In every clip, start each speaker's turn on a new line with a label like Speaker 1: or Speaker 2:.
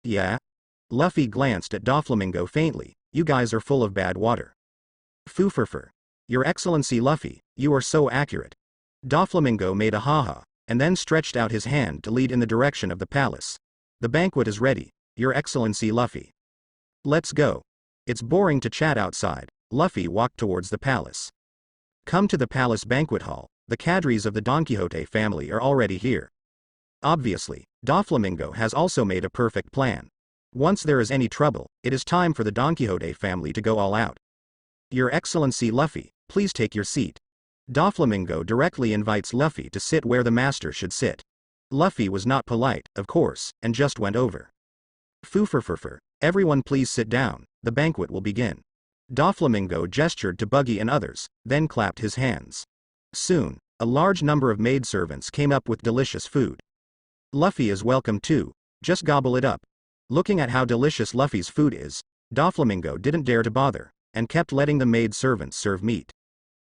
Speaker 1: Yeah? Luffy glanced at Doflamingo faintly. You guys are full of bad water. Foo-fur-fur. Your Excellency Luffy, you are so accurate. Doflamingo made a ha-ha, and then stretched out his hand to lead in the direction of the palace. The banquet is ready, Your Excellency Luffy. Let's go. It's boring to chat outside. Luffy walked towards the palace. Come to the palace banquet hall. The cadres of the Don Quixote family are already here. Obviously, Doflamingo has also made a perfect plan. Once there is any trouble, it is time for the Don Quixote family to go all out. Your Excellency Luffy, please take your seat. Doflamingo directly invites Luffy to sit where the master should sit. Luffy was not polite, of course, and just went over. Foo-fur-fur-fur. Everyone please sit down, the banquet will begin. Doflamingo gestured to Buggy and others, then clapped his hands. Soon, a large number of maidservants came up with delicious food. Luffy is welcome too, just gobble it up. Looking at how delicious Luffy's food is, Doflamingo didn't dare to bother, and kept letting the maidservants serve meat.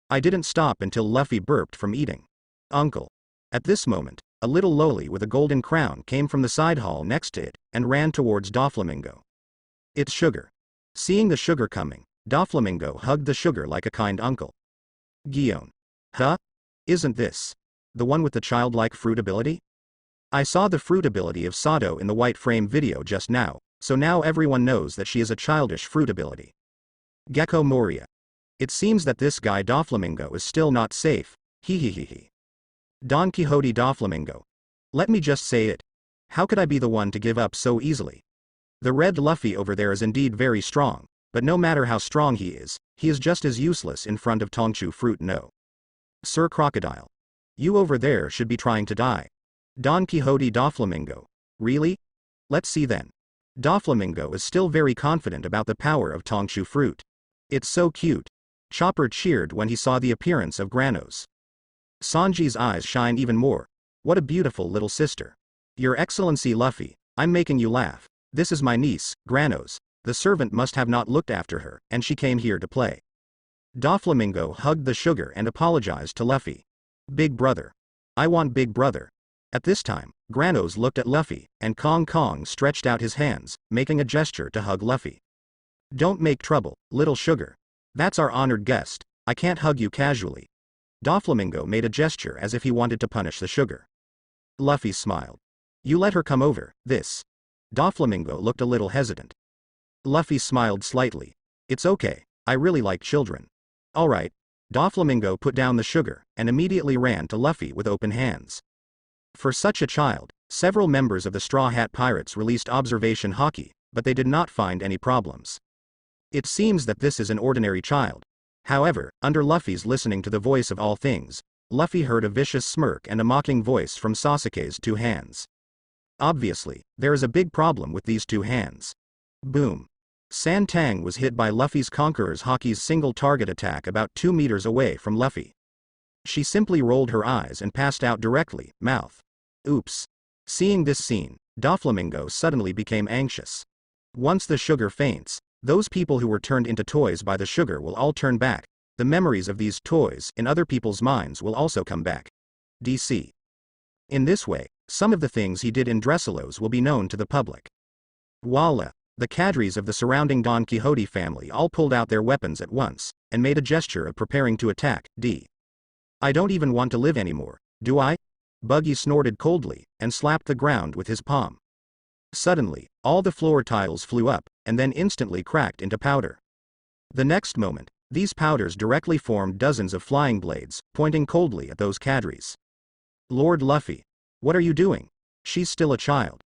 Speaker 1: I didn't stop until Luffy burped from eating. Uncle. At this moment, a little loli with a golden crown came from the side hall next to it, and ran towards Doflamingo. It's Sugar. Seeing the Sugar coming, Doflamingo hugged the Sugar like a kind uncle. Guion. Huh? Isn't this the one with the childlike fruit ability? I saw the fruit ability of Sato in the white frame video just now, so now everyone knows that she is a childish fruit ability. Gecko Moria. It seems that this guy Doflamingo is still not safe, hehehehe. Don Quixote Doflamingo. Let me just say it. How could I be the one to give up so easily? The red Luffy over there is indeed very strong, but no matter how strong he is just as useless in front of Tongchu Fruit no. Sir Crocodile. You over there should be trying to die. Don Quixote Doflamingo. Really? Let's see then. Doflamingo is still very confident about the power of Tongchu Fruit. It's so cute. Chopper cheered when he saw the appearance of Granos. Sanji's eyes shine even more. What a beautiful little sister. Your Excellency Luffy, I'm making you laugh. This is my niece, Granos. The servant must have not looked after her, and she came here to play. Doflamingo hugged the Sugar and apologized to Luffy. Big brother. I want big brother. At this time, Granos looked at Luffy, and Kong stretched out his hands, making a gesture to hug Luffy. Don't make trouble, little Sugar. That's our honored guest. I can't hug you casually. Doflamingo made a gesture as if he wanted to punish the Sugar. Luffy smiled. You let her come over, this. Doflamingo looked a little hesitant. Luffy smiled slightly. It's okay, I really like children. Alright. Doflamingo put down the Sugar, and immediately ran to Luffy with open hands. For such a child, several members of the Straw Hat Pirates released observation haki, but they did not find any problems. It seems that this is an ordinary child. However, under Luffy's listening to the voice of all things, Luffy heard a vicious smirk and a mocking voice from Sasuke's two hands. Obviously, there is a big problem with these two hands. Boom. Santang was hit by Luffy's Conqueror's Haki's single target attack about 2 meters away from Luffy. She simply rolled her eyes and passed out directly, mouth. Oops. Seeing this scene, Doflamingo suddenly became anxious. Once the Sugar faints, those people who were turned into toys by the Sugar will all turn back. The memories of these toys in other people's minds will also come back. DC. In this way, some of the things he did in Dressrosa will be known to the public. Voila. The cadres of the surrounding Don Quixote family all pulled out their weapons at once, and made a gesture of preparing to attack. I don't even want to live anymore, do I? Buggy snorted coldly, and slapped the ground with his palm. Suddenly, all the floor tiles flew up, and then instantly cracked into powder. The next moment, these powders directly formed dozens of flying blades, pointing coldly at those cadres. Lord Luffy. What are you doing? She's still a child.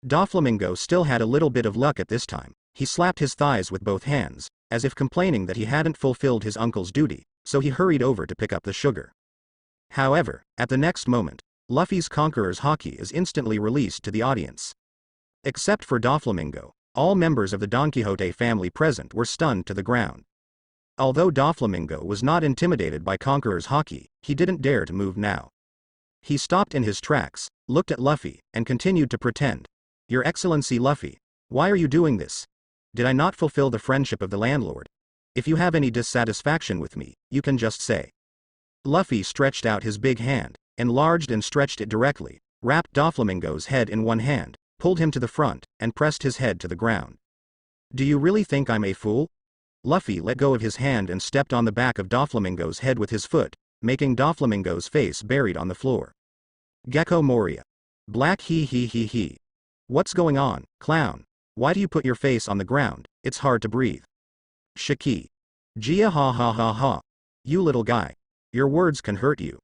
Speaker 1: Doflamingo still had a little bit of luck at this time. He slapped his thighs with both hands, as if complaining that he hadn't fulfilled his uncle's duty, so he hurried over to pick up the Sugar. However, at the next moment, Luffy's Conqueror's Haki is instantly released to the audience. Except for Doflamingo, all members of the Don Quixote family present were stunned to the ground. Although Doflamingo was not intimidated by Conqueror's Haki, he didn't dare to move now. He stopped in his tracks, looked at Luffy, and continued to pretend. Your Excellency Luffy, why are you doing this? Did I not fulfill the friendship of the landlord? If you have any dissatisfaction with me, you can just say. Luffy stretched out his big hand, enlarged and stretched it directly, wrapped Doflamingo's head in one hand, pulled him to the front, and pressed his head to the ground. Do you really think I'm a fool? Luffy let go of his hand and stepped on the back of Doflamingo's head with his foot, making Doflamingo's face buried on the floor. Gecko Moria. Black he. What's going on, clown? Why do you put your face on the ground? It's hard to breathe. Shiki. Gia ha. You little guy. Your words can hurt you.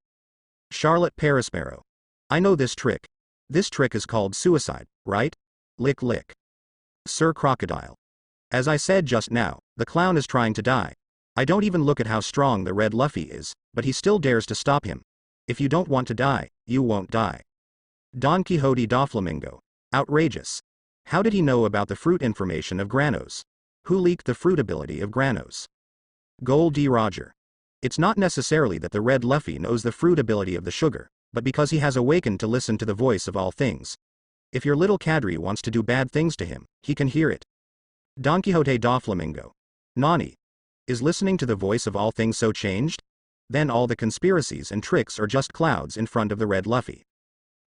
Speaker 1: Charlotte Perisparrow. I know this trick. This trick is called suicide, right? Lick lick. Sir Crocodile. As I said just now, the clown is trying to die. I don't even look at how strong the red Luffy is, but he still dares to stop him. If you don't want to die, you won't die. Don Quixote Doflamingo. Outrageous. How did he know about the fruit information of Granos? Who leaked the fruit ability of Granos? Gold D. Roger. It's not necessarily that the red Luffy knows the fruit ability of the sugar, but because he has awakened to listen to the voice of all things. If your little Cadre wants to do bad things to him, he can hear it. Don Quixote Doflamingo. Nani. Is listening to the voice of all things so changed? Then all the conspiracies and tricks are just clouds in front of the red Luffy.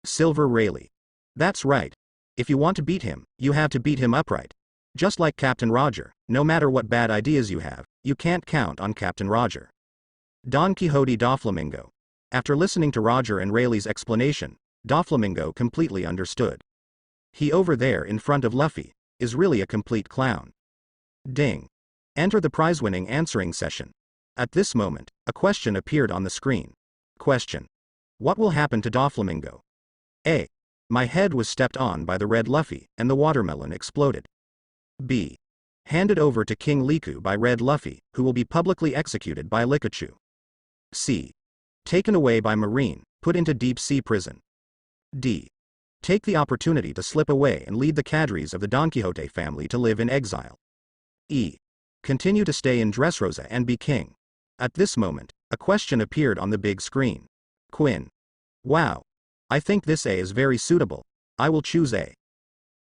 Speaker 1: Silver Rayleigh. That's right. If you want to beat him, you have to beat him upright. Just like Captain Roger, no matter what bad ideas you have, you can't count on Captain Roger. Don Quixote Doflamingo. After listening to Roger and Rayleigh's explanation, Doflamingo completely understood. He over there in front of Luffy is really a complete clown. Ding. Enter the prize-winning answering session. At this moment, a question appeared on the screen. Question. What will happen to Doflamingo? A. My head was stepped on by the red Luffy, and the watermelon exploded. B. Handed over to King Liku by red Luffy, who will be publicly executed by Likachu. C. Taken away by Marine, put into deep sea prison. D. Take the opportunity to slip away and lead the cadres of the Don Quixote family to live in exile. E. Continue to stay in Dressrosa and be king. At this moment, a question appeared on the big screen. Quinn. Wow. I think this A is very suitable. I will choose A.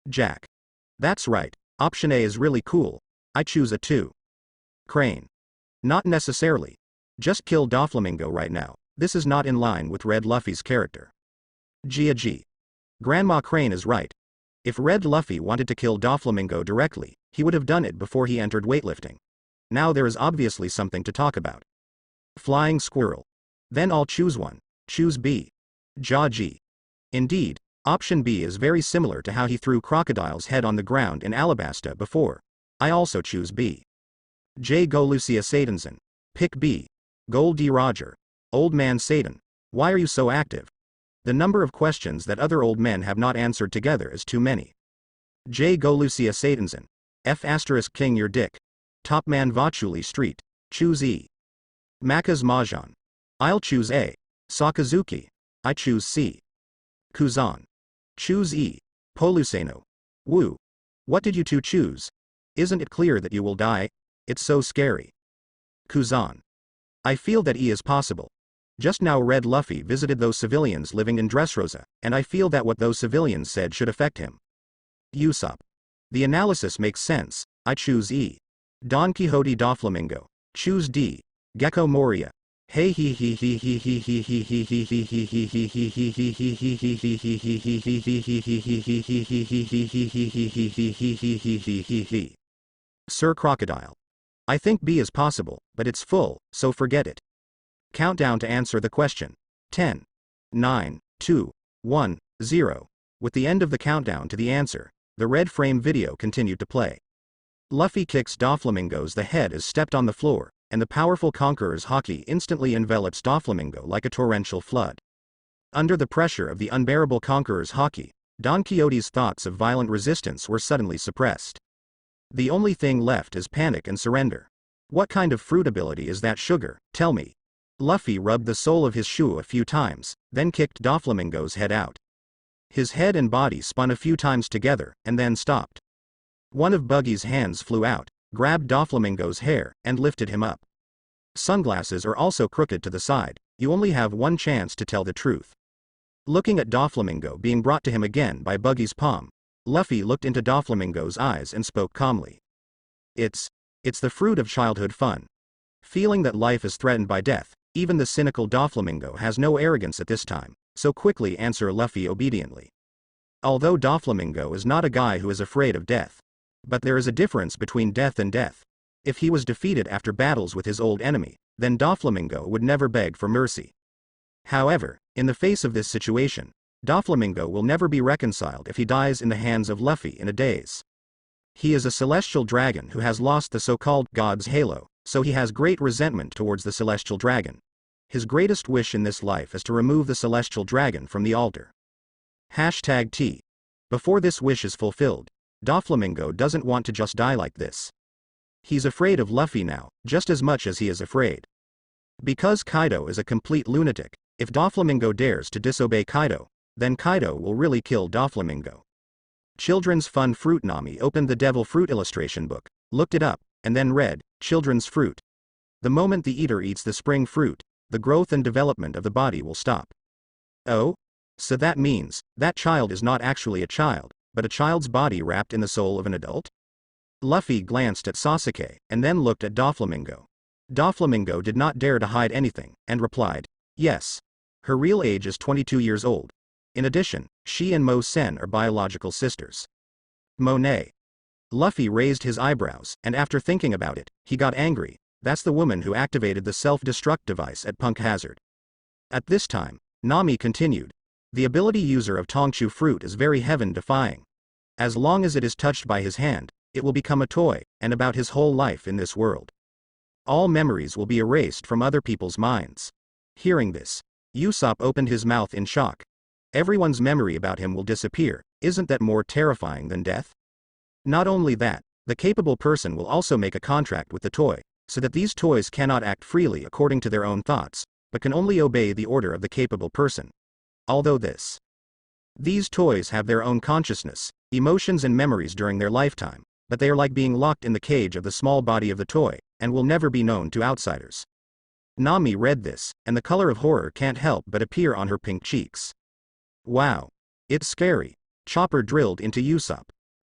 Speaker 1: Jack. That's right, option A is really cool. I choose A too. Crane. Not necessarily. Just kill Doflamingo right now. This is not in line with Red Luffy's character. Gia G. Grandma Crane is right. If Red Luffy wanted to kill Doflamingo directly, he would have done it before he entered weightlifting. Now there is obviously something to talk about. Flying Squirrel. Then I'll choose one. Choose B. Ja G. Indeed, option B is very similar to how he threw Crocodile's head on the ground in Alabasta before. I also choose B. J. Go Lucia Sadenson. Pick B. Gold D. Roger. Old Man Satan. Why are you so active? The number of questions that other old men have not answered together is too many. J. Go Lucia Sadenson. F** King your dick. Top Man Vachuli Street. Choose E. Maka's Mahjong. I'll choose A. Sakazuki. I choose C. Kuzan. Choose E. Poluseno. Woo. What did you two choose? Isn't it clear that you will die? It's so scary. Kuzan. I feel that E is possible. Just now Red Luffy visited those civilians living in Dressrosa, and I feel that what those civilians said should affect him. Usopp. The analysis makes sense. I choose E. Don Quixote Doflamingo. Choose D. Gecko Moria. Hey he he he he he he he he he he he he he he he he he he he. Sir Crocodile. I think B is possible, but it's full, so forget it. Countdown to answer the question. 10, 9, 2, 1, 0. With the end of the countdown to the answer, the red frame video continued to play. Luffy kicks Doflamingo's the head as stepped on the floor, and the powerful Conqueror's haki instantly envelops Doflamingo like a torrential flood. Under the pressure of the unbearable Conqueror's haki, Don Quixote's thoughts of violent resistance were suddenly suppressed. The only thing left is panic and surrender. What kind of fruit ability is that sugar, tell me? Luffy rubbed the sole of his shoe a few times, then kicked Doflamingo's head out. His head and body spun a few times together, and then stopped. One of Buggy's hands flew out, grabbed Doflamingo's hair, and lifted him up. Sunglasses are also crooked to the side, you only have one chance to tell the truth. Looking at Doflamingo being brought to him again by Buggy's palm, Luffy looked into Doflamingo's eyes and spoke calmly. It's the fruit of childhood fun. Feeling that life is threatened by death, even the cynical Doflamingo has no arrogance at this time, so quickly answer Luffy obediently. Although Doflamingo is not a guy who is afraid of death. But there is a difference between death and death. If he was defeated after battles with his old enemy, then Doflamingo would never beg for mercy. However, in the face of this situation, Doflamingo will never be reconciled if he dies in the hands of Luffy in a daze. He is a celestial dragon who has lost the so-called God's halo, so he has great resentment towards the celestial dragon. His greatest wish in this life is to remove the celestial dragon from the altar. #T. Before this wish is fulfilled, Doflamingo doesn't want to just die like this. He's afraid of Luffy now, just as much as he is afraid. Because Kaido is a complete lunatic, if Doflamingo dares to disobey Kaido, then Kaido will really kill Doflamingo. Children's Fun Fruit. Nami opened the Devil Fruit illustration book, looked it up, and then read, Children's Fruit. The moment the eater eats the spring fruit, the growth and development of the body will stop. Oh? So that means, that child is not actually a child, but a child's body wrapped in the soul of an adult? Luffy glanced at Sasuke, and then looked at Doflamingo. Doflamingo did not dare to hide anything, and replied, yes. Her real age is 22 years old. In addition, she and Mo Sen are biological sisters. Monet. Luffy raised his eyebrows, and after thinking about it, he got angry. That's the woman who activated the self-destruct device at Punk Hazard. At this time, Nami continued, the ability user of Tongchu fruit is very heaven-defying. As long as it is touched by his hand, it will become a toy, and about his whole life in this world. All memories will be erased from other people's minds. Hearing this, Usopp opened his mouth in shock. Everyone's memory about him will disappear. Isn't that more terrifying than death? Not only that, the capable person will also make a contract with the toy, so that these toys cannot act freely according to their own thoughts, but can only obey the order of the capable person. Although these toys have their own consciousness, emotions and memories during their lifetime, but they are like being locked in the cage of the small body of the toy, and will never be known to outsiders. Nami read this, and the color of horror can't help but appear on her pink cheeks. Wow. It's scary. Chopper drilled into Usopp.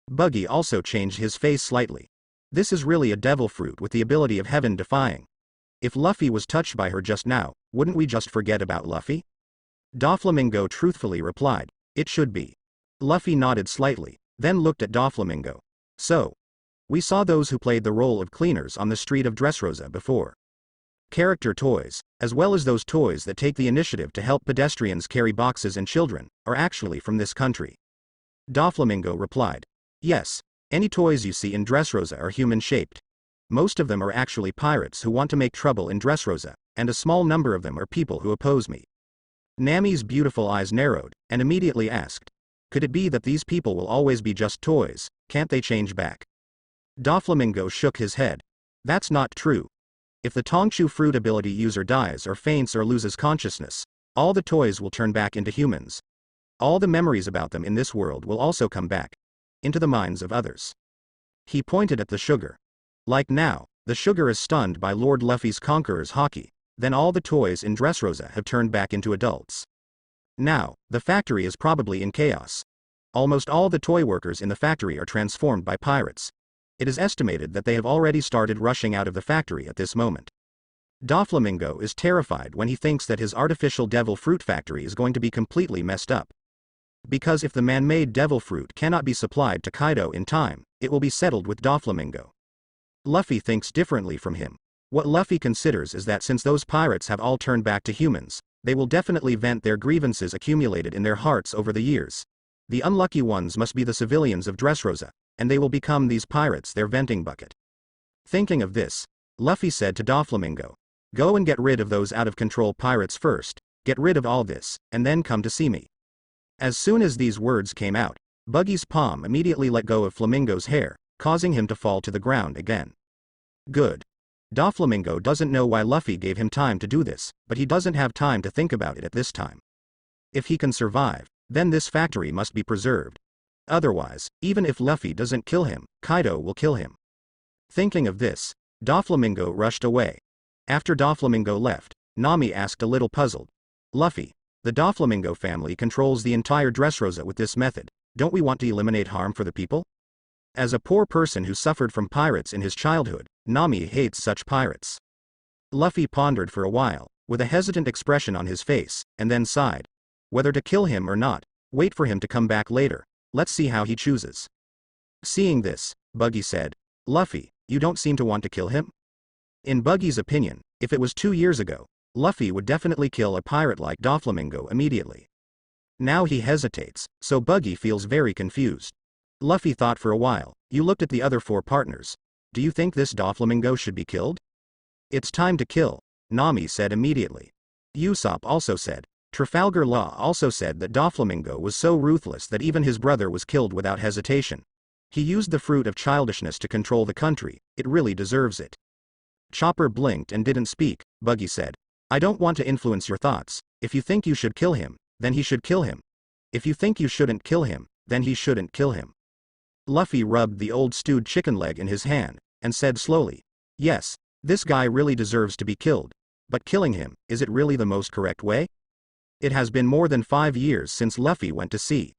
Speaker 1: Buggy also changed his face slightly. This is really a devil fruit with the ability of heaven-defying. If Luffy was touched by her just now, wouldn't we just forget about Luffy? Doflamingo truthfully replied, it should be. Luffy nodded slightly, then looked at Doflamingo. So, we saw those who played the role of cleaners on the street of Dressrosa before. Character toys, as well as those toys that take the initiative to help pedestrians carry boxes and children, are actually from this country. Doflamingo replied, yes, any toys you see in Dressrosa are human-shaped. Most of them are actually pirates who want to make trouble in Dressrosa, and a small number of them are people who oppose me. Nami's beautiful eyes narrowed, and immediately asked, could it be that these people will always be just toys, can't they change back? Doflamingo shook his head. That's not true. If the Tongchu fruit ability user dies or faints or loses consciousness, all the toys will turn back into humans. All the memories about them in this world will also come back into the minds of others. He pointed at the sugar. Like now, the sugar is stunned by Lord Luffy's Conqueror's Haki, then all the toys in Dressrosa have turned back into adults. Now, the factory is probably in chaos. Almost all the toy workers in the factory are transformed by pirates. It is estimated that they have already started rushing out of the factory at this moment. Doflamingo is terrified when he thinks that his artificial devil fruit factory is going to be completely messed up. Because if the man-made devil fruit cannot be supplied to Kaido in time, it will be settled with Doflamingo. Luffy thinks differently from him. What Luffy considers is that since those pirates have all turned back to humans, they will definitely vent their grievances accumulated in their hearts over the years. The unlucky ones must be the civilians of Dressrosa, and they will become these pirates their venting bucket. Thinking of this, Luffy said to Doflamingo, go and get rid of those out-of-control pirates first, get rid of all this, and then come to see me. As soon as these words came out, Buggy's palm immediately let go of Flamingo's hair, causing him to fall to the ground again. Good. Doflamingo doesn't know why Luffy gave him time to do this, but he doesn't have time to think about it at this time. If he can survive, then this factory must be preserved. Otherwise, even if Luffy doesn't kill him, Kaido will kill him. Thinking of this, Doflamingo rushed away. After Doflamingo left, Nami asked a little puzzled, Luffy, the Doflamingo family controls the entire Dressrosa with this method, don't we want to eliminate harm for the people? As a poor person who suffered from pirates in his childhood, Nami hates such pirates. Luffy pondered for a while, with a hesitant expression on his face, and then sighed. Whether to kill him or not, Wait for him to come back later. Let's see how he chooses. Seeing this, Buggy said, Luffy, you don't seem to want to kill him? In Buggy's opinion, if it was 2 years ago, Luffy would definitely kill a pirate like Doflamingo immediately. Now he hesitates, so Buggy feels very confused. Luffy thought for a while. You looked at the other 4 partners. Do you think this Doflamingo should be killed? It's time to kill, Nami said immediately. Usopp also said. Trafalgar Law also said that Doflamingo was so ruthless that even his brother was killed without hesitation. He used the fruit of childishness to control the country. It really deserves it. Chopper blinked and didn't speak. Buggy said. I don't want to influence your thoughts. If you think you should kill him, then he should kill him. If you think you shouldn't kill him, then he shouldn't kill him. Luffy rubbed the old stewed chicken leg in his hand, and said slowly. Yes, this guy really deserves to be killed. But killing him, is it really the most correct way? It has been more than 5 years since Luffy went to sea.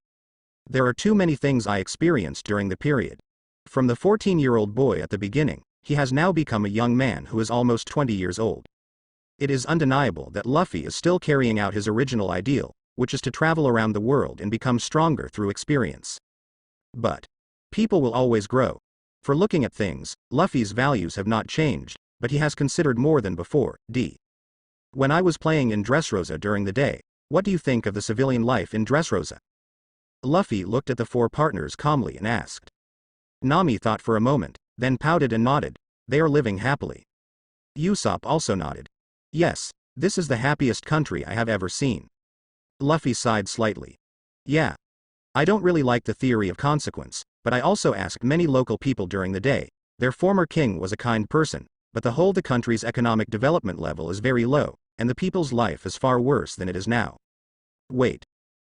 Speaker 1: There are too many things I experienced during the period. From the 14-year-old boy at the beginning, he has now become a young man who is almost 20 years old. It is undeniable that Luffy is still carrying out his original ideal, which is to travel around the world and become stronger through experience. But people will always grow. For looking at things, Luffy's values have not changed, but he has considered more than before. When I was playing in Dressrosa during the day, what do you think of the civilian life in Dressrosa? Luffy looked at the 4 partners calmly and asked. Nami thought for a moment, then pouted and nodded. They are living happily. Usopp also nodded. Yes, this is the happiest country I have ever seen. Luffy sighed slightly. Yeah. I don't really like the theory of consequence, but I also asked many local people during the day. Their former king was a kind person, but the country's economic development level is very low, and the people's life is far worse than it is now. Wait.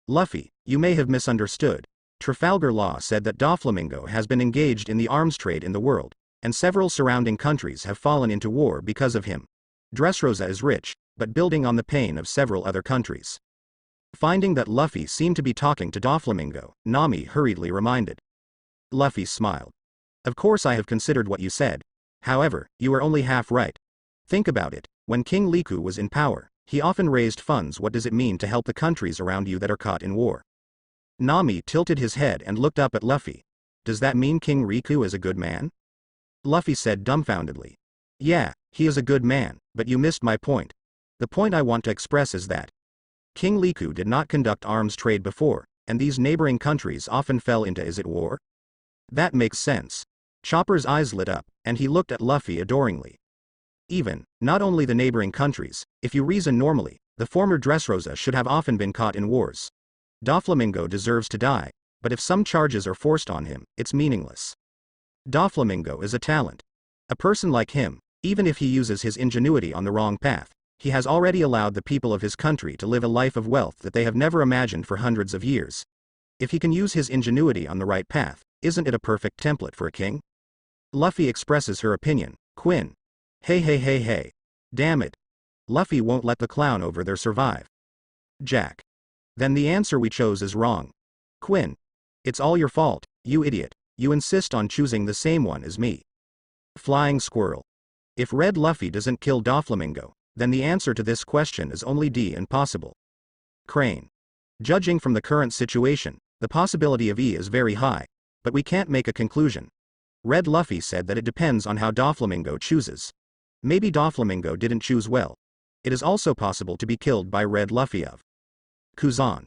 Speaker 1: Luffy, you may have misunderstood. Trafalgar Law said that Doflamingo has been engaged in the arms trade in the world, and several surrounding countries have fallen into war because of him. Dressrosa is rich, but building on the pain of several other countries. Finding that Luffy seemed to be talking to Doflamingo, Nami hurriedly reminded. Luffy smiled. Of course I have considered what you said. However, you are only half right. Think about it. When King Riku was in power, he often raised funds. What does it mean to help the countries around you that are caught in war? Nami tilted his head and looked up at Luffy. Does that mean King Riku is a good man? Luffy said dumbfoundedly. Yeah, he is a good man, but you missed my point. The point I want to express is that King Riku did not conduct arms trade before, and these neighboring countries often fell into is it war? That makes sense. Chopper's eyes lit up, and he looked at Luffy adoringly. Not only the neighboring countries, if you reason normally, the former Dressrosa should have often been caught in wars. Doflamingo deserves to die, but if some charges are forced on him, it's meaningless. Doflamingo is a talent. A person like him, even if he uses his ingenuity on the wrong path, he has already allowed the people of his country to live a life of wealth that they have never imagined for hundreds of years. If he can use his ingenuity on the right path, isn't it a perfect template for a king? Luffy expresses her opinion. Quinn. Hey. Damn it. Luffy won't let the clown over there survive. Jack. Then the answer we chose is wrong. Quinn. It's all your fault, you idiot. You insist on choosing the same one as me. Flying Squirrel. If Red Luffy doesn't kill Doflamingo, then the answer to this question is only D and possible. Crane. Judging from the current situation, the possibility of E is very high, but we can't make a conclusion. Red Luffy said that it depends on how Doflamingo chooses. Maybe Doflamingo didn't choose well. It is also possible to be killed by Red Luffy of Kuzan.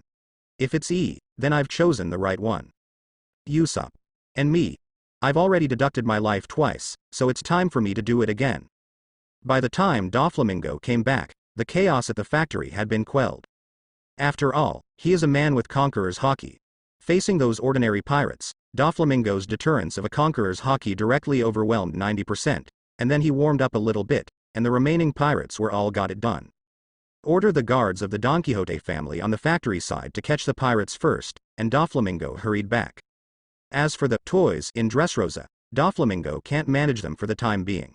Speaker 1: If it's E, then I've chosen the right one. Usopp. And me. I've already deducted my life twice, so it's time for me to do it again. By the time Doflamingo came back, the chaos at the factory had been quelled. After all, he is a man with conqueror's haki. Facing those ordinary pirates, Doflamingo's deterrence of a conqueror's haki directly overwhelmed 90%, and then he warmed up a little bit, and the remaining pirates were all got it done. Order the guards of the Don Quixote family on the factory side to catch the pirates first, and Doflamingo hurried back. As for the toys in Dressrosa, Doflamingo can't manage them for the time being.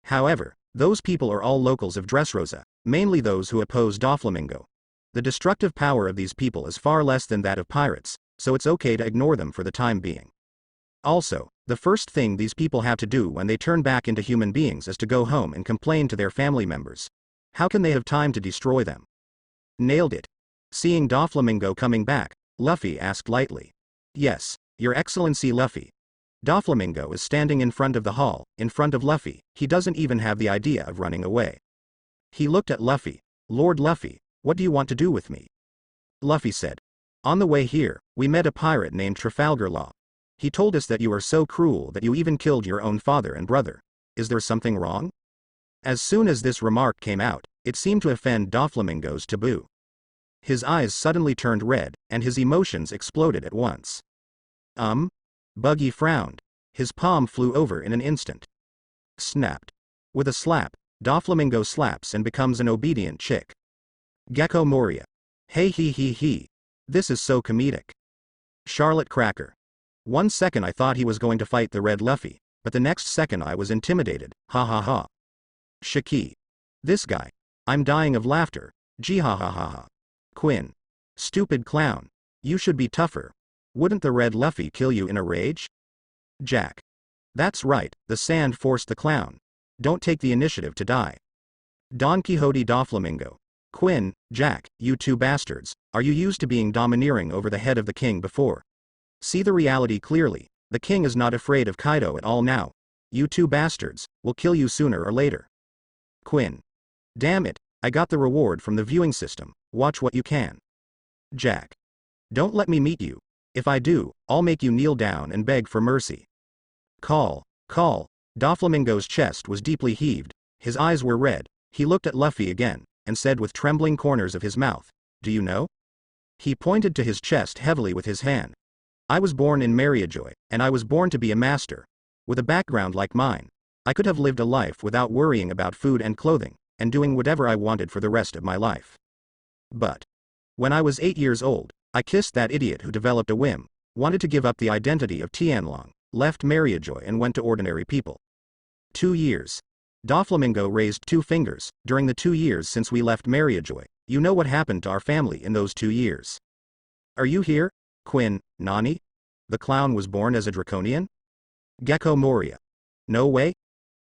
Speaker 1: However, those people are all locals of Dressrosa, mainly those who oppose Doflamingo. The destructive power of these people is far less than that of pirates, so it's okay to ignore them for the time being. Also, the first thing these people have to do when they turn back into human beings is to go home and complain to their family members. How can they have time to destroy them? Nailed it. Seeing Doflamingo coming back, Luffy asked lightly. Yes, Your Excellency Luffy. Doflamingo is standing in front of the hall, in front of Luffy. He doesn't even have the idea of running away. He looked at Luffy. Lord Luffy, what do you want to do with me? Luffy said. On the way here, we met a pirate named Trafalgar Law. He told us that you are so cruel that you even killed your own father and brother. Is there something wrong? As soon as this remark came out, it seemed to offend Doflamingo's taboo. His eyes suddenly turned red, and his emotions exploded at once. Buggy frowned. His palm flew over in an instant. Snapped. With a slap, Doflamingo slaps and becomes an obedient chick. Gecko Moria. Hey he he he. This is so comedic. Charlotte Cracker. 1 second I thought he was going to fight the red Luffy, but the next second I was intimidated, ha ha ha. Shiki. This guy. I'm dying of laughter, gee ha ha ha ha. Quinn. Stupid clown. You should be tougher. Wouldn't the red Luffy kill you in a rage? Jack. That's right, the sand forced the clown. Don't take the initiative to die. Don Quixote Doflamingo. Quinn, Jack, you two bastards, are you used to being domineering over the head of the king before? See the reality clearly, the king is not afraid of Kaido at all now. You two bastards, will kill you sooner or later. Quinn. Damn it, I got the reward from the viewing system, watch what you can. Jack. Don't let me meet you. If I do, I'll make you kneel down and beg for mercy. Call. Doflamingo's chest was deeply heaved, his eyes were red, he looked at Luffy again, and said with trembling corners of his mouth, do you know? He pointed to his chest heavily with his hand. I was born in Mariajoy, and I was born to be a master. With a background like mine, I could have lived a life without worrying about food and clothing, and doing whatever I wanted for the rest of my life. But when I was 8 years old, I kissed that idiot who developed a whim, wanted to give up the identity of Tianlong, left Mariajoy and went to ordinary people. 2 years. Doflamingo raised 2 fingers, during the 2 years since we left Mariajoy, you know what happened to our family in those 2 years. Are you here? Quinn, Nani? The clown was born as a draconian? Gecko Moria. No way?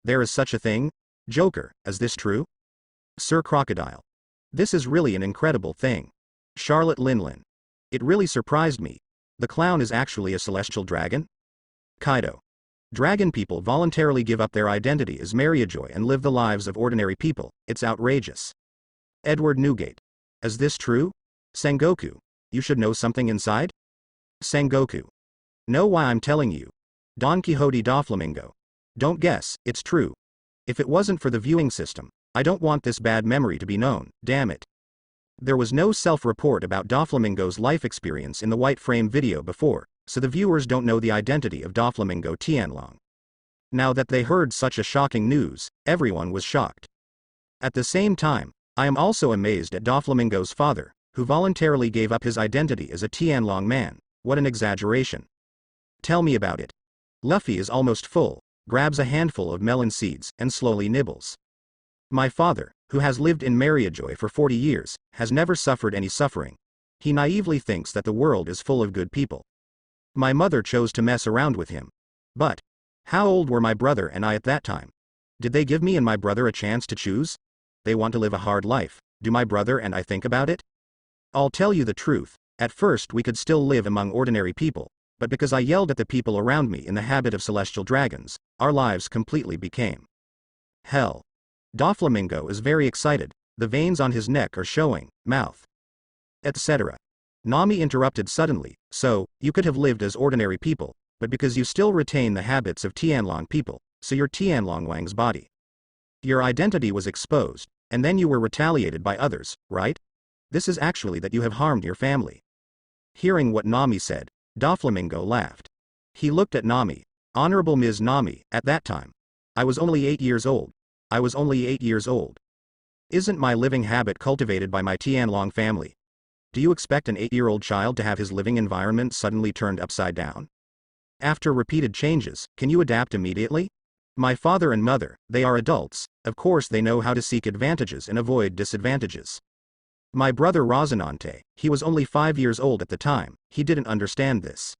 Speaker 1: There is such a thing? Joker, is this true? Sir Crocodile. This is really an incredible thing. Charlotte Linlin. It really surprised me. The clown is actually a celestial dragon? Kaido. Dragon people voluntarily give up their identity as Mariajoy and live the lives of ordinary people, it's outrageous. Edward Newgate. Is this true? Sengoku. You should know something inside? Sengoku. Know why I'm telling you. Don Quixote Doflamingo. Don't guess, it's true. If it wasn't for the viewing system, I don't want this bad memory to be known, damn it. There was no self-report about Doflamingo's life experience in the white frame video before, so the viewers don't know the identity of Doflamingo Tianlong. Now that they heard such a shocking news, everyone was shocked. At the same time, I am also amazed at Doflamingo's father, who voluntarily gave up his identity as a Tianlong man. What an exaggeration. Tell me about it. Luffy is almost full, grabs a handful of melon seeds, and slowly nibbles. My father, who has lived in Mariajoy for 40 years, has never suffered any suffering. He naively thinks that the world is full of good people. My mother chose to mess around with him. But how old were my brother and I at that time? Did they give me and my brother a chance to choose? They want to live a hard life. Do my brother and I think about it? I'll tell you the truth, at first we could still live among ordinary people, but because I yelled at the people around me in the habit of celestial dragons, our lives completely became hell. Doflamingo is very excited, the veins on his neck are showing, mouth, etc. Nami interrupted suddenly, so, you could have lived as ordinary people, but because you still retain the habits of Tianlong people, so you're Tianlong Wang's body. Your identity was exposed, and then you were retaliated by others, right? This is actually that you have harmed your family. Hearing what Nami said, Doflamingo laughed. He looked at Nami. Honorable Ms. Nami, at that time. I was only 8 years old. I was only 8 years old. Isn't my living habit cultivated by my Tianlong family? Do you expect an 8-year-old child to have his living environment suddenly turned upside down? After repeated changes, can you adapt immediately? My father and mother, they are adults, of course they know how to seek advantages and avoid disadvantages. My brother Rosinante, he was only 5 years old at the time, he didn't understand this.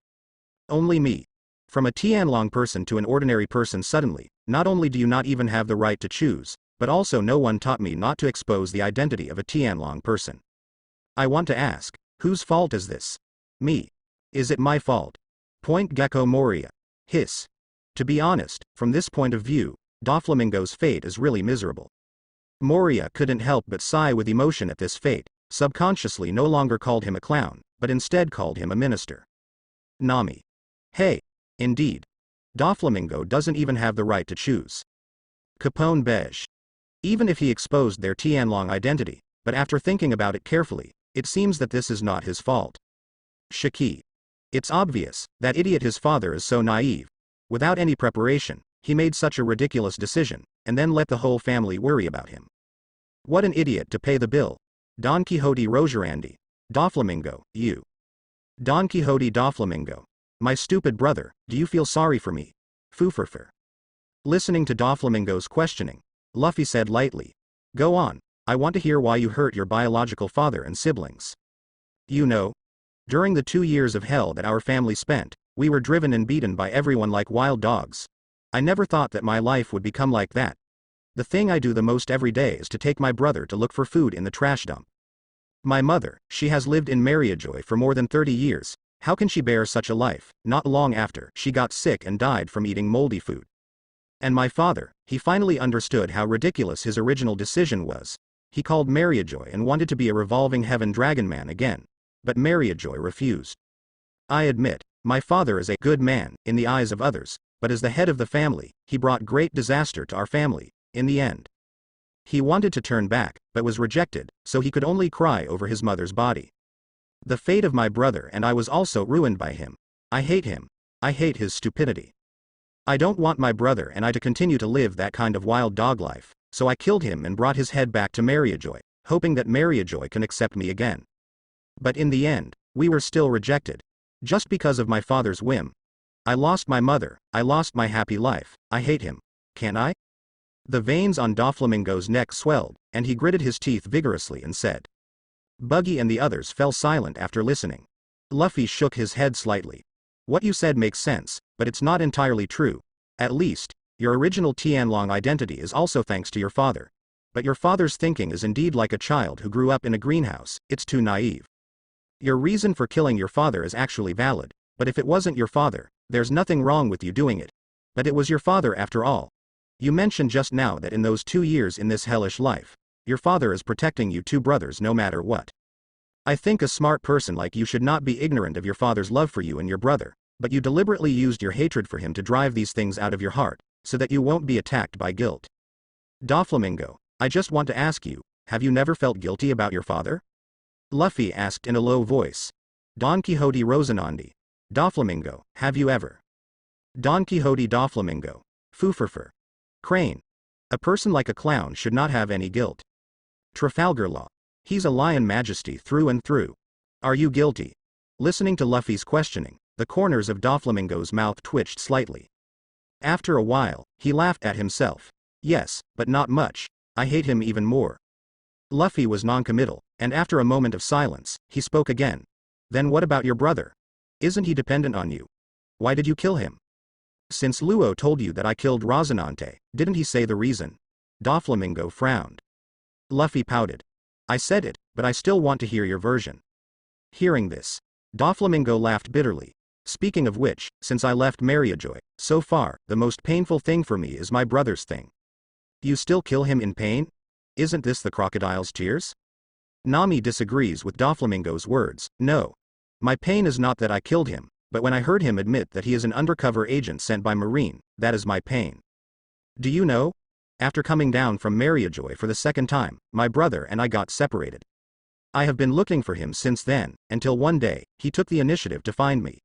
Speaker 1: Only me. From a Tianlong person to an ordinary person suddenly, not only do you not even have the right to choose, but also no one taught me not to expose the identity of a Tianlong person. I want to ask, whose fault is this? Me. Is it my fault? Point Gecko Moria. Hiss. To be honest, from this point of view, Doflamingo's fate is really miserable. Moria couldn't help but sigh with emotion at this fate, subconsciously no longer called him a clown, but instead called him a minister. Nami. Hey. Indeed. Doflamingo doesn't even have the right to choose. Capone Beige. Even if he exposed their Tianlong identity, but after thinking about it carefully, it seems that this is not his fault. Shiki. It's obvious, that idiot his father is so naive. Without any preparation, he made such a ridiculous decision, and then let the whole family worry about him. What an idiot to pay the bill. Don Quixote Rogerandi. Doflamingo, you. Don Quixote Doflamingo. My stupid brother, do you feel sorry for me? Fooferfer. Listening to Doflamingo's questioning, Luffy said lightly. Go on, I want to hear why you hurt your biological father and siblings. You know, during the 2 years of hell that our family spent, we were driven and beaten by everyone like wild dogs. I never thought that my life would become like that. The thing I do the most every day is to take my brother to look for food in the trash dump. My mother, she has lived in Mariajoy for more than 30 years, how can she bear such a life? Not long after, she got sick and died from eating moldy food. And my father, he finally understood how ridiculous his original decision was. He called Mariajoy and wanted to be a revolving heaven dragon man again. But Mariajoy refused. I admit, my father is a good man, in the eyes of others, but as the head of the family, he brought great disaster to our family, in the end. He wanted to turn back, but was rejected, so he could only cry over his mother's body. The fate of my brother and I was also ruined by him. I hate him. I hate his stupidity. I don't want my brother and I to continue to live that kind of wild dog life, so I killed him and brought his head back to Mariajoy, hoping that Mariajoy can accept me again. But in the end, we were still rejected. Just because of my father's whim. I lost my mother, I lost my happy life, I hate him. Can I? The veins on Doflamingo's neck swelled, and he gritted his teeth vigorously and said. Buggy and the others fell silent after listening. Luffy shook his head slightly. What you said makes sense, but it's not entirely true. At least, your original Tianlong identity is also thanks to your father. But your father's thinking is indeed like a child who grew up in a greenhouse, it's too naive. Your reason for killing your father is actually valid, but if it wasn't your father, there's nothing wrong with you doing it. But it was your father after all. You mentioned just now that in those 2 years in this hellish life, your father is protecting you two brothers no matter what. I think a smart person like you should not be ignorant of your father's love for you and your brother, but you deliberately used your hatred for him to drive these things out of your heart, so that you won't be attacked by guilt. Doflamingo, I just want to ask you, have you never felt guilty about your father? Luffy asked in a low voice. Don Quixote Rosinante. Doflamingo, have you ever? Don Quixote Doflamingo. Fooferfer. Crane. A person like a clown should not have any guilt. Trafalgar Law. He's a lion majesty through and through. Are you guilty? Listening to Luffy's questioning, the corners of Doflamingo's mouth twitched slightly. After a while, he laughed at himself. Yes, but not much. I hate him even more. Luffy was noncommittal, and after a moment of silence, he spoke again. Then what about your brother? Isn't he dependent on you? Why did you kill him? Since Luo told you that I killed Rosinante, didn't he say the reason? Doflamingo frowned. Luffy pouted. I said it, but I still want to hear your version. Hearing this, Doflamingo laughed bitterly. Speaking of which, since I left Mariajoy, so far, the most painful thing for me is my brother's thing. You still kill him in pain? Isn't this the crocodile's tears? Nami disagrees with Doflamingo's words. No. My pain is not that I killed him, but when I heard him admit that he is an undercover agent sent by Marine, that is my pain. Do you know? After coming down from Mariajoy for the second time, my brother and I got separated. I have been looking for him since then, until one day, he took the initiative to find me.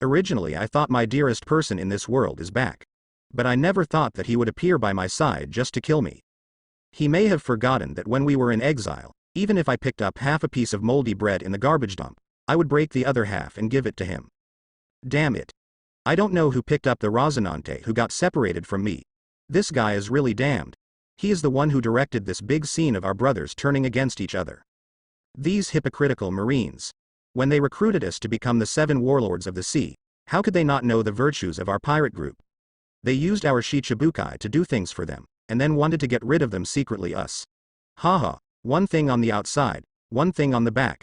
Speaker 1: Originally I thought my dearest person in this world is back. But I never thought that he would appear by my side just to kill me. He may have forgotten that when we were in exile, even if I picked up half a piece of moldy bread in the garbage dump, I would break the other half and give it to him. Damn it. I don't know who picked up the Rosinante who got separated from me. This guy is really damned. He is the one who directed this big scene of our brothers turning against each other. These hypocritical Marines. When they recruited us to become the 7 warlords of the sea, how could they not know the virtues of our pirate group? They used our Shichibukai to do things for them, and then wanted to get rid of them secretly us. Haha, one thing on the outside, one thing on the back.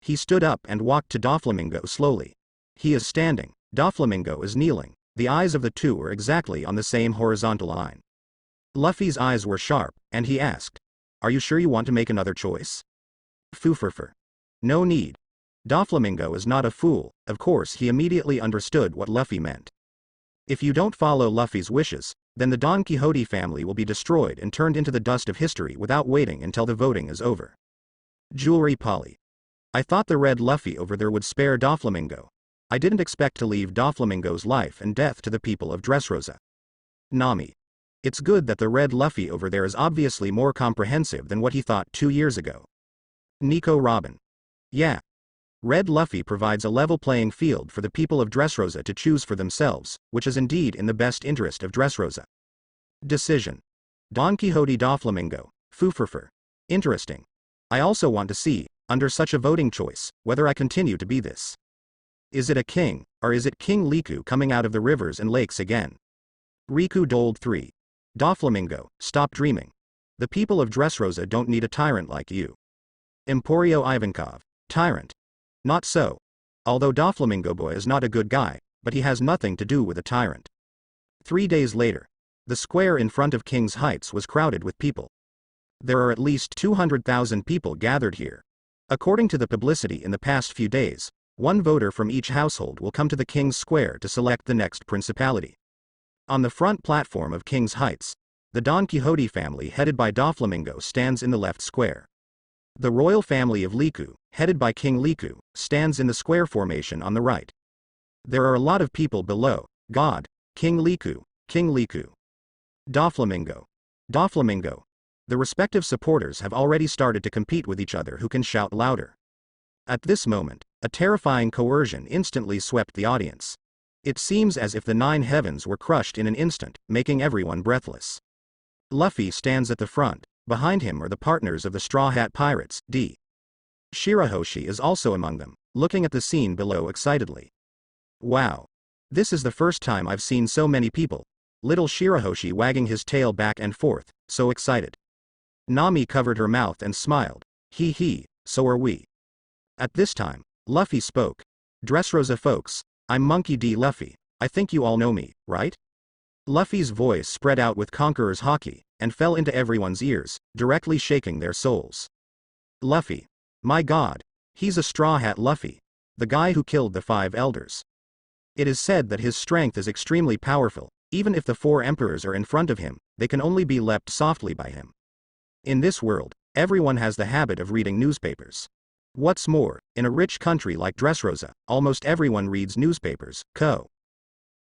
Speaker 1: He stood up and walked to Doflamingo slowly. He is standing. Doflamingo is kneeling. The eyes of the two are exactly on the same horizontal line. Luffy's eyes were sharp, and he asked, "Are you sure you want to make another choice?" Fooferfer. No need. Doflamingo is not a fool. Of course he immediately understood what Luffy meant. If you don't follow Luffy's wishes, then the Don Quixote family will be destroyed and turned into the dust of history without waiting until the voting is over. Jewelry Polly. I thought the red Luffy over there would spare Doflamingo. I didn't expect to leave Doflamingo's life and death to the people of Dressrosa. Nami. It's good that the red Luffy over there is obviously more comprehensive than what he thought 2 years ago. Nico Robin. Yeah. Red Luffy provides a level playing field for the people of Dressrosa to choose for themselves, which is indeed in the best interest of Dressrosa. Decision. Don Quixote Doflamingo, Fooferfer. Interesting. I also want to see, under such a voting choice, whether I continue to be this. Is it a king, or is it King Riku coming out of the rivers and lakes again? Riku doled 3. Doflamingo, stop dreaming. The people of Dressrosa don't need a tyrant like you. Emporio Ivankov. Tyrant. Not so. Although Doflamingo boy is not a good guy, but he has nothing to do with a tyrant. 3 days later. The square in front of King's Heights was crowded with people. There are at least 200,000 people gathered here. According to the publicity in the past few days, one voter from each household will come to the King's Square to select the next principality. On the front platform of King's Heights, the Don Quixote family headed by Doflamingo stands in the left square. The royal family of Riku, headed by King Riku, stands in the square formation on the right. There are a lot of people below. God, King Riku, King Riku. Doflamingo. Doflamingo. The respective supporters have already started to compete with each other who can shout louder. At this moment, a terrifying coercion instantly swept the audience. It seems as if the 9 heavens were crushed in an instant, making everyone breathless. Luffy stands at the front. Behind him are the partners of the Straw Hat Pirates, D. Shirahoshi is also among them, looking at the scene below excitedly. Wow. This is the first time I've seen so many people. Little Shirahoshi wagging his tail back and forth, so excited. Nami covered her mouth and smiled. Hee hee, so are we. At this time, Luffy spoke. Dressrosa folks, I'm Monkey D. Luffy. I think you all know me, right? Luffy's voice spread out with conqueror's haki, and fell into everyone's ears, directly shaking their souls. Luffy. My god. He's a Straw Hat Luffy. The guy who killed the 5 elders. It is said that his strength is extremely powerful. Even if the 4 emperors are in front of him, they can only be leapt softly by him. In this world, everyone has the habit of reading newspapers. What's more, in a rich country like Dressrosa, almost everyone reads newspapers,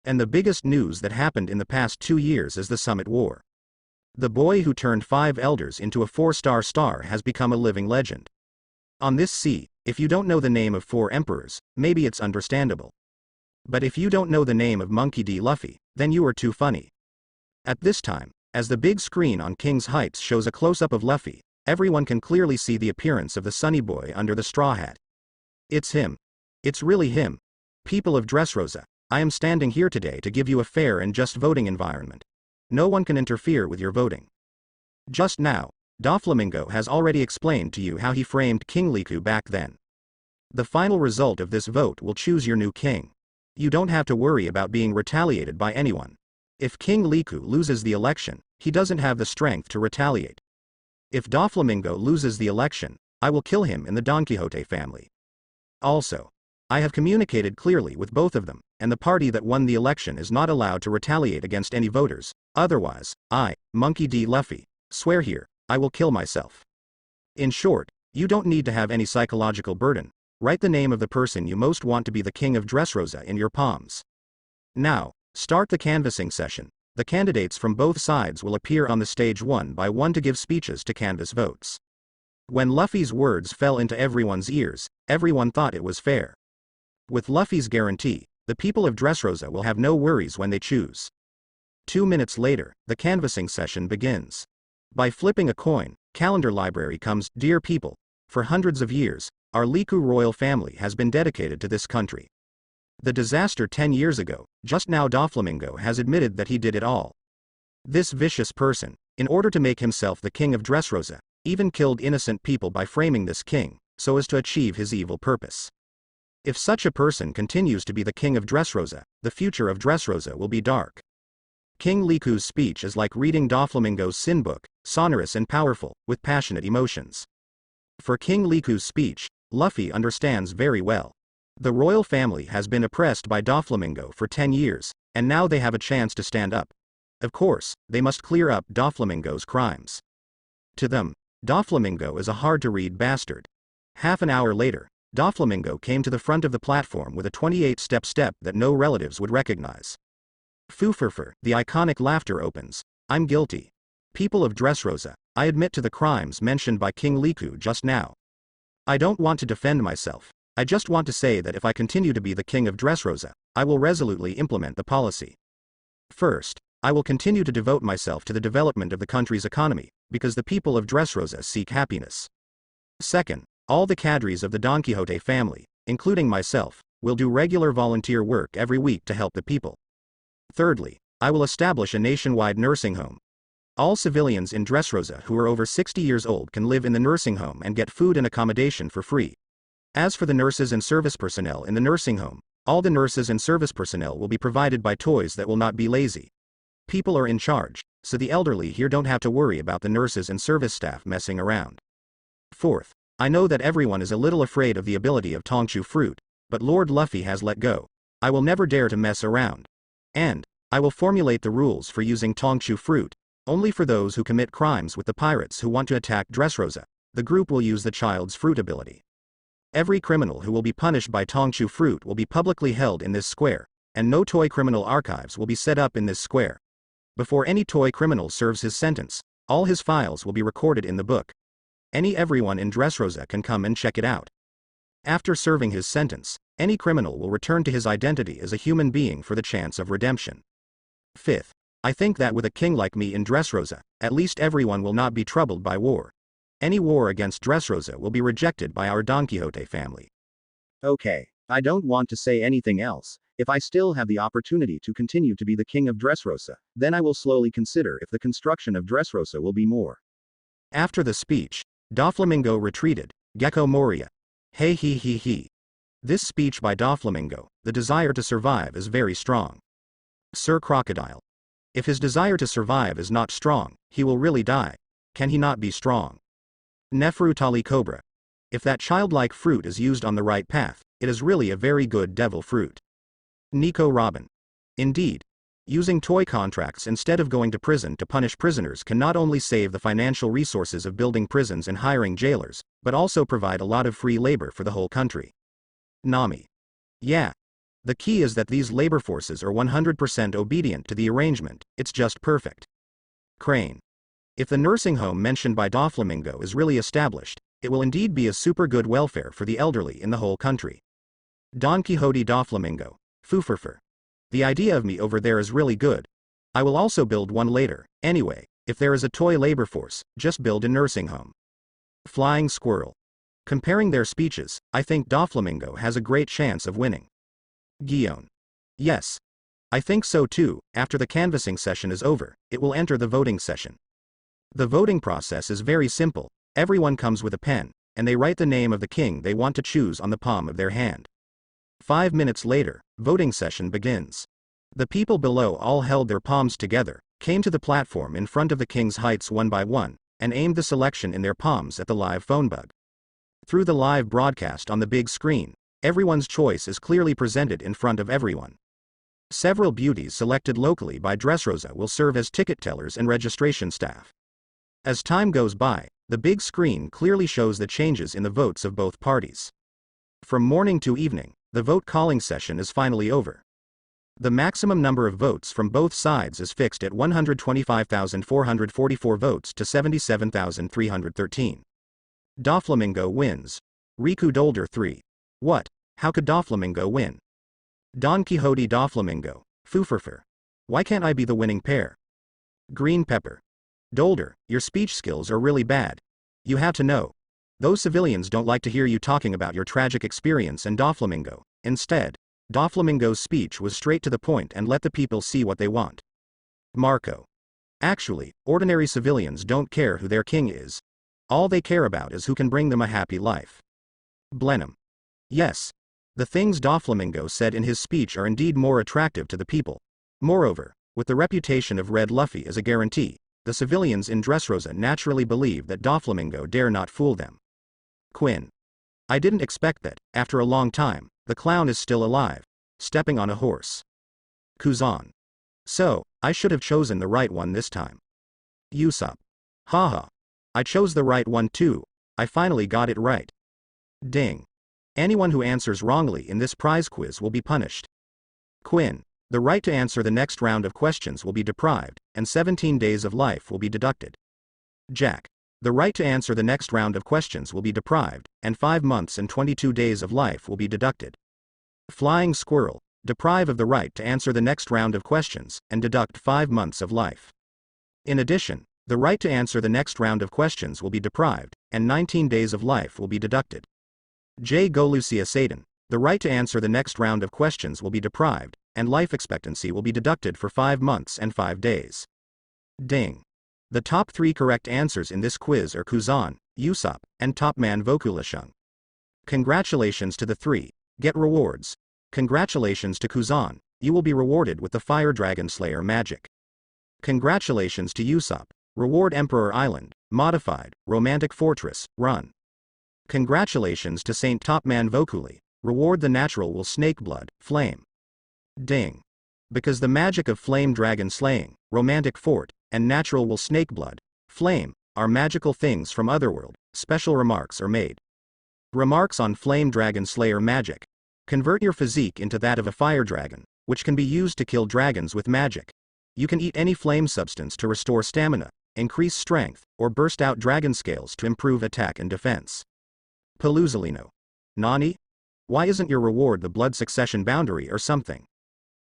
Speaker 1: And the biggest news that happened in the past 2 years is the Summit War. The boy who turned 5 elders into a 4-star star has become a living legend. On this sea, if you don't know the name of 4 emperors, maybe it's understandable. But if you don't know the name of Monkey D. Luffy, then you are too funny. At this time, as the big screen on King's Heights shows a close-up of Luffy, everyone can clearly see the appearance of the sunny boy under the straw hat. It's him. It's really him. People of Dressrosa, I am standing here today to give you a fair and just voting environment. No one can interfere with your voting. Just now, Doflamingo has already explained to you how he framed King Riku back then. The final result of this vote will choose your new king. You don't have to worry about being retaliated by anyone. If King Riku loses the election, he doesn't have the strength to retaliate. If Doflamingo loses the election, I will kill him in the Don Quixote family. Also, I have communicated clearly with both of them, and the party that won the election is not allowed to retaliate against any voters. Otherwise, I, Monkey D. Luffy, swear here, I will kill myself. In short, you don't need to have any psychological burden. Write the name of the person you most want to be the king of Dressrosa in your palms. Now, start the canvassing session. The candidates from both sides will appear on the stage one by one to give speeches to canvass votes. When Luffy's words fell into everyone's ears, everyone thought it was fair. With Luffy's guarantee, the people of Dressrosa will have no worries when they choose. 2 minutes later, the canvassing session begins. By flipping a coin, calendar library comes, Dear people, for hundreds of years, our Riku royal family has been dedicated to this country. The disaster 10 years ago, just now Doflamingo has admitted that he did it all. This vicious person, in order to make himself the king of Dressrosa, even killed innocent people by framing this king, so as to achieve his evil purpose. If such a person continues to be the king of Dressrosa, the future of Dressrosa will be dark. King Liku's speech is like reading Doflamingo's sin book, sonorous and powerful, with passionate emotions. For King Liku's speech, Luffy understands very well. The royal family has been oppressed by Doflamingo for 10 years, and now they have a chance to stand up. Of course, they must clear up Doflamingo's crimes. To them, Doflamingo is a hard-to-read bastard. Half an hour later, Doflamingo came to the front of the platform with a 28-step that no relatives would recognize. Foo-fur-fur, the iconic laughter opens. I'm guilty. People of Dressrosa, I admit to the crimes mentioned by King Liku just now. I don't want to defend myself. I just want to say that if I continue to be the king of Dressrosa, I will resolutely implement the policy. First, I will continue to devote myself to the development of the country's economy, because the people of Dressrosa seek happiness. Second, all the cadres of the Don Quixote family, including myself, will do regular volunteer work every week to help the people. Thirdly, I will establish a nationwide nursing home. All civilians in Dressrosa who are over 60 years old can live in the nursing home and get food and accommodation for free. As for the nurses and service personnel in the nursing home, all the nurses and service personnel will be provided by toys that will not be lazy. People are in charge, so the elderly here don't have to worry about the nurses and service staff messing around. Fourth, I know that everyone is a little afraid of the ability of Tongchu fruit, but Lord Luffy has let go. I will never dare to mess around. And, I will formulate the rules for using Tongchu fruit, only for those who commit crimes with the pirates who want to attack Dressrosa. The group will use the child's fruit ability. Every criminal who will be punished by Tongchu fruit will be publicly held in this square, and no toy criminal archives will be set up in this square. Before any toy criminal serves his sentence, all his files will be recorded in the book. Everyone in Dressrosa can come and check it out. After serving his sentence, any criminal will return to his identity as a human being for the chance of redemption. Fifth, I think that with a king like me in Dressrosa, at least everyone will not be troubled by war. Any war against Dressrosa will be rejected by our Don Quixote family. Okay, I don't want to say anything else. If I still have the opportunity to continue to be the king of Dressrosa, then I will slowly consider if the construction of Dressrosa will be more. After the speech, Doflamingo retreated. Gecko Moria. Hey he he he. This speech by Doflamingo, the desire to survive is very strong. Sir Crocodile. If his desire to survive is not strong, he will really die. Can he not be strong? Neferutali Cobra. If that childlike fruit is used on the right path, it is really a very good devil fruit. Nico Robin. Indeed. Using toy contracts instead of going to prison to punish prisoners can not only save the financial resources of building prisons and hiring jailers, but also provide a lot of free labor for the whole country. Nami. Yeah. The key is that these labor forces are 100% obedient to the arrangement, it's just perfect. Crane. If the nursing home mentioned by Doflamingo is really established, it will indeed be a super good welfare for the elderly in the whole country. Don Quixote Doflamingo. Foo-fur-fur. The idea of me over there is really good. I will also build one later. Anyway, if there is a toy labor force, just build a nursing home. Flying Squirrel. Comparing their speeches, I think Doflamingo has a great chance of winning. Guion. Yes. I think so too. After the canvassing session is over, it will enter the voting session. The voting process is very simple. Everyone comes with a pen, and they write the name of the king they want to choose on the palm of their hand. 5 minutes later, voting session begins. The people below all held their palms together, came to the platform in front of the king's heights one by one, and aimed the selection in their palms at the live phone bug. Through the live broadcast on the big screen, everyone's choice is clearly presented in front of everyone. Several beauties selected locally by Dressrosa will serve as ticket tellers and registration staff. As time goes by, the big screen clearly shows the changes in the votes of both parties. From morning to evening, the vote calling session is finally over. The maximum number of votes from both sides is fixed at 125,444 votes to 77,313. Doflamingo wins. Riku Dolder 3. What? How could Doflamingo win? Don Quixote Doflamingo. Foo-fur-fur. Why can't I be the winning pair? Green Pepper. Dolder, your speech skills are really bad. You have to know. Those civilians don't like to hear you talking about your tragic experience and Doflamingo. Instead, Doflamingo's speech was straight to the point and let the people see what they want. Marco. Actually, ordinary civilians don't care who their king is. All they care about is who can bring them a happy life. Blenheim. Yes. The things Doflamingo said in his speech are indeed more attractive to the people. Moreover, with the reputation of Red Luffy as a guarantee, the civilians in Dressrosa naturally believe that Doflamingo dare not fool them. Quinn. I didn't expect that, after a long time, the clown is still alive, stepping on a horse. Kuzan. So, I should have chosen the right one this time. Usopp. Haha. I chose the right one too, I finally got it right. Ding. Anyone who answers wrongly in this prize quiz will be punished. Quinn. The right to answer the next round of questions will be deprived, and 17 days of life will be deducted. Jack. The right to answer the next round of questions will be deprived, and 5 months and 22 days of life will be deducted. Flying Squirrel. Deprive of the right to answer the next round of questions, and deduct 5 months of life. In addition, the right to answer the next round of questions will be deprived, and 19 days of life will be deducted. J. Golucia Satan. The right to answer the next round of questions will be deprived, and life expectancy will be deducted for 5 months and 5 days. Ding. The top 3 correct answers in this quiz are Kuzan, Usopp, and Topman Vokulashung. Congratulations to the 3. Get rewards. Congratulations to Kuzan, you will be rewarded with the Fire Dragon Slayer magic. Congratulations to Usopp. Reward Emperor Island, Modified, Romantic Fortress, Run. Congratulations to Saint Topman Vokuli. Reward the Natural Will Snake Blood, Flame. Ding. Because the magic of Flame Dragon Slaying, Romantic Fort, and Natural Will Snake Blood, Flame, are magical things from Otherworld, special remarks are made. Remarks on Flame Dragon Slayer magic. Convert your physique into that of a fire dragon, which can be used to kill dragons with magic. You can eat any flame substance to restore stamina, increase strength, or burst out dragon scales to improve attack and defense. Paluzalino. Nani? Why isn't your reward the blood succession boundary or something?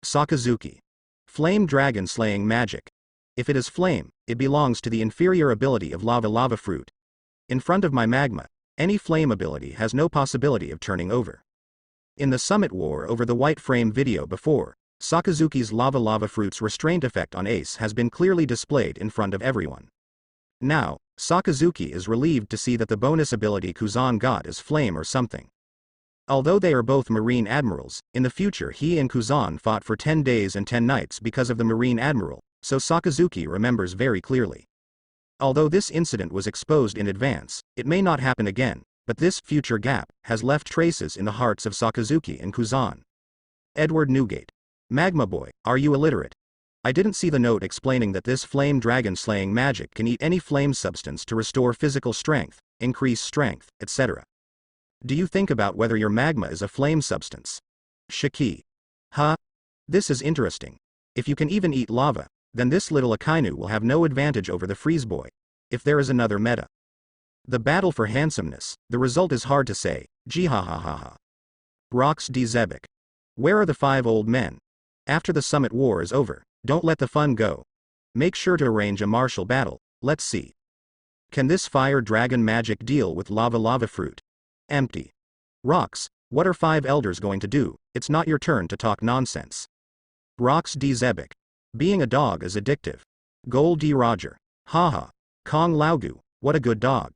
Speaker 1: Sakazuki. Flame dragon slaying magic. If it is flame, it belongs to the inferior ability of lava fruit. In front of my magma, any flame ability has no possibility of turning over. In the Summit War over the White Frame video before, Sakazuki's lava fruit's restraint effect on Ace has been clearly displayed in front of everyone. Now, Sakazuki is relieved to see that the bonus ability Kuzan got is flame or something. Although they are both Marine Admirals, in the future he and Kuzan fought for 10 days and 10 nights because of the Marine Admiral, so Sakazuki remembers very clearly. Although this incident was exposed in advance, it may not happen again, but this future gap has left traces in the hearts of Sakazuki and Kuzan. Edward Newgate. Magma Boy, are you illiterate? I didn't see the note explaining that this flame dragon slaying magic can eat any flame substance to restore physical strength, increase strength, etc. Do you think about whether your magma is a flame substance? Shiki. Huh? This is interesting. If you can even eat lava, then this little Akainu will have no advantage over the Freeze Boy. If there is another meta. The battle for handsomeness, the result is hard to say, jihahahaha. Rox D. Zebek. Where are the 5 old men? After the Summit War is over, don't let the fun go. Make sure to arrange a martial battle, let's see. Can this fire dragon magic deal with lava fruit? Empty. Rox, what are 5 elders going to do? It's not your turn to talk nonsense. Rox D. Zebek. Being a dog is addictive. Gold D. Roger. Haha. Kong Laugu, what a good dog.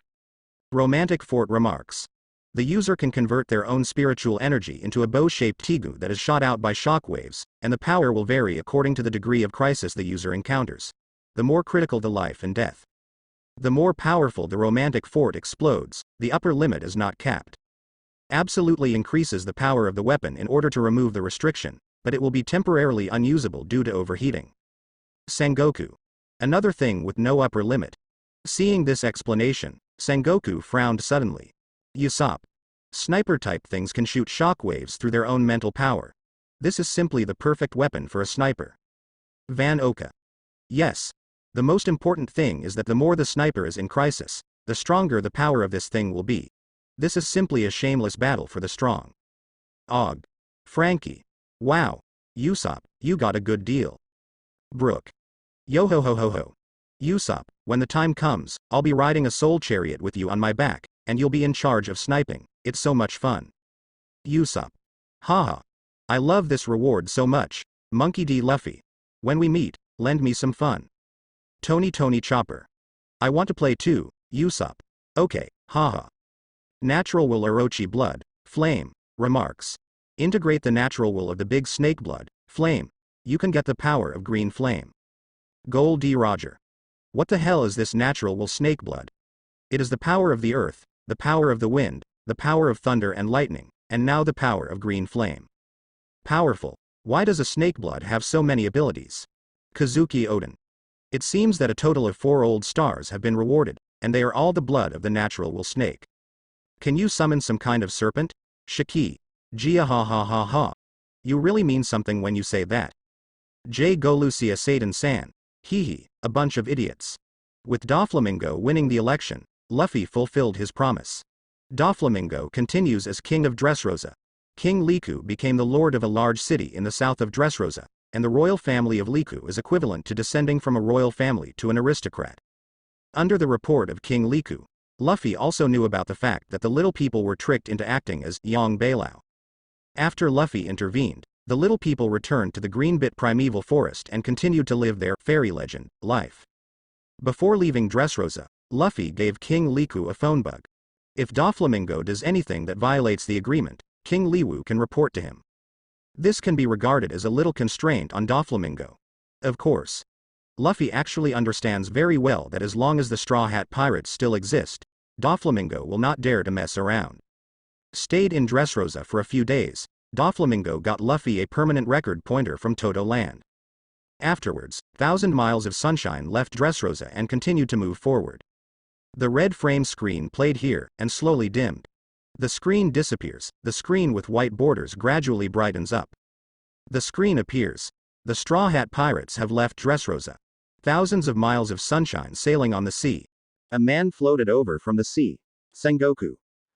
Speaker 1: Romantic Fort remarks. The user can convert their own spiritual energy into a bow-shaped tigu that is shot out by shockwaves, and the power will vary according to the degree of crisis the user encounters. The more critical the life and death, the more powerful the romantic fort explodes. The upper limit is not capped. Absolutely increases the power of the weapon in order to remove the restriction, but it will be temporarily unusable due to overheating. Sengoku. Another thing with no upper limit. Seeing this explanation, Sengoku frowned suddenly. Usopp. Sniper-type things can shoot shockwaves through their own mental power. This is simply the perfect weapon for a sniper. Van Oka. Yes. The most important thing is that the more the sniper is in crisis, the stronger the power of this thing will be. This is simply a shameless battle for the strong. Og. Frankie. Wow. Usopp, you got a good deal. Brook. Yo ho ho ho ho. Usopp, when the time comes, I'll be riding a soul chariot with you on my back, and you'll be in charge of sniping. It's so much fun. Usopp. Haha. I love this reward so much. Monkey D. Luffy. When we meet, lend me some fun. Tony Chopper. I want to play too, Usopp. Okay, haha. Natural wool Orochi blood, flame, remarks. Integrate the natural wool of the big snake blood, flame. You can get the power of green flame. Gold D. Roger. What the hell is this natural wool snake blood? It is the power of the earth, the power of the wind, the power of thunder and lightning, and now the power of green flame. Powerful. Why does a snake blood have so many abilities? Kazuki Odin. It seems that a total of 4 old stars have been rewarded, and they are all the blood of the natural wool snake. Can you summon some kind of serpent? Shiki. Gia ha ha ha ha. You really mean something when you say that. J. Golucia Satan-san. Hee hee, a bunch of idiots. With Doflamingo winning the election, Luffy fulfilled his promise. Doflamingo continues as king of Dressrosa. King Liku became the lord of a large city in the south of Dressrosa, and the royal family of Liku is equivalent to descending from a royal family to an aristocrat. Under the report of King Liku, Luffy also knew about the fact that the little people were tricked into acting as Yang Beilao. After Luffy intervened, the little people returned to the Greenbit primeval forest and continued to live their fairy legend life. Before leaving Dressrosa, Luffy gave King Liku a phone bug. If Doflamingo does anything that violates the agreement, King Liwu can report to him. This can be regarded as a little constraint on Doflamingo. Of course. Luffy actually understands very well that as long as the Straw Hat Pirates still exist, Doflamingo will not dare to mess around. Stayed in Dressrosa for a few days, Doflamingo got Luffy a permanent record pointer from Toto Land. Afterwards, 1,000 Miles of Sunshine left Dressrosa and continued to move forward. The red frame screen played here and slowly dimmed. The screen disappears, the screen with white borders gradually brightens up. The screen appears. The Straw Hat Pirates have left Dressrosa. Thousands of miles of sunshine sailing on the sea. A man floated over from the sea. Sengoku.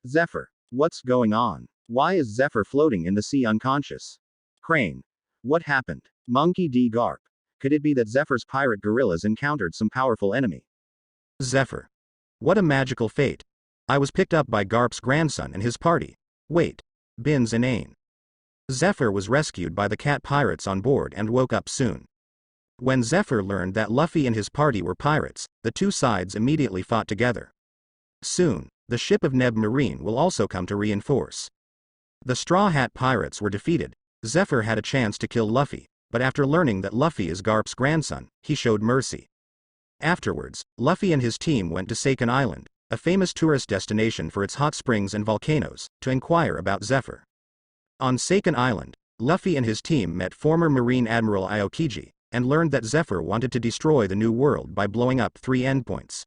Speaker 1: Zephyr. What's going on? Why is Zephyr floating in the sea unconscious? Crane. What happened? Monkey D. Garp. Could it be that Zephyr's pirate gorillas encountered some powerful enemy? Zephyr. What a magical fate. I was picked up by Garp's grandson and his party. Wait. Bin's inane. Zephyr was rescued by the cat pirates on board and woke up soon. When Zephyr learned that Luffy and his party were pirates, the two sides immediately fought together. Soon, the ship of Neb Marine will also come to reinforce. The Straw Hat Pirates were defeated. Zephyr had a chance to kill Luffy, but after learning that Luffy is Garp's grandson, he showed mercy. Afterwards, Luffy and his team went to Seiken Island, a famous tourist destination for its hot springs and volcanoes, to inquire about Zephyr. On Seiken Island, Luffy and his team met former Marine Admiral Aokiji, and learned that Zephyr wanted to destroy the New World by blowing up 3 endpoints.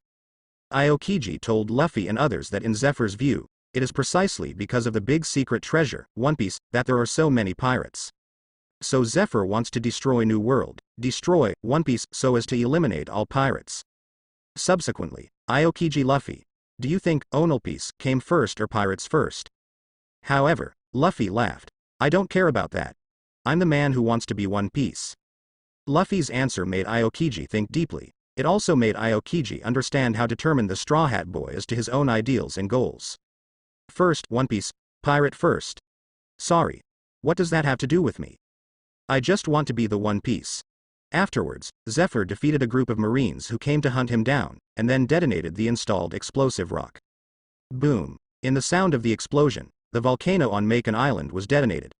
Speaker 1: Aokiji told Luffy and others that in Zephyr's view, it is precisely because of the big secret treasure, One Piece, that there are so many pirates. So Zephyr wants to destroy New World, destroy One Piece so as to eliminate all pirates. Subsequently, Aokiji Luffy, do you think One Piece came first or pirates first? However, Luffy laughed. I don't care about that. I'm the man who wants to be One Piece. Luffy's answer made Aokiji think deeply. It also made Aokiji understand how determined the Straw Hat Boy is to his own ideals and goals. First, One Piece, pirate first. Sorry. What does that have to do with me? I just want to be the One Piece. Afterwards, Zephyr defeated a group of Marines who came to hunt him down, and then detonated the installed explosive rock. Boom. In the sound of the explosion, the volcano on Makin Island was detonated.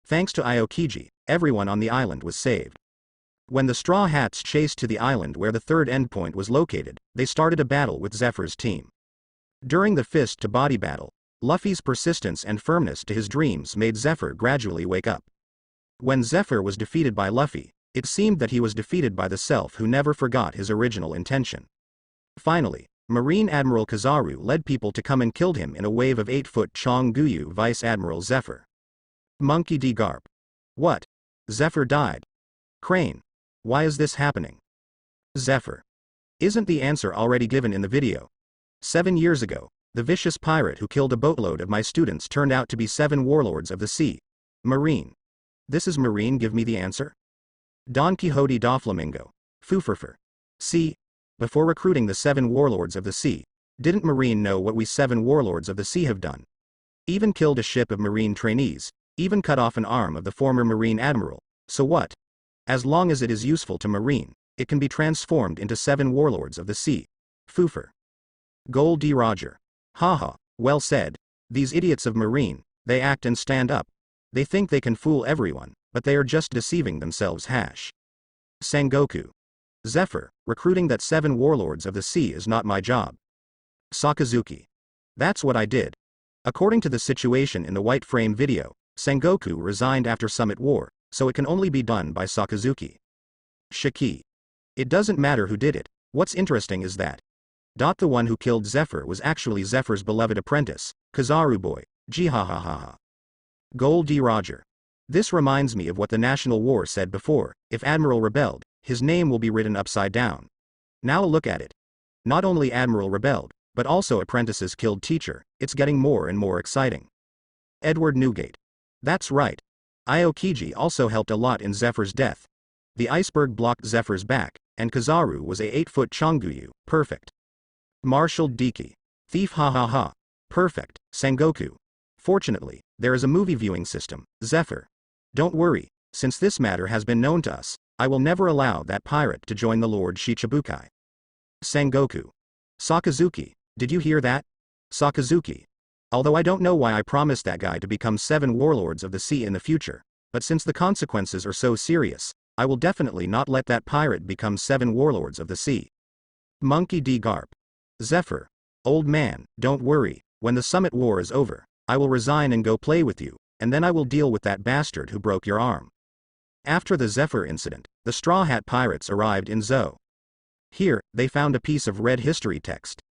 Speaker 1: Thanks to Aokiji, everyone on the island was saved. When the Straw Hats chased to the island where the third endpoint was located, they started a battle with Zephyr's team. During the fist-to-body battle, Luffy's persistence and firmness to his dreams made Zephyr gradually wake up. When Zephyr was defeated by Luffy, it seemed that he was defeated by the self who never forgot his original intention. Finally, Marine Admiral Kizaru led people to come and killed him in a wave of 8-foot Chong-Guyu Vice Admiral Zephyr. Monkey D. Garp. What? Zephyr died. Crane. Why is this happening? Zephyr. Isn't the answer already given in the video? 7 years ago, the vicious pirate who killed a boatload of my students turned out to be 7 warlords of the sea. Marine. This is Marine give me the answer? Don Quixote Doflamingo. Fooferfer. See? Before recruiting the 7 warlords of the sea, didn't Marine know what we 7 warlords of the sea have done? Even killed a ship of Marine trainees, even cut off an arm of the former Marine Admiral, so what? As long as it is useful to Marine, it can be transformed into 7 warlords of the sea. Foofer. Gold D. Roger. Haha, well said, These idiots of Marine, they act and stand up. They think they can fool everyone, but they are just deceiving themselves. Sengoku. Zephyr, recruiting that 7 warlords of the sea is not my job. Sakazuki. That's what I did. According to the situation in the white frame video, Sengoku resigned after Summit War, so it can only be done by Sakazuki. Shiki. It doesn't matter who did it, what's interesting is that the one who killed Zephyr was actually Zephyr's beloved apprentice, Kizaru Boy, jihahaha. Gold D. Roger. This reminds me of what the National War said before, if Admiral rebelled, his name will be written upside down. Now look at it. Not only Admiral rebelled, but also apprentices killed teacher, it's getting more and more exciting. Edward Newgate. That's right. Aokiji also helped a lot in Zephyr's death. The iceberg blocked Zephyr's back, and Kizaru was a 8-foot Chonguyu, perfect. Marshall Diki. Thief ha. Perfect, Sengoku. Fortunately, there is a movie viewing system, Zephyr. Don't worry, since this matter has been known to us, I will never allow that pirate to join the Lord Shichibukai. Sengoku. Sakazuki, did you hear that? Sakazuki. Although I don't know why I promised that guy to become 7 warlords of the sea in the future, but since the consequences are so serious, I will definitely not let that pirate become 7 warlords of the sea. Monkey D. Garp. Zephyr. Old man, don't worry, when the Summit War is over, I will resign and go play with you, and then I will deal with that bastard who broke your arm. After the Zephyr incident, the Straw Hat Pirates arrived in Zou. Here, they found a piece of red history text,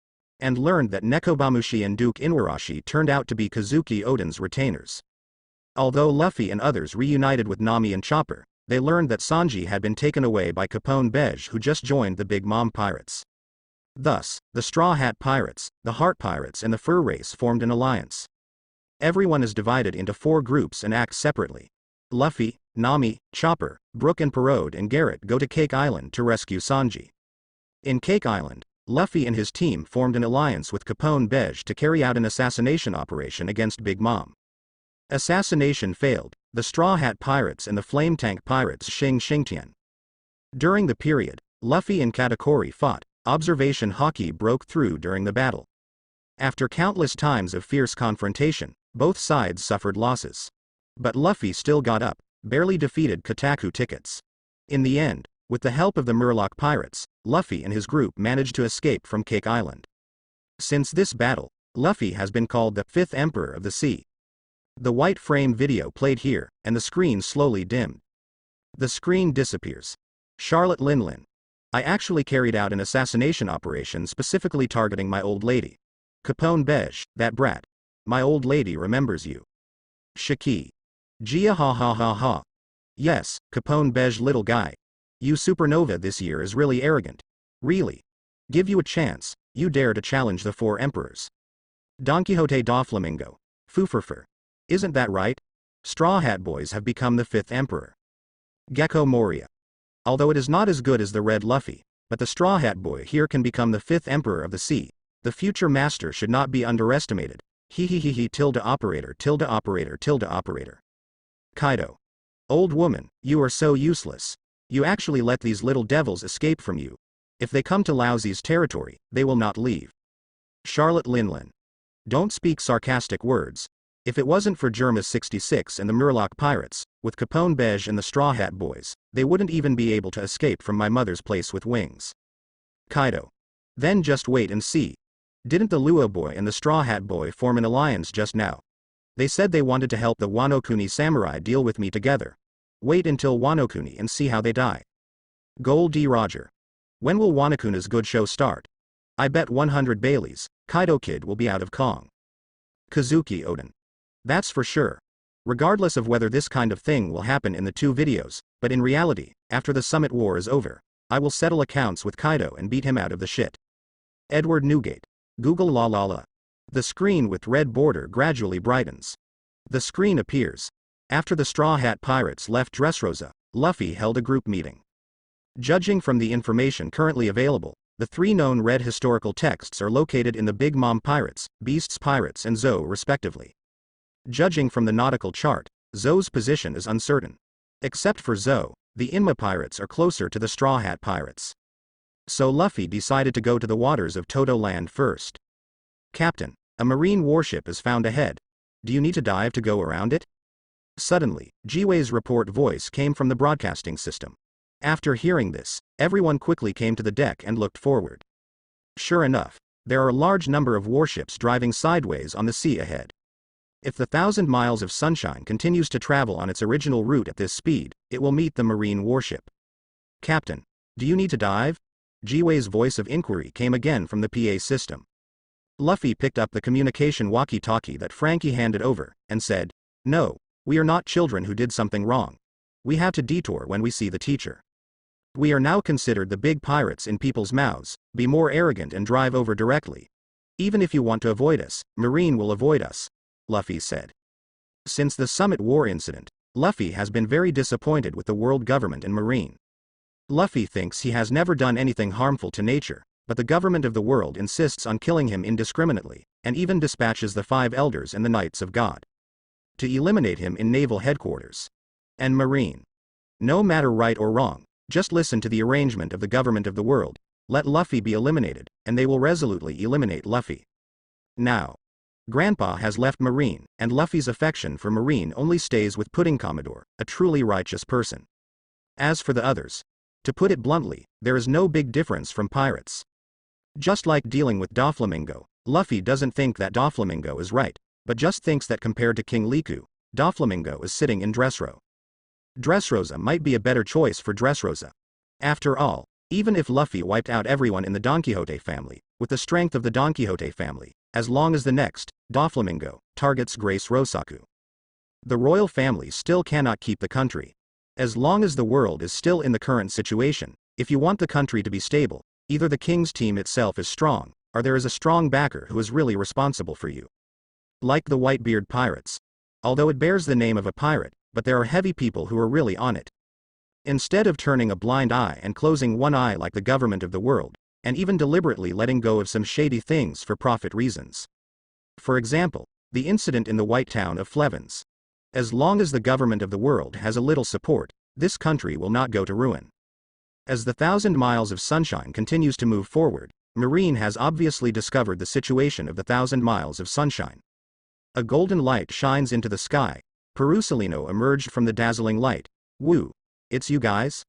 Speaker 1: and learned that Nekobamushi and Duke Inuarashi turned out to be Kazuki Oden's retainers. Although Luffy and others reunited with Nami and Chopper, they learned that Sanji had been taken away by Capone Bege, who just joined the Big Mom Pirates. Thus, the Straw Hat Pirates, the Heart Pirates and the Fur Race formed an alliance. Everyone is divided into 4 groups and acts separately. Luffy, Nami, Chopper, Brook and Parode and Garrett go to Cake Island to rescue Sanji. In Cake Island, Luffy and his team formed an alliance with Capone Bege to carry out an assassination operation against Big Mom. Assassination failed, the Straw Hat Pirates and the Flame Tank Pirates Xingtian. During the period, Luffy and Katakuri fought, observation hockey broke through during the battle. After countless times of fierce confrontation, both sides suffered losses. But Luffy still got up, barely defeated Kotaku Tickets. In the end, with the help of the Murloc Pirates, Luffy and his group managed to escape from Cake Island. Since this battle, Luffy has been called the 5th Emperor of the Sea. The white frame video played here, and the screen slowly dimmed. The screen disappears. Charlotte Linlin. I actually carried out an assassination operation specifically targeting my old lady. Capone Bege, that brat. My old lady remembers you. Shiki. Gia ha. Yes, Capone Bege little guy. You supernova this year is really arrogant. Really. Give you a chance, you dare to challenge the 4 emperors. Don Quixote Doflamingo. Fufurfur. Isn't that right? Straw Hat Boys have become the 5th emperor. Gecko Moria. Although it is not as good as the Red Luffy, but the Straw Hat Boy here can become the 5th emperor of the sea. The future master should not be underestimated. Tilde operator. Kaido. Old woman, you are so useless. You actually let these little devils escape from you. If they come to Laozi's territory, they will not leave. Charlotte Linlin. Don't speak sarcastic words. If it wasn't for Germa 66 and the Murloc Pirates, with Capone Bege and the Straw Hat Boys, they wouldn't even be able to escape from my mother's place with wings. Kaido. Then just wait and see. Didn't the Luo Boy and the Straw Hat Boy form an alliance just now? They said they wanted to help the Wano-kuni samurai deal with me together. Wait until Wano-kuni and see how they die. Gold D. Roger. When will Wano-kuni's good show start? I bet 100 Baileys, Kaido Kid will be out of Kong. Kazuki Oden. That's for sure. Regardless of whether this kind of thing will happen in the 2 videos, but in reality, after the Summit War is over, I will settle accounts with Kaido and beat him out of the shit. Edward Newgate. Google la. The screen with red border gradually brightens. The screen appears. After the Straw Hat Pirates left Dressrosa, Luffy held a group meeting. Judging from the information currently available, the 3 known red historical texts are located in the Big Mom Pirates, Beasts Pirates and Zou respectively. Judging from the nautical chart, Zou's position is uncertain. Except for Zou, the Inma Pirates are closer to the Straw Hat Pirates. So Luffy decided to go to the waters of Todo Land first. Captain, A marine warship is found ahead. Do you need to dive to go around it? Suddenly, Jiwei's report voice came from the broadcasting system. After hearing this, everyone quickly came to the deck and looked forward. Sure enough, there are a large number of warships driving sideways on the sea ahead. If the 1,000 miles of sunshine continues to travel on its original route at this speed, it will meet the marine warship. Captain, do you need to dive? Jiwei's voice of inquiry came again from the PA system. Luffy picked up the communication walkie-talkie that Frankie handed over, and said, "No, we are not children who did something wrong. We have to detour when we see the teacher. We are now considered the big pirates in people's mouths, be more arrogant and drive over directly. Even if you want to avoid us, Marine will avoid us," Luffy said. Since the Summit War incident, Luffy has been very disappointed with the world government and Marine. Luffy thinks he has never done anything harmful to nature, but the government of the world insists on killing him indiscriminately, and even dispatches the 5 elders and the Knights of God to eliminate him in naval headquarters. And Marine. No matter right or wrong, just listen to the arrangement of the government of the world, let Luffy be eliminated, and they will resolutely eliminate Luffy. Now, Grandpa has left Marine, and Luffy's affection for Marine only stays with Pudding Commodore, a truly righteous person. As for the others, to put it bluntly, there is no big difference from pirates. Just like dealing with Doflamingo, Luffy doesn't think that Doflamingo is right, but just thinks that compared to King Liku, Doflamingo is sitting in Dressrosa. Dressrosa might be a better choice for Dressrosa. After all, even if Luffy wiped out everyone in the Don Quixote family, with the strength of the Don Quixote family, as long as the next, Doflamingo, targets Grace Rosaku, the royal family still cannot keep the country. As long as the world is still in the current situation, if you want the country to be stable, either the king's team itself is strong, or there is a strong backer who is really responsible for you. Like the Whitebeard pirates. Although it bears the name of a pirate, but there are heavy people who are really on it. Instead of turning a blind eye and closing one eye like the government of the world, and even deliberately letting go of some shady things for profit reasons. For example, the incident in the white town of Flevens. As long as the government of the world has a little support, this country will not go to ruin. As the 1,000 miles of sunshine continues to move forward, Marine has obviously discovered the situation of the 1,000 miles of sunshine. A golden light shines into the sky. Perusalino emerged from the dazzling light. "Woo! It's you guys?"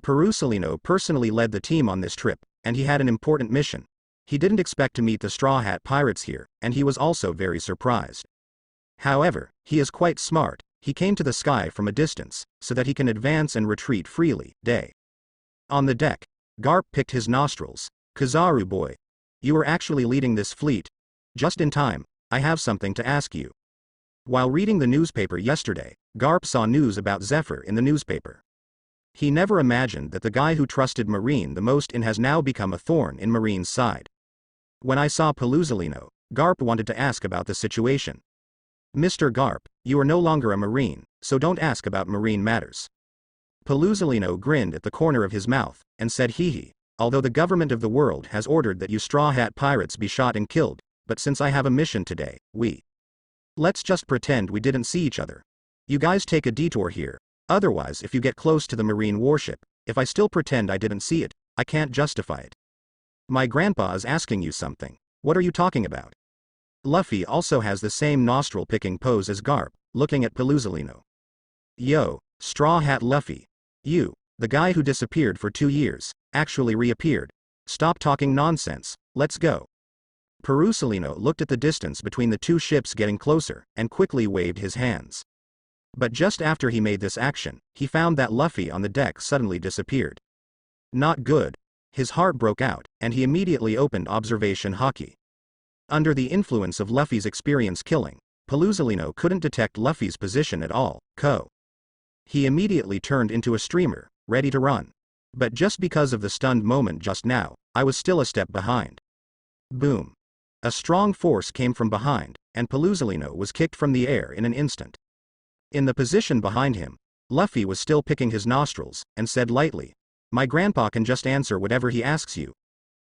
Speaker 1: Perusalino personally led the team on this trip, and he had an important mission. He didn't expect to meet the Straw Hat Pirates here, and he was also very surprised. However, he is quite smart. He came to the sky from a distance, so that he can advance and retreat freely. On the deck, Garp picked his nostrils. "Kizaru boy. You are actually leading this fleet. Just in time, I have something to ask you." While reading the newspaper yesterday, Garp saw news about Zephyr in the newspaper. He never imagined that the guy who trusted Marine the most has now become a thorn in Marine's side. When I saw Pelusalino, Garp wanted to ask about the situation. "Mr. Garp, you are no longer a Marine, so don't ask about Marine matters." Pelusalino grinned at the corner of his mouth, and said hee, "Although the government of the world has ordered that you Straw Hat Pirates be shot and killed, but since I have a mission today, let's just pretend we didn't see each other. You guys take a detour here, otherwise if you get close to the Marine warship, if I still pretend I didn't see it, I can't justify it. My grandpa is asking you something. What are you talking about?" Luffy also has the same nostril-picking pose as Garp, looking at Pelusalino. "Yo, Straw Hat Luffy. You, the guy who disappeared for 2 years, actually reappeared. Stop talking nonsense, let's go." Perusalino looked at the distance between the two ships getting closer, and quickly waved his hands. But just after he made this action, he found that Luffy on the deck suddenly disappeared. Not good. His heart broke out, and he immediately opened observation haki. Under the influence of Luffy's experience killing, Pelusalino couldn't detect Luffy's position at all. He immediately turned into a streamer, ready to run. But just because of the stunned moment just now, I was still a step behind. Boom. A strong force came from behind, and Pelusalino was kicked from the air in an instant. In the position behind him, Luffy was still picking his nostrils, and said lightly, "My grandpa can just answer whatever he asks you.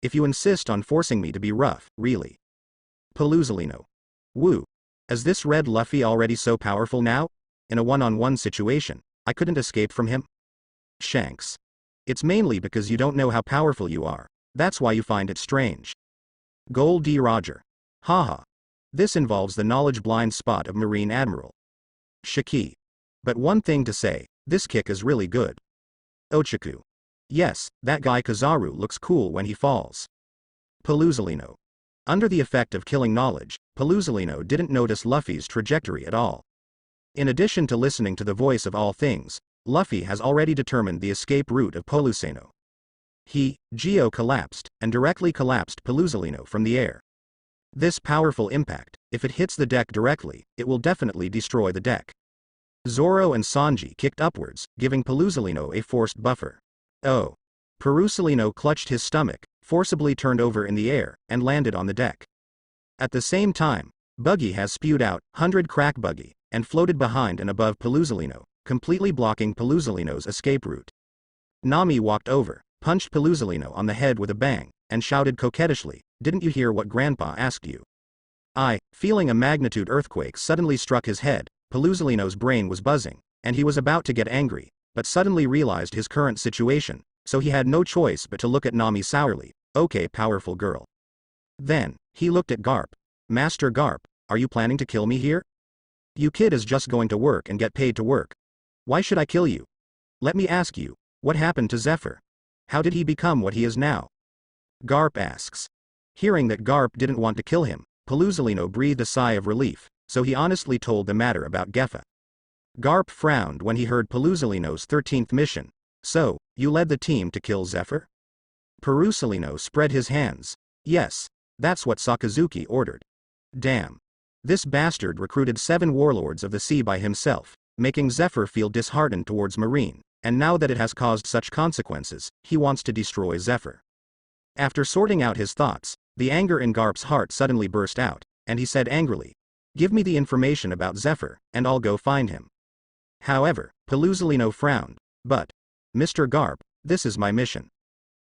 Speaker 1: If you insist on forcing me to be rough, really." Pelusalino. "Woo. Is this Red Luffy already so powerful now? In a one-on-one situation, I couldn't escape from him?" Shanks. "It's mainly because you don't know how powerful you are. That's why you find it strange." Gold D. Roger. "Haha. This involves the knowledge blind spot of Marine Admiral Shiki. But one thing to say, this kick is really good. Ochaku. Yes, that guy Kizaru looks cool when he falls. Paluzolino. Under the effect of killing knowledge, Paluzolino didn't notice Luffy's trajectory at all. In addition to listening to the voice of all things, Luffy has already determined the escape route of Poluseno. Geo collapsed, and directly collapsed Paluzolino from the air. This powerful impact, if it hits the deck directly, it will definitely destroy the deck. Zoro and Sanji kicked upwards, giving Paluzolino a forced buffer. Oh. Paluzolino clutched his stomach, forcibly turned over in the air, and landed on the deck. At the same time, Buggy has spewed out 100 crack Buggy, and floated behind and above Paluzolino, completely blocking Paluzolino's escape route. Nami walked over, punched Paluzolino on the head with a bang, and shouted coquettishly, "Didn't you hear what Grandpa asked you?" Feeling a magnitude earthquake suddenly struck his head. Paluzolino's brain was buzzing, and he was about to get angry, but suddenly realized his current situation, so he had no choice but to look at Nami sourly. "Okay, powerful girl." Then, he looked at Garp. "Master Garp, are you planning to kill me here? You kid is just going to work and get paid to work. Why should I kill you? Let me ask you, what happened to Zephyr? How did he become what he is now?" Garp asks. Hearing that Garp didn't want to kill him, Paluzolino breathed a sigh of relief, so he honestly told the matter about Geffa. Garp frowned when he heard Paluzolino's 13th mission. "So, you led the team to kill Zephyr?" Paluzolino spread his hands. "Yes, that's what Sakazuki ordered." Damn. This bastard recruited 7 warlords of the sea by himself, making Zephyr feel disheartened towards Marine, and now that it has caused such consequences, he wants to destroy Zephyr. After sorting out his thoughts, the anger in Garp's heart suddenly burst out, and he said angrily, "Give me the information about Zephyr, and I'll go find him." However, Paluzolino frowned. "But, Mr. Garp, this is my mission."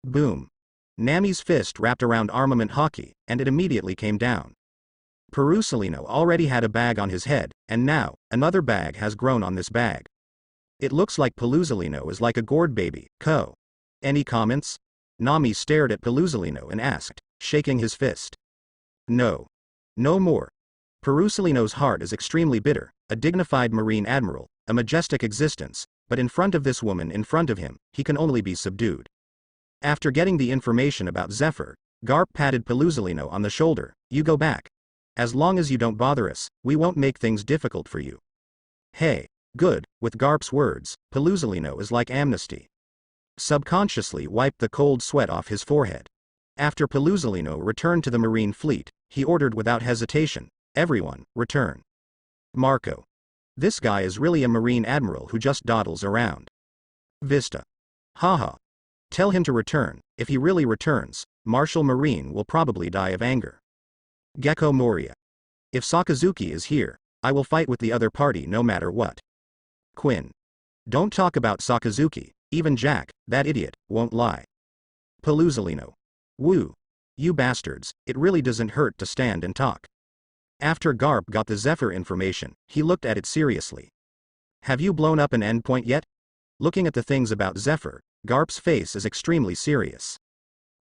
Speaker 1: Boom. Nami's fist wrapped around armament hockey, and it immediately came down. Paluzolino already had a bag on his head, and now, another bag has grown on this bag. It looks like Paluzolino is like a gourd baby. Any comments? Nami stared at Paluzolino and asked, shaking his fist. "No. No more." Paluzolino's heart is extremely bitter, a dignified Marine Admiral, a majestic existence, but in front of this woman in front of him, he can only be subdued. After getting the information about Zephyr, Garp patted Paluzolino on the shoulder. "You go back. As long as you don't bother us, we won't make things difficult for you." Hey. Good. With Garp's words, Paluzolino is like amnesty. Subconsciously wiped the cold sweat off his forehead. After Paluzolino returned to the Marine fleet, he ordered without hesitation, "Everyone, return." Marco. This guy is really a Marine Admiral who just dawdles around. Vista. Haha. Tell him to return. If he really returns, Marshal Marine will probably die of anger. Gecko Moria. If Sakazuki is here, I will fight with the other party no matter what. Quinn. Don't talk about Sakazuki, even Jack, that idiot, won't lie. Paluzolino. Woo. You bastards, it really doesn't hurt to stand and talk. After Garp got the Zephyr information, he looked at it seriously. Have you blown up an endpoint yet? Looking at the things about Zephyr, Garp's face is extremely serious.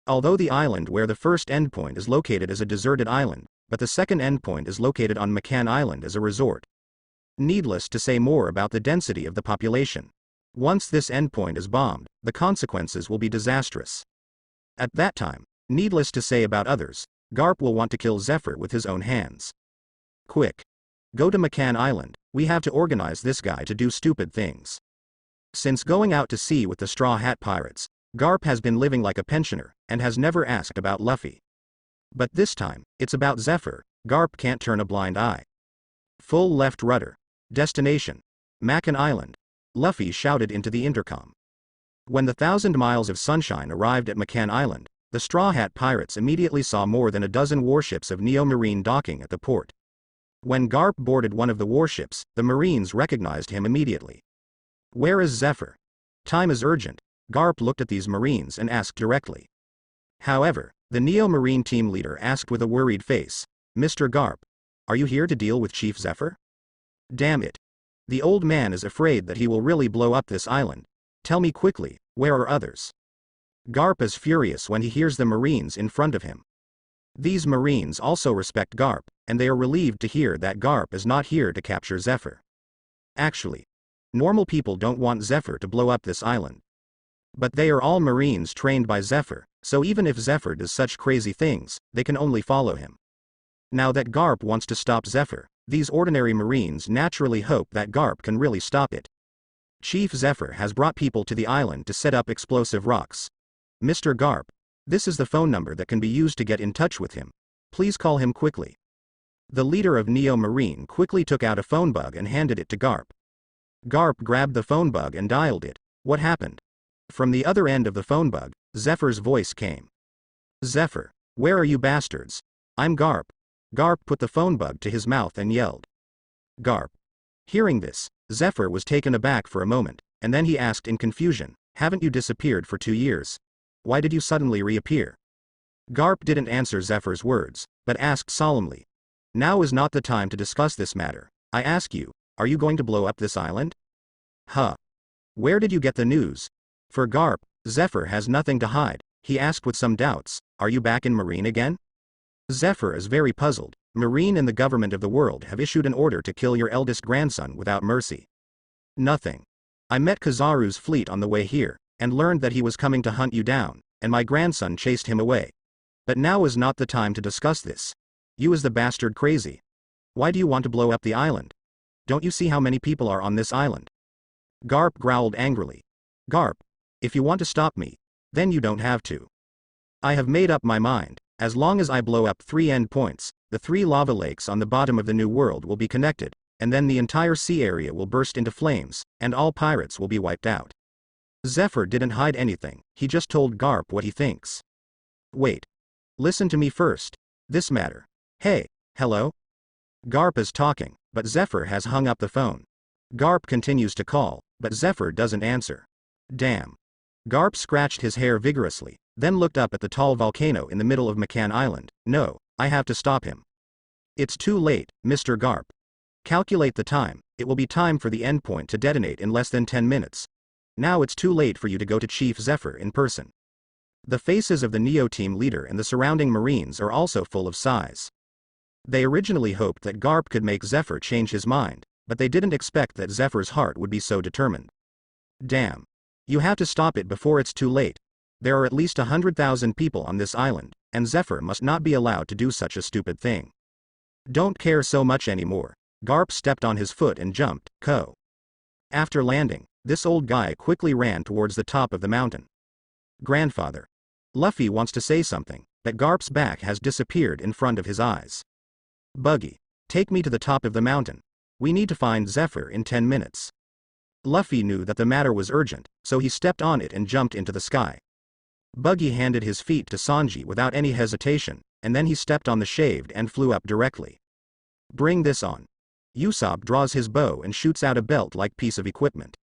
Speaker 1: Although the island where the first endpoint is located is a deserted island, but the second endpoint is located on Macan Island as a resort. Needless to say more about the density of the population. Once this endpoint is bombed, the consequences will be disastrous. At that time, needless to say about others, Garp will want to kill Zephyr with his own hands. Quick. Go to Macan Island, we have to organize this guy to do stupid things. Since going out to sea with the Straw Hat Pirates, Garp has been living like a pensioner, and has never asked about Luffy. But this time, it's about Zephyr. Garp can't turn a blind eye. Full left rudder. Destination. Macan Island. Luffy shouted into the intercom. When the 1,000 miles of sunshine arrived at Macan Island, the Straw Hat Pirates immediately saw more than a dozen warships of Neo Marine docking at the port. When Garp boarded one of the warships, the Marines recognized him immediately. Where is Zephyr? Time is urgent. Garp looked at these Marines and asked directly. However, the Neo Marine team leader asked with a worried face, "Mr. Garp, are you here to deal with Chief Zephyr?" Damn it. The old man is afraid that he will really blow up this island. Tell me quickly, where are others? Garp is furious when he hears the Marines in front of him. These Marines also respect Garp, and they are relieved to hear that Garp is not here to capture Zephyr. Actually, normal people don't want Zephyr to blow up this island. But they are all Marines trained by Zephyr, so even if Zephyr does such crazy things, they can only follow him. Now that Garp wants to stop Zephyr, these ordinary Marines naturally hope that Garp can really stop it. Chief Zephyr has brought people to the island to set up explosive rocks. Mr. Garp, this is the phone number that can be used to get in touch with him. Please call him quickly. The leader of Neo Marine quickly took out a phone bug and handed it to Garp. Garp grabbed the phone bug and dialed it. What happened? From the other end of the phone bug, Zephyr's voice came. Zephyr, where are you bastards? I'm Garp. Garp put the phone bug to his mouth and yelled. Garp. Hearing this, Zephyr was taken aback for a moment, and then he asked in confusion, haven't you disappeared for 2 years? Why did you suddenly reappear? Garp didn't answer Zephyr's words, but asked solemnly. Now is not the time to discuss this matter. I ask you, are you going to blow up this island? Huh. Where did you get the news? For Garp, Zephyr has nothing to hide. He asked with some doubts, are you back in Marine again? Zephyr is very puzzled. Marine and the government of the world have issued an order to kill your eldest grandson without mercy. Nothing. I met Kizaru's fleet on the way here, and learned that he was coming to hunt you down, and my grandson chased him away. But now is not the time to discuss this. You is the bastard crazy. Why do you want to blow up the island? Don't you see how many people are on this island? Garp growled angrily. Garp, if you want to stop me, then you don't have to. I have made up my mind. As long as I blow up 3 endpoints, the 3 lava lakes on the bottom of the new world will be connected, and then the entire sea area will burst into flames, and all pirates will be wiped out. Zephyr didn't hide anything, he just told Garp what he thinks. Wait. Listen to me first. This matter. Hey, hello? Garp is talking, but Zephyr has hung up the phone. Garp continues to call, but Zephyr doesn't answer. Damn. Garp scratched his hair vigorously, then looked up at the tall volcano in the middle of McCann Island. No, I have to stop him. It's too late, Mr. Garp. Calculate the time, it will be time for the endpoint to detonate in less than 10 minutes. Now it's too late for you to go to Chief Zephyr in person. The faces of the Neo team leader and the surrounding Marines are also full of sighs. They originally hoped that Garp could make Zephyr change his mind, but they didn't expect that Zephyr's heart would be so determined. Damn. You have to stop it before it's too late. There are at least 100,000 people on this island, and Zephyr must not be allowed to do such a stupid thing. Don't care so much anymore. Garp stepped on his foot and jumped. After landing, this old guy quickly ran towards the top of the mountain. Grandfather. Luffy wants to say something, but Garp's back has disappeared in front of his eyes. Buggy. Take me to the top of the mountain. We need to find Zephyr in 10 minutes. Luffy knew that the matter was urgent, so he stepped on it and jumped into the sky. Buggy handed his feet to Sanji without any hesitation, and then he stepped on the shaved and flew up directly. Bring this on. Usopp draws his bow and shoots out a belt-like piece of equipment.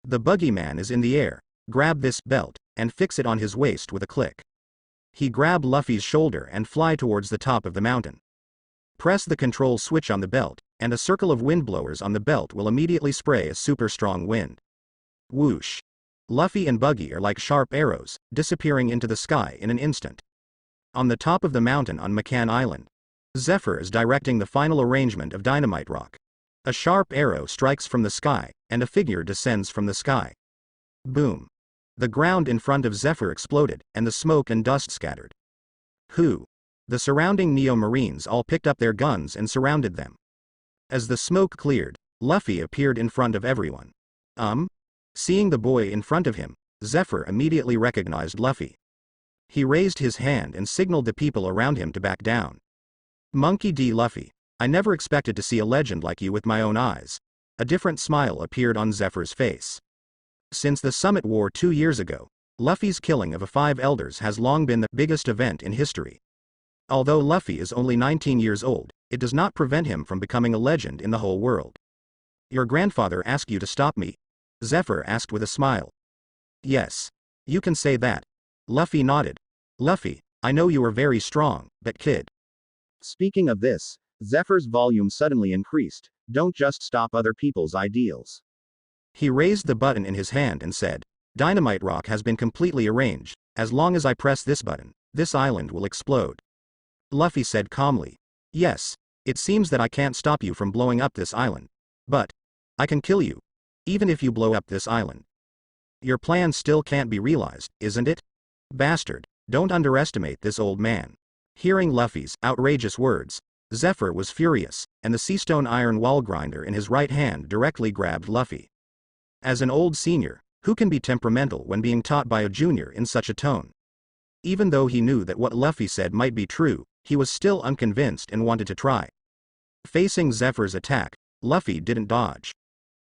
Speaker 1: The buggy man is in the air. Grab this belt, and fix it on his waist with a click. He grab Luffy's shoulder and fly towards the top of the mountain. Press the control switch on the belt, and a circle of windblowers on the belt will immediately spray a super strong wind. Whoosh. Luffy and Buggy are like sharp arrows, disappearing into the sky in an instant. On the top of the mountain on McCann Island, Zephyr is directing the final arrangement of dynamite rock. A sharp arrow strikes from the sky, and a figure descends from the sky. Boom. The ground in front of Zephyr exploded, and the smoke and dust scattered. Who? The surrounding Neo Marines all picked up their guns and surrounded them. As the smoke cleared, Luffy appeared in front of everyone. Seeing the boy in front of him, Zephyr immediately recognized Luffy. He raised his hand and signaled the people around him to back down. Monkey D. Luffy, I never expected to see a legend like you with my own eyes. A different smile appeared on Zephyr's face. Since the Summit War 2 years ago, Luffy's killing of the 5 elders has long been the biggest event in history. Although Luffy is only 19 years old, it does not prevent him from becoming a legend in the whole world. Your grandfather asked you to stop me? Zephyr asked with a smile. Yes. You can say that. Luffy nodded. Luffy, I know you are very strong, but kid. Speaking of this, Zephyr's volume suddenly increased. Don't just stop other people's ideals. He raised the button in his hand and said, Dynamite rock has been completely arranged. As long as I press this button, this island will explode. Luffy said calmly. Yes. It seems that I can't stop you from blowing up this island. But I can kill you. Even if you blow up this island. Your plan still can't be realized, isn't it? Bastard, don't underestimate this old man. Hearing Luffy's outrageous words, Zephyr was furious, and the seastone iron wall grinder in his right hand directly grabbed Luffy. As an old senior, who can be temperamental when being taught by a junior in such a tone? Even though he knew that what Luffy said might be true, he was still unconvinced and wanted to try. Facing Zephyr's attack, Luffy didn't dodge.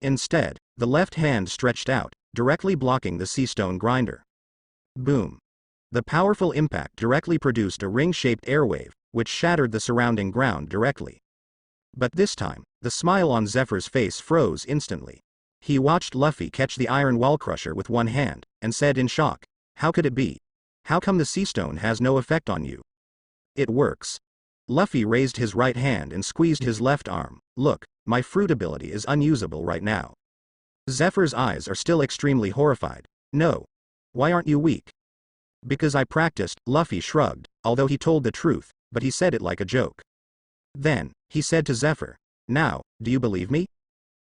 Speaker 1: Instead, the left hand stretched out, directly blocking the seastone grinder. Boom. The powerful impact directly produced a ring-shaped airwave, which shattered the surrounding ground directly. But this time, the smile on Zephyr's face froze instantly. He watched Luffy catch the iron wall crusher with one hand, and said in shock, "How could it be? How come the seastone has no effect on you?" "It works." Luffy raised his right hand and squeezed his left arm. "Look, my fruit ability is unusable right now." Zephyr's eyes are still extremely horrified. "No. Why aren't you weak?" "Because I practiced," Luffy shrugged, although he told the truth, but he said it like a joke. Then, he said to Zephyr, "Now, do you believe me?"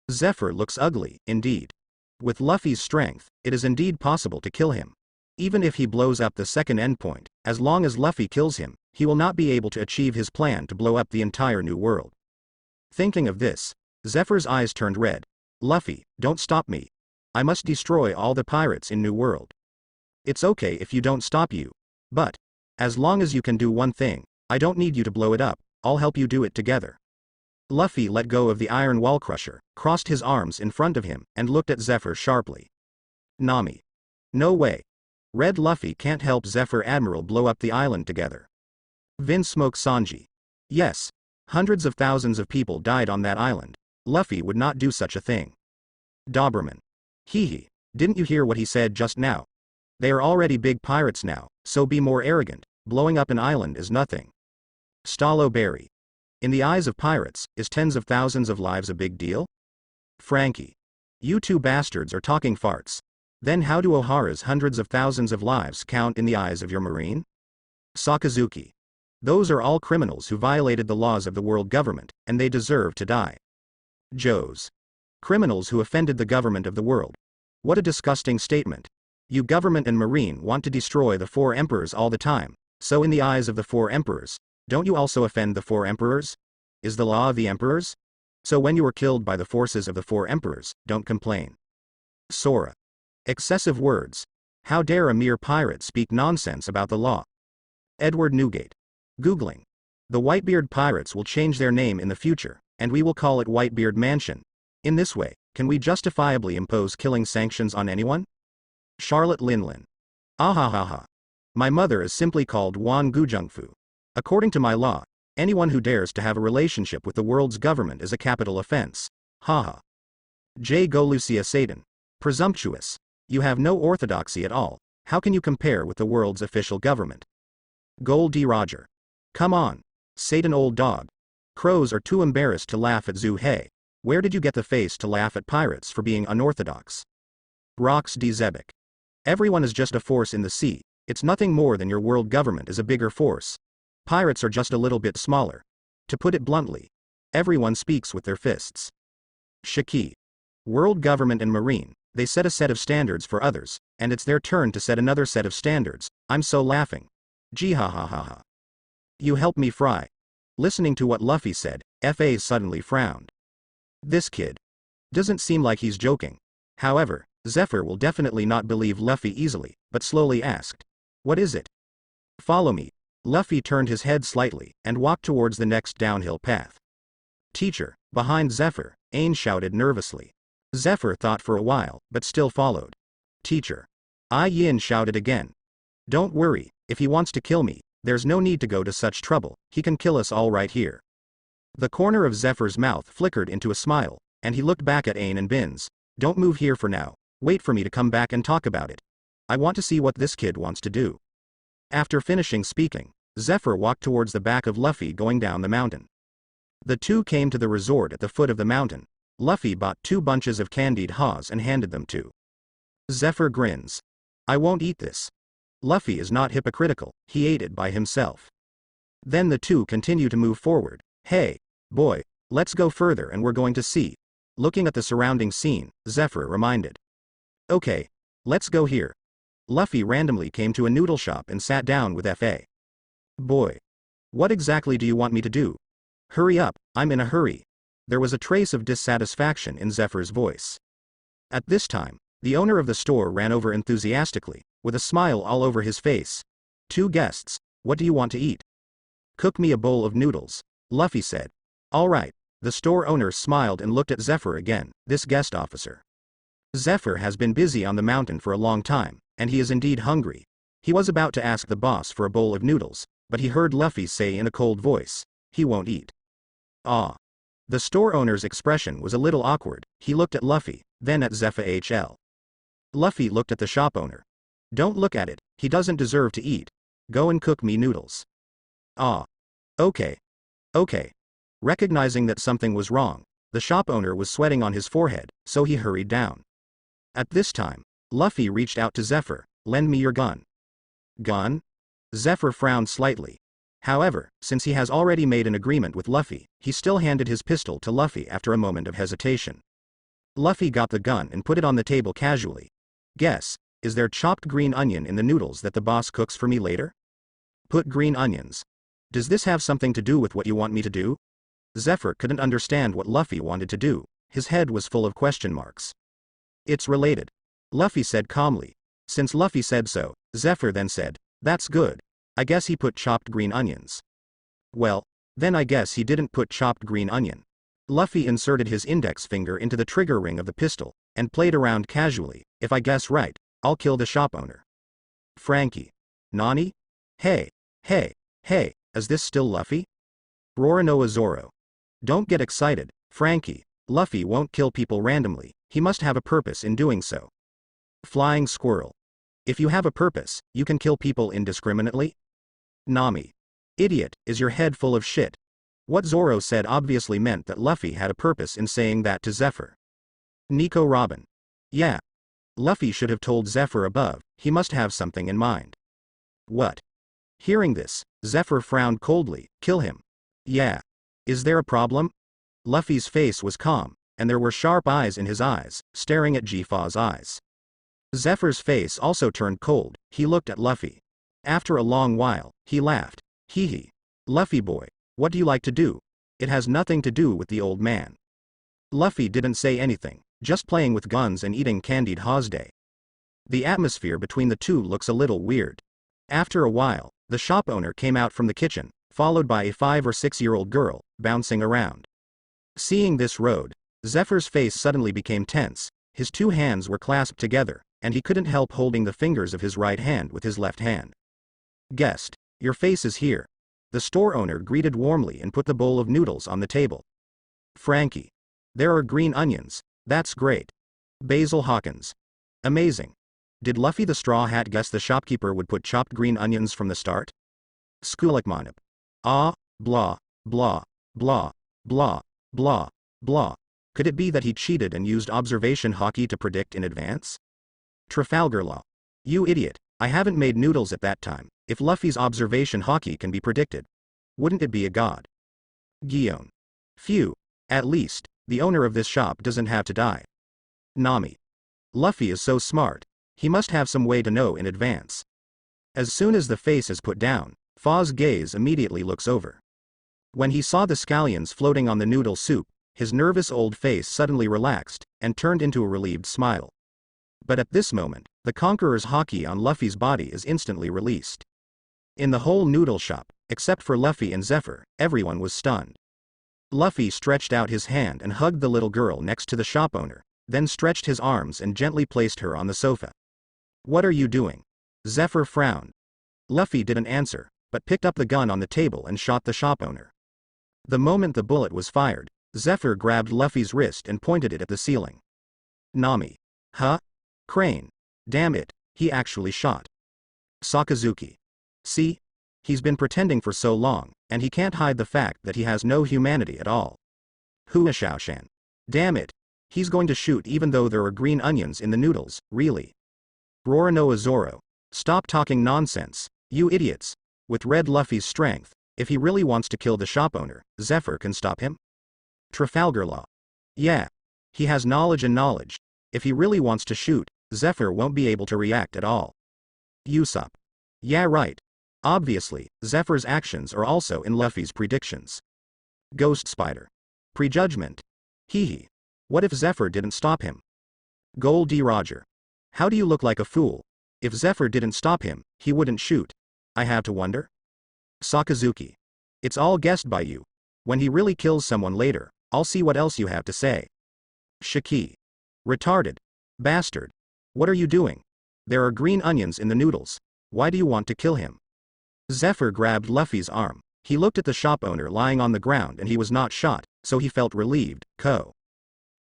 Speaker 1: Zephyr looks ugly, indeed. With Luffy's strength, it is indeed possible to kill him. Even if he blows up the second endpoint, as long as Luffy kills him, he will not be able to achieve his plan to blow up the entire new world. Thinking of this, Zephyr's eyes turned red. "Luffy, don't stop me. I must destroy all the pirates in New World. It's okay if you don't stop you. But as long as you can do one thing, I don't need you to blow it up, I'll help you do it together." Luffy let go of the iron wall crusher, crossed his arms in front of him, and looked at Zephyr sharply. "Nami. No way. Red Luffy can't help Zephyr Admiral blow up the island together." Vinsmoke Sanji. "Yes. Hundreds of thousands of people died on that island. Luffy would not do such a thing." Doberman. "Hee. Didn't you hear what he said just now? They are already big pirates now, so be more arrogant. Blowing up an island is nothing." Stallo Berry. "In the eyes of pirates, is tens of thousands of lives a big deal?" Frankie. "You two bastards are talking farts. Then how do Ohara's hundreds of thousands of lives count in the eyes of your marine?" Sakazuki. "Those are all criminals who violated the laws of the world government, and they deserve to die." Joes. "Criminals who offended the government of the world. What a disgusting statement. You government and marine want to destroy the four emperors all the time, so in the eyes of the four emperors, don't you also offend the four emperors? Is the law of the emperors? So when you were killed by the forces of the four emperors, don't complain." Sora. "Excessive words. How dare a mere pirate speak nonsense about the law?" Edward Newgate. Googling. "The Whitebeard pirates will change their name in the future, and we will call it Whitebeard Mansion. In this way, can we justifiably impose killing sanctions on anyone?" Charlotte Linlin. "Ahahaha. My mother is simply called Wan Gujungfu. According to my law, anyone who dares to have a relationship with the world's government is a capital offense. Haha." J. Golucia Satan. "Presumptuous. You have no orthodoxy at all. How can you compare with the world's official government?" Gold D. Roger. "Come on. Satan old dog. Crows are too embarrassed to laugh at Zhu He. Where did you get the face to laugh at pirates for being unorthodox?" Rox D. Zebek. "Everyone is just a force in the sea. It's nothing more than your world government is a bigger force. Pirates are just a little bit smaller. To put it bluntly, everyone speaks with their fists." Shiki. "World government and marine, they set a set of standards for others, and it's their turn to set another set of standards. I'm so laughing. Gee ha ha ha ha. You help me fry." Listening to what Luffy said, F.A. suddenly frowned. This kid doesn't seem like he's joking. However, Zephyr will definitely not believe Luffy easily, but slowly asked, "What is it?" "Follow me." Luffy turned his head slightly, and walked towards the next downhill path. "Teacher," behind Zephyr, Ain shouted nervously. Zephyr thought for a while, but still followed. "Teacher." Ai Yin shouted again. "Don't worry, if he wants to kill me, there's no need to go to such trouble, he can kill us all right here." The corner of Zephyr's mouth flickered into a smile, and he looked back at Ain and Bins. "Don't move here for now, wait for me to come back and talk about it. I want to see what this kid wants to do." After finishing speaking, Zephyr walked towards the back of Luffy going down the mountain. The two came to the resort at the foot of the mountain. Luffy bought 2 bunches of candied haws and handed them to Zephyr. Grins. "I won't eat this." Luffy is not hypocritical, he ate it by himself. Then the two continue to move forward. Hey, boy, let's go further and we're going to see. Looking at the surrounding scene, Zephyr reminded. Okay, let's go here. Luffy randomly came to a noodle shop and sat down with Fa. Boy. What exactly do you want me to do? Hurry up, I'm in a hurry. There was a trace of dissatisfaction in Zephyr's voice. At this time, the owner of the store ran over enthusiastically, with a smile all over his face. Two guests, what do you want to eat? Cook me a bowl of noodles, Luffy said. All right, the store owner smiled and looked at Zephyr again, this guest officer. Zephyr has been busy on the mountain for a long time, and he is indeed hungry. He was about to ask the boss for a bowl of noodles, but he heard Luffy say in a cold voice, he won't eat. Ah. The store owner's expression was a little awkward. He looked at Luffy, then at Zephyr HL. Luffy looked at the shop owner. Don't look at it, he doesn't deserve to eat. Go and cook me noodles. Ah. Okay. Okay. Recognizing that something was wrong, the shop owner was sweating on his forehead, so he hurried down. At this time, Luffy reached out to Zephyr, lend me your gun. Gun? Zephyr frowned slightly. However, since he has already made an agreement with Luffy, he still handed his pistol to Luffy after a moment of hesitation. Luffy got the gun and put it on the table casually. Guess, is there chopped green onion in the noodles that the boss cooks for me later? Put green onions. Does this have something to do with what you want me to do? Zephyr couldn't understand what Luffy wanted to do. His head was full of question marks. It's related. Luffy said calmly. Since Luffy said so, Zephyr then said, that's good. I guess he put chopped green onions. Well, then I guess he didn't put chopped green onion. Luffy inserted his index finger into the trigger ring of the pistol, and played around casually. If I guess right, I'll kill the shop owner. Frankie. Nani? Hey, is this still Luffy? Roronoa Zoro. Don't get excited, Frankie. Luffy won't kill people randomly, he must have a purpose in doing so. Flying squirrel. If you have a purpose, you can kill people indiscriminately? Nami. Idiot, is your head full of shit? What Zoro said obviously meant that Luffy had a purpose in saying that to Zephyr. Nico Robin. Yeah. Luffy should have told Zephyr above, he must have something in mind. What? Hearing this, Zephyr frowned coldly, kill him. Yeah. Is there a problem? Luffy's face was calm, and there were sharp eyes in his eyes, staring at Jifa's eyes. Zephyr's face also turned cold, he looked at Luffy. After a long while, he laughed. Hee hee. Luffy boy, what do you like to do? It has nothing to do with the old man. Luffy didn't say anything, just playing with guns and eating candied Hosday. The atmosphere between the two looks a little weird. After a while, the shop owner came out from the kitchen, followed by a 5 or 6-year-old girl, bouncing around. Seeing this road, Zephyr's face suddenly became tense, his two hands were clasped together, and he couldn't help holding the fingers of his right hand with his left hand. Guest, your face is here. The store owner greeted warmly and put the bowl of noodles on the table. Frankie. There are green onions, that's great. Basil Hawkins. Amazing. Did Luffy the Straw Hat guess the shopkeeper would put chopped green onions from the start? Skulikmanip. Ah, blah, blah, blah, blah, blah, blah. Could it be that he cheated and used observation hockey to predict in advance? Trafalgar Law. You idiot, I haven't made noodles at that time. If Luffy's observation hockey can be predicted, wouldn't it be a god? Guion. Phew. At least, the owner of this shop doesn't have to die. Nami. Luffy is so smart, he must have some way to know in advance. As soon as the face is put down, Fa's gaze immediately looks over. When he saw the scallions floating on the noodle soup, his nervous old face suddenly relaxed, and turned into a relieved smile. But at this moment, the Conqueror's hockey on Luffy's body is instantly released. In the whole noodle shop, except for Luffy and Zephyr, everyone was stunned. Luffy stretched out his hand and hugged the little girl next to the shop owner, then stretched his arms and gently placed her on the sofa. What are you doing? Zephyr frowned. Luffy didn't answer, but picked up the gun on the table and shot the shop owner. The moment the bullet was fired, Zephyr grabbed Luffy's wrist and pointed it at the ceiling. Nami. Huh? Crane. Damn it, he actually shot. Sakazuki. See? He's been pretending for so long, and he can't hide the fact that he has no humanity at all. Huashaoshan. Damn it. He's going to shoot even though there are green onions in the noodles, really. Roronoa Zoro. Stop talking nonsense, you idiots. With Red Luffy's strength, If he really wants to kill the shop owner, Zephyr can stop him? Trafalgar Law. Yeah. He has knowledge and knowledge. If he really wants to shoot, Zephyr won't be able to react at all. Usopp. Yeah, right. Obviously, Zephyr's actions are also in Luffy's predictions. Ghost Spider. Prejudgment. Hee. What if Zephyr didn't stop him? Gold D. Roger. How do you look like a fool? If Zephyr didn't stop him, he wouldn't shoot. I have to wonder. Sakazuki. It's all guessed by you. When he really kills someone later, I'll see what else you have to say. Shiki. Retarded. Bastard. What are you doing? There are green onions in the noodles. Why do you want to kill him? Zephyr grabbed Luffy's arm. He looked at the shop owner lying on the ground and he was not shot, so he felt relieved.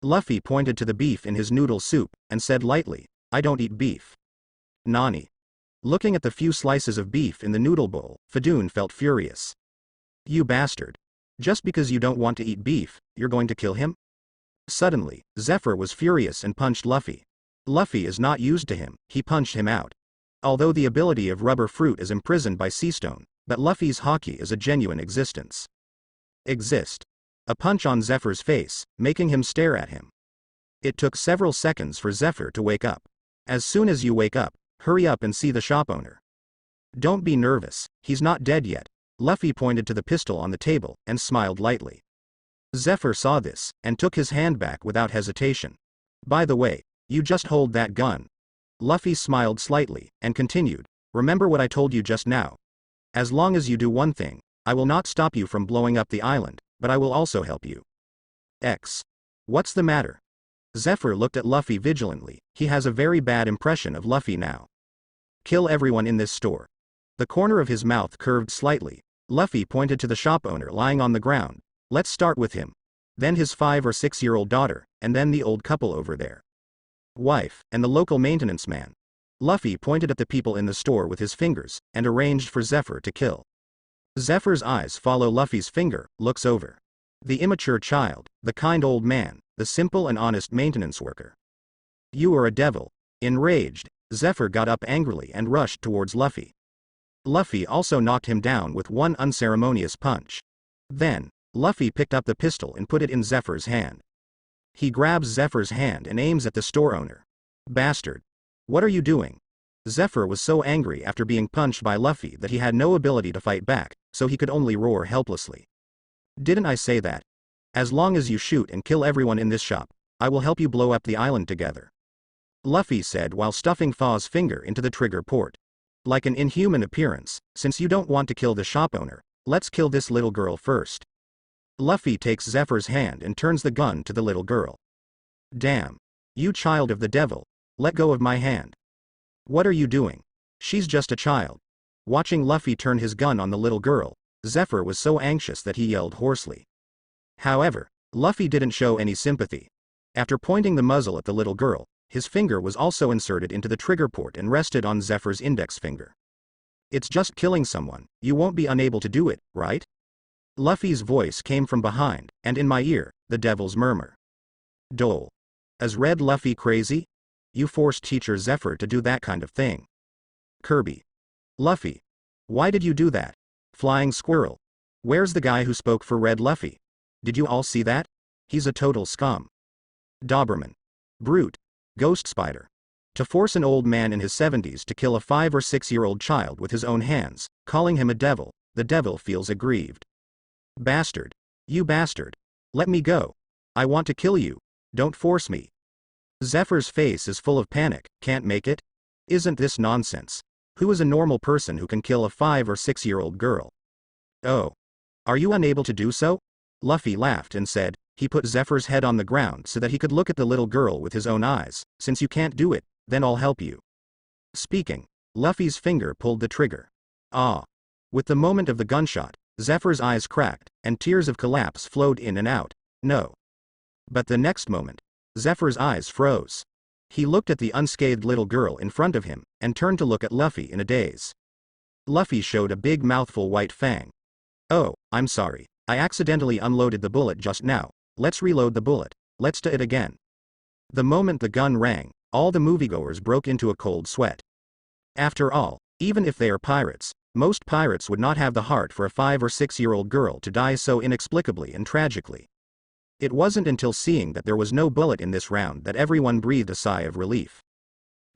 Speaker 1: Luffy pointed to the beef in his noodle soup, and said lightly, I don't eat beef. Nani. Looking at the few slices of beef in the noodle bowl, Fadun felt furious. You bastard. Just because you don't want to eat beef, you're going to kill him? Suddenly, Zephyr was furious and punched Luffy. Luffy is not used to him, he punched him out. Although the ability of rubber fruit is imprisoned by seastone, but Luffy's haki is a genuine existence. A punch on Zephyr's face, making him stare at him. It took several seconds for Zephyr to wake up. As soon as you wake up, hurry up and see the shop owner. Don't be nervous, he's not dead yet. Luffy pointed to the pistol on the table, and smiled lightly. Zephyr saw this, and took his hand back without hesitation. By the way, you just hold that gun. Luffy smiled slightly, and continued, remember what I told you just now. As long as you do one thing, I will not stop you from blowing up the island, but I will also help you. What's the matter? Zephyr looked at Luffy vigilantly, he has a very bad impression of Luffy now. Kill everyone in this store. The corner of his mouth curved slightly. Luffy pointed to the shop owner lying on the ground. Let's start with him. Then his 5 or 6-year-old daughter, and then the old couple over there. Wife, and the local maintenance man. Luffy pointed at the people in the store with his fingers, and arranged for Zephyr to kill. Zephyr's eyes follow Luffy's finger, looks over. The immature child, the kind old man, the simple and honest maintenance worker. You are a devil. Enraged, Zephyr got up angrily and rushed towards Luffy. Luffy also knocked him down with one unceremonious punch. Then, Luffy picked up the pistol and put it in Zephyr's hand. He grabs Zephyr's hand and aims at the store owner. Bastard. What are you doing? Zephyr was so angry after being punched by Luffy that he had no ability to fight back, so he could only roar helplessly. Didn't I say that? As long as you shoot and kill everyone in this shop, I will help you blow up the island together. Luffy said while stuffing Thaw's finger into the trigger port. Like an inhuman appearance, since you don't want to kill the shop owner, let's kill this little girl first. Luffy takes Zephyr's hand and turns the gun to the little girl. Damn. You child of the devil, let go of my hand. What are you doing? She's just a child. Watching Luffy turn his gun on the little girl, Zephyr was so anxious that he yelled hoarsely. However, Luffy didn't show any sympathy. After pointing the muzzle at the little girl, his finger was also inserted into the trigger port and rested on Zephyr's index finger. It's just killing someone, you won't be unable to do it, right? Luffy's voice came from behind, and in my ear, the devil's murmur. Dole. Is Red Luffy crazy? You forced teacher Zephyr to do that kind of thing. Kirby. Luffy. Why did you do that? Flying Squirrel. Where's the guy who spoke for Red Luffy? Did you all see that? He's a total scum. Doberman. Brute. Ghost Spider. To force an old man in his 70s to kill a 5 or 6-year-old child with his own hands, calling him a devil, the devil feels aggrieved. Bastard. You bastard. Let me go. I want to kill you. Don't force me. Zephyr's face is full of panic, can't make it? Isn't this nonsense? Who is a normal person who can kill a 5 or 6-year-old girl? Oh. Are you unable to do so? Luffy laughed and said, he put Zephyr's head on the ground so that he could look at the little girl with his own eyes. Since you can't do it, then I'll help you. Speaking, Luffy's finger pulled the trigger. Ah. With the moment of the gunshot, Zephyr's eyes cracked, and tears of collapse flowed in and out. No. But the next moment, Zephyr's eyes froze. He looked at the unscathed little girl in front of him, and turned to look at Luffy in a daze. Luffy showed a big mouthful white fang. Oh, I'm sorry. I accidentally unloaded the bullet just now. Let's reload the bullet. Let's do it again. The moment the gun rang, all the moviegoers broke into a cold sweat. After all, even if they are pirates, Most pirates would not have the heart for a 5 or 6-year-old girl to die so inexplicably and tragically. It wasn't until seeing that there was no bullet in this round that everyone breathed a sigh of relief.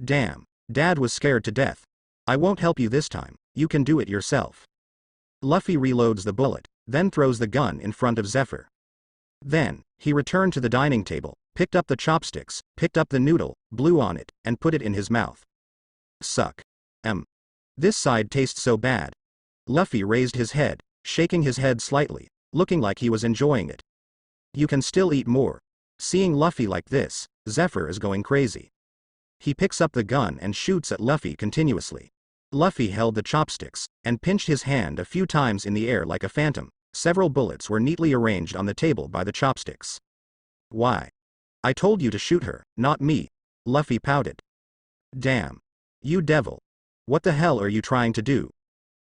Speaker 1: Damn, Dad was scared to death. I won't help you this time, you can do it yourself. Luffy reloads the bullet, then throws the gun in front of Zephyr. Then, he returned to the dining table, picked up the chopsticks, picked up the noodle, blew on it, and put it in his mouth. Suck. This side tastes so bad. Luffy raised his head, shaking his head slightly, looking like he was enjoying it. You can still eat more. Seeing Luffy like this, Zephyr is going crazy. He picks up the gun and shoots at Luffy continuously. Luffy held the chopsticks, and pinched his hand a few times in the air like a phantom. Several bullets were neatly arranged on the table by the chopsticks. Why? I told you to shoot her, not me. Luffy pouted. Damn. You devil. What the hell are you trying to do?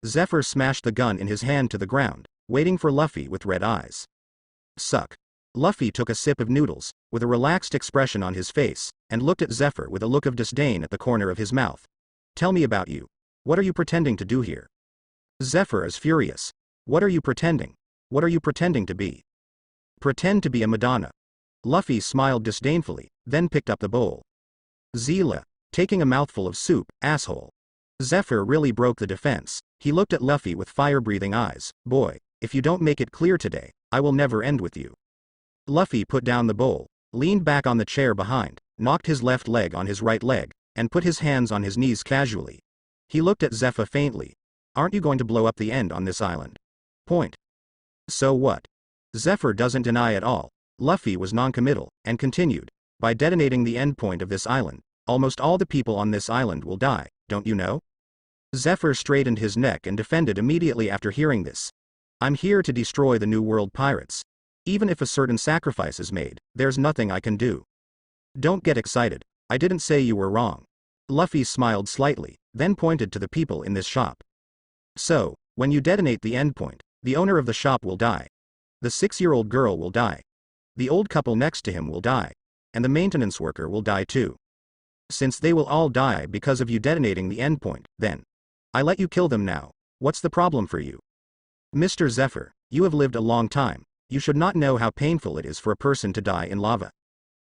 Speaker 1: Zephyr smashed the gun in his hand to the ground, waiting for Luffy with red eyes. Suck. Luffy took a sip of noodles, with a relaxed expression on his face, and looked at Zephyr with a look of disdain at the corner of his mouth. Tell me about you. What are you pretending to do here? Zephyr is furious. What are you pretending? What are you pretending to be? Pretend to be a Madonna. Luffy smiled disdainfully, then picked up the bowl. Zila, taking a mouthful of soup, asshole. Zephyr really broke the defense. He looked at Luffy with fire-breathing eyes. Boy, if you don't make it clear today, I will never end with you. Luffy put down the bowl, leaned back on the chair behind, knocked his left leg on his right leg, and put his hands on his knees casually. He looked at Zephyr faintly. Aren't you going to blow up the end on this island? Point. So what? Zephyr doesn't deny at all. Luffy was non-committal, and continued. By detonating the endpoint of this island, almost all the people on this island will die, don't you know? Zephyr straightened his neck and defended immediately after hearing this. I'm here to destroy the New World pirates. Even if a certain sacrifice is made, there's nothing I can do. Don't get excited. I didn't say you were wrong. Luffy smiled slightly, then pointed to the people in this shop. So, when you detonate the endpoint, the owner of the shop will die. The 6-year-old girl will die. The old couple next to him will die. And the maintenance worker will die too. Since they will all die because of you detonating the endpoint, then I let you kill them now. What's the problem for you? Mr. Zephyr, you have lived a long time. You should not know how painful it is for a person to die in lava.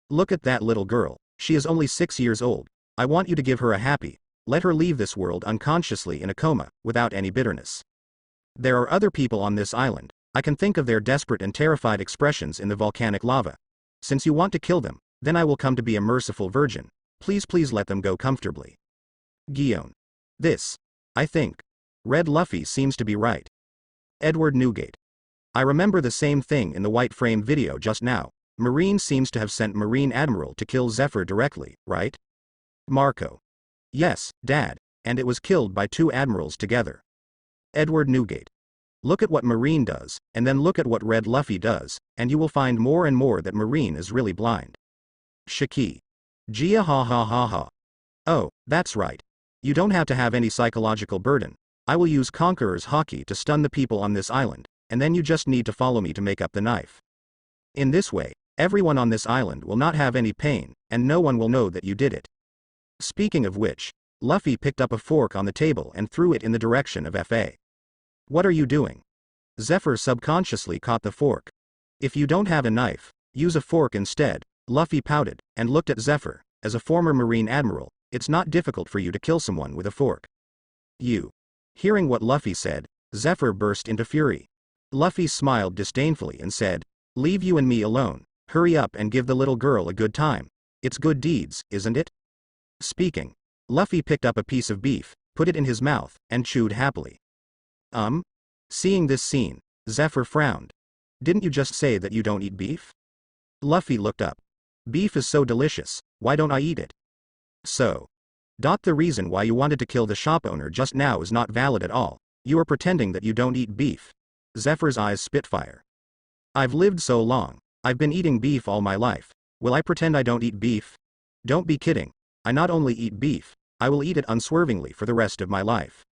Speaker 1: Look at that little girl. She is only 6 years old. I want you to give her a happy. Let her leave this world unconsciously in a coma, without any bitterness. There are other people on this island. I can think of their desperate and terrified expressions in the volcanic lava. Since you want to kill them, then I will come to be a merciful virgin. Please let them go comfortably. Guion. This. I think. Red Luffy seems to be right. Edward Newgate. I remember the same thing in the white frame video just now. Marine seems to have sent Marine Admiral to kill Zephyr directly, right? Marco. Yes, Dad, and it was killed by 2 admirals together. Edward Newgate. Look at what Marine does, and then look at what Red Luffy does, and you will find more and more that Marine is really blind. Shiki. Gia ha ha ha ha. Oh, that's right. You don't have to have any psychological burden. I will use Conqueror's Haki to stun the people on this island, and then you just need to follow me to make up the knife. In this way, everyone on this island will not have any pain, and no one will know that you did it. Speaking of which, Luffy picked up a fork on the table and threw it in the direction of Fa. What are you doing? Zephyr subconsciously caught the fork. If you don't have a knife, use a fork instead. Luffy pouted, and looked at Zephyr. As a former Marine Admiral, it's not difficult for you to kill someone with a fork. You. Hearing what Luffy said, Zephyr burst into fury. Luffy smiled disdainfully and said, Leave you and me alone. Hurry up and give the little girl a good time. It's good deeds, isn't it? Speaking, Luffy picked up a piece of beef, put it in his mouth, and chewed happily. Seeing this scene, Zephyr frowned. Didn't you just say that you don't eat beef? Luffy looked up. Beef is so delicious, why don't I eat it? So. The reason why you wanted to kill the shop owner just now is not valid at all. You are pretending that you don't eat beef. Zephyr's eyes spit fire. I've lived so long. I've been eating beef all my life. Will I pretend I don't eat beef? Don't be kidding. I not only eat beef, I will eat it unswervingly for the rest of my life.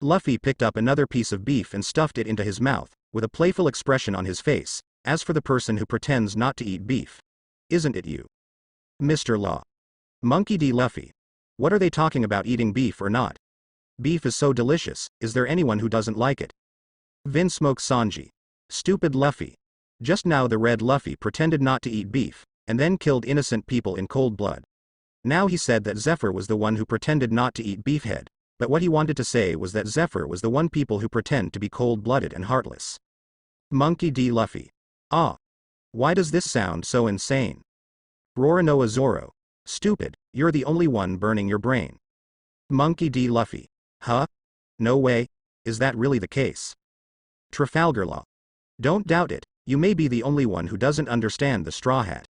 Speaker 1: Luffy picked up another piece of beef and stuffed it into his mouth, with a playful expression on his face. As for the person who pretends not to eat beef. Isn't it you? Mr. Law. Monkey D. Luffy. What are they talking about eating beef or not? Beef is so delicious, is there anyone who doesn't like it? Vin smokes Sanji. Stupid Luffy. Just now the red Luffy pretended not to eat beef, and then killed innocent people in cold blood. Now he said that Zephyr was the one who pretended not to eat beefhead, but what he wanted to say was that Zephyr was the one people who pretend to be cold-blooded and heartless. Monkey D. Luffy. Ah. Why does this sound so insane? Roronoa Zoro. Stupid, you're the only one burning your brain. Monkey D. Luffy. Huh? No way. Is that really the case? Trafalgar Law. Don't doubt it, you may be the only one who doesn't understand the Straw Hat.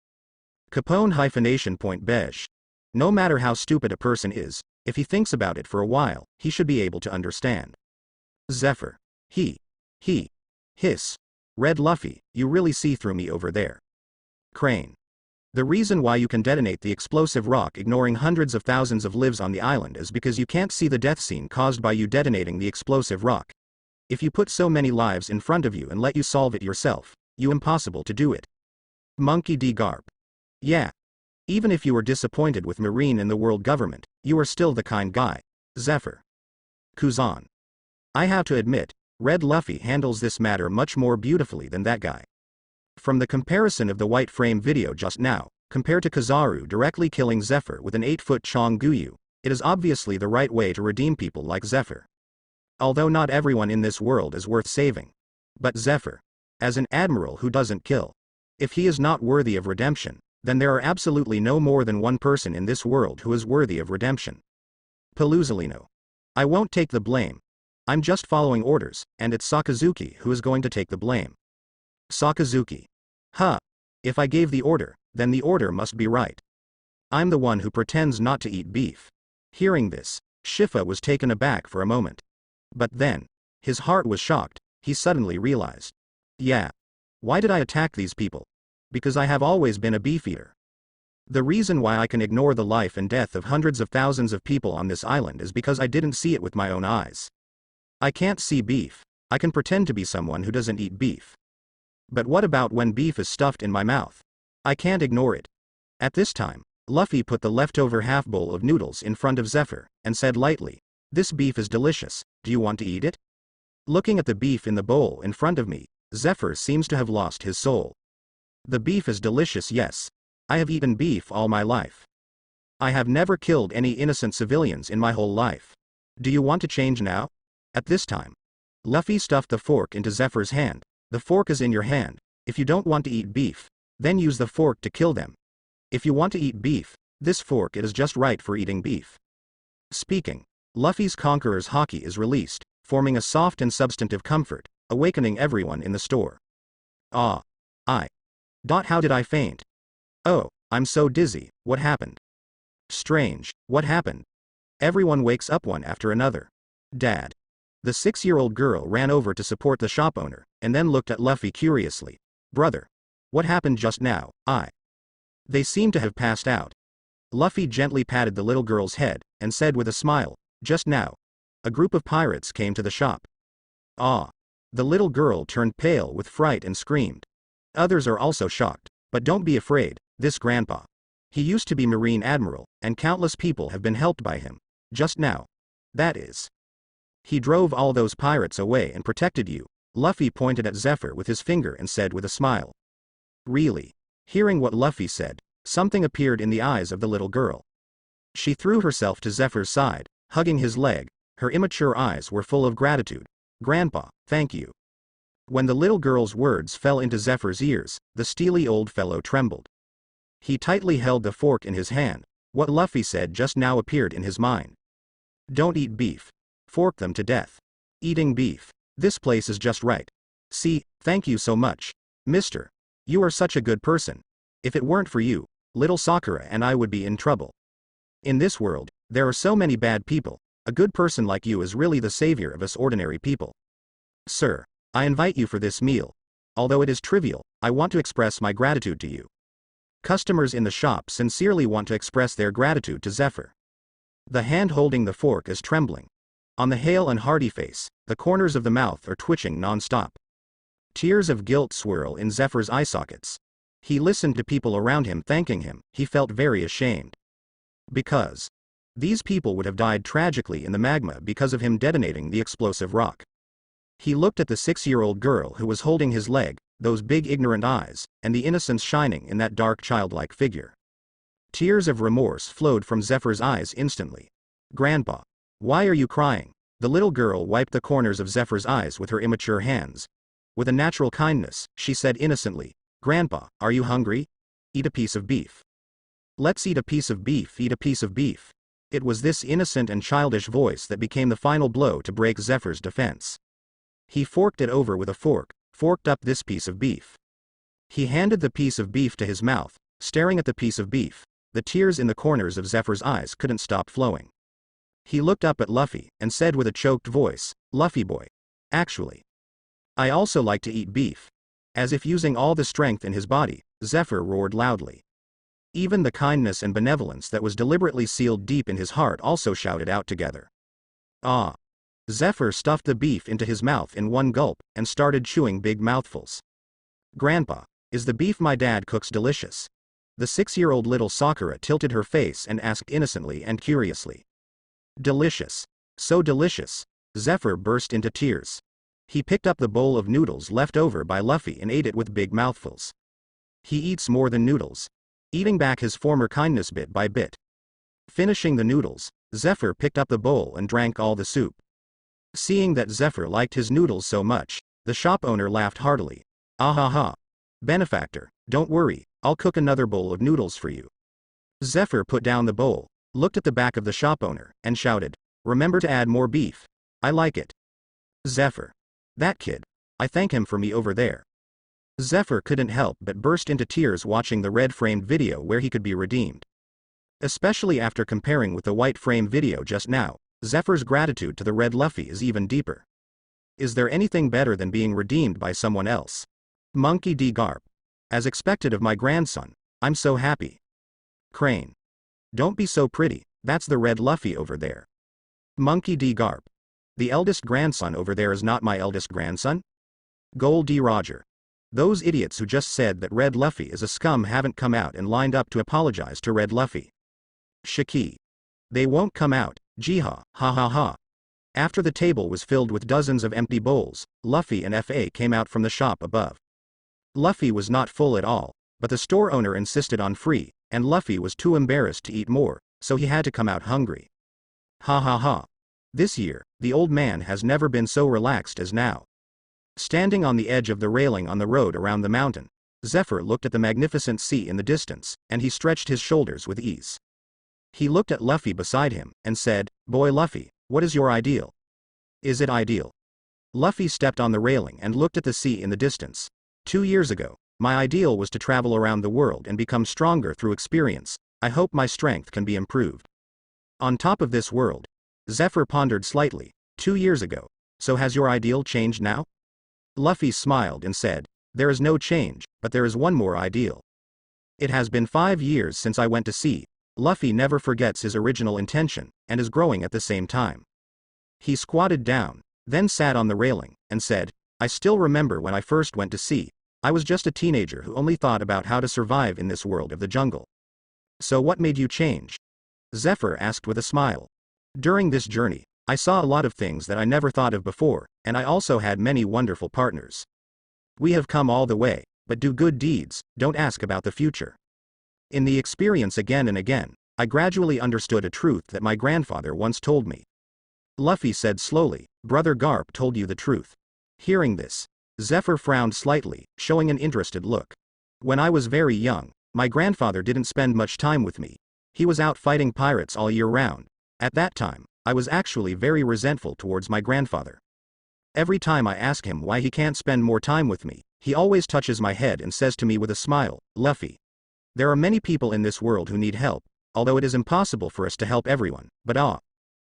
Speaker 1: Capone hyphenation point beige. No matter how stupid a person is, if he thinks about it for a while, he should be able to understand. Zephyr. He. Hiss. Red Luffy, you really see through me over there. Crane. The reason why you can detonate the explosive rock ignoring hundreds of thousands of lives on the island is because you can't see the death scene caused by you detonating the explosive rock. If you put so many lives in front of you and let you solve it yourself, you impossible to do it. Monkey D. Garp. Yeah. Even if you were disappointed with Marine and the world government, you are still the kind guy. Zephyr. Kuzan. I have to admit, Red Luffy handles this matter much more beautifully than that guy. From the comparison of the white frame video just now, compared to Kizaru directly killing Zephyr with an 8-foot Chonguyu, it is obviously the right way to redeem people like Zephyr. Although not everyone in this world is worth saving. But Zephyr. As an admiral who doesn't kill. If he is not worthy of redemption, then there are absolutely no more than one person in this world who is worthy of redemption. Paluzolino. I won't take the blame. I'm just following orders, and it's Sakazuki who is going to take the blame. Sakazuki. Huh. If I gave the order, then the order must be right. I'm the one who pretends not to eat beef. Hearing this, Shifa was taken aback for a moment. But then, his heart was shocked, he suddenly realized. Yeah. Why did I attack these people? Because I have always been a beef eater. The reason why I can ignore the life and death of hundreds of thousands of people on this island is because I didn't see it with my own eyes. I can't see beef, I can pretend to be someone who doesn't eat beef. But what about when beef is stuffed in my mouth? I can't ignore it. At this time, Luffy put the leftover half bowl of noodles in front of Zephyr, and said lightly, "This beef is delicious, do you want to eat it?" Looking at the beef in the bowl in front of me, Zephyr seems to have lost his soul. The beef is delicious, yes. I have eaten beef all my life. I have never killed any innocent civilians in my whole life. Do you want to change now? At this time, Luffy stuffed the fork into Zephyr's hand. The fork is in your hand. If you don't want to eat beef, then use the fork to kill them. If you want to eat beef, this fork is just right for eating beef. Speaking, Luffy's Conqueror's Haki is released, forming a soft and substantive comfort, awakening everyone in the store. Ah. How did I faint? Oh, I'm so dizzy, what happened? Strange, what happened? Everyone wakes up one after another. Dad. The 6-year-old girl ran over to support the shop owner, and then looked at Luffy curiously. Brother. What happened just now? They seem to have passed out. Luffy gently patted the little girl's head, and said with a smile, just now. A group of pirates came to the shop. Ah. The little girl turned pale with fright and screamed. Others are also shocked, but don't be afraid, this grandpa. He used to be Marine Admiral, and countless people have been helped by him. Just now. That is. He drove all those pirates away and protected you. Luffy pointed at Zephyr with his finger and said with a smile. Really? Hearing what Luffy said, something appeared in the eyes of the little girl. She threw herself to Zephyr's side, hugging his leg. Her immature eyes were full of gratitude. Grandpa, thank you. When the little girl's words fell into Zephyr's ears, the steely old fellow trembled. He tightly held the fork in his hand. What Luffy said just now appeared in his mind. Don't eat beef. Fork them to death. Eating beef. This place is just right. See, thank you so much. Mister. You are such a good person. If it weren't for you, little Sakura and I would be in trouble. In this world, there are so many bad people. A good person like you is really the savior of us ordinary people. Sir. I invite you for this meal. Although it is trivial, I want to express my gratitude to you. Customers in the shop sincerely want to express their gratitude to Zephyr. The hand holding the fork is trembling. On the hale and hearty face, the corners of the mouth are twitching non-stop. Tears of guilt swirl in Zephyr's eye sockets. He listened to people around him thanking him, he felt very ashamed. Because These people would have died tragically in the magma because of him detonating the explosive rock. He looked at the 6-year-old girl who was holding his leg, those big ignorant eyes, and the innocence shining in that dark childlike figure. Tears of remorse flowed from Zephyr's eyes instantly. "Grandpa. Why are you crying?" The little girl wiped the corners of Zephyr's eyes with her immature hands. With a natural kindness, she said innocently, "Grandpa, are you hungry? Eat a piece of beef." "Let's eat a piece of beef, eat a piece of beef." It was this innocent and childish voice that became the final blow to break Zephyr's defense. He forked it over with a fork, forked up this piece of beef. He handed the piece of beef to his mouth, staring at the piece of beef. The tears in the corners of Zephyr's eyes couldn't stop flowing. He looked up at Luffy, and said with a choked voice, "Luffy boy. Actually, I also like to eat beef." As if using all the strength in his body, Zephyr roared loudly. Even the kindness and benevolence that was deliberately sealed deep in his heart also shouted out together. "Ah!" Zephyr stuffed the beef into his mouth in one gulp, and started chewing big mouthfuls. "Grandpa, is the beef my dad cooks delicious?" The 6-year-old little Sakura tilted her face and asked innocently and curiously. "Delicious. So delicious." Zephyr burst into tears. He picked up the bowl of noodles left over by Luffy and ate it with big mouthfuls. He eats more than noodles. Eating back his former kindness bit by bit. Finishing the noodles, Zephyr picked up the bowl and drank all the soup. Seeing that Zephyr liked his noodles so much, the shop owner laughed heartily. "Ah ha ha. Benefactor, don't worry, I'll cook another bowl of noodles for you." Zephyr put down the bowl, looked at the back of the shop owner, and shouted, "Remember to add more beef. I like it." Zephyr. That kid. I thank him for me over there. Zephyr couldn't help but burst into tears watching the red-framed video where he could be redeemed. Especially after comparing with the white-frame video just now, Zephyr's gratitude to the red Luffy is even deeper. Is there anything better than being redeemed by someone else? Monkey D. Garp. As expected of my grandson, I'm so happy. Crane. Don't be so pretty, that's the red Luffy over there. Monkey D. Garp. The eldest grandson over there is not my eldest grandson? Gold D. Roger. Those idiots who just said that Red Luffy is a scum haven't come out and lined up to apologize to Red Luffy. Shiki. They won't come out, Jiha, ha ha ha. After the table was filled with dozens of empty bowls, Luffy and FA came out from the shop above. Luffy was not full at all, but the store owner insisted on free, and Luffy was too embarrassed to eat more, so he had to come out hungry. Ha ha ha. This year, the old man has never been so relaxed as now. Standing on the edge of the railing on the road around the mountain, Zephyr looked at the magnificent sea in the distance, and he stretched his shoulders with ease. He looked at Luffy beside him, and said, "Boy Luffy, what is your ideal?" "Is it ideal?" Luffy stepped on the railing and looked at the sea in the distance. 2 years ago, my ideal was to travel around the world and become stronger through experience. I hope my strength can be improved. On top of this world, Zephyr pondered slightly. 2 years ago. So has your ideal changed now? Luffy smiled and said, "There is no change, but there is one more ideal. It has been 5 years since I went to sea." Luffy never forgets his original intention, and is growing at the same time. He squatted down, then sat on the railing, and said, "I still remember when I first went to sea. I was just a teenager who only thought about how to survive in this world of the jungle." "So what made you change?" Zephyr asked with a smile. "During this journey, I saw a lot of things that I never thought of before, and I also had many wonderful partners. We have come all the way, but do good deeds, don't ask about the future. In the experience again and again, I gradually understood a truth that my grandfather once told me." Luffy said slowly, "Brother Garp told you the truth." Hearing this, Zephyr frowned slightly, showing an interested look. "When I was very young, my grandfather didn't spend much time with me. He was out fighting pirates all year round. At that time, I was actually very resentful towards my grandfather. Every time I ask him why he can't spend more time with me, he always touches my head and says to me with a smile, 'Luffy, there are many people in this world who need help, although it is impossible for us to help everyone, but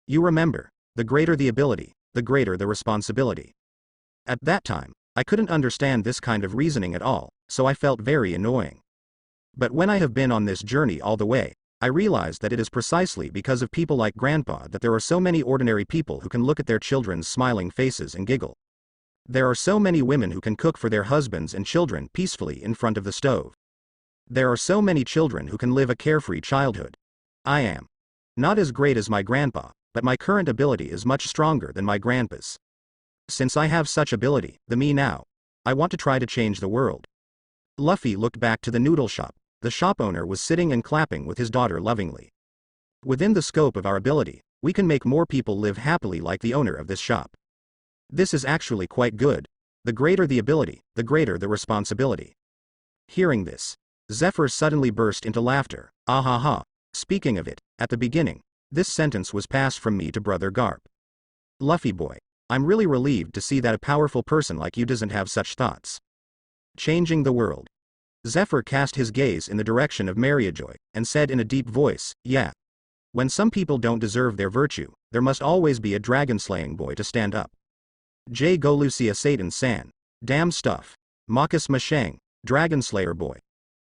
Speaker 1: you remember, the greater the ability, the greater the responsibility.' At that time, I couldn't understand this kind of reasoning at all, so I felt very annoying. But when I have been on this journey all the way, I realized that it is precisely because of people like Grandpa that there are so many ordinary people who can look at their children's smiling faces and giggle. There are so many women who can cook for their husbands and children peacefully in front of the stove. There are so many children who can live a carefree childhood. I am Not as great as my grandpa, but my current ability is much stronger than my grandpa's. Since I have such ability, the me now. I want to try to change the world. Luffy looked back to the noodle shop. The shop owner was sitting and clapping with his daughter lovingly. Within the scope of our ability, we can make more people live happily like the owner of this shop. This is actually quite good. The greater the ability, the greater the responsibility. Hearing this, Zephyr suddenly burst into laughter. Ah ha ha. Speaking of it, at the beginning, this sentence was passed from me to Brother Garp. Luffy boy, I'm really relieved to see that a powerful person like you doesn't have such thoughts. Changing the world. Zephyr cast his gaze in the direction of Mariajoy, and said in a deep voice, yeah. When some people don't deserve their virtue, there must always be a dragon-slaying boy to stand up. J. Golucia Satan-san. Damn stuff. Makus Mashang, dragon-slayer boy.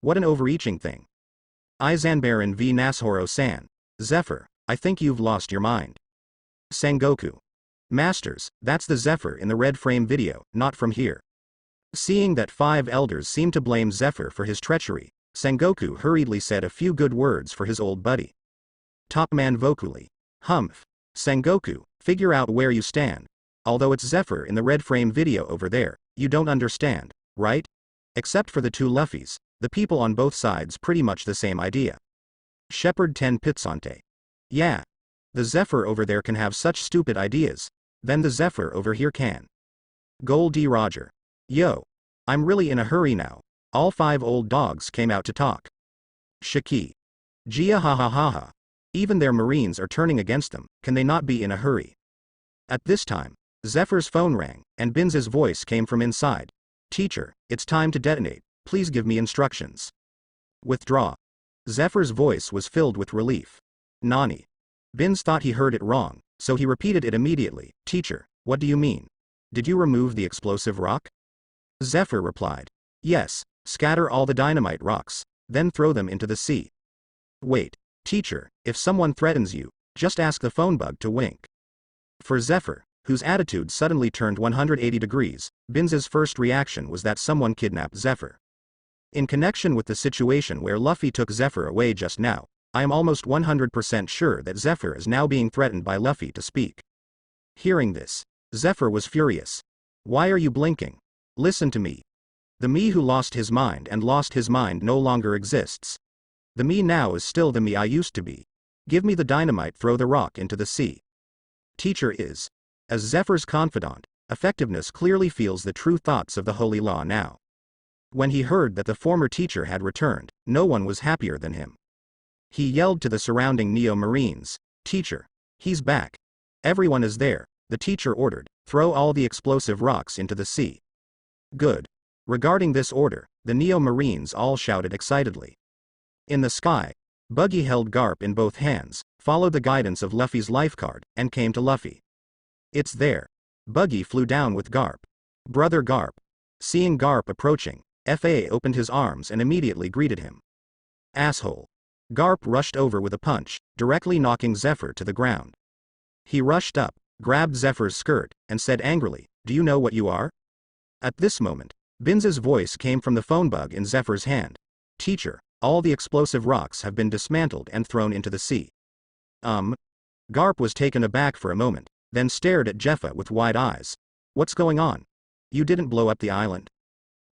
Speaker 1: What an overreaching thing. Izanbaran v Nashoro-san. Zephyr, I think you've lost your mind. Sengoku. Masters, that's the Zephyr in the red frame video, not from here. Seeing that 5 elders seemed to blame Zephyr for his treachery, Sengoku hurriedly said a few good words for his old buddy. Top man vocally. Humph. Sengoku, figure out where you stand. Although it's Zephyr in the red frame video over there, you don't understand, right? Except for the 2 Luffys, the people on both sides pretty much the same idea. Shepherd 10 Pitsante. Yeah. The Zephyr over there can have such stupid ideas, then the Zephyr over here can. Gold D. Roger. Yo. I'm really in a hurry now. All 5 old dogs came out to talk. Shiki. Gia ha ha ha ha. Even their marines are turning against them, can they not be in a hurry? At this time, Zephyr's phone rang, and Binz's voice came from inside. Teacher, it's time to detonate, please give me instructions. Withdraw. Zephyr's voice was filled with relief. Nani. Binz thought he heard it wrong, so he repeated it immediately. Teacher, what do you mean? Did you remove the explosive rock? Zephyr replied. Yes, scatter all the dynamite rocks, then throw them into the sea. Wait, teacher, if someone threatens you, just ask the phone bug to wink. For Zephyr, whose attitude suddenly turned 180 degrees, Binz's first reaction was that someone kidnapped Zephyr. In connection with the situation where Luffy took Zephyr away just now, I am almost 100% sure that Zephyr is now being threatened by Luffy to speak. Hearing this, Zephyr was furious. Why are you blinking? Listen to me. The me who lost his mind and lost his mind no longer exists. The me now is still the me I used to be. Give me the dynamite, throw the rock into the sea. Teacher is. As Zephyr's confidant, Effectiveness clearly feels the true thoughts of the Holy Law now. When he heard that the former teacher had returned, no one was happier than him. He yelled to the surrounding Neo Marines, "Teacher, he's back. Everyone is there," the teacher ordered, "Throw all the explosive rocks into the sea." Good. Regarding this order, the Neo Marines all shouted excitedly. In the sky, Buggy held Garp in both hands, followed the guidance of Luffy's lifecard, and came to Luffy. "It's there." Buggy flew down with Garp. "Brother Garp." Seeing Garp approaching, Fa opened his arms and immediately greeted him. "Asshole." Garp rushed over with a punch, directly knocking Zephyr to the ground. He rushed up, grabbed Zephyr's skirt, and said angrily, "Do you know what you are?" At this moment, Binz's voice came from the phone bug in Zephyr's hand. "Teacher, all the explosive rocks have been dismantled and thrown into the sea." Garp was taken aback for a moment, then stared at Jeffa with wide eyes. "What's going on? You didn't blow up the island?"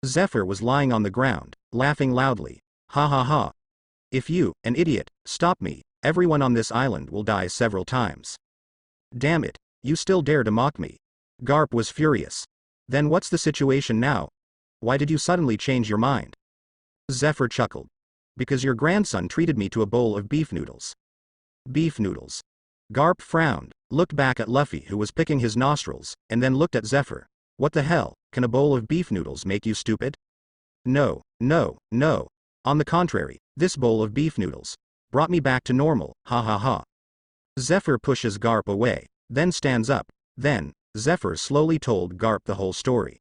Speaker 1: Zephyr was lying on the ground, laughing loudly. "Ha ha ha. If you, an idiot, stop me, everyone on this island will die several times." "Damn it, you still dare to mock me." Garp was furious. "Then what's the situation now? Why did you suddenly change your mind?" Zephyr chuckled. "Because your grandson treated me to a bowl of beef noodles." "Beef noodles." Garp frowned, looked back at Luffy who was picking his nostrils, and then looked at Zephyr. "What the hell, can a bowl of beef noodles make you stupid?" No. On the contrary, this bowl of beef noodles brought me back to normal, ha ha ha." Zephyr pushes Garp away, then stands up. Then, Zephyr slowly told Garp the whole story.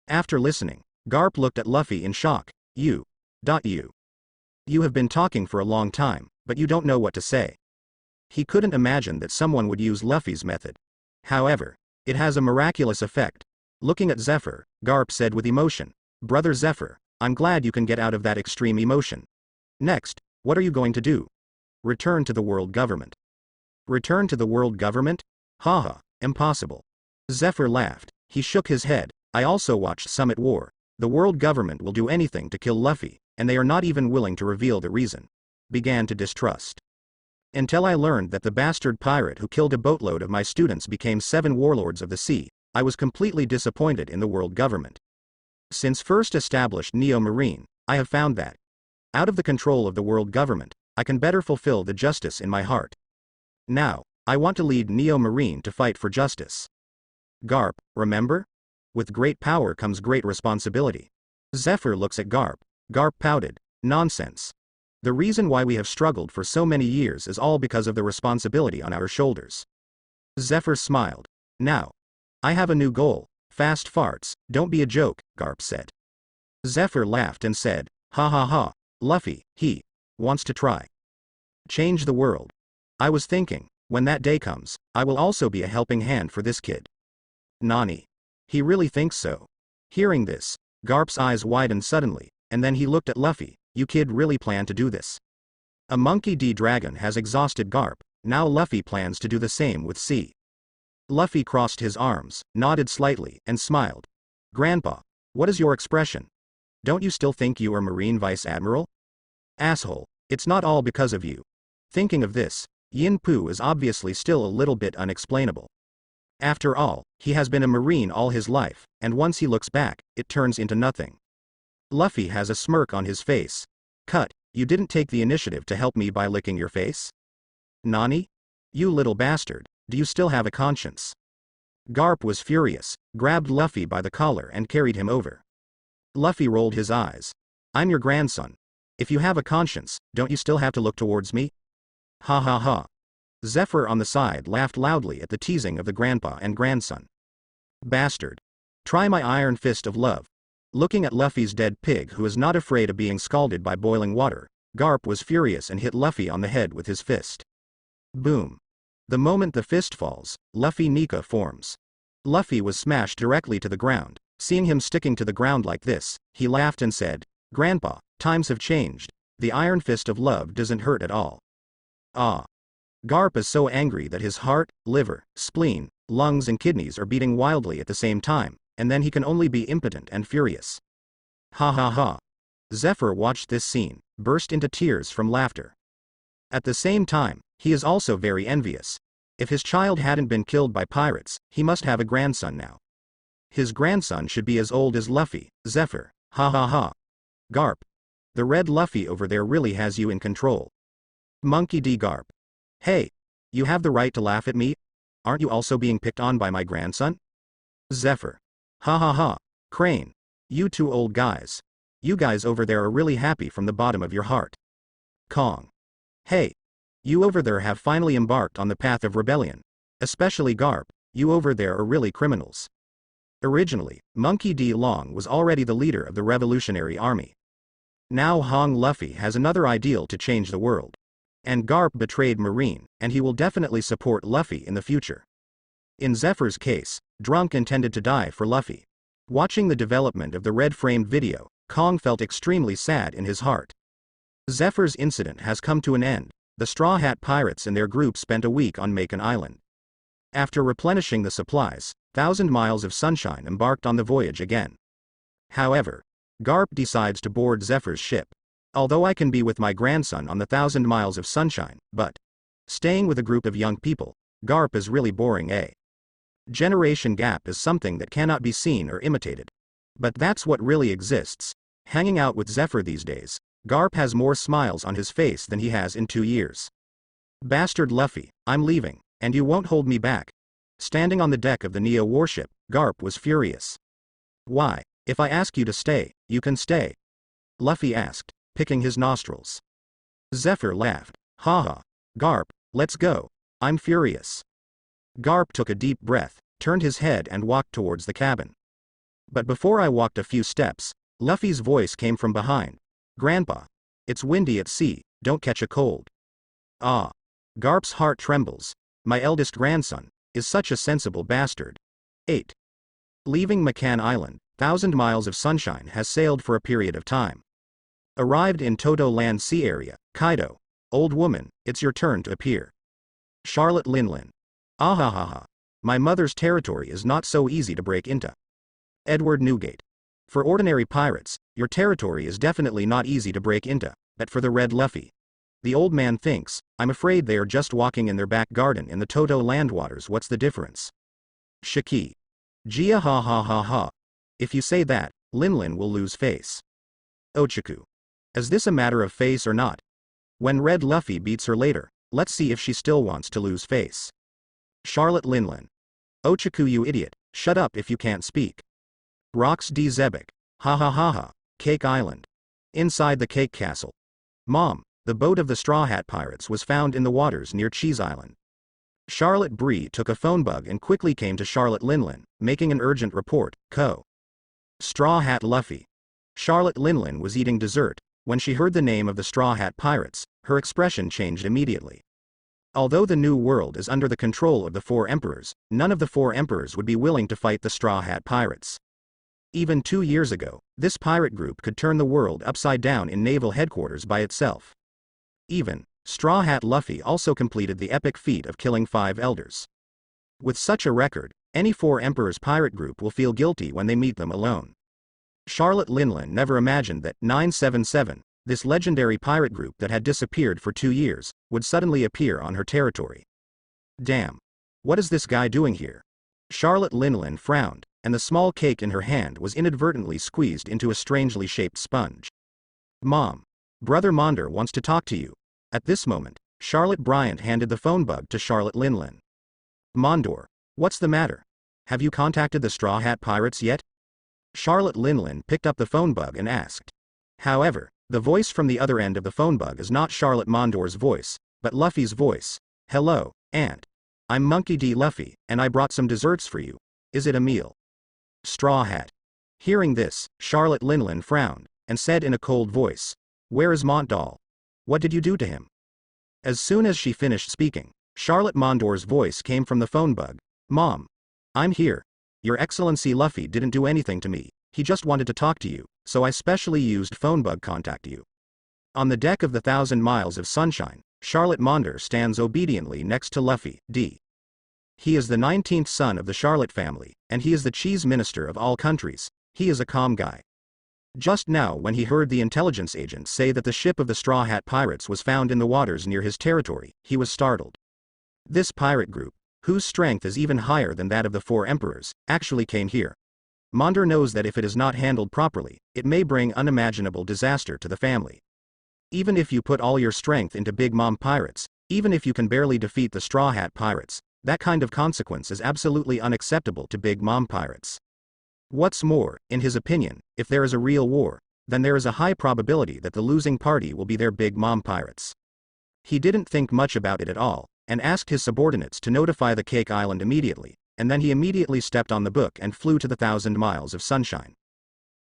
Speaker 1: After listening, Garp looked at Luffy in shock. You have been talking for a long time, but you don't know what to say." He couldn't imagine that someone would use Luffy's method. However, it has a miraculous effect. Looking at Zephyr, Garp said with emotion, "Brother Zephyr, I'm glad you can get out of that extreme emotion. Next, what are you going to do?" return to the world government. Return to the world government? Haha, impossible. Zephyr laughed. He shook his head. I also watched Summit War. The world government will do anything to kill Luffy, and they are not even willing to reveal the reason. Began to distrust. Until I learned that the bastard pirate who killed a boatload of my students became 7 warlords of the sea, I was completely disappointed in the world government. Since first established Neo Marine, I have found that, out of the control of the world government, I can better fulfill the justice in my heart. Now, I want to lead Neo Marine to fight for justice. Garp, remember? With great power comes great responsibility. Zephyr looks at Garp. Garp pouted. Nonsense. The reason why we have struggled for so many years is all because of the responsibility on our shoulders. Zephyr smiled. Now, I have a new goal. Fast farts, don't be a joke, Garp said. Zephyr laughed and said, ha ha ha, Luffy, he wants to try. Change the world. I was thinking, when that day comes, I will also be a helping hand for this kid. Nani? He really thinks so. Hearing this, Garp's eyes widened suddenly, and then he looked at Luffy. You kid really plan to do this? A Monkey D. Dragon has exhausted Garp, now Luffy plans to do the same with C. Luffy crossed his arms, nodded slightly, and smiled. Grandpa, what is your expression? Don't you still think you are Marine Vice Admiral? Asshole, it's not all because of you. Thinking of this, Yin Pu is obviously still a little bit unexplainable. After all, he has been a Marine all his life, and once he looks back, it turns into nothing. Luffy has a smirk on his face. Cut, you didn't take the initiative to help me by licking your face? Nani? You little bastard, do you still have a conscience? Garp was furious, grabbed Luffy by the collar and carried him over. Luffy rolled his eyes. I'm your grandson. If you have a conscience, don't you still have to look towards me? Ha ha ha. Zephyr on the side laughed loudly at the teasing of the grandpa and grandson. Bastard. Try my iron fist of love. Looking at Luffy's dead pig who is not afraid of being scalded by boiling water, Garp was furious and hit Luffy on the head with his fist. Boom. The moment the fist falls, Luffy Nika forms. Luffy was smashed directly to the ground. Seeing him sticking to the ground like this, he laughed and said, Grandpa, times have changed. The iron fist of love doesn't hurt at all. Ah. Garp is so angry that his heart, liver, spleen, lungs and kidneys are beating wildly at the same time, and then he can only be impotent and furious. Ha ha ha. Zephyr watched this scene, burst into tears from laughter. At the same time, he is also very envious. If his child hadn't been killed by pirates, he must have a grandson now. His grandson should be as old as Luffy. Zephyr, ha ha ha. Garp. The red Luffy over there really has you in control. Monkey D. Garp. Hey, you have the right to laugh at me? Aren't you also being picked on by my grandson? Zephyr. Ha ha ha. Crane. You two old guys. You guys over there are really happy from the bottom of your heart. Kong. Hey. You over there have finally embarked on the path of rebellion. Especially Garp, you over there are really criminals. Originally, Monkey D. Long was already the leader of the Revolutionary Army. Now Hong Luffy has another ideal to change the world. And Garp betrayed Marine, and he will definitely support Luffy in the future. In Zephyr's case, Drunk intended to die for Luffy. Watching the development of the red-framed video, Kong felt extremely sad in his heart. Zephyr's incident has come to an end. The Straw Hat Pirates and their group spent a week on Macon Island. After replenishing the supplies, 1,000 Miles of Sunshine embarked on the voyage again. However, Garp decides to board Zephyr's ship. Although I can be with my grandson on the 1,000 Miles of Sunshine, but staying with a group of young people, Garp is really boring. A generation gap is something that cannot be seen or imitated. But that's what really exists. Hanging out with Zephyr these days, Garp has more smiles on his face than he has in 2 years. Bastard Luffy, I'm leaving, and you won't hold me back. Standing on the deck of the Neo warship, Garp was furious. Why, if I ask you to stay, you can stay? Luffy asked, picking his nostrils. Zephyr laughed. Haha. Garp, let's go. I'm furious. Garp took a deep breath, turned his head and walked towards the cabin. But before I walked a few steps, Luffy's voice came from behind. Grandpa. It's windy at sea, don't catch a cold. Ah. Garp's heart trembles. My eldest grandson is such a sensible bastard. 8. Leaving Macon Island, 1,000 Miles of Sunshine has sailed for a period of time. Arrived in Todo Land Sea Area, Kaido, Old woman, it's your turn to appear. Charlotte Linlin. Ahahaha. My mother's territory is not so easy to break into. Edward Newgate. For ordinary pirates, your territory is definitely not easy to break into, but for the Red Luffy. The old man thinks, I'm afraid they are just walking in their back garden in the Toto land waters. What's the difference? Shiki. Gia ha ha ha ha. If you say that, Linlin will lose face. Ochaku. Is this a matter of face or not? When Red Luffy beats her later, let's see if she still wants to lose face. Charlotte Linlin. Ochaku, you idiot, shut up if you can't speak. Rox D. Zebek. Ha ha ha ha. Cake Island. Inside the Cake Castle. Mom, the boat of the Straw Hat Pirates was found in the waters near Cheese Island. Charlotte Bree took a phone bug and quickly came to Charlotte Linlin, making an urgent report. Straw Hat Luffy. Charlotte Linlin was eating dessert. When she heard the name of the Straw Hat Pirates, her expression changed immediately. Although the New World is under the control of the Four Emperors, none of the Four Emperors would be willing to fight the Straw Hat Pirates. Even 2 years ago, this pirate group could turn the world upside down in naval headquarters by itself. Even, Straw Hat Luffy also completed the epic feat of killing 5 elders. With such a record, any Four Emperors pirate group will feel guilty when they meet them alone. Charlotte Linlin never imagined that 977, this legendary pirate group that had disappeared for 2 years, would suddenly appear on her territory. Damn. What is this guy doing here? Charlotte Linlin frowned, and the small cake in her hand was inadvertently squeezed into a strangely shaped sponge. Mom. Brother Monder wants to talk to you. At this moment, Charlotte Bryant handed the phone bug to Charlotte Linlin. Mondor. What's the matter? Have you contacted the Straw Hat Pirates yet? Charlotte Linlin picked up the phone bug and asked. However, the voice from the other end of the phone bug is not Charlotte Mondor's voice, but Luffy's voice. Hello, Aunt. I'm Monkey D. Luffy, and I brought some desserts for you. Is it a meal? Straw Hat. Hearing this, Charlotte Linlin frowned, and said in a cold voice, Where is Montdal? What did you do to him? As soon as she finished speaking, Charlotte Mondor's voice came from the phone bug. Mom. I'm here. Your Excellency Luffy didn't do anything to me, he just wanted to talk to you, so I specially used phone bug contact you. On the deck of the 1,000 Miles of Sunshine, Charlotte Monder stands obediently next to Luffy, D. He is the 19th son of the Charlotte family, and he is the cheese minister of all countries. He is a calm guy. Just now when he heard the intelligence agent say that the ship of the Straw Hat Pirates was found in the waters near his territory, he was startled. This pirate group, whose strength is even higher than that of the Four Emperors, actually came here. Monder knows that if it is not handled properly, it may bring unimaginable disaster to the family. Even if you put all your strength into Big Mom Pirates, even if you can barely defeat the Straw Hat Pirates, that kind of consequence is absolutely unacceptable to Big Mom Pirates. What's more, in his opinion, if there is a real war, then there is a high probability that the losing party will be their Big Mom Pirates. He didn't think much about it at all, and asked his subordinates to notify the Cake Island immediately, and then he immediately stepped on the book and flew to the 1,000 Miles of Sunshine.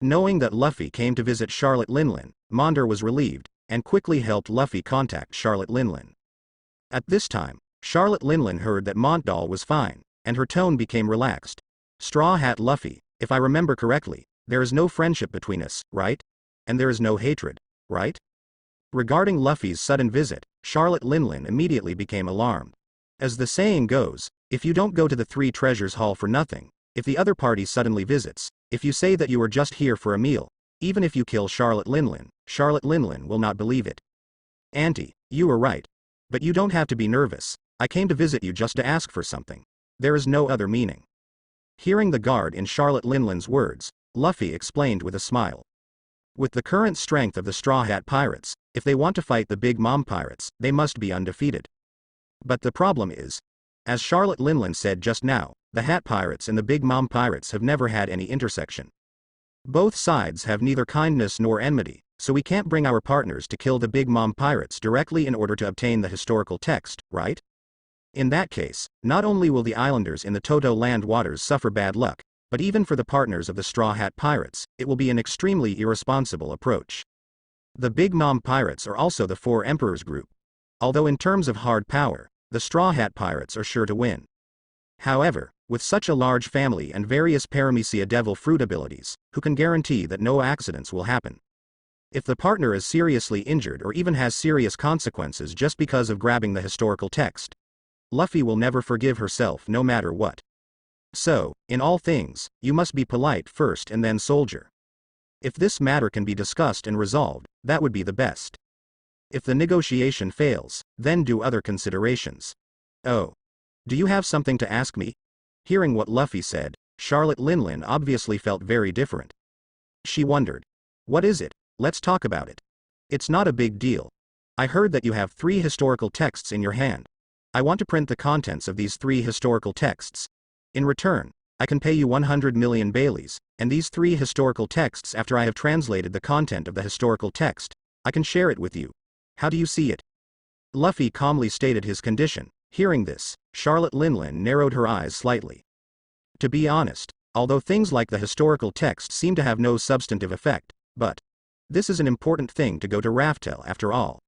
Speaker 1: Knowing that Luffy came to visit Charlotte Linlin, Monder was relieved, and quickly helped Luffy contact Charlotte Linlin. At this time, Charlotte Linlin heard that Montdal was fine, and her tone became relaxed. Straw Hat Luffy, if I remember correctly, there is no friendship between us, right? And there is no hatred, right? Regarding Luffy's sudden visit, Charlotte Linlin immediately became alarmed. As the saying goes, if you don't go to the Three Treasures Hall for nothing, if the other party suddenly visits, if you say that you are just here for a meal, even if you kill Charlotte Linlin will not believe it. Auntie, you are right. But you don't have to be nervous, I came to visit you just to ask for something. There is no other meaning. Hearing the guard in Charlotte Linlin's words, Luffy explained with a smile. With the current strength of the Straw Hat Pirates, if they want to fight the Big Mom Pirates, they must be undefeated. But the problem is, as Charlotte Linlin said just now, the Hat Pirates and the Big Mom Pirates have never had any intersection. Both sides have neither kindness nor enmity, so we can't bring our partners to kill the Big Mom Pirates directly in order to obtain the historical text, right? In that case, not only will the islanders in the Toto land waters suffer bad luck, but even for the partners of the Straw Hat Pirates, it will be an extremely irresponsible approach. The Big Mom Pirates are also the Four Emperors group. Although in terms of hard power, the Straw Hat Pirates are sure to win. However, with such a large family and various Paramecia Devil Fruit abilities, who can guarantee that no accidents will happen? If the partner is seriously injured or even has serious consequences just because of grabbing the historical text, Luffy will never forgive herself no matter what. So, in all things, you must be polite first and then soldier. If this matter can be discussed and resolved, that would be the best. If the negotiation fails, then do other considerations. Oh. Do you have something to ask me? Hearing what Luffy said, Charlotte Linlin obviously felt very different. She wondered. What is it? Let's talk about it. It's not a big deal. I heard that you have 3 historical texts in your hand. I want to print the contents of these 3 historical texts. In return, I can pay you 100 million Baileys, and these 3 historical texts after I have translated the content of the historical text, I can share it with you. How do you see it? Luffy calmly stated his condition. Hearing this, Charlotte Linlin narrowed her eyes slightly. To be honest, although things like the historical text seem to have no substantive effect, but this is an important thing to go to Raftel after all.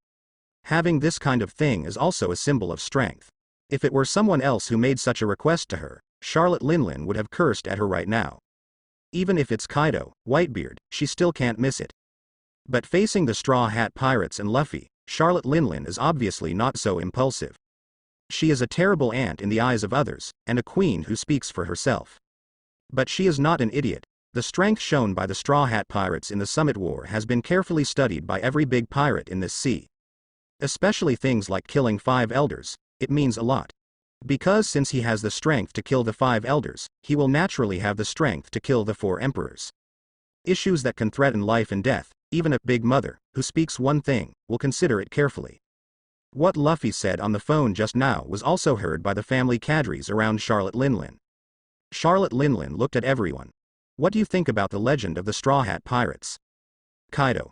Speaker 1: Having this kind of thing is also a symbol of strength. If it were someone else who made such a request to her, Charlotte Linlin would have cursed at her right now. Even if it's Kaido, Whitebeard, she still can't miss it. But facing the Straw Hat Pirates and Luffy, Charlotte Linlin is obviously not so impulsive. She is a terrible aunt in the eyes of others, and a queen who speaks for herself. But she is not an idiot. The strength shown by the Straw Hat Pirates in the Summit War has been carefully studied by every big pirate in this sea. Especially things like killing 5 elders, it means a lot. Because since he has the strength to kill the 5 elders, he will naturally have the strength to kill the 4 emperors. Issues that can threaten life and death, even a Big Mother, who speaks one thing, will consider it carefully. What Luffy said on the phone just now was also heard by the family cadres around Charlotte Linlin. Charlotte Linlin looked at everyone. What do you think about the legend of the Straw Hat Pirates? Kaido.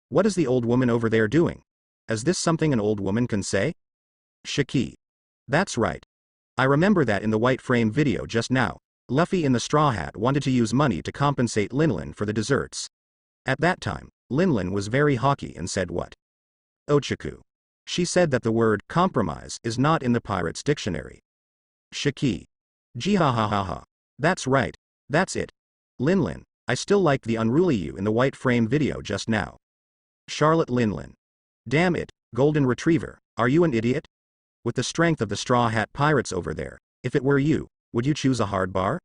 Speaker 1: What is the old woman over there doing? Is this something an old woman can say? Shiki. That's right. I remember that in the white frame video just now, Luffy in the Straw Hat wanted to use money to compensate Linlin for the desserts. At that time, Linlin was very haughty and said what? Ochaku. She said that the word compromise is not in the pirate's dictionary. Shiki. Jihahahaha. That's right. That's it. Linlin, I still like the unruly you in the white frame video just now. Charlotte Linlin. Damn it, Golden Retriever, are you an idiot? With the strength of the Straw Hat Pirates over there, if it were you, would you choose a hard bar?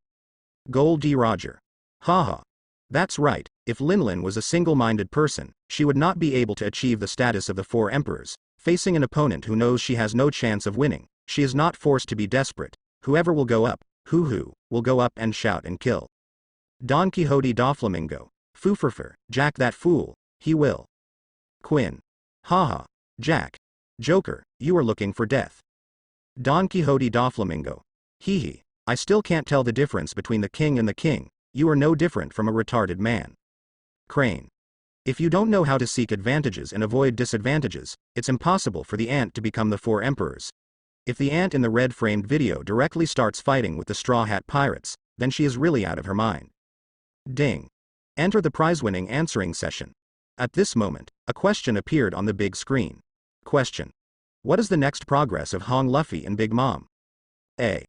Speaker 1: Gold D. Roger. Haha. That's right, if Linlin was a single-minded person, she would not be able to achieve the status of the 4 emperors. Facing an opponent who knows she has no chance of winning, she is not forced to be desperate. Whoever will go up, will go up and shout and kill. Don Quixote Doflamingo. Fooferfer, Jack that fool, he will. Quinn. Haha. Jack. Joker, you are looking for death. Don Quixote Doflamingo. Hee. I still can't tell the difference between the king and the king, you are no different from a retarded man. Crane. If you don't know how to seek advantages and avoid disadvantages, it's impossible for the ant to become the 4 emperors. If the ant in the red-framed video directly starts fighting with the Straw Hat Pirates, then she is really out of her mind. Ding. Enter the prize-winning answering session. At this moment, a question appeared on the big screen. Question. What is the next progress of Hong Luffy and Big Mom? A.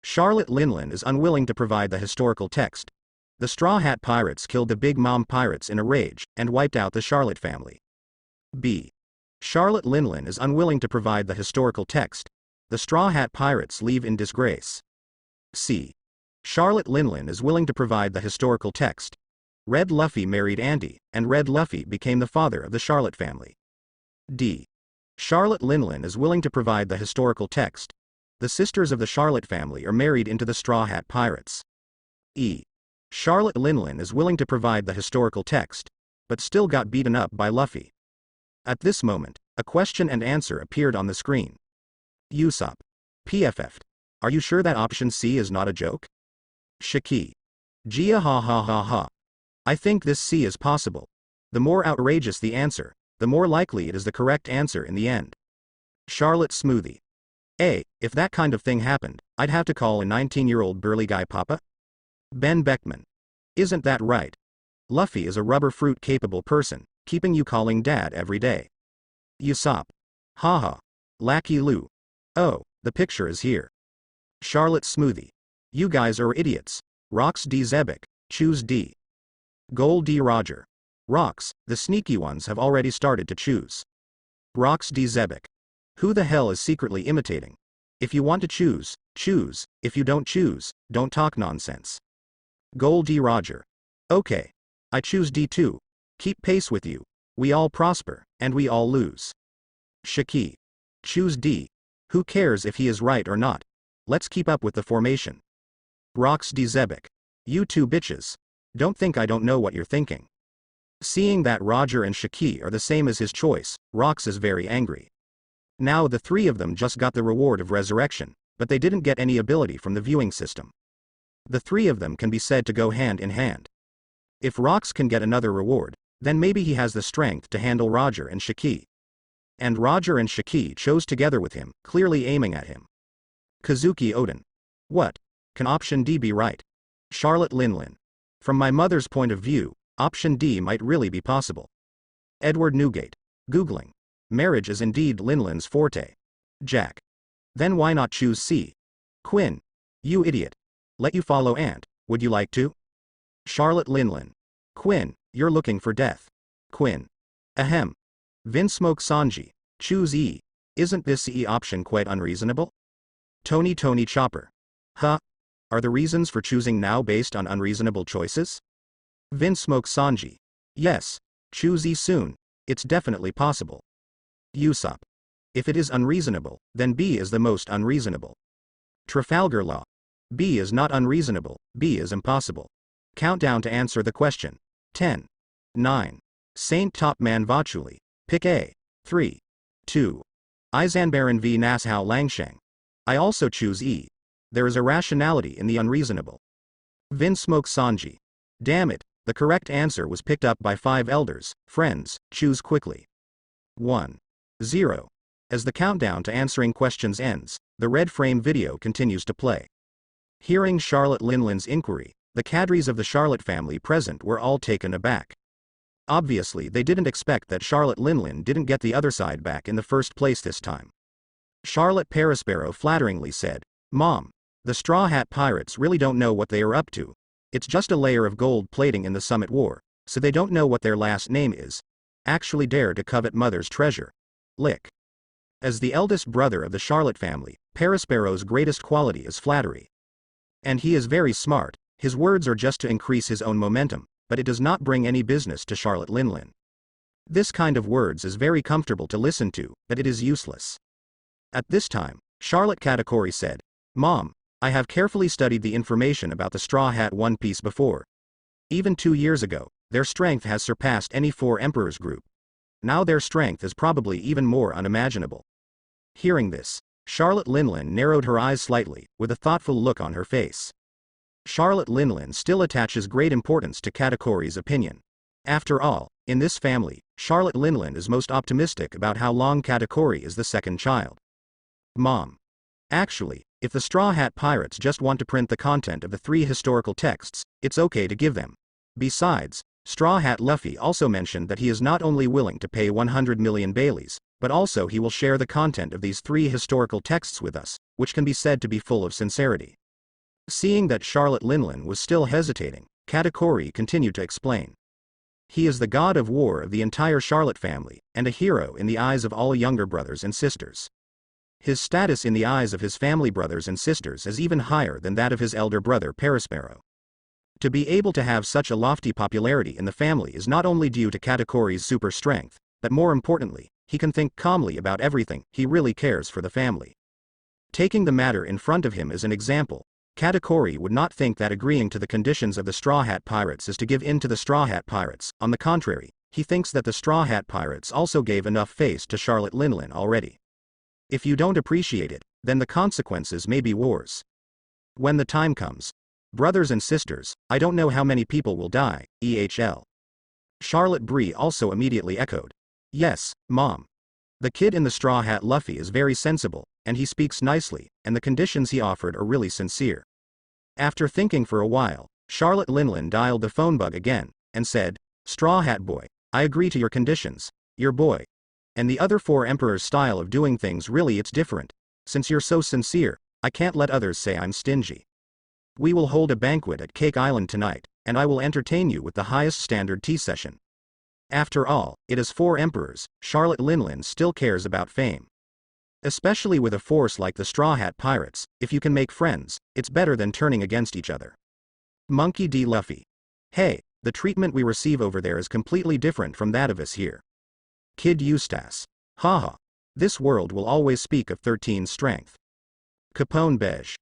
Speaker 1: Charlotte Linlin is unwilling to provide the historical text. The Straw Hat Pirates killed the Big Mom Pirates in a rage, and wiped out the Charlotte family. B. Charlotte Linlin is unwilling to provide the historical text. The Straw Hat Pirates leave in disgrace. C. Charlotte Linlin is willing to provide the historical text. Red Luffy married Andy, and Red Luffy became the father of the Charlotte family. D. Charlotte Linlin is willing to provide the historical text. The sisters of the Charlotte family are married into the Straw Hat Pirates. E. Charlotte Linlin is willing to provide the historical text, but still got beaten up by Luffy. At this moment, a question and answer appeared on the screen. Usopp. PFF'd. Are you sure that option C is not a joke? Shiki. Gia ha ha ha ha. I think this C is possible. The more outrageous the answer, the more likely it is the correct answer in the end. Charlotte Smoothie. If that kind of thing happened, I'd have to call a 19-year-old burly guy papa? Ben Beckman. Isn't that right? Luffy is a rubber fruit capable person, keeping you calling dad every day. Usopp. Haha. Lackey Lou. Oh, the picture is here. Charlotte Smoothie. You guys are idiots. Rocks D. Zebek, choose D. Gold D. Roger. Rox, the sneaky ones have already started to choose. Rox D. Zebek. Who the hell is secretly imitating? If you want to choose, choose. If you don't choose, don't talk nonsense. Gold D. Roger. Okay. I choose D2. Keep pace with you. We all prosper, and we all lose. Shaki. Choose D. Who cares if he is right or not? Let's keep up with the formation. Rox D. Zebek. You two bitches. Don't think I don't know what you're thinking. Seeing that Roger and Shaki are the same as his choice, Rox is very angry. Now the three of them just got the reward of resurrection, but they didn't get any ability from the viewing system. The three of them can be said to go hand in hand. If Rox can get another reward, then maybe he has the strength to handle Roger and Shaki. And Roger and Shaki chose together with him, clearly aiming at him. Kazuki Odin. What? Can option D be right? Charlotte Linlin. From my mother's point of view, option D might really be possible. Edward Newgate. Googling. Marriage is indeed Linlin's forte. Jack. Then why not choose C? Quinn. You idiot. Let you follow Ant, would you like to? Charlotte Linlin. Quinn, you're looking for death. Quinn. Ahem. Vinsmoke Sanji. Choose E. Isn't this E option quite unreasonable? Tony Chopper. Huh? Are the reasons for choosing now based on unreasonable choices? Vinsmoke Sanji. Yes. Choose E soon. It's definitely possible. Usopp. If it is unreasonable, then B is the most unreasonable. Trafalgar Law. B is not unreasonable, B is impossible. Countdown to answer the question. 10. 9. Saint Topman Vachuli. Pick A. 3. 2. Izanbaran v Nashao Langsheng. I also choose E. There is irrationality in the unreasonable. Vinsmoke Sanji. Damn it, the correct answer was picked up by 5 elders, friends, choose quickly. 1. 0. As the countdown to answering questions ends, the red frame video continues to play. Hearing Charlotte Linlin's inquiry, the cadres of the Charlotte family present were all taken aback. Obviously they didn't expect that Charlotte Linlin didn't get the other side back in the first place this time. Charlotte Perispero flatteringly said, Mom, the Straw Hat Pirates really don't know what they are up to. It's just a layer of gold plating in the Summit War, so they don't know what their last name is. Actually dare to covet mother's treasure. Lick. As the eldest brother of the Charlotte family, Perispero's greatest quality is flattery. And he is very smart, his words are just to increase his own momentum, but it does not bring any business to Charlotte Linlin. This kind of words is very comfortable to listen to, but it is useless. At this time, Charlotte Katakuri said, Mom, I have carefully studied the information about the Straw Hat One Piece before. Even 2 years ago, their strength has surpassed any 4 emperors group. Now their strength is probably even more unimaginable. Hearing this, Charlotte Linlin narrowed her eyes slightly, with a thoughtful look on her face. Charlotte Linlin still attaches great importance to Katakuri's opinion. After all, in this family, Charlotte Linlin is most optimistic about how long Katakuri is the second child. Mom. Actually, if the Straw Hat Pirates just want to print the content of the 3 historical texts, it's okay to give them. Besides, Straw Hat Luffy also mentioned that he is not only willing to pay 100 million Baileys, but also he will share the content of these 3 historical texts with us, which can be said to be full of sincerity. Seeing that Charlotte Linlin was still hesitating, Katakuri continued to explain. He is the god of war of the entire Charlotte family, and a hero in the eyes of all younger brothers and sisters. His status in the eyes of his family brothers and sisters is even higher than that of his elder brother Perispero. To be able to have such a lofty popularity in the family is not only due to Katakuri's super strength, but more importantly, he can think calmly about everything, he really cares for the family. Taking the matter in front of him as an example, Katakuri would not think that agreeing to the conditions of the Straw Hat Pirates is to give in to the Straw Hat Pirates. On the contrary, he thinks that the Straw Hat Pirates also gave enough face to Charlotte Linlin already. If you don't appreciate it, then the consequences may be wars. When the time comes. Brothers and sisters, I don't know how many people will die, EHL. Charlotte Bree also immediately echoed. Yes, Mom. The kid in the Straw Hat Luffy is very sensible, and he speaks nicely, and the conditions he offered are really sincere. After thinking for a while, Charlotte Linlin dialed the phone bug again, and said, Straw Hat Boy, I agree to your conditions, your boy. And the other 4 emperors' style of doing things really it's different. Since you're so sincere, I can't let others say I'm stingy. We will hold a banquet at Cake Island tonight, and I will entertain you with the highest standard tea session. After all, it is 4 emperors, Charlotte Linlin still cares about fame. Especially with a force like the Straw Hat Pirates, if you can make friends, it's better than turning against each other. Monkey D. Luffy. Hey, the treatment we receive over there is completely different from that of us here. Kid Eustace. Haha. This world will always speak of 13's strength. Capone Beige.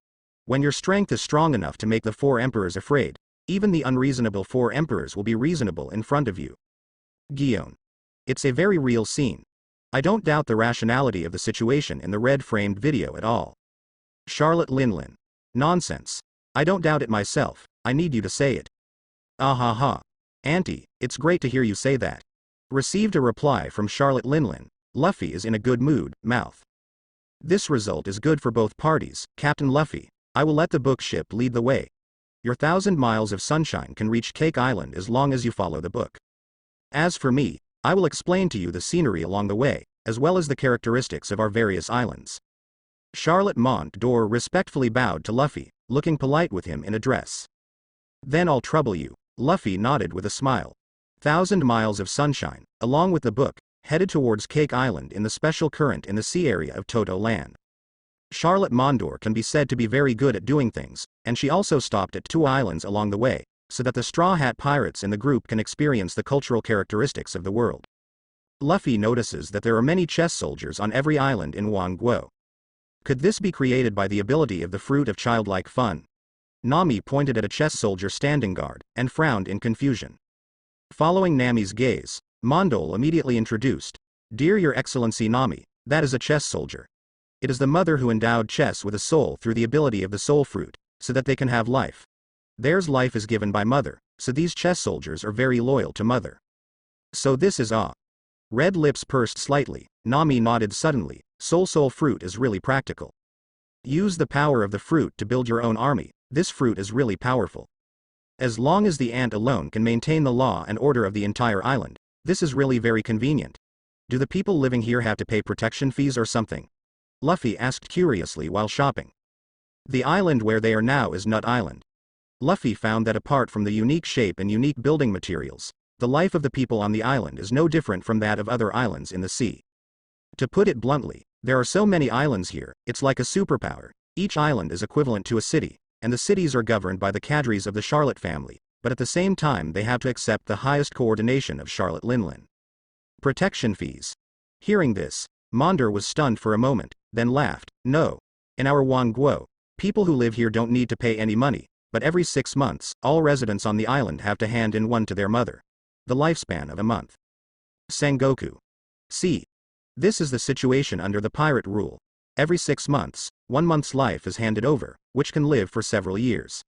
Speaker 1: When your strength is strong enough to make the 4 emperors afraid, even the unreasonable 4 emperors will be reasonable in front of you. Guion. It's a very real scene. I don't doubt the rationality of the situation in the red-framed video at all. Charlotte Linlin. Nonsense. I don't doubt it myself, I need you to say it. Ah ha ha. Auntie, it's great to hear you say that. Received a reply from Charlotte Linlin. Luffy is in a good mood, mouth. This result is good for both parties, Captain Luffy. I will let the book ship lead the way. Your 1,000 miles of sunshine can reach Cake Island as long as you follow the book. As for me, I will explain to you the scenery along the way, as well as the characteristics of our various islands. Charlotte Mont d'Or respectfully bowed to Luffy, looking polite with him in address. Then I'll trouble you. Luffy nodded with a smile. 1,000 miles of sunshine, along with the book, headed towards Cake Island in the special current in the sea area of Toto Land. Charlotte Mondor can be said to be very good at doing things, and she also stopped at 2 islands along the way, so that the Straw Hat Pirates in the group can experience the cultural characteristics of the world. Luffy notices that there are many chess soldiers on every island in Wangguo. Could this be created by the ability of the fruit of childlike fun? Nami pointed at a chess soldier standing guard, and frowned in confusion. Following Nami's gaze, Mondol immediately introduced, "Dear Your Excellency Nami, that is a chess soldier. It is the mother who endowed chess with a soul through the ability of the soul fruit, so that they can have life. Theirs life is given by mother, so these chess soldiers are very loyal to mother." So this is Red lips pursed slightly, Nami nodded suddenly, soul fruit is really practical. Use the power of the fruit to build your own army, this fruit is really powerful. As long as the ant alone can maintain the law and order of the entire island, this is really very convenient. Do the people living here have to pay protection fees or something? Luffy asked curiously while shopping. The island where they are now is Nut Island. Luffy found that apart from the unique shape and unique building materials, the life of the people on the island is no different from that of other islands in the sea. To put it bluntly, there are so many islands here, it's like a superpower. Each island is equivalent to a city, and the cities are governed by the cadres of the Charlotte family, but at the same time they have to accept the highest coordination of Charlotte Linlin. Protection fees. Hearing this, Mondor was stunned for a moment, then laughed. No. In our Wangguo, people who live here don't need to pay any money, but every 6 months, all residents on the island have to hand in one to their mother. The lifespan of a month. Sengoku. See. This is the situation under the pirate rule. Every 6 months, 1 month's life is handed over, which can live for several years.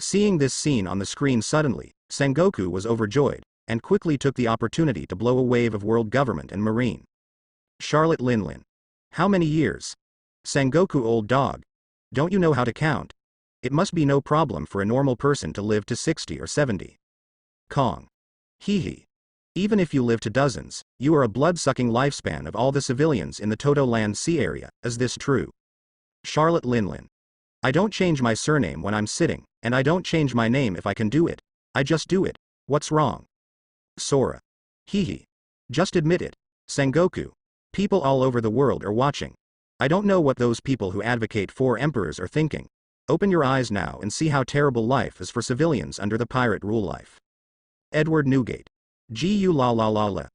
Speaker 1: Seeing this scene on the screen suddenly, Sengoku was overjoyed, and quickly took the opportunity to blow a wave of world government and marine. Charlotte Linlin. How many years? Sengoku old dog. Don't you know how to count? It must be no problem for a normal person to live to 60 or 70. Kong. Hee hee. Even if you live to dozens, you are a blood-sucking lifespan of all the civilians in the Toto Land Sea area, is this true? Charlotte Linlin. I don't change my surname when I'm sitting, and I don't change my name if I can do it. I just do it. What's wrong? Sora. Hee hee. Just admit it. Sengoku. People all over the world are watching. I don't know what those people who advocate 4 emperors are thinking. Open your eyes now and see how terrible life is for civilians under the pirate rule life. Edward Newgate. Gu la la la la.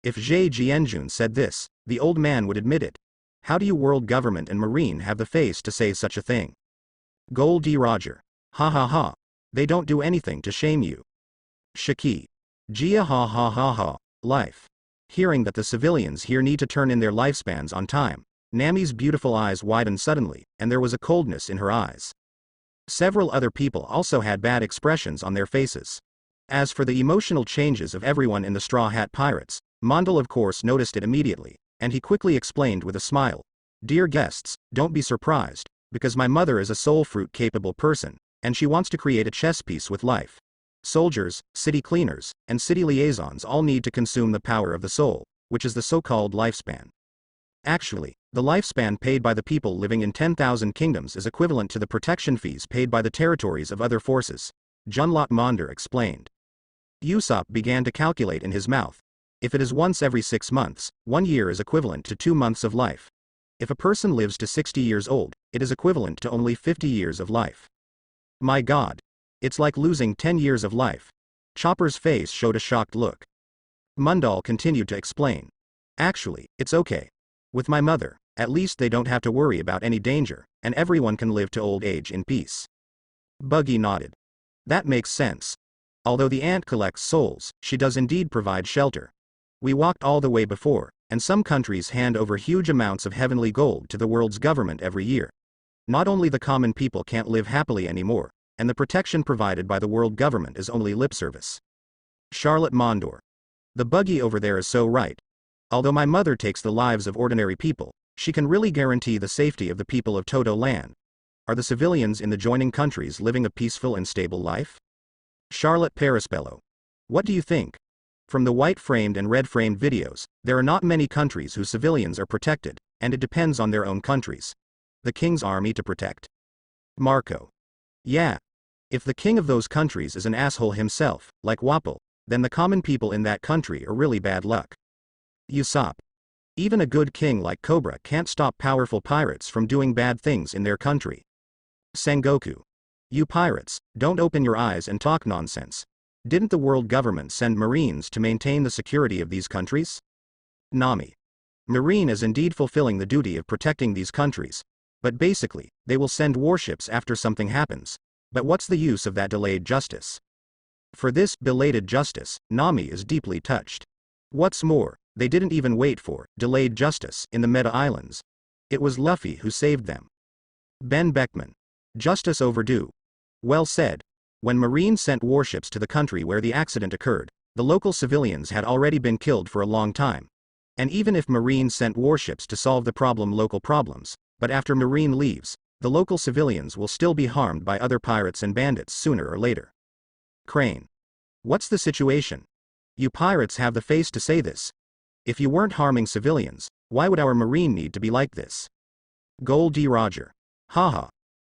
Speaker 1: If Zhe Jianjun said this, the old man would admit it. How do you world government and marine have the face to say such a thing? Gold D. Roger. Ha ha ha. They don't do anything to shame you. Shiki. Gia ha ha ha ha. Life. Hearing that the civilians here need to turn in their lifespans on time, Nami's beautiful eyes widened suddenly, and there was a coldness in her eyes. Several other people also had bad expressions on their faces. As for the emotional changes of everyone in the Straw Hat Pirates, Mondol of course noticed it immediately, and he quickly explained with a smile. Dear guests, don't be surprised, because my mother is a soul fruit capable person, and she wants to create a chess piece with life. Soldiers, city cleaners, and city liaisons all need to consume the power of the soul, which is the so-called lifespan. Actually, the lifespan paid by the people living in 10,000 kingdoms is equivalent to the protection fees paid by the territories of other forces. Junlot Monder explained. Usopp began to calculate in his mouth, If it is once every 6 months, 1 year is equivalent to 2 months of life. If a person lives to 60 years old, it is equivalent to only 50 years of life. My God. It's like losing 10 years of life. Chopper's face showed a shocked look. Mundal continued to explain. Actually, it's okay. With my mother, at least they don't have to worry about any danger, and everyone can live to old age in peace. Buggy nodded. That makes sense. Although the ant collects souls, she does indeed provide shelter. We walked all the way before, and some countries hand over huge amounts of heavenly gold to the world's government every year. Not only the common people can't live happily anymore, and the protection provided by the world government is only lip service. Charlotte Mondor. The buggy over there is so right. Although my mother takes the lives of ordinary people, she can really guarantee the safety of the people of Toto Land. Are the civilians in the joining countries living a peaceful and stable life? Charlotte Perispello. What do you think? From the white-framed and red-framed videos, there are not many countries whose civilians are protected, and it depends on their own countries. The king's army to protect? Marco. Yeah. If the king of those countries is an asshole himself, like Wapol, then the common people in that country are really bad luck. Usopp. Even a good king like Cobra can't stop powerful pirates from doing bad things in their country. Sengoku. You pirates, don't open your eyes and talk nonsense. Didn't the world government send Marines to maintain the security of these countries? Nami. Marine is indeed fulfilling the duty of protecting these countries. But basically, they will send warships after something happens. But what's the use of that delayed justice? For this belated justice, Nami is deeply touched. What's more, they didn't even wait for delayed justice in the Meta Islands. It was Luffy who saved them. Ben Beckman. Justice overdue. Well said. When Marines sent warships to the country where the accident occurred, the local civilians had already been killed for a long time. And even if Marines sent warships to solve the local problems, but after Marine leaves, the local civilians will still be harmed by other pirates and bandits sooner or later. Crane. What's the situation? You pirates have the face to say this. If you weren't harming civilians, why would our Marine need to be like this? Gold D. Roger. Haha.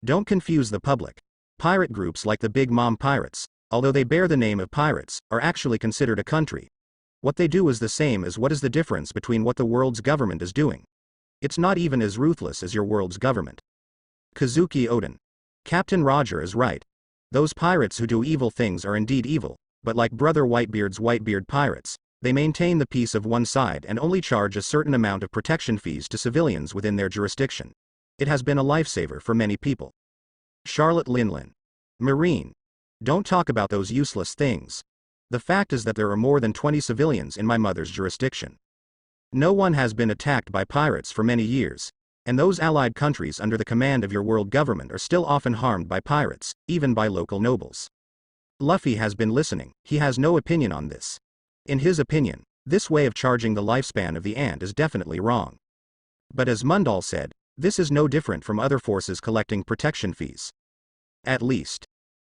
Speaker 1: Don't confuse the public. Pirate groups like the Big Mom Pirates, although they bear the name of pirates, are actually considered a country. What they do is the same as what is the difference between what the world's government is doing. It's not even as ruthless as your world's government. Kazuki Odin. Captain Roger is right. Those pirates who do evil things are indeed evil, but like Brother Whitebeard's Whitebeard pirates, they maintain the peace of one side and only charge a certain amount of protection fees to civilians within their jurisdiction. It has been a lifesaver for many people. Charlotte Linlin. Marine. Don't talk about those useless things. The fact is that there are more than 20 civilians in my mother's jurisdiction. No one has been attacked by pirates for many years, and those allied countries under the command of your world government are still often harmed by pirates, even by local nobles. Luffy has been listening. He has no opinion on this. In his opinion, this way of charging the lifespan of the ant is definitely wrong. But as Mundal said, this is no different from other forces collecting protection fees. At least.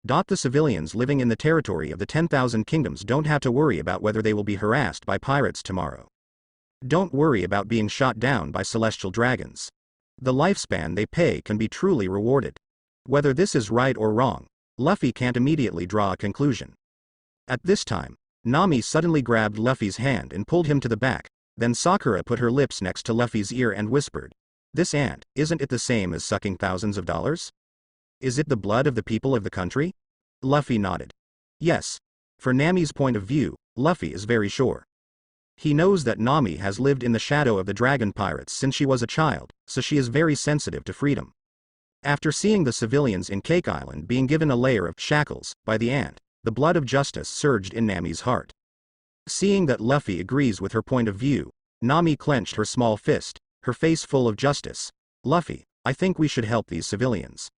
Speaker 1: The civilians living in the territory of the 10,000 kingdoms don't have to worry about whether they will be harassed by pirates tomorrow. Don't worry about being shot down by celestial dragons. The lifespan they pay can be truly rewarded. Whether this is right or wrong, Luffy can't immediately draw a conclusion. At this time, Nami suddenly grabbed Luffy's hand and pulled him to the back, then Sakura put her lips next to Luffy's ear and whispered, "This ant, isn't it the same as sucking thousands of dollars? Is it the blood of the people of the country?" Luffy nodded. Yes. For Nami's point of view, Luffy is very sure. He knows that Nami has lived in the shadow of the dragon pirates since she was a child, so she is very sensitive to freedom. After seeing the civilians in Cake Island being given a layer of shackles by the ant, the blood of justice surged in Nami's heart. Seeing that Luffy agrees with her point of view, Nami clenched her small fist, her face full of justice. "Luffy, I think we should help these civilians."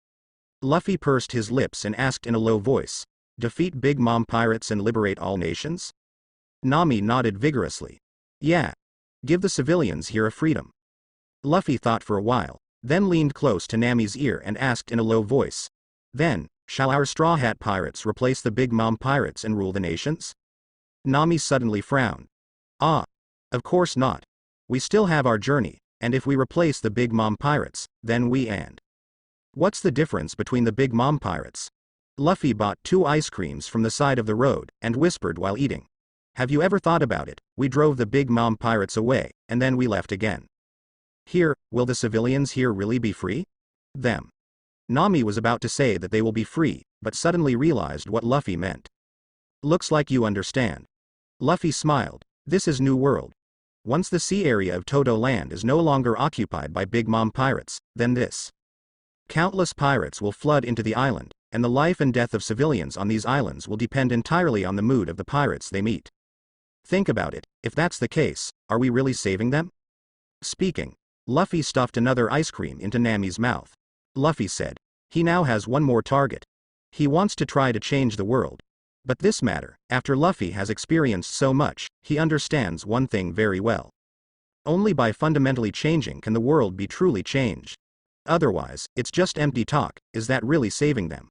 Speaker 1: Luffy pursed his lips and asked in a low voice, "Defeat Big Mom pirates and liberate all nations?" Nami nodded vigorously. "Yeah. Give the civilians here a freedom." Luffy thought for a while, then leaned close to Nami's ear and asked in a low voice, "Then, shall our Straw Hat pirates replace the Big Mom pirates and rule the nations?" Nami suddenly frowned. "Ah. Of course not. We still have our journey, and if we replace the Big Mom pirates, then we and. What's the difference between the Big Mom pirates?" Luffy bought 2 ice creams from the side of the road, and whispered while eating. Have you ever thought about it? We drove the big mom pirates away, and then we left again. Here, will the civilians here really be free? Them. Nami was about to say that they will be free, but suddenly realized what Luffy meant. Looks like you understand. Luffy smiled. This is New World. Once the sea area of Todo Land is no longer occupied by Big Mom pirates, then this. Countless pirates will flood into the island, and the life and death of civilians on these islands will depend entirely on the mood of the pirates they meet. Think about it, if that's the case, are we really saving them? Speaking, Luffy stuffed another ice cream into Nami's mouth. Luffy said. He now has one more target. He wants to try to change the world. But this matter, after Luffy has experienced so much, he understands one thing very well. Only by fundamentally changing can the world be truly changed. Otherwise, it's just empty talk. Is that really saving them?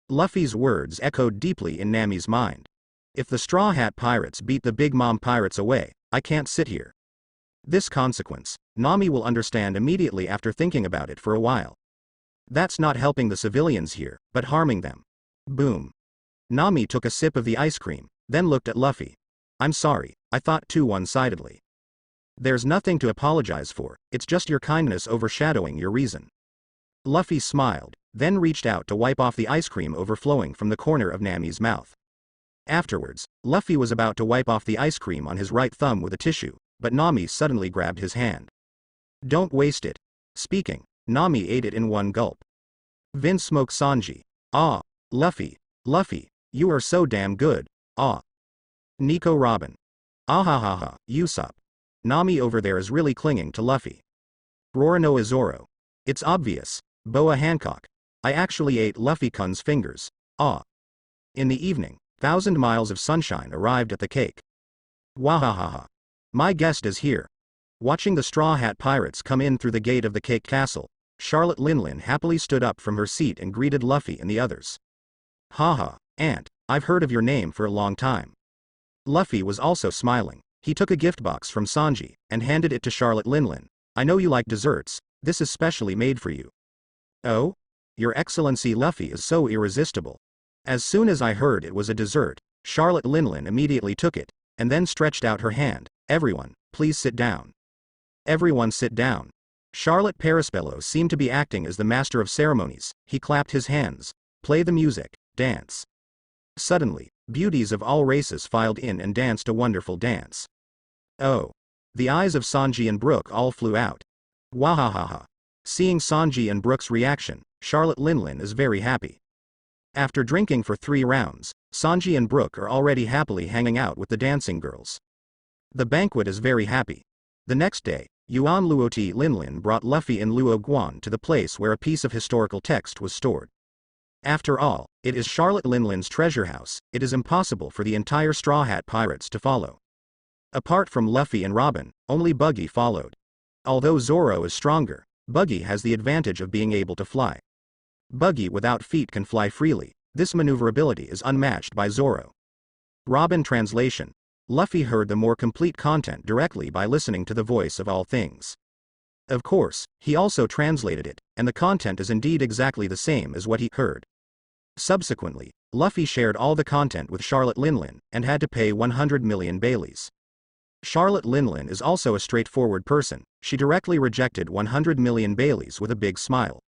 Speaker 1: Luffy's words echoed deeply in Nami's mind. If the Straw Hat Pirates beat the Big Mom Pirates away, I can't sit here. This consequence, Nami will understand immediately after thinking about it for a while. That's not helping the civilians here, but harming them. Boom. Nami took a sip of the ice cream, then looked at Luffy. I'm sorry, I thought too one-sidedly. There's nothing to apologize for, it's just your kindness overshadowing your reason. Luffy smiled, then reached out to wipe off the ice cream overflowing from the corner of Nami's mouth. Afterwards, Luffy was about to wipe off the ice cream on his right thumb with a tissue, but Nami suddenly grabbed his hand. Don't waste it. Speaking, Nami ate it in one gulp. Vin smoked Sanji. Ah, Luffy, you are so damn good. Ah. Nico Robin. Ahahaha, Usopp. Nami over there is really clinging to Luffy. Roronoa Zoro. It's obvious. Boa Hancock. I actually ate Luffy-kun's fingers. Ah. In the evening, 1,000 miles of sunshine arrived at the cake. Wahahaha. My guest is here. Watching the Straw Hat Pirates come in through the gate of the cake castle, Charlotte Linlin happily stood up from her seat and greeted Luffy and the others. Haha, Aunt, I've heard of your name for a long time. Luffy was also smiling. He took a gift box from Sanji, and handed it to Charlotte Linlin. I know you like desserts, this is specially made for you. Oh? Your Excellency Luffy is so irresistible. As soon as I heard it was a dessert, Charlotte Linlin immediately took it, and then stretched out her hand. Everyone, please sit down. Everyone sit down. Charlotte Perispello seemed to be acting as the master of ceremonies. He clapped his hands. Play the music, dance. Suddenly, beauties of all races filed in and danced a wonderful dance. Oh. The eyes of Sanji and Brook all flew out. Wahahaha. Seeing Sanji and Brook's reaction, Charlotte Linlin is very happy. After drinking for 3 rounds, Sanji and Brook are already happily hanging out with the dancing girls. The banquet is very happy. The next day, Yuan Luoti Linlin brought Luffy and Luo Guan to the place where a piece of historical text was stored. After all, it is Charlotte Linlin's treasure house, it is impossible for the entire Straw Hat Pirates to follow. Apart from Luffy and Robin, only Buggy followed. Although Zoro is stronger, Buggy has the advantage of being able to fly. Buggy without feet can fly freely, this maneuverability is unmatched by Zoro. Robin translation. Luffy heard the more complete content directly by listening to the voice of all things. Of course, he also translated it, and the content is indeed exactly the same as what he heard. Subsequently, Luffy shared all the content with Charlotte Linlin, and had to pay 100 million Baileys. Charlotte Linlin is also a straightforward person, she directly rejected 100 million Baileys with a big smile.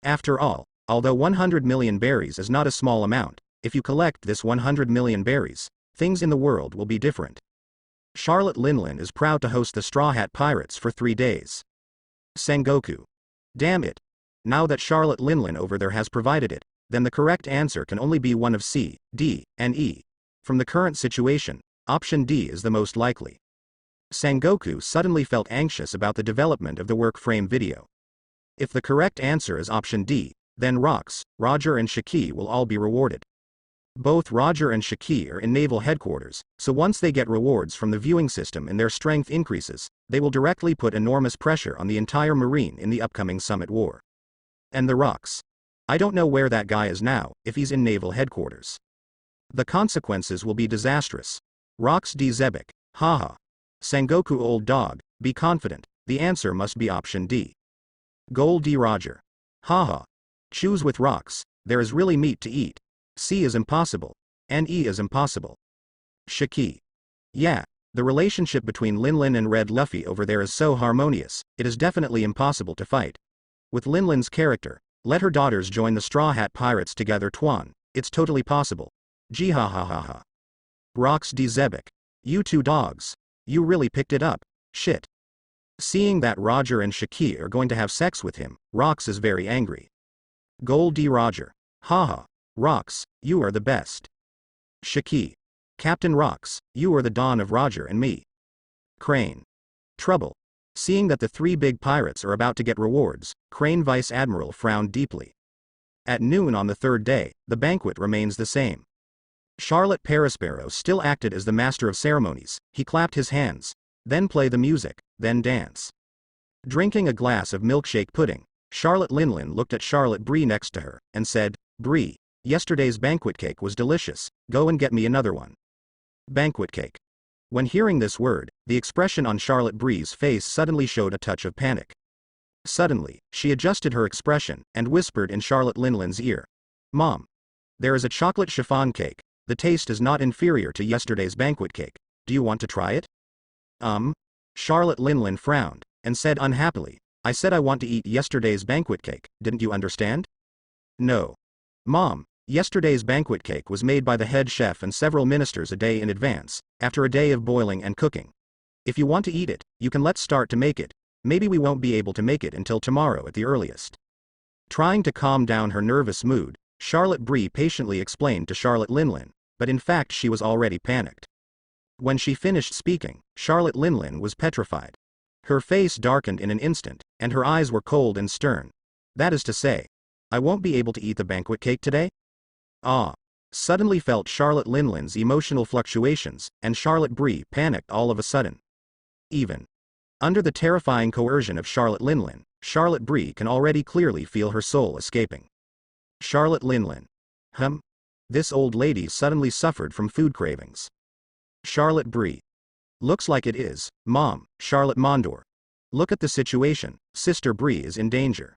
Speaker 1: After all, although 100 million berries is not a small amount, if you collect this 100 million berries, things in the world will be different. Charlotte Linlin is proud to host the Straw Hat Pirates for 3 days. Sengoku. Damn it. Now that Charlotte Linlin over there has provided it, then the correct answer can only be one of C, D, and E. From the current situation, option D is the most likely. Sengoku suddenly felt anxious about the development of the work frame video. If the correct answer is option D, then Rox, Roger and Shiki will all be rewarded. Both Roger and Shiki are in naval headquarters, so once they get rewards from the viewing system and their strength increases, they will directly put enormous pressure on the entire marine in the upcoming summit war. And the Rox. I don't know where that guy is now, if he's in naval headquarters. The consequences will be disastrous. Rox D. Zebek, haha. Sengoku old dog, be confident, the answer must be option D. Gold D. Roger. Haha. Choose with Rox, there is really meat to eat. C is impossible. And E is impossible. Shiki. Yeah, the relationship between Linlin and Red Luffy over there is so harmonious, it is definitely impossible to fight. With Linlin's character, let her daughters join the Straw Hat Pirates together Tuan, it's totally possible. Gee ha ha ha ha. Rox D. Zebek. You two dogs. You really picked it up, shit. Seeing that Roger and Shaki are going to have sex with him, Rox is very angry. Gold D. Roger. Haha. Rox, you are the best. Shaki. Captain Rox, you are the dawn of Roger and me. Crane. Trouble. Seeing that the three big pirates are about to get rewards, Crane Vice Admiral frowned deeply. At noon on the third day, the banquet remains the same. Charlotte Perisparrow still acted as the master of ceremonies. He clapped his hands. Then play the music, then dance. Drinking a glass of milkshake pudding, Charlotte Linlin looked at Charlotte Bree next to her, and said, Bree, yesterday's banquet cake was delicious, go and get me another one. Banquet cake. When hearing this word, the expression on Charlotte Bree's face suddenly showed a touch of panic. Suddenly, she adjusted her expression, and whispered in Charlotte Linlin's ear. Mom. There is a chocolate chiffon cake, the taste is not inferior to yesterday's banquet cake, do you want to try it? Charlotte Linlin frowned, and said unhappily, I said I want to eat yesterday's banquet cake, didn't you understand? No. Mom, yesterday's banquet cake was made by the head chef and several ministers a day in advance, after a day of boiling and cooking. If you want to eat it, you can let's start to make it, maybe we won't be able to make it until tomorrow at the earliest. Trying to calm down her nervous mood, Charlotte Bree patiently explained to Charlotte Linlin, but in fact she was already panicked. When she finished speaking, Charlotte Linlin was petrified. Her face darkened in an instant, and her eyes were cold and stern. That is to say, I won't be able to eat the banquet cake today? Suddenly felt Charlotte Linlin's emotional fluctuations, and Charlotte Bree panicked all of a sudden. Even under the terrifying coercion of Charlotte Linlin, Charlotte Bree can already clearly feel her soul escaping. Charlotte Linlin. This old lady suddenly suffered from food cravings. Charlotte Bree. Looks like it is, Mom, Charlotte Mondor. Look at the situation, Sister Bree is in danger.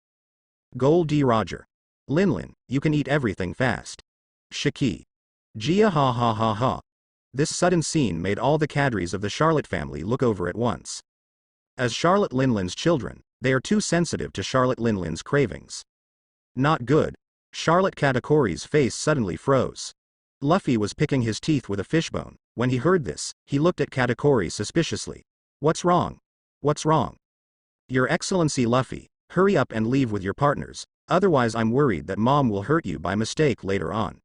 Speaker 1: Gold D. Roger. Linlin, you can eat everything fast. Shaki. Gia ha ha ha ha. This sudden scene made all the cadres of the Charlotte family look over at once. As Charlotte Linlin's children, they are too sensitive to Charlotte Linlin's cravings. Not good. Charlotte Katakori's face suddenly froze. Luffy was picking his teeth with a fishbone. When he heard this, he looked at Katakori suspiciously. What's wrong? What's wrong? Your Excellency Luffy, hurry up and leave with your partners, otherwise I'm worried that Mom will hurt you by mistake later on.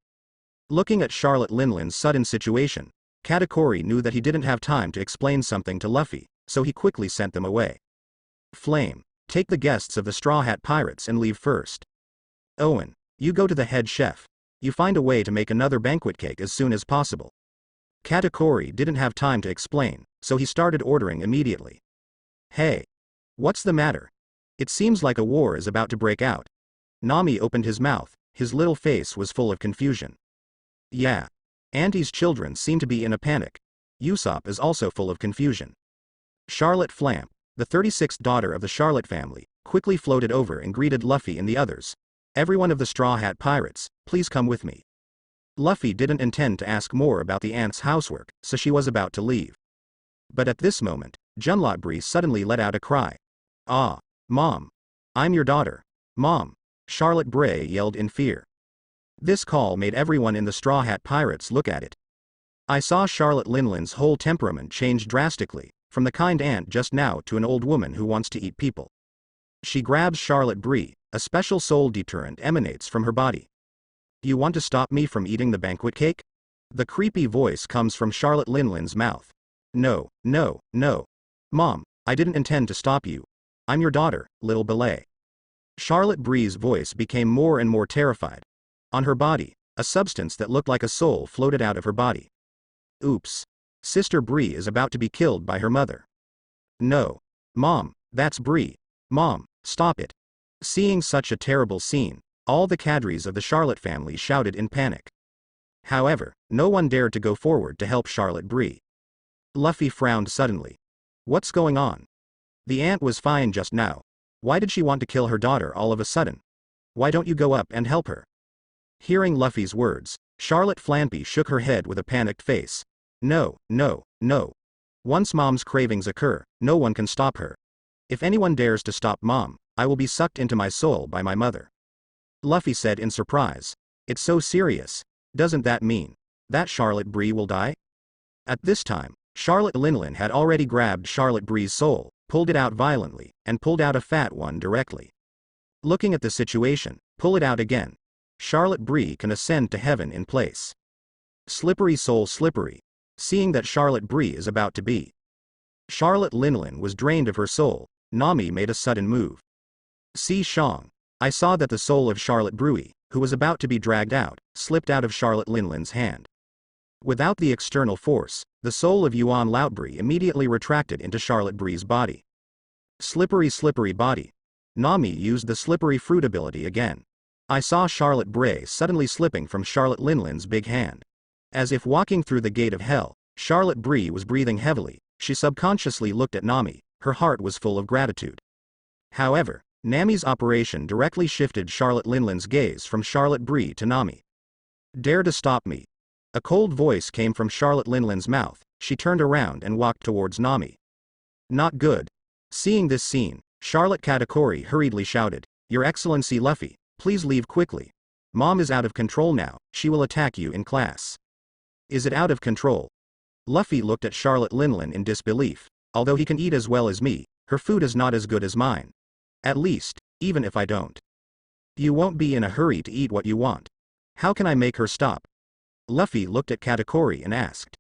Speaker 1: Looking at Charlotte Linlin's sudden situation, Katakori knew that he didn't have time to explain something to Luffy, so he quickly sent them away. Flame, take the guests of the Straw Hat Pirates and leave first. Owen, you go to the head chef. You find a way to make another banquet cake as soon as possible. Katakori didn't have time to explain, so he started ordering immediately. Hey. What's the matter? It seems like a war is about to break out. Nami opened his mouth, his little face was full of confusion. Yeah. Auntie's children seem to be in a panic. Usopp is also full of confusion. Charlotte Flamp, the 36th daughter of the Charlotte family, quickly floated over and greeted Luffy and the others. Everyone of the Straw Hat Pirates, please come with me. Luffy didn't intend to ask more about the aunt's housework, so she was about to leave. But at this moment, Junlot Bree suddenly let out a cry. Mom. I'm your daughter. Mom. Charlotte Bree yelled in fear. This call made everyone in the Straw Hat Pirates look at it. I saw Charlotte Linlin's whole temperament change drastically, from the kind aunt just now to an old woman who wants to eat people. She grabs Charlotte Bree, a special soul deterrent emanates from her body. You want to stop me from eating the banquet cake? The creepy voice comes from Charlotte Linlin's mouth. No. Mom, I didn't intend to stop you. I'm your daughter, little Belay. Charlotte Bree's voice became more and more terrified. On her body, a substance that looked like a soul floated out of her body. Oops. Sister Bree is about to be killed by her mother. No. Mom, that's Bree. Mom, stop it. Seeing such a terrible scene, all the cadres of the Charlotte family shouted in panic. However, no one dared to go forward to help Charlotte Bree. Luffy frowned suddenly. What's going on? The aunt was fine just now. Why did she want to kill her daughter all of a sudden? Why don't you go up and help her? Hearing Luffy's words, Charlotte Flampy shook her head with a panicked face. No, no, no. Once mom's cravings occur, no one can stop her. If anyone dares to stop mom, I will be sucked into my soul by my mother. Luffy said in surprise. It's so serious. Doesn't that mean that Charlotte Bree will die? At this time, Charlotte Linlin had already grabbed Charlotte Bree's soul, pulled it out violently, and pulled out a fat one directly. Looking at the situation, pull it out again. Charlotte Bree can ascend to heaven in place. Slippery soul slippery. Seeing that Charlotte Bree is about to be Charlotte Linlin was drained of her soul, Nami made a sudden move. See Shang. I saw that the soul of Charlotte Bree, who was about to be dragged out, slipped out of Charlotte Linlin's hand. Without the external force, the soul of Yuan Lautbree immediately retracted into Charlotte Bree's body. Slippery slippery body. Nami used the slippery fruit ability again. I saw Charlotte Bree suddenly slipping from Charlotte Linlin's big hand. As if walking through the gate of hell, Charlotte Bree was breathing heavily. She subconsciously looked at Nami, her heart was full of gratitude. However, Nami's operation directly shifted Charlotte Linlin's gaze from Charlotte Bree to Nami. Dare to stop me. A cold voice came from Charlotte Linlin's mouth. She turned around and walked towards Nami. Not good. Seeing this scene, Charlotte Katakuri hurriedly shouted, Your Excellency Luffy, please leave quickly. Mom is out of control now, she will attack you in class. Is it out of control? Luffy looked at Charlotte Linlin in disbelief. Although he can eat as well as me, her food is not as good as mine. At least, even if I don't. You won't be in a hurry to eat what you want. How can I make her stop? Luffy looked at Katakuri and asked.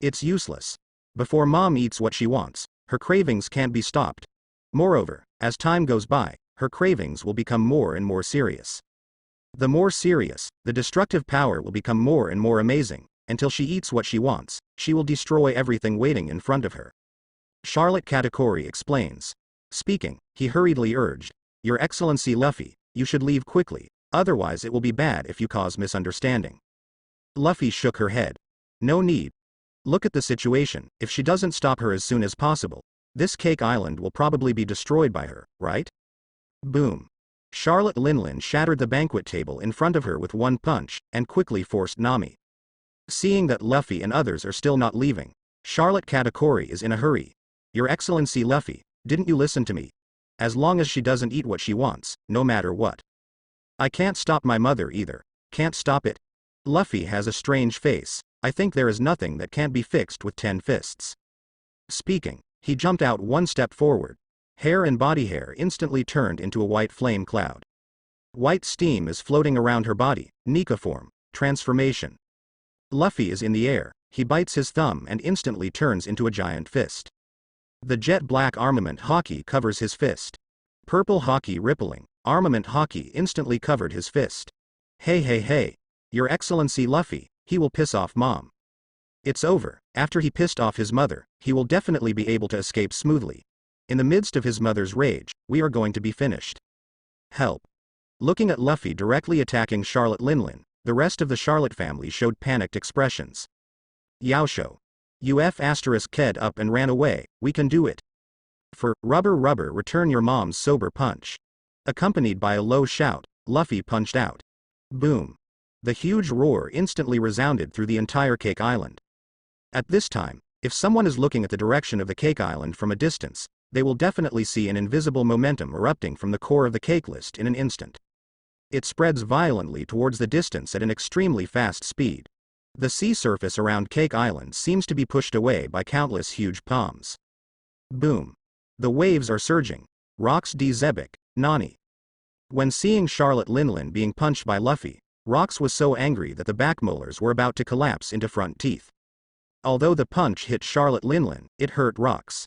Speaker 1: It's useless. Before mom eats what she wants, her cravings can't be stopped. Moreover, as time goes by, her cravings will become more and more serious. The more serious, the destructive power will become more and more amazing. Until she eats what she wants, she will destroy everything waiting in front of her. Charlotte Katakuri explains. Speaking, he hurriedly urged, Your Excellency Luffy, you should leave quickly, otherwise it will be bad if you cause misunderstanding. Luffy shook her head. No need. Look at the situation, if she doesn't stop her as soon as possible, this cake island will probably be destroyed by her, right? Boom. Charlotte Linlin shattered the banquet table in front of her with one punch, and quickly forced Nami. Seeing that Luffy and others are still not leaving, Charlotte Katakuri is in a hurry. Your Excellency Luffy, didn't you listen to me? As long as she doesn't eat what she wants, no matter what. I can't stop my mother either. Can't stop it. Luffy has a strange face. I think there is nothing that can't be fixed with 10 fists. Speaking, he jumped out one step forward. Hair and body hair instantly turned into a white flame cloud. White steam is floating around her body. Nika form. Transformation. Luffy is in the air. He bites his thumb and instantly turns into a giant fist. The jet black armament Haki covers his fist. Purple Haki rippling. Armament Haki instantly covered his fist. Hey hey hey. Your Excellency Luffy, he will piss off mom. It's over. After he pissed off his mother, he will definitely be able to escape smoothly. In the midst of his mother's rage, we are going to be finished. Help. Looking at Luffy directly attacking Charlotte Linlin, the rest of the Charlotte family showed panicked expressions. Yaosho. Ked up and ran away, we can do it. For, rubber return your mom's sober punch. Accompanied by a low shout, Luffy punched out. Boom. The huge roar instantly resounded through the entire Cake Island. At this time, if someone is looking at the direction of the Cake Island from a distance, they will definitely see an invisible momentum erupting from the core of the cake list in an instant. It spreads violently towards the distance at an extremely fast speed. The sea surface around Cake Island seems to be pushed away by countless huge palms. Boom. The waves are surging. Rox D. Zebek, Nani. When seeing Charlotte Linlin being punched by Luffy, Rox was so angry that the back molars were about to collapse into front teeth. Although the punch hit Charlotte Linlin, it hurt Rox.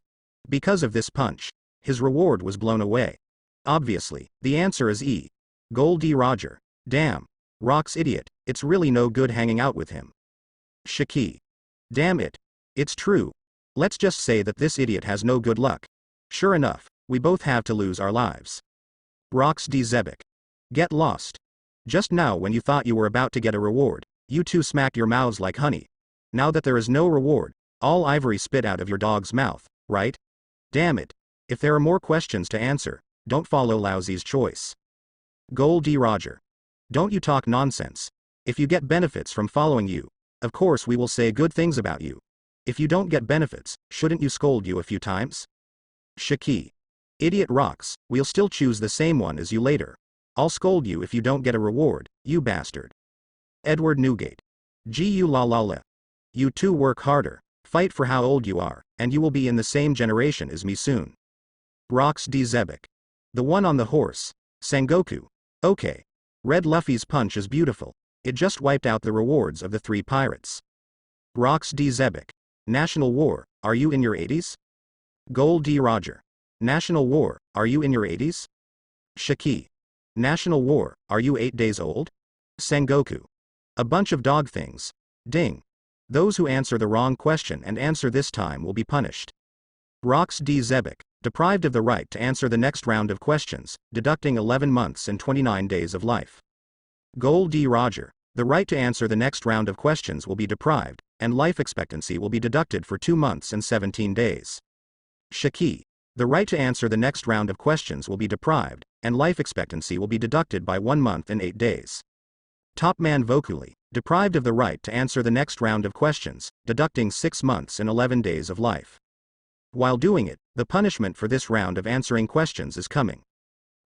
Speaker 1: Because of this punch, his reward was blown away. Obviously, the answer is E. Gold D. Roger. Damn. Rox idiot, it's really no good hanging out with him. Shiki. Damn it. It's true. Let's just say that this idiot has no good luck. Sure enough, we both have to lose our lives. Rox D. Zebek. Get lost. Just now when you thought you were about to get a reward, you two smacked your mouths like honey. Now that there is no reward, all ivory spit out of your dog's mouth, right? Damn it. If there are more questions to answer, don't follow Lousy's choice. Gold D. Roger. Don't you talk nonsense. If you get benefits from following you, Of course we will say good things about you. If you don't get benefits, shouldn't you scold you a few times? Shiki. Idiot rocks, we'll still choose the same one as you later. I'll scold you if you don't get a reward, you bastard. Edward Newgate. Gu la la la. You two work harder, fight for how old you are, and you will be in the same generation as me soon. Rocks D. Zebek. The one on the horse. Sengoku. Okay. Red Luffy's punch is beautiful. It just wiped out the rewards of the 3 pirates. Rocks D. Zebek. National War, are you in your 80s? Gold D. Roger. National War, are you in your 80s? Shiki. National War, are you 8 days old? Sengoku. A bunch of dog things. Ding. Those who answer the wrong question and answer this time will be punished. Rocks D. Zebek. Deprived of the right to answer the next round of questions, deducting 11 months and 29 days of life. Gold D. Roger. The right to answer the next round of questions will be deprived, and life expectancy will be deducted for 2 months and 17 days. Shiki. The right to answer the next round of questions will be deprived, and life expectancy will be deducted by 1 month and 8 days. Topman Vokuli. Deprived of the right to answer the next round of questions, deducting 6 months and 11 days of life. While doing it, the punishment for this round of answering questions is coming.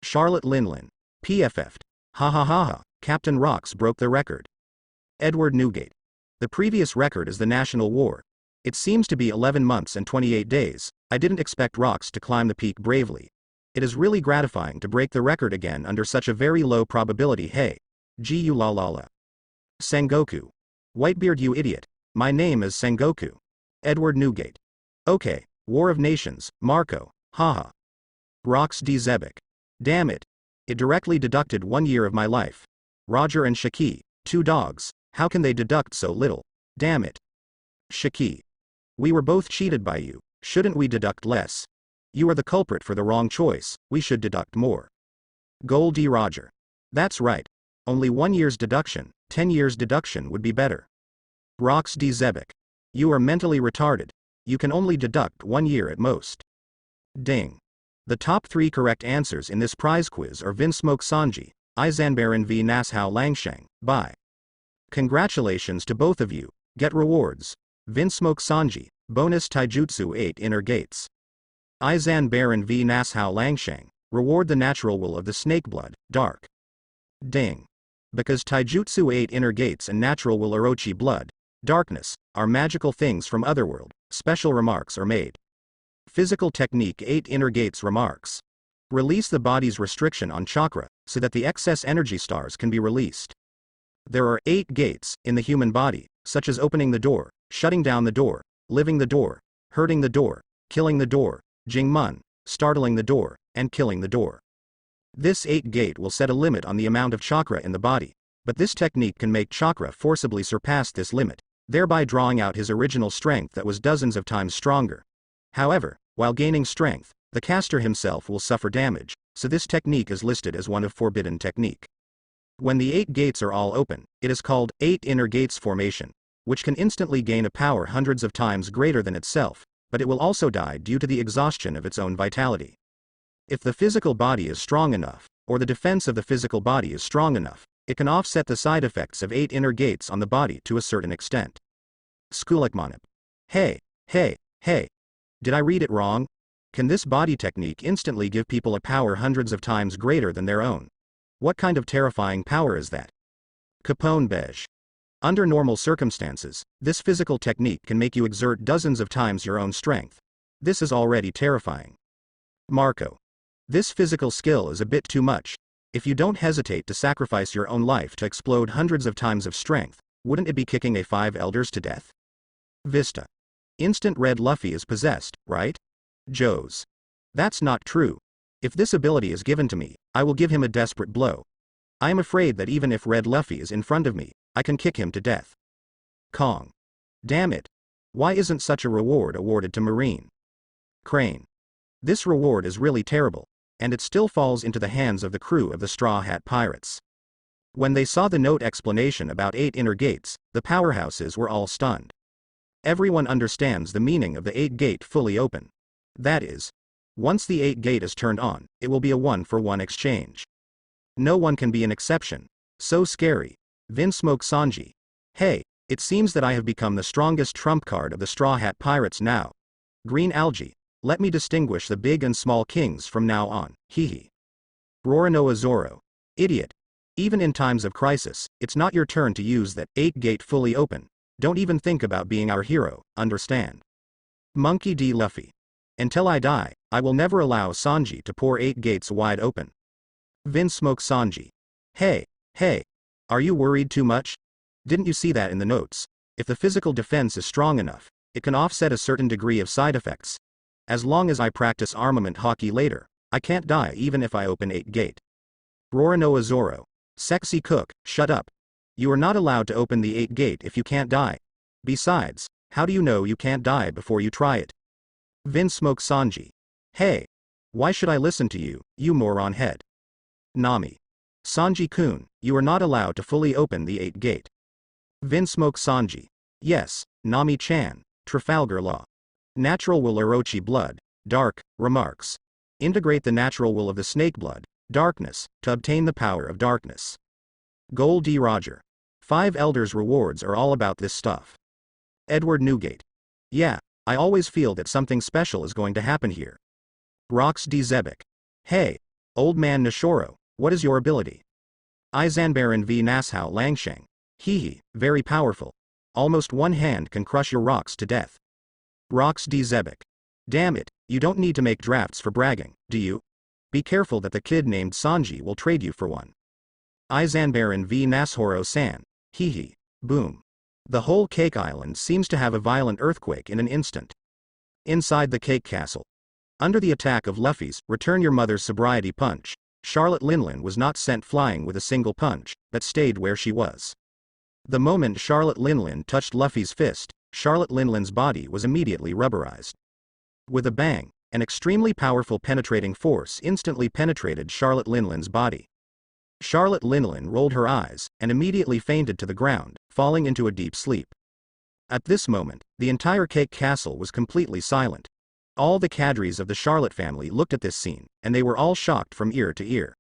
Speaker 1: Charlotte Linlin. PFF'd. Ha ha ha ha, Captain Rocks broke the record. Edward Newgate. The previous record is the National War. It seems to be 11 months and 28 days, I didn't expect Rocks to climb the peak bravely. It is really gratifying to break the record again under such a very low probability. Hey. Gu la la la. Sengoku. Whitebeard you idiot, my name is Sengoku. Edward Newgate. Okay. War of Nations, Marco, haha. Rocks D. Zebek. Damn it. It directly deducted 1 year of my life. Roger and Shiki, 2 dogs, how can they deduct so little? Damn it. Shiki. We were both cheated by you, shouldn't we deduct less? You are the culprit for the wrong choice, we should deduct more. Gold D. Roger. That's right. Only 1 year's deduction, 10 years deduction would be better. Rocks D. Zebek. You are mentally retarded. You can only deduct 1 year at most. Ding. The top 3 correct answers in this prize quiz are Vinsmoke Sanji, Izanbaran v Nashao Langshang, bye. Congratulations to both of you, get rewards. Vinsmoke Sanji, bonus Taijutsu 8 inner gates. Izanbaran v Nashao Langshang, reward the natural will of the snake blood, dark. Ding. Because Taijutsu 8 inner gates and natural will Orochi blood, darkness, are magical things from Otherworld, special remarks are made. Physical Technique 8 Inner Gates Remarks. Release the body's restriction on chakra, so that the excess energy stars can be released. There are 8 gates in the human body, such as opening the door, shutting down the door, living the door, hurting the door, killing the door, Jingmun, startling the door, and killing the door. This 8 gate will set a limit on the amount of chakra in the body, but this technique can make chakra forcibly surpass this limit, thereby drawing out his original strength that was dozens of times stronger. However, while gaining strength, the caster himself will suffer damage, so this technique is listed as one of forbidden technique. When the 8 gates are all open, it is called 8 Inner Gates Formation, which can instantly gain a power hundreds of times greater than itself, but it will also die due to the exhaustion of its own vitality. If the physical body is strong enough, or the defense of the physical body is strong enough, it can offset the side effects of 8 inner gates on the body to a certain extent. Skulikmanip. Hey. Did I read it wrong? Can this body technique instantly give people a power hundreds of times greater than their own? What kind of terrifying power is that? Capone Beige. Under normal circumstances, this physical technique can make you exert dozens of times your own strength. This is already terrifying. Marco. This physical skill is a bit too much. If you don't hesitate to sacrifice your own life to explode hundreds of times of strength, wouldn't it be kicking a 5 elders to death? Vista. Instant Red Luffy is possessed, right? Joes. That's not true. If this ability is given to me, I will give him a desperate blow. I am afraid that even if Red Luffy is in front of me, I can kick him to death. Kong. Damn it. Why isn't such a reward awarded to Marine? Crane. This reward is really terrible, and it still falls into the hands of the crew of the Straw Hat Pirates. When they saw the note explanation about 8 inner gates, the powerhouses were all stunned. Everyone understands the meaning of the 8 gate fully open. That is, once the 8 gate is turned on, it will be a 1-for-1 exchange. No one can be an exception. So scary. Vinsmoke Sanji. Hey, It seems that I have become the strongest trump card of the Straw Hat Pirates now. Green algae. Let me distinguish the big and small kings from now on, hee. Roronoa Zoro. Idiot. Even in times of crisis, it's not your turn to use that 8 gate fully open. Don't even think about being our hero, understand? Monkey D. Luffy. Until I die, I will never allow Sanji to pour 8 gates wide open. Vinsmoke Sanji. Hey, are you worried too much? Didn't you see that in the notes? If the physical defense is strong enough, it can offset a certain degree of side effects. As long as I practice armament hockey later, I can't die even if I open 8 gate. Roronoa Zoro. Sexy cook, shut up. You are not allowed to open the 8 gate if you can't die. Besides, how do you know you can't die before you try it? Vinsmoke Sanji. Hey. Why should I listen to you, you moron head? Nami. Sanji-kun, you are not allowed to fully open the 8 gate. Vinsmoke Sanji. Yes, Nami-chan, Trafalgar Law. Natural will Orochi blood, dark, remarks. Integrate the natural will of the snake blood, darkness, to obtain the power of darkness. Gold D. Roger. 5 Elders rewards are all about this stuff. Edward Newgate. Yeah, I always feel that something special is going to happen here. Rox D. Zebek. Hey, old man Nishoro, what is your ability? Izanbaran v Nashao Langsheng. Hee, very powerful. Almost one hand can crush your rocks to death. Rox D. Zebek. Damn it, you don't need to make drafts for bragging, do you? Be careful that the kid named Sanji will trade you for one. Izanbaran v Nashoro-san. Hee. Boom. The whole Cake Island seems to have a violent earthquake in an instant. Inside the Cake Castle. Under the attack of Luffy's Return Your Mother's Sobriety Punch, Charlotte Linlin was not sent flying with a single punch, but stayed where she was. The moment Charlotte Linlin touched Luffy's fist, Charlotte Linlin's body was immediately rubberized. With a bang, an extremely powerful penetrating force instantly penetrated Charlotte Linlin's body. Charlotte Linlin rolled her eyes, and immediately fainted to the ground, falling into a deep sleep. At this moment, the entire Cake Castle was completely silent. All the cadres of the Charlotte family looked at this scene, and they were all shocked from ear to ear.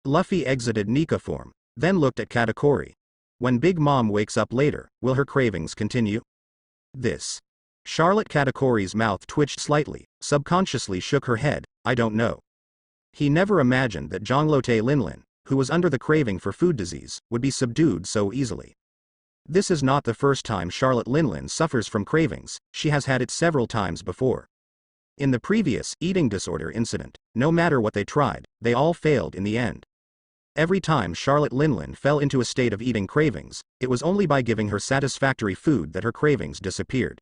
Speaker 1: Luffy exited Nika form, then looked at Katakuri. When Big Mom wakes up later, will her cravings continue? This. Charlotte Katakuri's mouth twitched slightly, subconsciously shook her head, I don't know. He never imagined that Zhonglote Linlin, who was under the craving for food disease, would be subdued so easily. This is not the first time Charlotte Linlin suffers from cravings, she has had it several times before. In the previous eating disorder incident, no matter what they tried, they all failed in the end. Every time Charlotte Linlin fell into a state of eating cravings, it was only by giving her satisfactory food that her cravings disappeared.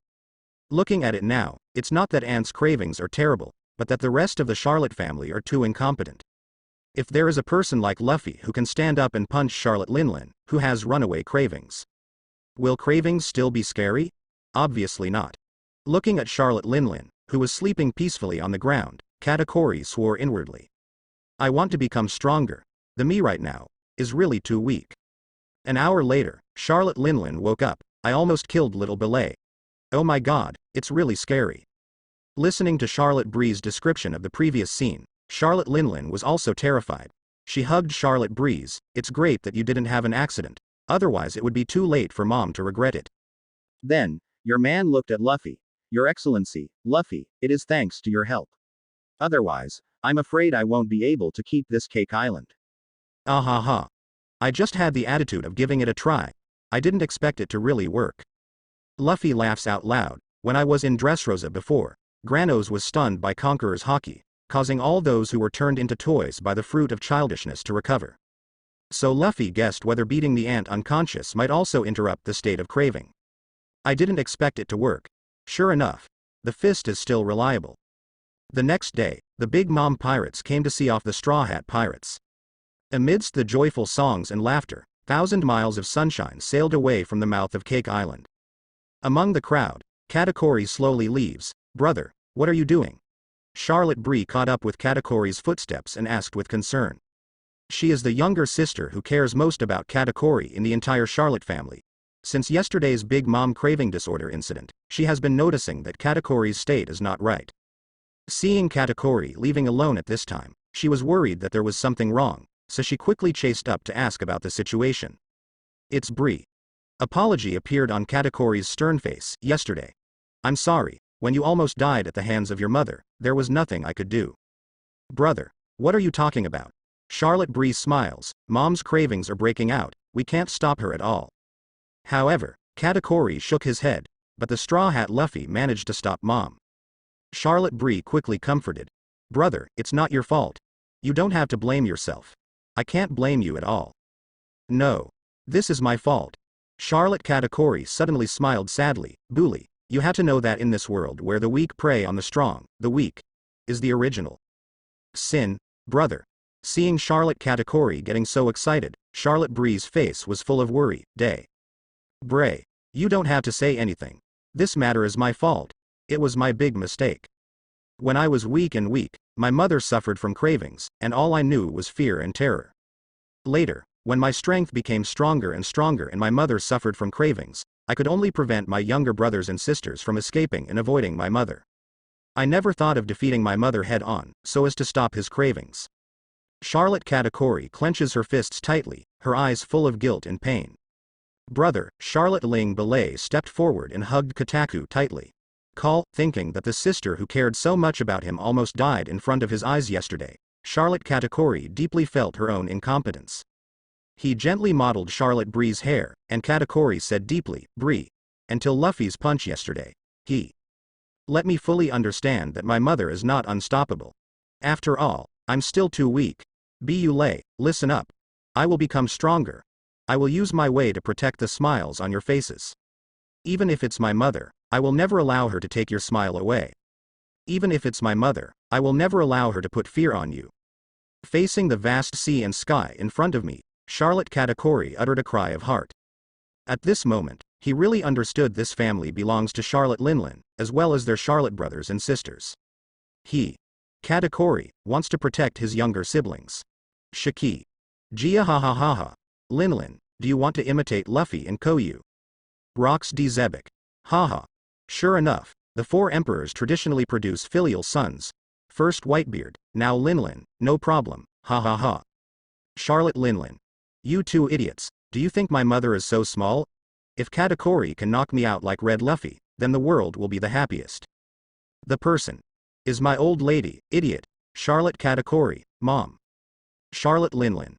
Speaker 1: Looking at it now, it's not that Ant's cravings are terrible, but that the rest of the Charlotte family are too incompetent. If there is a person like Luffy who can stand up and punch Charlotte Linlin, who has runaway cravings. Will cravings still be scary? Obviously not. Looking at Charlotte Linlin, who was sleeping peacefully on the ground, Katakuri swore inwardly. I want to become stronger. The me right now is really too weak. An hour later, Charlotte Linlin woke up. I almost killed little Belay. Oh my god, it's really scary. Listening to Charlotte Bree's description of the previous scene, Charlotte Linlin was also terrified. She hugged Charlotte Breeze. It's great that you didn't have an accident, otherwise it would be too late for Mom to regret it. Then, your man looked at Luffy. Your Excellency, Luffy, it is thanks to your help. Otherwise, I'm afraid I won't be able to keep this Cake Island. Ah ha ha. I just had the attitude of giving it a try. I didn't expect it to really work. Luffy laughs out loud. When I was in Dressrosa before, Granos was stunned by Conqueror's Haki, causing all those who were turned into toys by the fruit of childishness to recover. So Luffy guessed whether beating the ant unconscious might also interrupt the state of craving. I didn't expect it to work. Sure enough, the fist is still reliable. The next day, the Big Mom pirates came to see off the Straw Hat pirates. Amidst the joyful songs and laughter, 1,000 miles of sunshine sailed away from the mouth of Cake Island. Among the crowd, Katakuri slowly leaves. Brother, what are you doing? Charlotte Bree caught up with Katakuri's footsteps and asked with concern. She is the younger sister who cares most about Katakuri in the entire Charlotte family. Since yesterday's Big Mom craving disorder incident, she has been noticing that Katakuri's state is not right. Seeing Katakuri leaving alone at this time, she was worried that there was something wrong, so she quickly chased up to ask about the situation. It's Bree. Apology appeared on Katakori's stern face. Yesterday. I'm sorry, when you almost died at the hands of your mother, there was nothing I could do. Brother. What are you talking about? Charlotte Bree smiles. Mom's cravings are breaking out, we can't stop her at all. However, Katakori shook his head, but the Straw Hat Luffy managed to stop Mom. Charlotte Bree quickly comforted. Brother, it's not your fault. You don't have to blame yourself. I can't blame you at all. No. This is my fault. Charlotte Katakori suddenly smiled sadly. Bully, you had to know that in this world where the weak prey on the strong, the weak is the original sin, brother. Seeing Charlotte Katakori getting so excited, Charlotte Bree's face was full of worry. Bray, you don't have to say anything. This matter is my fault. It was my big mistake. When I was weak, my mother suffered from cravings, and all I knew was fear and terror. Later, when my strength became stronger and my mother suffered from cravings, I could only prevent my younger brothers and sisters from escaping and avoiding my mother. I never thought of defeating my mother head on, so as to stop his cravings. Charlotte Katakori clenches her fists tightly, her eyes full of guilt and pain. Brother, Charlotte Ling Belay stepped forward and hugged Kataku tightly. Thinking that the sister who cared so much about him almost died in front of his eyes yesterday, Charlotte Katakori deeply felt her own incompetence. He gently modeled Charlotte Bree's hair, and Katakori said deeply, Bree, until Luffy's punch yesterday, he let me fully understand that my mother is not unstoppable. After all, I'm still too weak. Bulay, listen up. I will become stronger. I will use my way to protect the smiles on your faces. Even if it's my mother, I will never allow her to take your smile away. Even if it's my mother, I will never allow her to put fear on you. Facing the vast sea and sky in front of me, Charlotte Katakori uttered a cry of heart. At this moment, he really understood this family belongs to Charlotte Linlin, as well as their Charlotte brothers and sisters. He, Katakori, wants to protect his younger siblings. Shiki. Jia ha ha ha ha. Linlin, do you want to imitate Luffy and Koyu? Rox D. Zebek. Haha. Sure enough, the four emperors traditionally produce filial sons. First Whitebeard, now Linlin, no problem, ha ha ha. Charlotte Linlin. You two idiots, do you think my mother is so small? If Katakori can knock me out like Red Luffy, then the world will be the happiest. The person is my old lady, idiot. Charlotte Katakori, Mom. Charlotte Linlin.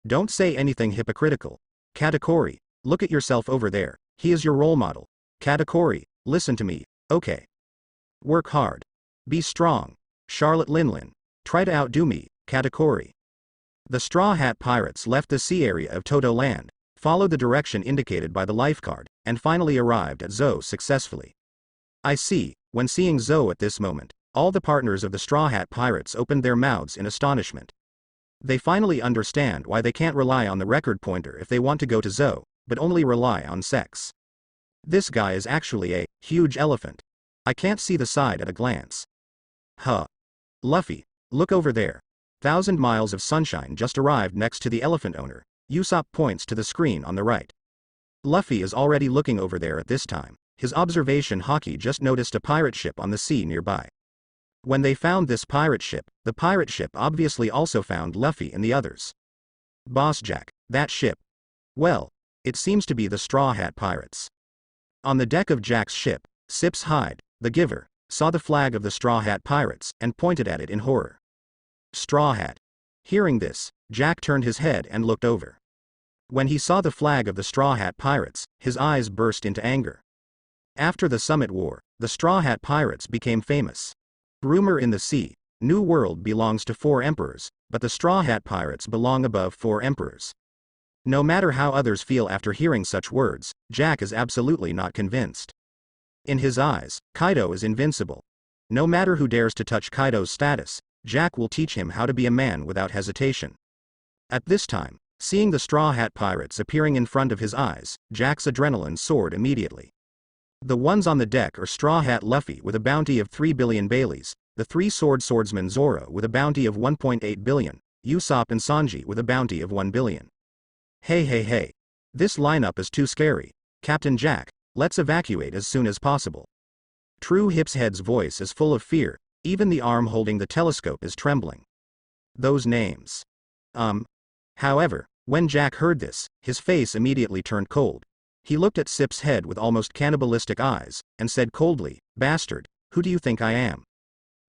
Speaker 1: Don't say anything hypocritical. Katakori, look at yourself over there, he is your role model. Katakori, listen to me, okay? Work hard. Be strong. Charlotte Linlin. Try to outdo me, Katakori. The Straw Hat Pirates left the sea area of Toto Land, followed the direction indicated by the lifeguard, and finally arrived at Zou successfully. I see. When seeing Zou at this moment, all the partners of the Straw Hat Pirates opened their mouths in astonishment. They finally understand why they can't rely on the record pointer if they want to go to Zou, but only rely on sex. This guy is actually a huge elephant. I can't see the side at a glance. Huh. Luffy, look over there. 1,000 miles of sunshine just arrived next to the elephant owner. Usopp points to the screen on the right. Luffy is already looking over there at this time. His observation Haki just noticed a pirate ship on the sea nearby. When they found this pirate ship, the pirate ship obviously also found Luffy and the others. Boss Jack, that ship. Well, it seems to be the Straw Hat Pirates. On the deck of Jack's ship, Sips Hyde, the giver, saw the flag of the Straw Hat Pirates and pointed at it in horror. Straw Hat. Hearing this, Jack turned his head and looked over. When he saw the flag of the Straw Hat Pirates, his eyes burst into anger. After the Summit War, the Straw Hat Pirates became famous. Rumor in the sea, New World belongs to 4 emperors, but the Straw Hat Pirates belong above 4 emperors. No matter how others feel after hearing such words, Jack is absolutely not convinced. In his eyes, Kaido is invincible. No matter who dares to touch Kaido's status, Jack will teach him how to be a man without hesitation. At this time, seeing the Straw Hat Pirates appearing in front of his eyes, Jack's adrenaline soared immediately. The ones on the deck are Straw Hat Luffy with a bounty of 3 billion Baileys, the 3-sword swordsman Zoro with a bounty of 1.8 billion, Usopp and Sanji with a bounty of 1 billion. Hey. This lineup is too scary. Captain Jack, let's evacuate as soon as possible. True Hip's voice is full of fear, even the arm holding the telescope is trembling. Those names. However, when Jack heard this, his face immediately turned cold. He looked at Sip's head with almost cannibalistic eyes, and said coldly, "Bastard, who do you think I am?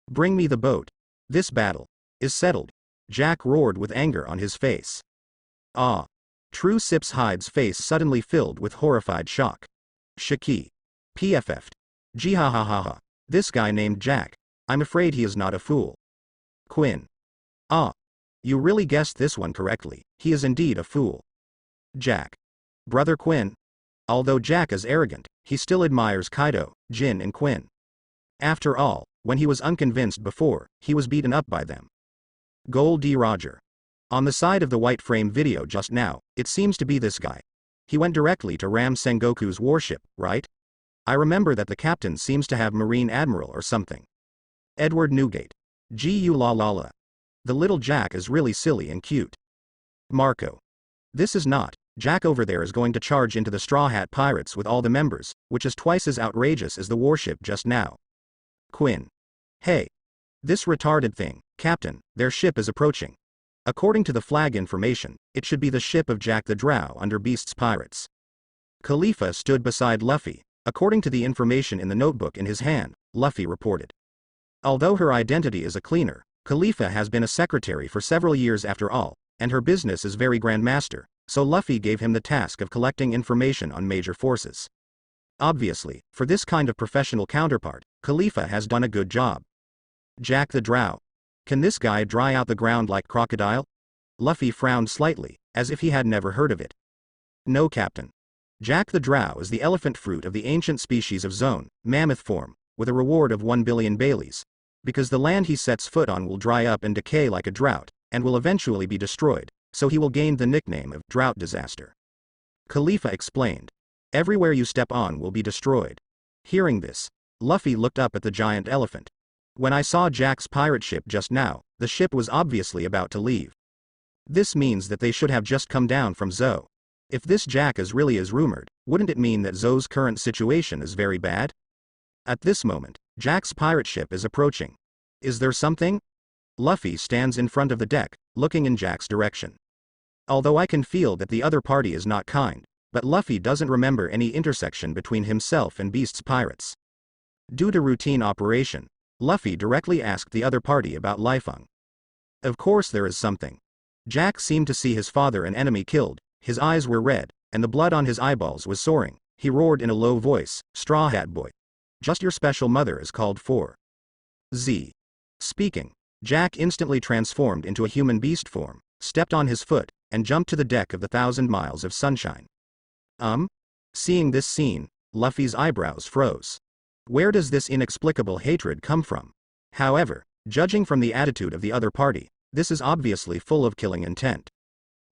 Speaker 1: Bring me the boat. This battle is settled." Jack roared with anger on his face. Ah! True Sip's hide's face suddenly filled with horrified shock. Shaki. PFF'd. Jihahahaha. This guy named Jack. I'm afraid he is not a fool. Quinn. Ah. You really guessed this one correctly, he is indeed a fool. Jack. Brother Quinn. Although Jack is arrogant, he still admires Kaido, Jin and Quinn. After all, when he was unconvinced before, he was beaten up by them. Gold D. Roger. On the side of the white frame video just now, it seems to be this guy. He went directly to Ram Sengoku's warship, right? I remember that the captain seems to have Marine Admiral or something. Edward Newgate. Gu la la la. The little Jack is really silly and cute. Marco. This is not. Jack over there is going to charge into the Straw Hat Pirates with all the members, which is twice as outrageous as the warship just now. Quinn. Hey. This retarded thing, Captain, their ship is approaching. According to the flag information, it should be the ship of Jack the Drow under Beast's pirates. Khalifa stood beside Luffy. According to the information in the notebook in his hand, Luffy reported. Although her identity is a cleaner, Khalifa has been a secretary for several years after all, and her business is very grandmaster, so Luffy gave him the task of collecting information on major forces. Obviously, for this kind of professional counterpart, Khalifa has done a good job. Jack the Drow. Can this guy dry out the ground like crocodile? Luffy frowned slightly, as if he had never heard of it. No, Captain. Jack the Drow is the elephant fruit of the ancient species of Zone, mammoth form, with a reward of 1 billion Baileys. Because the land he sets foot on will dry up and decay like a drought, and will eventually be destroyed, so he will gain the nickname of Drought Disaster. Khalifa explained. Everywhere you step on will be destroyed. Hearing this, Luffy looked up at the giant elephant. When I saw Jack's pirate ship just now, the ship was obviously about to leave. This means that they should have just come down from Zou. If this Jack is really as rumored, wouldn't it mean that Zou's current situation is very bad? At this moment, Jack's pirate ship is approaching. Is there something? Luffy stands in front of the deck, looking in Jack's direction. Although I can feel that the other party is not kind, but Luffy doesn't remember any intersection between himself and Beast's pirates. Due to routine operation, Luffy directly asked the other party about Lifeng. Of course there is something. Jack seemed to see his father and enemy killed, his eyes were red, and the blood on his eyeballs was soaring. He roared in a low voice, "Straw Hat Boy. Just your special mother is called for." Z. Speaking, Jack instantly transformed into a human beast form, stepped on his foot, and jumped to the deck of the 1,000 Miles of Sunshine. Seeing this scene, Luffy's eyebrows froze. Where does this inexplicable hatred come from? However, judging from the attitude of the other party, this is obviously full of killing intent.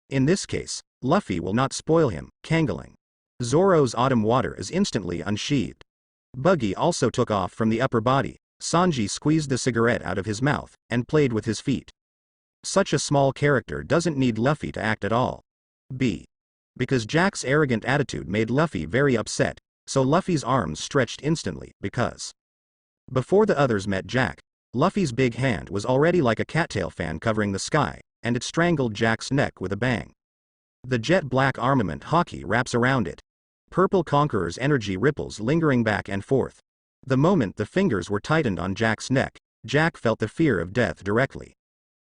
Speaker 1: In this case, Luffy will not spoil him, Kangling. Zoro's autumn water is instantly unsheathed. Buggy also took off from the upper body. Sanji squeezed the cigarette out of his mouth, and played with his feet. Such a small character doesn't need Luffy to act at all. B. Because Jack's arrogant attitude made Luffy very upset, so Luffy's arms stretched instantly, because before the others met Jack, Luffy's big hand was already like a cattail fan covering the sky, and it strangled Jack's neck with a bang. The jet black armament hockey wraps around it. Purple Conqueror's energy ripples lingering back and forth. The moment the fingers were tightened on Jack's neck, Jack felt the fear of death directly.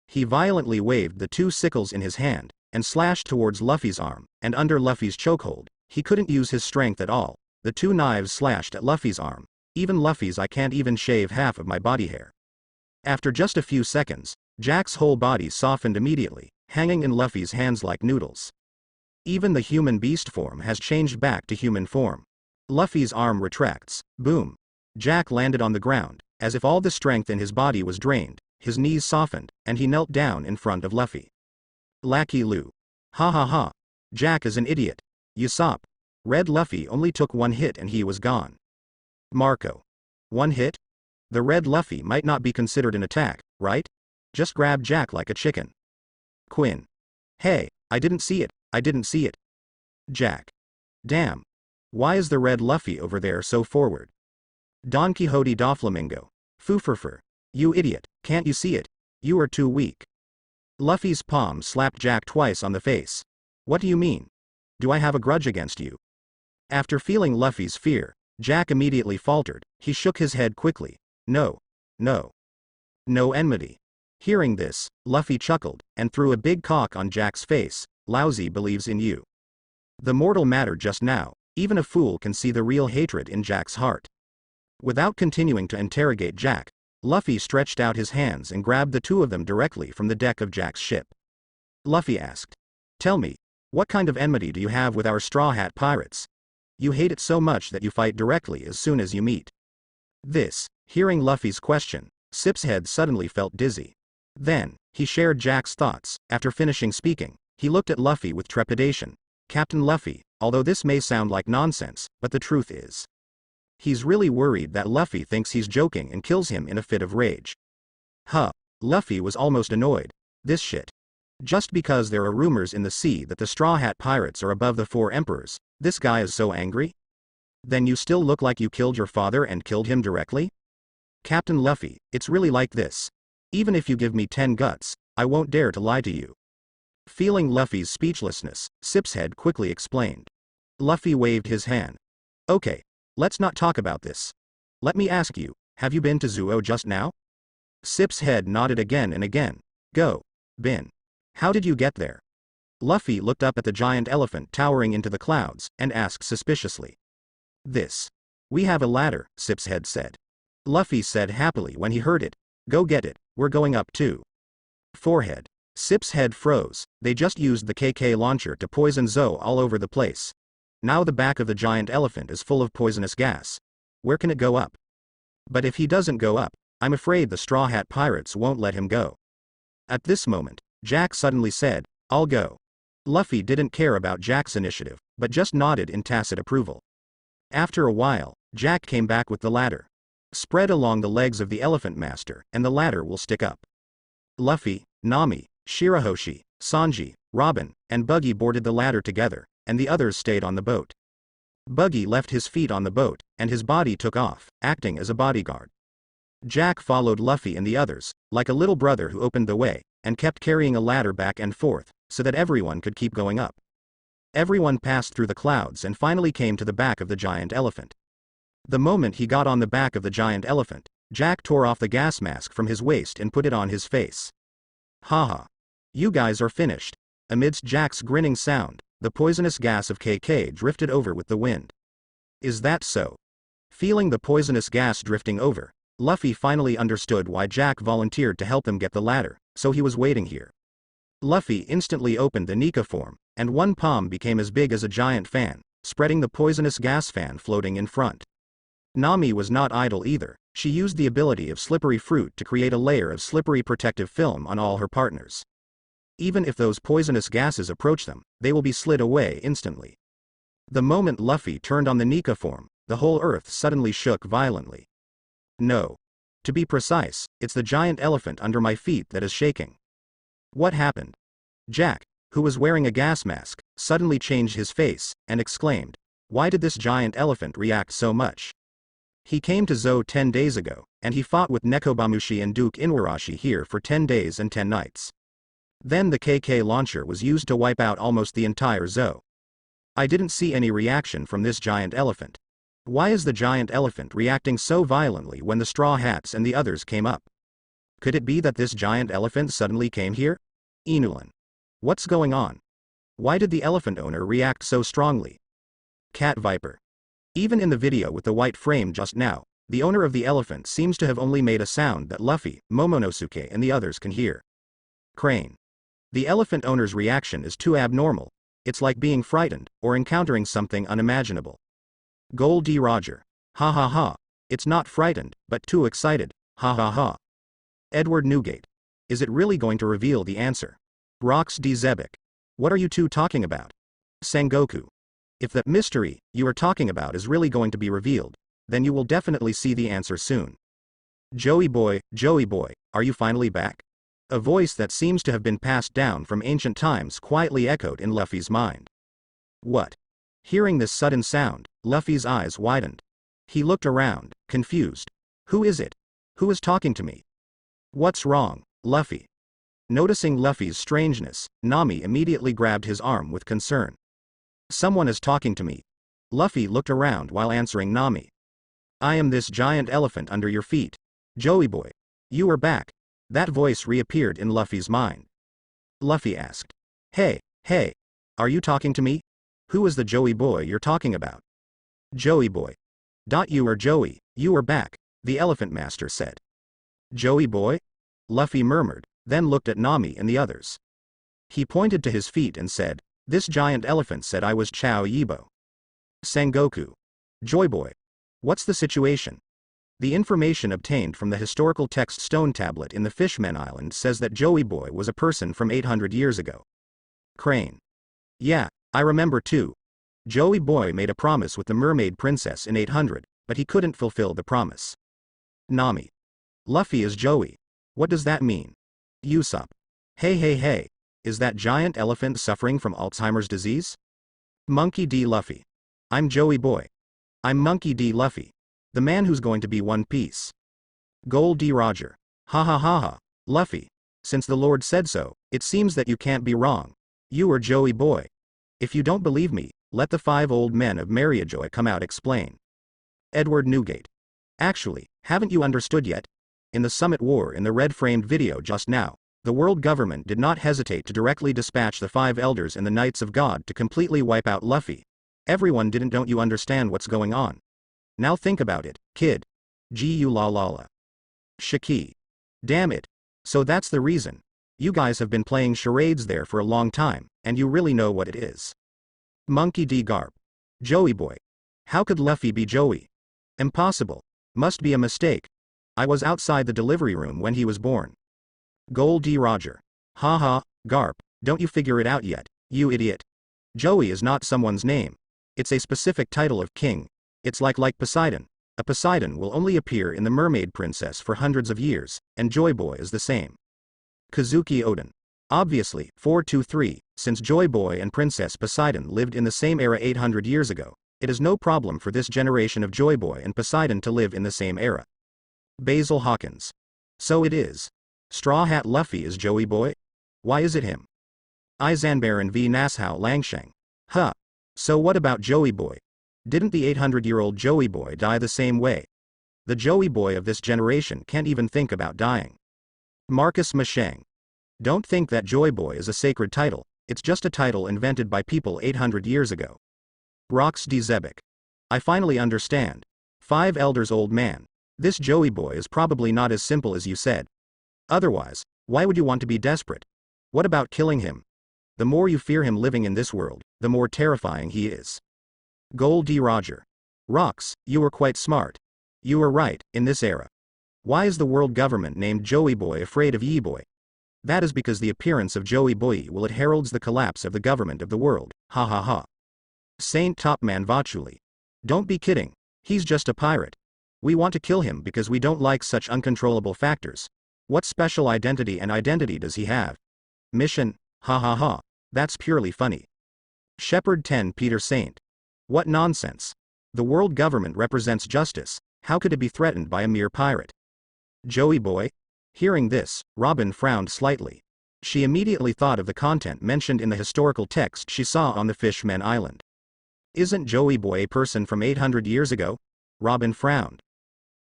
Speaker 1: He violently waved the two sickles in his hand, and slashed towards Luffy's arm, and under Luffy's chokehold, he couldn't use his strength at all. The two knives slashed at Luffy's arm. Even Luffy's I can't even shave half of my body hair. After just a few seconds, Jack's whole body softened immediately, hanging in Luffy's hands like noodles. Even the human beast form has changed back to human form. Luffy's arm retracts. Boom. Jack landed on the ground, as if all the strength in his body was drained, his knees softened, and he knelt down in front of Luffy. Lackey Lu. Ha ha ha. Jack is an idiot. Usopp. Red Luffy only took one hit and he was gone. Marco. One hit? The red Luffy might not be considered an attack, right? Just grab Jack like a chicken. Quinn. Hey, I didn't see it. Jack. Damn. Why is the red Luffy over there so forward? Don Quixote Doflamingo. Fooferfer. You idiot, can't you see it? You are too weak. Luffy's palm slapped Jack twice on the face. What do you mean? Do I have a grudge against you? After feeling Luffy's fear, Jack immediately faltered. He shook his head quickly. No. No. No enmity. Hearing this, Luffy chuckled, and threw a big cock on Jack's face. Lousy believes in you. The mortal mattered just now. Even a fool can see the real hatred in Jack's heart. Without continuing to interrogate Jack, Luffy stretched out his hands and grabbed the two of them directly from the deck of Jack's ship. Luffy asked, "Tell me, what kind of enmity do you have with our Straw Hat Pirates? You hate it so much that you fight directly as soon as you meet." Hearing Luffy's question, Sip's head suddenly felt dizzy. Then, he shared Jack's thoughts. After finishing speaking, he looked at Luffy with trepidation. "Captain Luffy, although this may sound like nonsense, but the truth is, he's really worried that Luffy thinks he's joking and kills him in a fit of rage." Huh. Luffy was almost annoyed. This shit. Just because there are rumors in the sea that the Straw Hat Pirates are above the 4 emperors, this guy is so angry? Then you still look like you killed your father and killed him directly? Captain Luffy, it's really like this. Even if you give me 10 guts, I won't dare to lie to you. Feeling Luffy's speechlessness, Sip's head quickly explained. Luffy waved his hand. "Okay, let's not talk about this. Let me ask you, have you been to Zuo just now?" Sip's head nodded again and again. "Go. Been. How did you get there?" Luffy looked up at the giant elephant towering into the clouds, and asked suspiciously. "We have a ladder," Sip's head said. Luffy said happily when he heard it. "Go get it, we're going up too." Forehead. Sip's head froze. They just used the KK launcher to poison Zoe all over the place. Now the back of the giant elephant is full of poisonous gas. Where can it go up? But if he doesn't go up, I'm afraid the Straw Hat Pirates won't let him go. At this moment, Jack suddenly said, "I'll go." Luffy didn't care about Jack's initiative, but just nodded in tacit approval. After a while, Jack came back with the ladder. "Spread along the legs of the Elephant Master, and the ladder will stick up." Luffy, Nami, Shirahoshi, Sanji, Robin, and Buggy boarded the ladder together, and the others stayed on the boat. Buggy left his feet on the boat, and his body took off, acting as a bodyguard. Jack followed Luffy and the others, like a little brother who opened the way, and kept carrying a ladder back and forth, so that everyone could keep going up. Everyone passed through the clouds and finally came to the back of the giant elephant. The moment he got on the back of the giant elephant, Jack tore off the gas mask from his waist and put it on his face. "Haha. You guys are finished." Amidst Jack's grinning sound, the poisonous gas of KK drifted over with the wind. "Is that so?" Feeling the poisonous gas drifting over, Luffy finally understood why Jack volunteered to help them get the ladder, so he was waiting here. Luffy instantly opened the Nika form, and one palm became as big as a giant fan, spreading the poisonous gas fan floating in front. Nami was not idle either. She used the ability of slippery fruit to create a layer of slippery protective film on all her partners. Even if those poisonous gases approach them, they will be slid away instantly. The moment Luffy turned on the Nika form, the whole earth suddenly shook violently. No. To be precise, it's the giant elephant under my feet that is shaking. What happened? Jack, who was wearing a gas mask, suddenly changed his face, and exclaimed, "Why did this giant elephant react so much?" He came to Zou 10 days ago, and he fought with Nekobamushi and Duke Inuarashi here for 10 days and 10 nights. Then the KK launcher was used to wipe out almost the entire Zou. I didn't see any reaction from this giant elephant. Why is the giant elephant reacting so violently when the Straw Hats and the others came up? Could it be that this giant elephant suddenly came here? Inulan. What's going on? Why did the elephant owner react so strongly? Cat Viper. Even in the video with the white frame just now, the owner of the elephant seems to have only made a sound that Luffy, Momonosuke and the others can hear. Crane. The elephant owner's reaction is too abnormal. It's like being frightened, or encountering something unimaginable. Gold D. Roger. Ha ha ha. It's not frightened, but too excited. Ha ha ha. Edward Newgate. Is it really going to reveal the answer? Rox D. Zebek. What are you two talking about? Sengoku. If the mystery you are talking about is really going to be revealed, then you will definitely see the answer soon. Joey boy, are you finally back? A voice that seems to have been passed down from ancient times quietly echoed in Luffy's mind. What? Hearing this sudden sound, Luffy's eyes widened. He looked around, confused. Who is it? Who is talking to me? What's wrong, Luffy? Noticing Luffy's strangeness, Nami immediately grabbed his arm with concern. Someone is talking to me. Luffy looked around while answering Nami. I am this giant elephant under your feet. Joey boy. You are back. That voice reappeared in Luffy's mind. Luffy asked. Hey, are you talking to me? Who is the Joey boy you're talking about? Joey boy. You are Joey, you are back, the Elephant Master said. Joey boy? Luffy murmured, then looked at Nami and the others. He pointed to his feet and said, this giant elephant said I was Chao Yibo. Sengoku. Joy boy. What's the situation? The information obtained from the historical text stone tablet in the Fishmen Island says that Joey boy was a person from 800 years ago. Crane. Yeah, I remember too. Joey boy made a promise with the mermaid princess in 800, but he couldn't fulfill the promise. Nami. Luffy is Joey. What does that mean? Usopp. Hey, is that giant elephant suffering from Alzheimer's disease? Monkey D. Luffy. I'm Joey boy. I'm Monkey D. Luffy. The man who's going to be One Piece. Gold D. Roger. Ha. Luffy. Since the Lord said so, it seems that you can't be wrong. You are Joey boy. If you don't believe me, let the 5 old men of Mariajoy come out explain. Edward Newgate. Actually, haven't you understood yet? In the Summit War in the red-framed video just now, the world government did not hesitate to directly dispatch the 5 elders and the Knights of God to completely wipe out Luffy. Everyone didn't. Don't you understand what's going on? Now think about it, kid. Gu la la la. Shiki. Damn it. So that's the reason. You guys have been playing charades there for a long time, and you really know what it is. Monkey D. Garp. Joey boy. How could Luffy be Joey? Impossible. Must be a mistake. I was outside the delivery room when he was born. Gold D. Roger. Ha, Garp, don't you figure it out yet, you idiot. Joey is not someone's name. It's a specific title of king. It's like Poseidon. A Poseidon will only appear in the Mermaid Princess for hundreds of years, and Joy Boy is the same. Kazuki Oden. Obviously, 423, since Joy Boy and Princess Poseidon lived in the same era 800 years ago, it is no problem for this generation of Joy Boy and Poseidon to live in the same era. Basil Hawkins. So it is. Straw Hat Luffy is Joey Boy? Why is it him? Izanbaron v Nashao Langsheng. Huh. So what about Joey Boy? Didn't the 800-year-old Joey Boy die the same way? The Joey Boy of this generation can't even think about dying. Marcus Mashang. Don't think that Joy Boy is a sacred title, it's just a title invented by people 800 years ago. Rox D. Zebek. I finally understand. 5 elders old man. This Joey Boy is probably not as simple as you said. Otherwise, why would you want to be desperate? What about killing him? The more you fear him living in this world, the more terrifying he is. Gold D. Roger. Rox, you were quite smart. You were right, in this era. Why is the world government named Joey Boy afraid of Yi Boy? That is because the appearance of Joey Boy will it heralds the collapse of the government of the world, ha. Saint Topman Vachuli. Don't be kidding, he's just a pirate. We want to kill him because we don't like such uncontrollable factors. What special identity does he have? Mission, ha, that's purely funny. Shepherd 10 Peter Saint. What nonsense. The world government represents justice, how could it be threatened by a mere pirate? Joey Boy? Hearing this, Robin frowned slightly. She immediately thought of the content mentioned in the historical text she saw on the Fishmen Island. Isn't Joey Boy a person from 800 years ago? Robin frowned.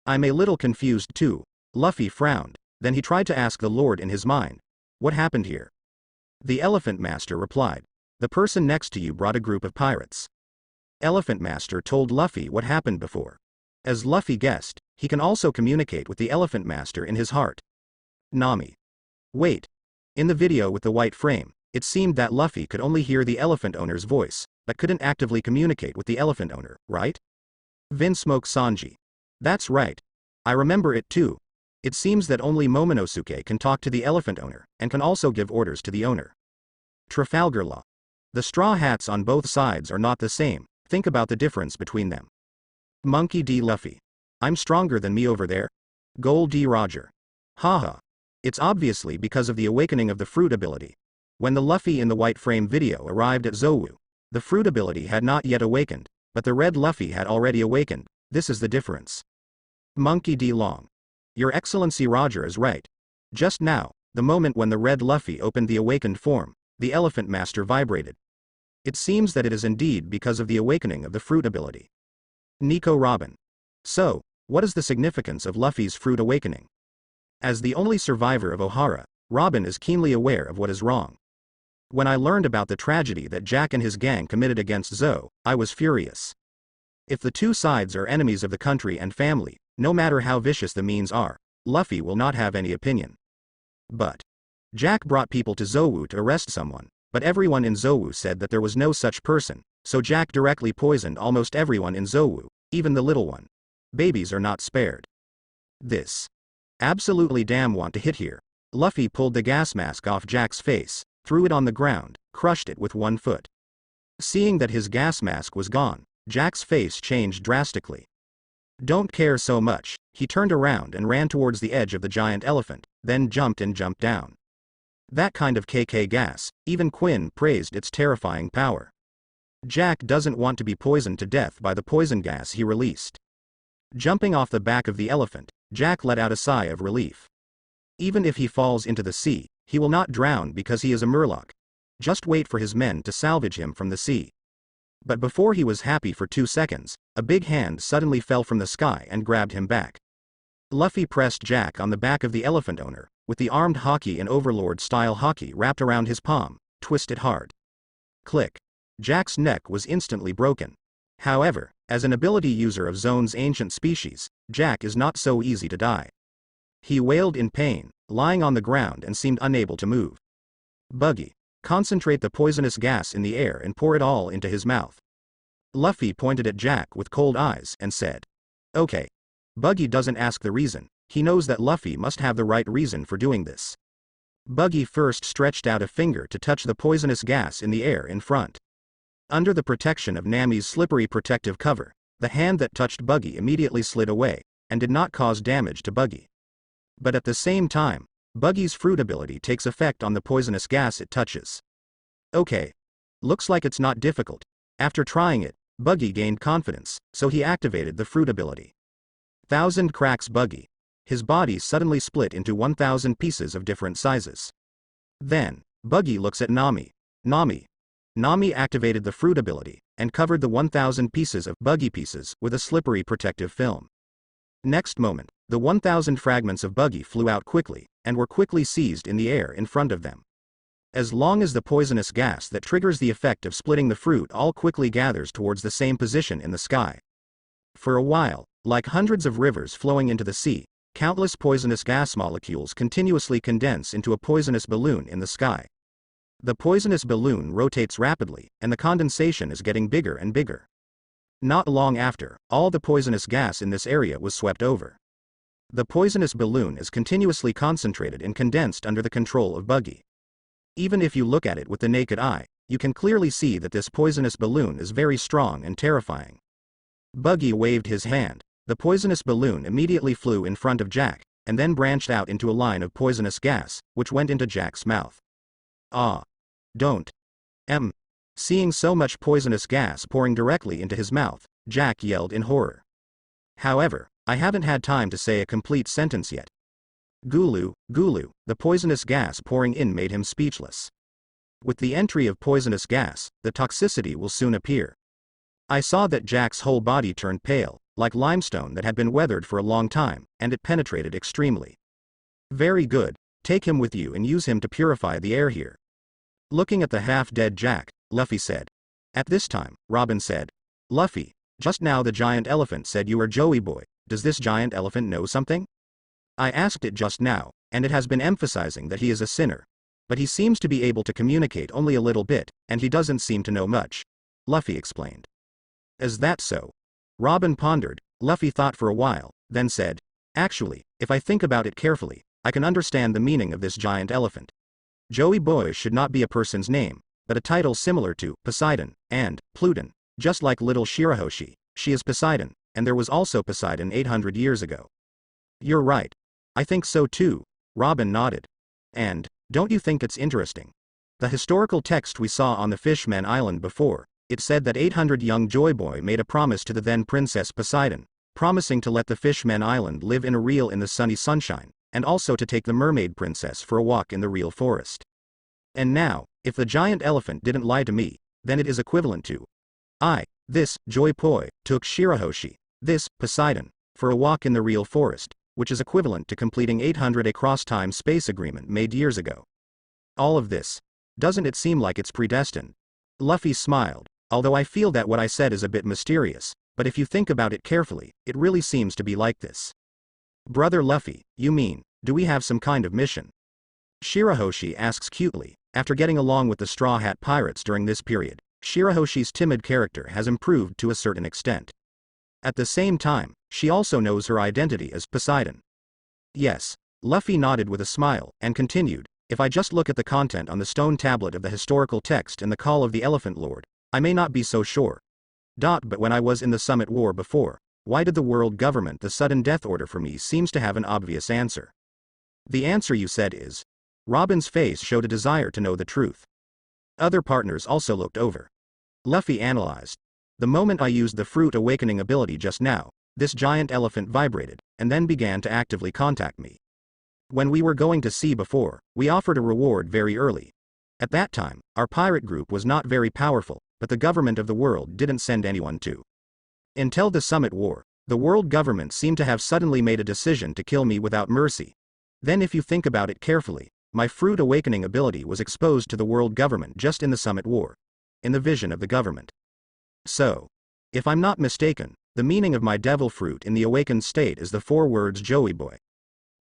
Speaker 1: I'm a little confused too. Luffy frowned, then he tried to ask the Lord in his mind. What happened here? The Elephant Master replied. The person next to you brought a group of pirates. Elephant Master told Luffy what happened before. As Luffy guessed, he can also communicate with the Elephant Master in his heart. Nami. Wait. In the video with the white frame, it seemed that Luffy could only hear the elephant owner's voice, but couldn't actively communicate with the elephant owner, right? Vinsmoke Sanji. That's right. I remember it too. It seems that only Momonosuke can talk to the elephant owner, and can also give orders to the owner. Trafalgar Law. The straw hats on both sides are not the same, think about the difference between them. Monkey D. Luffy. I'm stronger than me over there? Gold D. Roger. Haha. It's obviously because of the awakening of the fruit ability. When the Luffy in the white frame video arrived at Zou, the fruit ability had not yet awakened, but the red Luffy had already awakened. This is the difference. Monkey D. Long. Your Excellency Roger is right. Just now, the moment when the red Luffy opened the awakened form, the Elephant Master vibrated. It seems that it is indeed because of the awakening of the fruit ability. Nico Robin. So, what is the significance of Luffy's fruit awakening? As the only survivor of Ohara, Robin is keenly aware of what is wrong. When I learned about the tragedy that Jack and his gang committed against Zoe, I was furious. If the two sides are enemies of the country and family, no matter how vicious the means are, Luffy will not have any opinion. But Jack brought people to Zowu to arrest someone, but everyone in Zowu said that there was no such person, so Jack directly poisoned almost everyone in Zowu, even the little one. Babies are not spared. This absolutely damn want to hit here. Luffy pulled the gas mask off Jack's face, threw it on the ground, crushed it with one foot. Seeing that his gas mask was gone, Jack's face changed drastically. Don't care so much, he turned around and ran towards the edge of the giant elephant, then jumped down. That kind of KK gas, even Quinn praised its terrifying power. Jack doesn't want to be poisoned to death by the poison gas he released. Jumping off the back of the elephant, Jack let out a sigh of relief. Even if he falls into the sea, he will not drown because he is a murloc. Just wait for his men to salvage him from the sea. But before he was happy for 2 seconds, a big hand suddenly fell from the sky and grabbed him back. Luffy pressed Jack on the back of the elephant owner, with the armed hockey and overlord-style hockey wrapped around his palm, twisted hard. Click. Jack's neck was instantly broken. However, as an ability user of Zone's ancient species, Jack is not so easy to die. He wailed in pain, lying on the ground and seemed unable to move. Buggy, concentrate the poisonous gas in the air and pour it all into his mouth. Luffy pointed at Jack with cold eyes and said. Okay. Buggy doesn't ask the reason, he knows that Luffy must have the right reason for doing this. Buggy first stretched out a finger to touch the poisonous gas in the air in front. Under the protection of Nami's slippery protective cover, the hand that touched Buggy immediately slid away, and did not cause damage to Buggy. But at the same time, Buggy's fruit ability takes effect on the poisonous gas it touches. Okay. Looks like it's not difficult. After trying it, Buggy gained confidence, so he activated the fruit ability. 1,000 cracks Buggy. His body suddenly split into 1,000 pieces of different sizes. Then, Buggy looks at Nami. Nami activated the fruit ability, and covered the 1,000 pieces of Buggy pieces with a slippery protective film. Next moment, the 1,000 fragments of Buggy flew out quickly, and were quickly seized in the air in front of them. As long as the poisonous gas that triggers the effect of splitting the fruit all quickly gathers towards the same position in the sky. For a while, like hundreds of rivers flowing into the sea, countless poisonous gas molecules continuously condense into a poisonous balloon in the sky. The poisonous balloon rotates rapidly, and the condensation is getting bigger and bigger. Not long after, all the poisonous gas in this area was swept over. The poisonous balloon is continuously concentrated and condensed under the control of Buggy. Even if you look at it with the naked eye, you can clearly see that this poisonous balloon is very strong and terrifying. Buggy waved his hand. The poisonous balloon immediately flew in front of Jack, and then branched out into a line of poisonous gas, which went into Jack's mouth. Ah. Don't. Seeing so much poisonous gas pouring directly into his mouth, Jack yelled in horror. However, I haven't had time to say a complete sentence yet. Gulu, the poisonous gas pouring in made him speechless. With the entry of poisonous gas, the toxicity will soon appear. I saw that Jack's whole body turned pale, like limestone that had been weathered for a long time, and it penetrated extremely. Very good, take him with you and use him to purify the air here. Looking at the half-dead Jack, Luffy said. At this time, Robin said. Luffy, just now the giant elephant said you are Joey Boy, does this giant elephant know something? I asked it just now, and it has been emphasizing that he is a sinner. But he seems to be able to communicate only a little bit, and he doesn't seem to know much. Luffy explained. Is that so? Robin pondered. Luffy thought for a while, then said. Actually, if I think about it carefully, I can understand the meaning of this giant elephant. Joey Boy should not be a person's name, but a title similar to Poseidon and Pluton. Just like little Shirahoshi, she is Poseidon, and there was also Poseidon 800 years ago. You're right. I think so too, Robin nodded. And, don't you think it's interesting? The historical text we saw on the Fishman Island before, it said that 800 young Joy Boy made a promise to the then Princess Poseidon, promising to let the Fishman Island live in a reel in the sunny sunshine, and also to take the mermaid princess for a walk in the real forest. And now, if the giant elephant didn't lie to me, then it is equivalent to this, Joy Poi, took Shirahoshi, this, Poseidon, for a walk in the real forest, which is equivalent to completing 800 a cross-time space agreement made years ago. All of this. Doesn't it seem like it's predestined? Luffy smiled, although I feel that what I said is a bit mysterious, but if you think about it carefully, it really seems to be like this. Brother Luffy, you mean, do we have some kind of mission? Shirahoshi asks cutely. After getting along with the Straw Hat Pirates during this period, Shirahoshi's timid character has improved to a certain extent. At the same time, she also knows her identity as Poseidon. Yes. Luffy nodded with a smile, and continued, if I just look at the content on the stone tablet of the historical text and the call of the Elephant Lord, I may not be so sure. But when I was in the Summit War before, why did the world government the sudden death order for me seems to have an obvious answer. The answer you said is. Robin's face showed a desire to know the truth. Other partners also looked over. Luffy analyzed. The moment I used the Fruit Awakening ability just now, this giant elephant vibrated, and then began to actively contact me. When we were going to sea before, we offered a reward very early. At that time, our pirate group was not very powerful, but the government of the world didn't send anyone to. Until the Summit War, the world government seemed to have suddenly made a decision to kill me without mercy. Then if you think about it carefully, my Fruit Awakening ability was exposed to the world government just in the Summit War. In the vision of the government. So. If I'm not mistaken, the meaning of my devil fruit in the awakened state is the 4 words Joey Boy.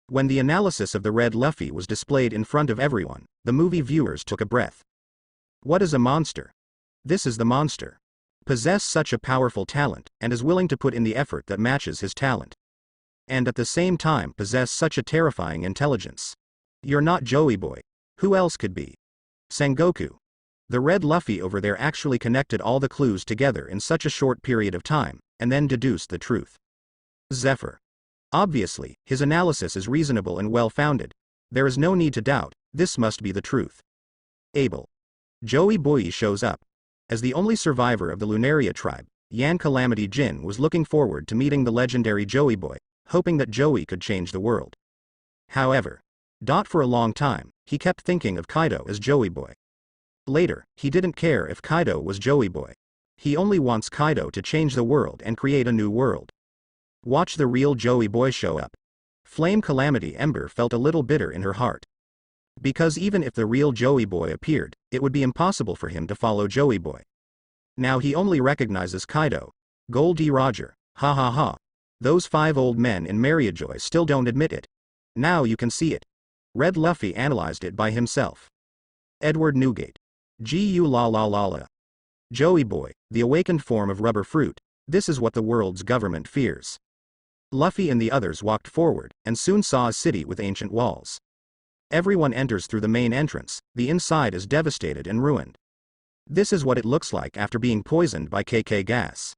Speaker 1: When the analysis of the red Luffy was displayed in front of everyone, the movie viewers took a breath. What is a monster? This is the monster. Possess such a powerful talent, and is willing to put in the effort that matches his talent. And at the same time possess such a terrifying intelligence. You're not Joey Boy. Who else could be? Sengoku. The red Luffy over there actually connected all the clues together in such a short period of time, and then deduced the truth. Zephyr. Obviously, his analysis is reasonable and well-founded. There is no need to doubt, this must be the truth. Abel. Joey Boy shows up. As the only survivor of the Lunaria tribe, Yan Calamity Jin was looking forward to meeting the legendary Joey Boy, hoping that Joey could change the world. However, for a long time, he kept thinking of Kaido as Joey Boy. Later, he didn't care if Kaido was Joey Boy. He only wants Kaido to change the world and create a new world. Watch the real Joey Boy show up. Flame Calamity Ember felt a little bitter in her heart. Because even if the real Joey Boy appeared, it would be impossible for him to follow Joey Boy. Now he only recognizes Kaido. Gold D. Roger, ha ha ha. Those 5 old men in Mariajoy still don't admit it. Now you can see it. Red Luffy analyzed it by himself. Edward Newgate. Gu la la la la. Joey Boy, the awakened form of rubber fruit, this is what the world's government fears. Luffy and the others walked forward, and soon saw a city with ancient walls. Everyone enters through the main entrance, the inside is devastated and ruined. This is what it looks like after being poisoned by KK gas.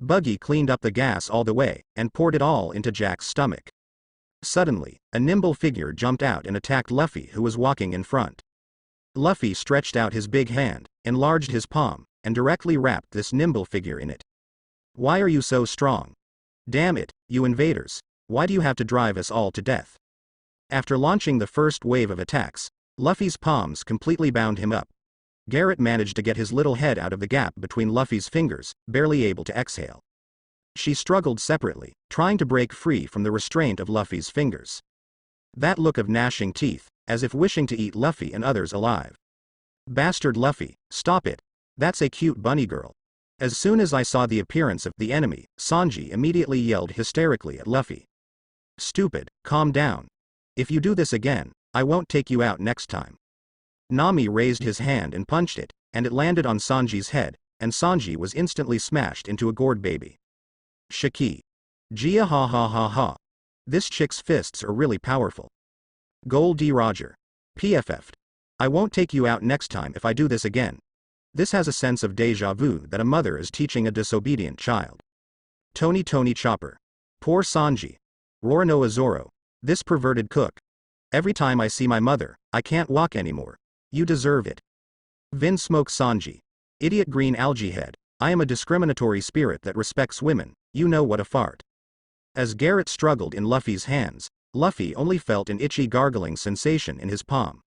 Speaker 1: Buggy cleaned up the gas all the way, and poured it all into Jack's stomach. Suddenly, a nimble figure jumped out and attacked Luffy, who was walking in front. Luffy stretched out his big hand, enlarged his palm, and directly wrapped this nimble figure in it. Why are you so strong? Damn it, you invaders, why do you have to drive us all to death? After launching the first wave of attacks, Luffy's palms completely bound him up. Garrett managed to get his little head out of the gap between Luffy's fingers, barely able to exhale. She struggled separately, trying to break free from the restraint of Luffy's fingers. That look of gnashing teeth, as if wishing to eat Luffy and others alive. Bastard Luffy, stop it. That's a cute bunny girl. As soon as I saw the appearance of the enemy, Sanji immediately yelled hysterically at Luffy. Stupid, calm down. If you do this again, I won't take you out next time. Nami raised his hand and punched it, and it landed on Sanji's head, and Sanji was instantly smashed into a gourd baby. Shiki. Gia ha ha ha ha. This chick's fists are really powerful. Gold D. Roger. PFF'd. I won't take you out next time if I do this again. This has a sense of deja vu that a mother is teaching a disobedient child. Tony Chopper. Poor Sanji. Roronoa Zoro. This perverted cook. Every time I see my mother, I can't walk anymore. You deserve it. Vin Smoke Sanji. Idiot green algae head. I am a discriminatory spirit that respects women, you know what a fart. As Garrett struggled in Luffy's hands, Luffy only felt an itchy gargling sensation in his palm.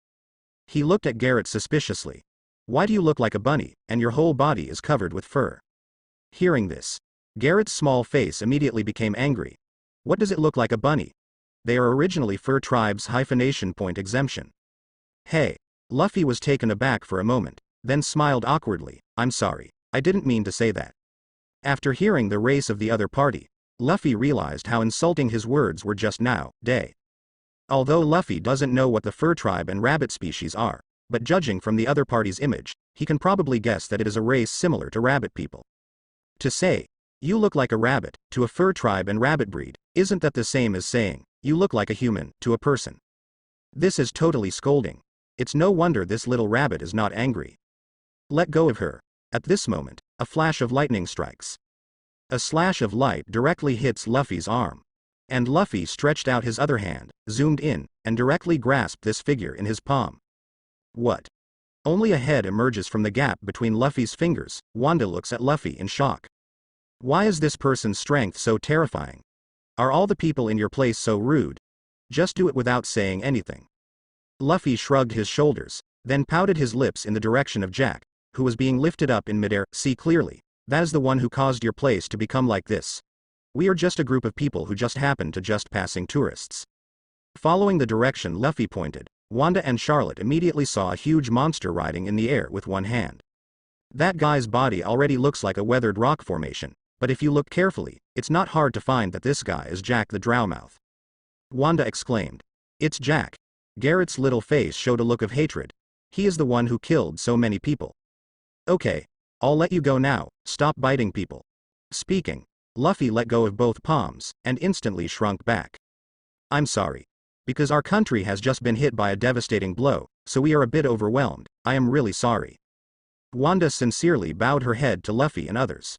Speaker 1: He looked at Garrett suspiciously. Why do you look like a bunny, and your whole body is covered with fur? Hearing this, Garrett's small face immediately became angry. What does it look like a bunny? They are originally fur tribes hyphenation point exemption. Hey. Luffy was taken aback for a moment, then smiled awkwardly. I'm sorry, I didn't mean to say that. After hearing the race of the other party, Luffy realized how insulting his words were just now. Although Luffy doesn't know what the fur tribe and rabbit species are, but judging from the other party's image, he can probably guess that it is a race similar to rabbit people. To say, you look like a rabbit, to a fur tribe and rabbit breed, isn't that the same as saying, you look like a human, to a person? This is totally scolding. It's no wonder this little rabbit is not angry. Let go of her. At this moment, a flash of lightning strikes. A slash of light directly hits Luffy's arm. And Luffy stretched out his other hand, zoomed in, and directly grasped this figure in his palm. What? Only a head emerges from the gap between Luffy's fingers. Wanda looks at Luffy in shock. Why is this person's strength so terrifying? Are all the people in your place so rude? Just do it without saying anything. Luffy shrugged his shoulders, then pouted his lips in the direction of Jack, who was being lifted up in midair. See clearly, that is the one who caused your place to become like this. We are just a group of people who just happened to just passing tourists. Following the direction Luffy pointed, Wanda and Charlotte immediately saw a huge monster riding in the air with one hand. That guy's body already looks like a weathered rock formation, but if you look carefully, it's not hard to find that this guy is Jack the Drowmouth. Wanda exclaimed. It's Jack. Garrett's little face showed a look of hatred. He is the one who killed so many people. Okay, I'll let you go now, stop biting people. Speaking, Luffy let go of both palms, and instantly shrunk back. I'm sorry. Because our country has just been hit by a devastating blow, so we are a bit overwhelmed. I am really sorry. Wanda sincerely bowed her head to Luffy and others.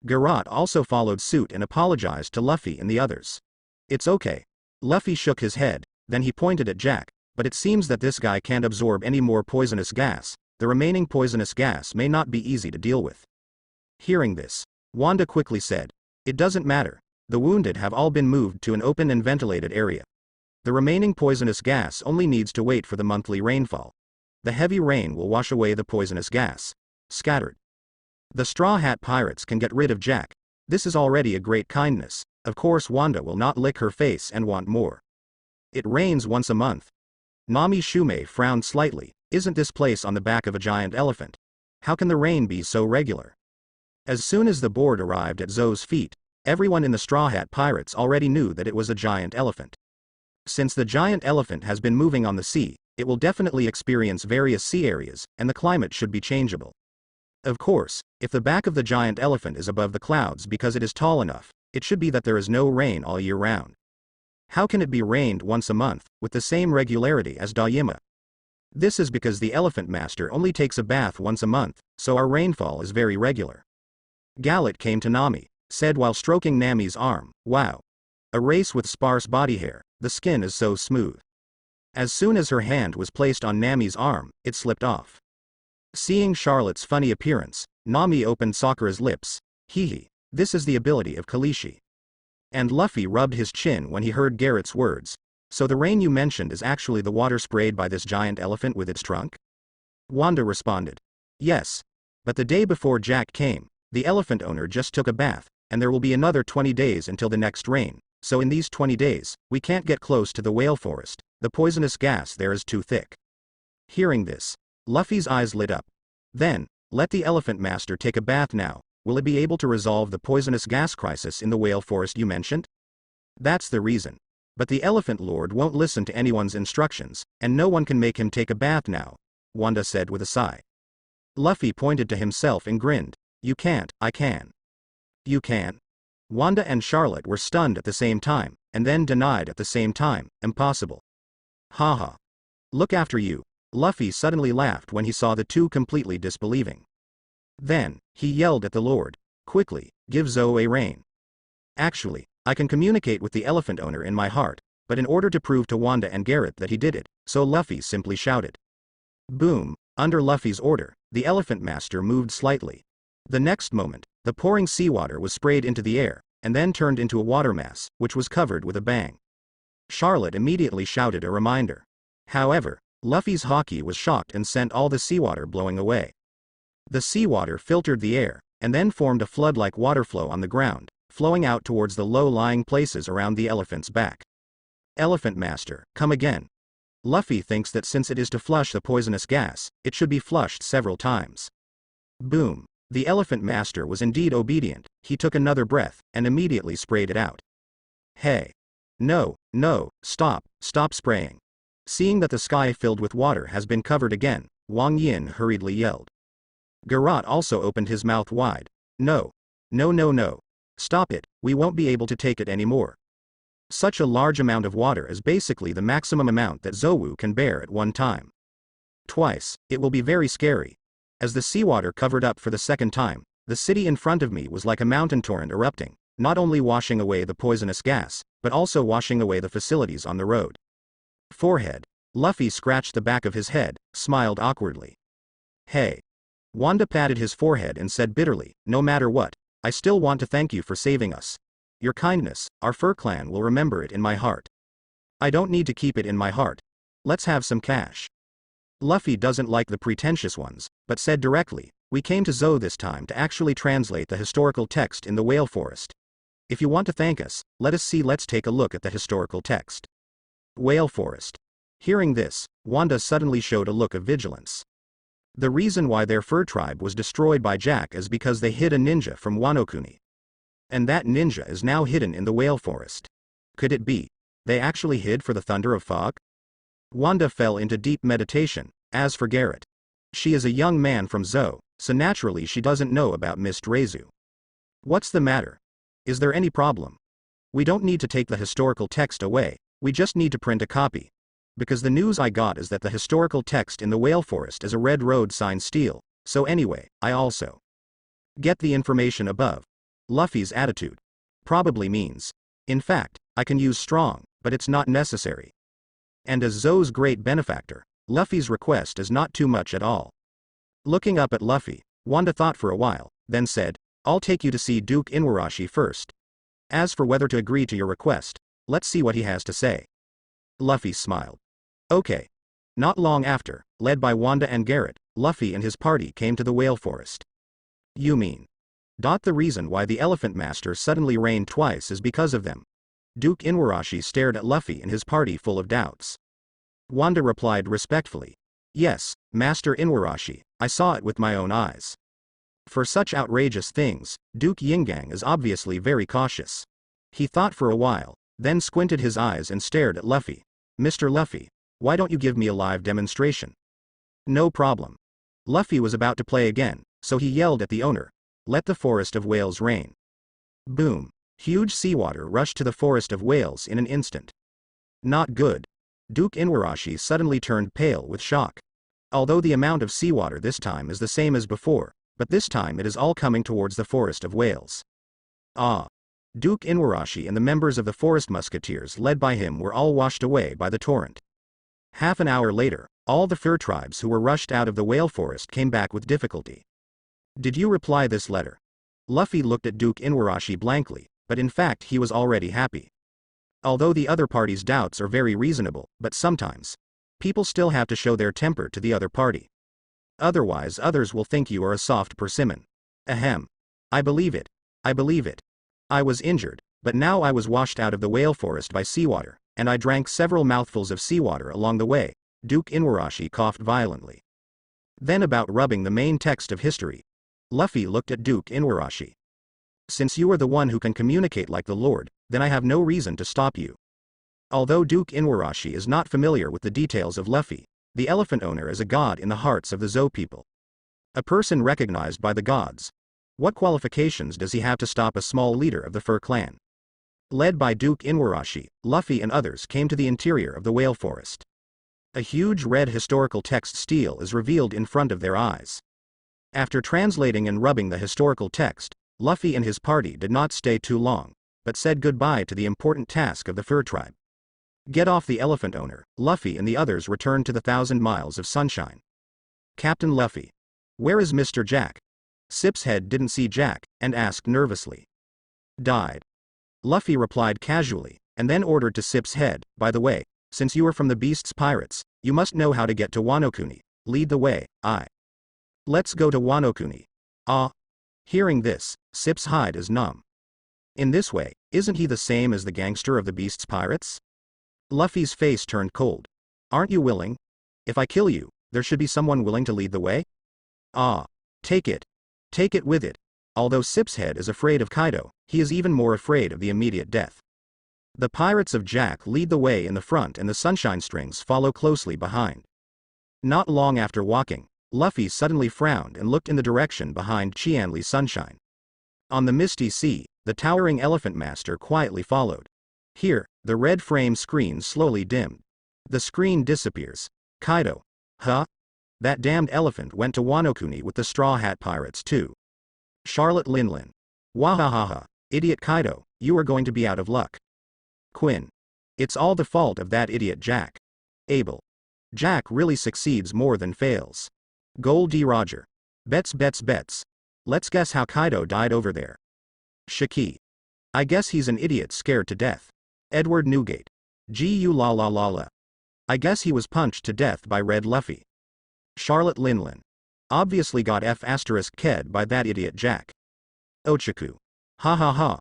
Speaker 1: Garrot also followed suit and apologized to Luffy and the others. It's okay. Luffy shook his head, then he pointed at Jack. But it seems that this guy can't absorb any more poisonous gas. The remaining poisonous gas may not be easy to deal with. Hearing this, Wanda quickly said, it doesn't matter. The wounded have all been moved to an open and ventilated area. The remaining poisonous gas only needs to wait for the monthly rainfall. The heavy rain will wash away the poisonous gas. Scattered. The Straw Hat Pirates can get rid of Jack. This is already a great kindness. Of course Wanda will not lick her face and want more. It rains once a month. Nami Shumei frowned slightly. Isn't this place on the back of a giant elephant? How can the rain be so regular? As soon as the board arrived at Zoe's feet, everyone in the Straw Hat Pirates already knew that it was a giant elephant. Since the giant elephant has been moving on the sea, it will definitely experience various sea areas, and the climate should be changeable. Of course, if the back of the giant elephant is above the clouds because it is tall enough, it should be that there is no rain all year round. How can it be rained once a month, with the same regularity as Dayima? This is because the Elephant Master only takes a bath once a month, so our rainfall is very regular. Gallet came to Nami, said while stroking Nami's arm, wow. A race with sparse body hair, the skin is so smooth. As soon as her hand was placed on Nami's arm, it slipped off. Seeing Charlotte's funny appearance, Nami opened Sakura's lips. Hee, this is the ability of Kalishi. And Luffy rubbed his chin when he heard Garrett's words. So the rain you mentioned is actually the water sprayed by this giant elephant with its trunk? Wanda responded. Yes. But the day before Jack came, the elephant owner just took a bath, and there will be another 20 days until the next rain, so in these 20 days, we can't get close to the whale forest, the poisonous gas there is too thick. Hearing this, Luffy's eyes lit up. Then, let the Elephant Master take a bath now. Will it be able to resolve the poisonous gas crisis in the whale forest you mentioned? That's the reason. But the Elephant Lord won't listen to anyone's instructions, and no one can make him take a bath now, Wanda said with a sigh. Luffy pointed to himself and grinned. You can't, I can. You can? Wanda and Charlotte were stunned at the same time, and then denied at the same time, impossible. Haha. Look after you. Luffy suddenly laughed when he saw the two completely disbelieving. Then, he yelled at the Lord, quickly, give Zoe a rein. Actually, I can communicate with the elephant owner in my heart, but in order to prove to Wanda and Garrett that he did it, so Luffy simply shouted. Boom, under Luffy's order, the Elephant Master moved slightly. The next moment, the pouring seawater was sprayed into the air, and then turned into a water mass, which was covered with a bang. Charlotte immediately shouted a reminder. However, Luffy's haki was shocked and sent all the seawater blowing away. The seawater filtered the air, and then formed a flood-like waterflow on the ground, flowing out towards the low-lying places around the elephant's back. Elephant Master, come again. Luffy thinks that since it is to flush the poisonous gas, it should be flushed several times. Boom. The Elephant Master was indeed obedient. He took another breath, and immediately sprayed it out. Hey. No, stop spraying. Seeing that the sky filled with water has been covered again, Wang Yin hurriedly yelled. Garrot also opened his mouth wide. No. Stop it, we won't be able to take it anymore. Such a large amount of water is basically the maximum amount that Zouwu can bear at one time. Twice, it will be very scary. As the seawater covered up for the second time, the city in front of me was like a mountain torrent erupting, not only washing away the poisonous gas, but also washing away the facilities on the road. Forehead. Luffy scratched the back of his head, smiled awkwardly. Hey. Wanda patted his forehead and said bitterly, no matter what, I still want to thank you for saving us. Your kindness, our fur clan will remember it in my heart. I don't need to keep it in my heart. Let's have some cash. Luffy doesn't like the pretentious ones, but said directly, we came to Zou this time to actually translate the historical text in the whale forest. If you want to thank us, let's take a look at the historical text. Whale forest. Hearing this, Wanda suddenly showed a look of vigilance. The reason why their fur tribe was destroyed by Jack is because they hid a ninja from Wano Kuni. And that ninja is now hidden in the whale forest. Could it be they actually hid for the thunder of fog? Wanda fell into deep meditation. As for Garrett, she is a young man from Zou, so naturally she doesn't know about Mist Reizu. What's the matter? Is there any problem? We don't need to take the historical text away, we just need to print a copy. Because the news I got is that the historical text in the whale forest is a red road sign steel, so anyway, I also get the information above. Luffy's attitude probably means, in fact, I can use strong, but it's not necessary. And as Zou's great benefactor, Luffy's request is not too much at all. Looking up at Luffy, Wanda thought for a while, then said, I'll take you to see Duke Inuarashi first. As for whether to agree to your request, let's see what he has to say. Luffy smiled. Okay. Not long after, led by Wanda and Garrett, Luffy and his party came to the whale forest. You mean? The reason why the Elephant Master suddenly rained twice is because of them. Duke Inuarashi stared at Luffy and his party full of doubts. Wanda replied respectfully. Yes, Master Inuarashi, I saw it with my own eyes. For such outrageous things, Duke Yingang is obviously very cautious. He thought for a while, then squinted his eyes and stared at Luffy. Mr. Luffy, why don't you give me a live demonstration? No problem. Luffy was about to play again, so he yelled at the owner, let the forest of whales rain. Boom. Huge seawater rushed to the forest of whales in an instant. Not good. Duke Inuarashi suddenly turned pale with shock. Although the amount of seawater this time is the same as before, but this time it is all coming towards the forest of whales. Ah. Duke Inuarashi and the members of the forest musketeers led by him were all washed away by the torrent. Half an hour later, all the fur tribes who were rushed out of the whale forest came back with difficulty. Did you reply this letter? Luffy looked at Duke Inuarashi blankly, but in fact he was already happy. Although the other party's doubts are very reasonable, but sometimes, people still have to show their temper to the other party. Otherwise others will think you are a soft persimmon. Ahem. I believe it. I was injured, but now I was washed out of the whale forest by seawater, and I drank several mouthfuls of seawater along the way. Duke Inuarashi coughed violently. Then about rubbing the main text of history. Luffy looked at Duke Inuarashi. Since you are the one who can communicate like the Lord, then I have no reason to stop you. Although Duke Inuarashi is not familiar with the details of Luffy, the elephant owner is a god in the hearts of the Zou people. A person recognized by the gods. What qualifications does he have to stop a small leader of the fur clan? Led by Duke Inuarashi, Luffy and others came to the interior of the whale forest. A huge red historical text stele is revealed in front of their eyes. After translating and rubbing the historical text, Luffy and his party did not stay too long, but said goodbye to the important task of the fur tribe. Get off the elephant owner. Luffy and the others returned to the 1,000 miles of sunshine. Captain Luffy. Where is Mr. Jack? Sip's head didn't see Jack, and asked nervously. Died. Luffy replied casually, and then ordered to Sip's head, by the way, since you are from the Beast's pirates, you must know how to get to Wano Kuni. Lead the way. Let's go to Wano Kuni. Ah. Hearing this, Sip's hide is numb. In this way, isn't he the same as the gangster of the Beast's pirates? Luffy's face turned cold. Aren't you willing? If I kill you, there should be someone willing to lead the way? Ah. Take it. Take it with it. Although Sip's head is afraid of Kaido, he is even more afraid of the immediate death. The pirates of Jack lead the way in the front and the sunshine strings follow closely behind. Not long after walking, Luffy suddenly frowned and looked in the direction behind Qianli's sunshine. On the misty sea, the towering elephant master quietly followed. Here, the red frame screen slowly dimmed. The screen disappears. Kaido. Huh? That damned elephant went to Wano Kuni with the Straw Hat Pirates too. Charlotte Linlin. Wahahaha, idiot Kaido, you are going to be out of luck. Quinn. It's all the fault of that idiot Jack. Abel. Jack really succeeds more than fails. Gold D. Roger. Bets. Let's guess how Kaido died over there. Shiki. I guess he's an idiot scared to death. Edward Newgate. Gu la la la la. I guess he was punched to death by Red Luffy. Charlotte Linlin. Obviously got F***ked by that idiot Jack. Ochaku. Ha ha ha.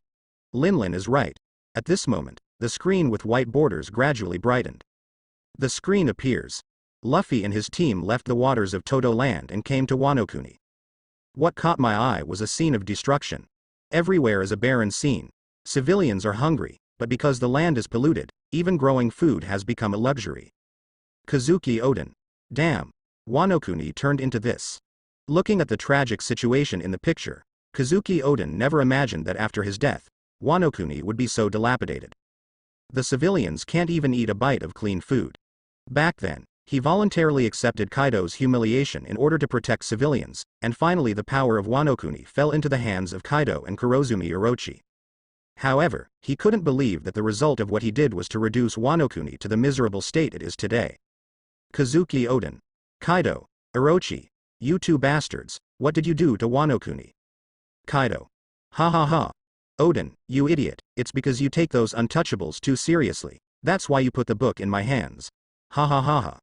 Speaker 1: Linlin is right. At this moment, the screen with white borders gradually brightened. The screen appears. Luffy and his team left the waters of Todo Land and came to Wano Kuni. What caught my eye was a scene of destruction. Everywhere is a barren scene. Civilians are hungry, but because the land is polluted, even growing food has become a luxury. Kazuki Oden. Damn. Wano Kuni turned into this. Looking at the tragic situation in the picture, Kazuki Oden never imagined that after his death, Wano Kuni would be so dilapidated. The civilians can't even eat a bite of clean food. Back then, he voluntarily accepted Kaido's humiliation in order to protect civilians, and finally the power of Wano Kuni fell into the hands of Kaido and Kurozumi Orochi. However, he couldn't believe that the result of what he did was to reduce Wano Kuni to the miserable state it is today. Kazuki Oden. Kaido. Orochi. You two bastards, what did you do to Wano Kuni? Kaido. Ha ha ha. Oden, you idiot, it's because you take those untouchables too seriously, that's why you put the book in my hands. Ha ha ha ha.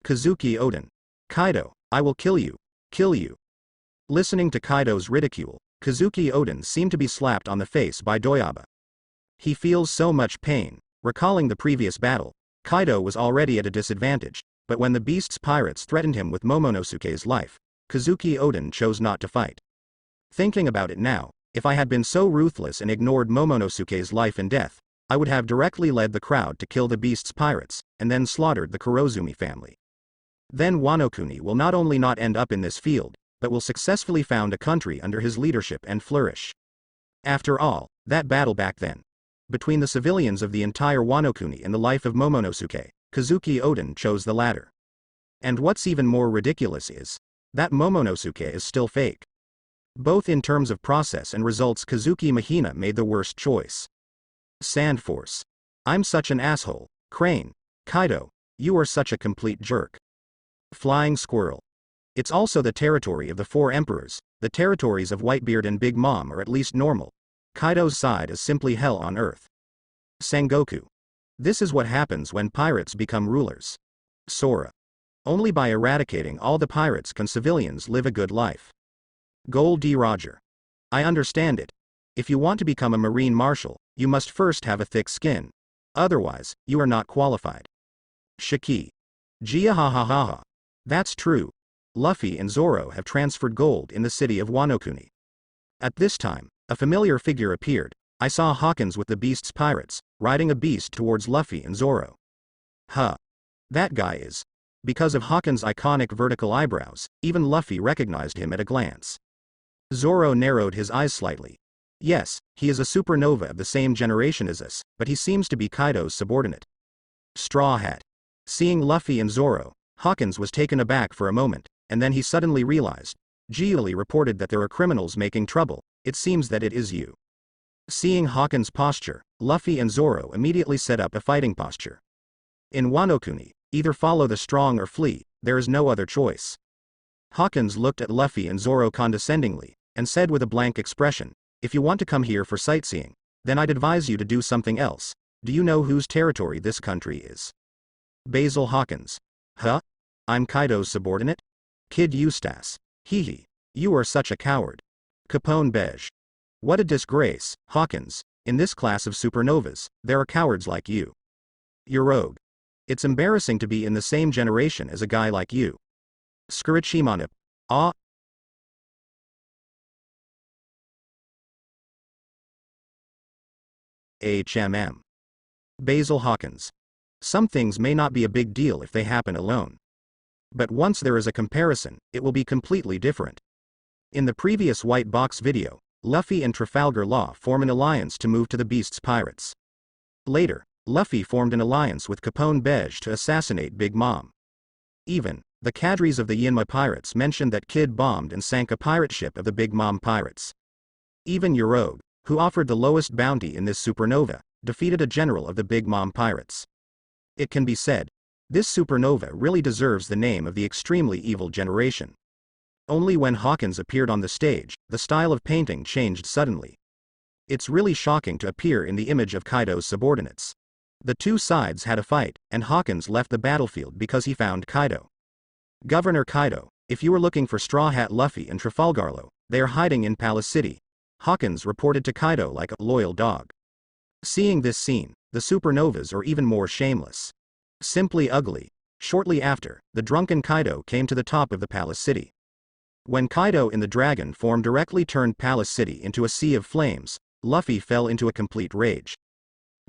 Speaker 1: Kazuki Oden. Kaido, I will kill you. Kill you. Listening to Kaido's ridicule, Kazuki Oden seemed to be slapped on the face by Doyaba. He feels so much pain. Recalling the previous battle, Kaido was already at a disadvantage, but when the Beast's pirates threatened him with Momonosuke's life, Kazuki Oden chose not to fight. Thinking about it now, if I had been so ruthless and ignored Momonosuke's life and death, I would have directly led the crowd to kill the Beast's pirates, and then slaughtered the Kurozumi family. Then Wano Kuni will not only not end up in this field, but will successfully found a country under his leadership and flourish. After all, that battle back then, between the civilians of the entire Wano Kuni and the life of Momonosuke, Kazuki Oden chose the latter. And what's even more ridiculous is that Momonosuke is still fake. Both in terms of process and results, Kazuki Mahina made the worst choice. Sandforce. I'm such an asshole. Crane. Kaido, you are such a complete jerk. Flying Squirrel. It's also the territory of the four emperors, the territories of Whitebeard and Big Mom are at least normal. Kaido's side is simply hell on earth. Sengoku. This is what happens when pirates become rulers. Sora. Only by eradicating all the pirates can civilians live a good life. Gold D. Roger. I understand it. If you want to become a marine marshal, you must first have a thick skin. Otherwise, you are not qualified. Shiki. Gia ha ha ha ha. That's true. Luffy and Zoro have transferred gold in the city of Wano Kuni. At this time, a familiar figure appeared. I saw Hawkins with the Beast's pirates, riding a beast towards Luffy and Zoro. Huh. That guy is. Because of Hawkins' iconic vertical eyebrows, even Luffy recognized him at a glance. Zoro narrowed his eyes slightly. Yes, he is a supernova of the same generation as us, but he seems to be Kaido's subordinate. Straw Hat. Seeing Luffy and Zoro, Hawkins was taken aback for a moment, and then he suddenly realized. Giuli reported that there are criminals making trouble, it seems that it is you. Seeing Hawkins' posture, Luffy and Zoro immediately set up a fighting posture. In Wano Kuni, either follow the strong or flee, there is no other choice. Hawkins looked at Luffy and Zoro condescendingly, and said with a blank expression, if you want to come here for sightseeing, then I'd advise you to do something else. Do you know whose territory this country is? Basil Hawkins. Huh? I'm Kaido's subordinate? Kid Eustace. Hee hee. You are such a coward. Capone beige. What a disgrace, Hawkins. In this class of supernovas, there are cowards like you. You're rogue. It's embarrassing to be in the same generation as a guy like you. Skirichimonip. Ah. HMM. Basil Hawkins. Some things may not be a big deal if they happen alone. But once there is a comparison, it will be completely different. In the previous White Box video, Luffy and Trafalgar Law form an alliance to move to the Beast's pirates. Later, Luffy formed an alliance with Capone Beige to assassinate Big Mom. Even, the cadres of the Yinma pirates mentioned that Kid bombed and sank a pirate ship of the Big Mom pirates. Even Yorogue, who offered the lowest bounty in this supernova, defeated a general of the Big Mom pirates. It can be said, this supernova really deserves the name of the extremely evil generation. Only when Hawkins appeared on the stage, the style of painting changed suddenly. It's really shocking to appear in the image of Kaido's subordinates. The two sides had a fight, and Hawkins left the battlefield because he found Kaido. Governor Kaido, if you were looking for Straw Hat Luffy and Trafalgarlo, they are hiding in Palace City, Hawkins reported to Kaido like a loyal dog. Seeing this scene, the supernovas are even more shameless. Simply ugly. Shortly after, the drunken Kaido came to the top of the Palace City. When Kaido in the dragon form directly turned Palace City into a sea of flames, Luffy fell into a complete rage.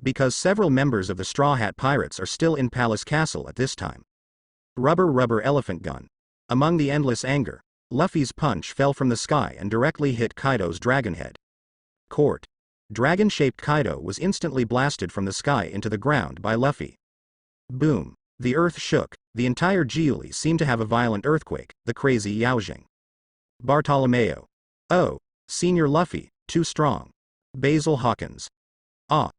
Speaker 1: Because several members of the Straw Hat Pirates are still in Palace Castle at this time. Rubber elephant gun. Among the endless anger, Luffy's punch fell from the sky and directly hit Kaido's dragon head. Court. Dragon-shaped Kaido was instantly blasted from the sky into the ground by Luffy. Boom. The earth shook, the entire Giuli seemed to have a violent earthquake, the crazy Yaojing. Bartolomeo. Oh, Senior Luffy, too strong. Basil Hawkins. Ah.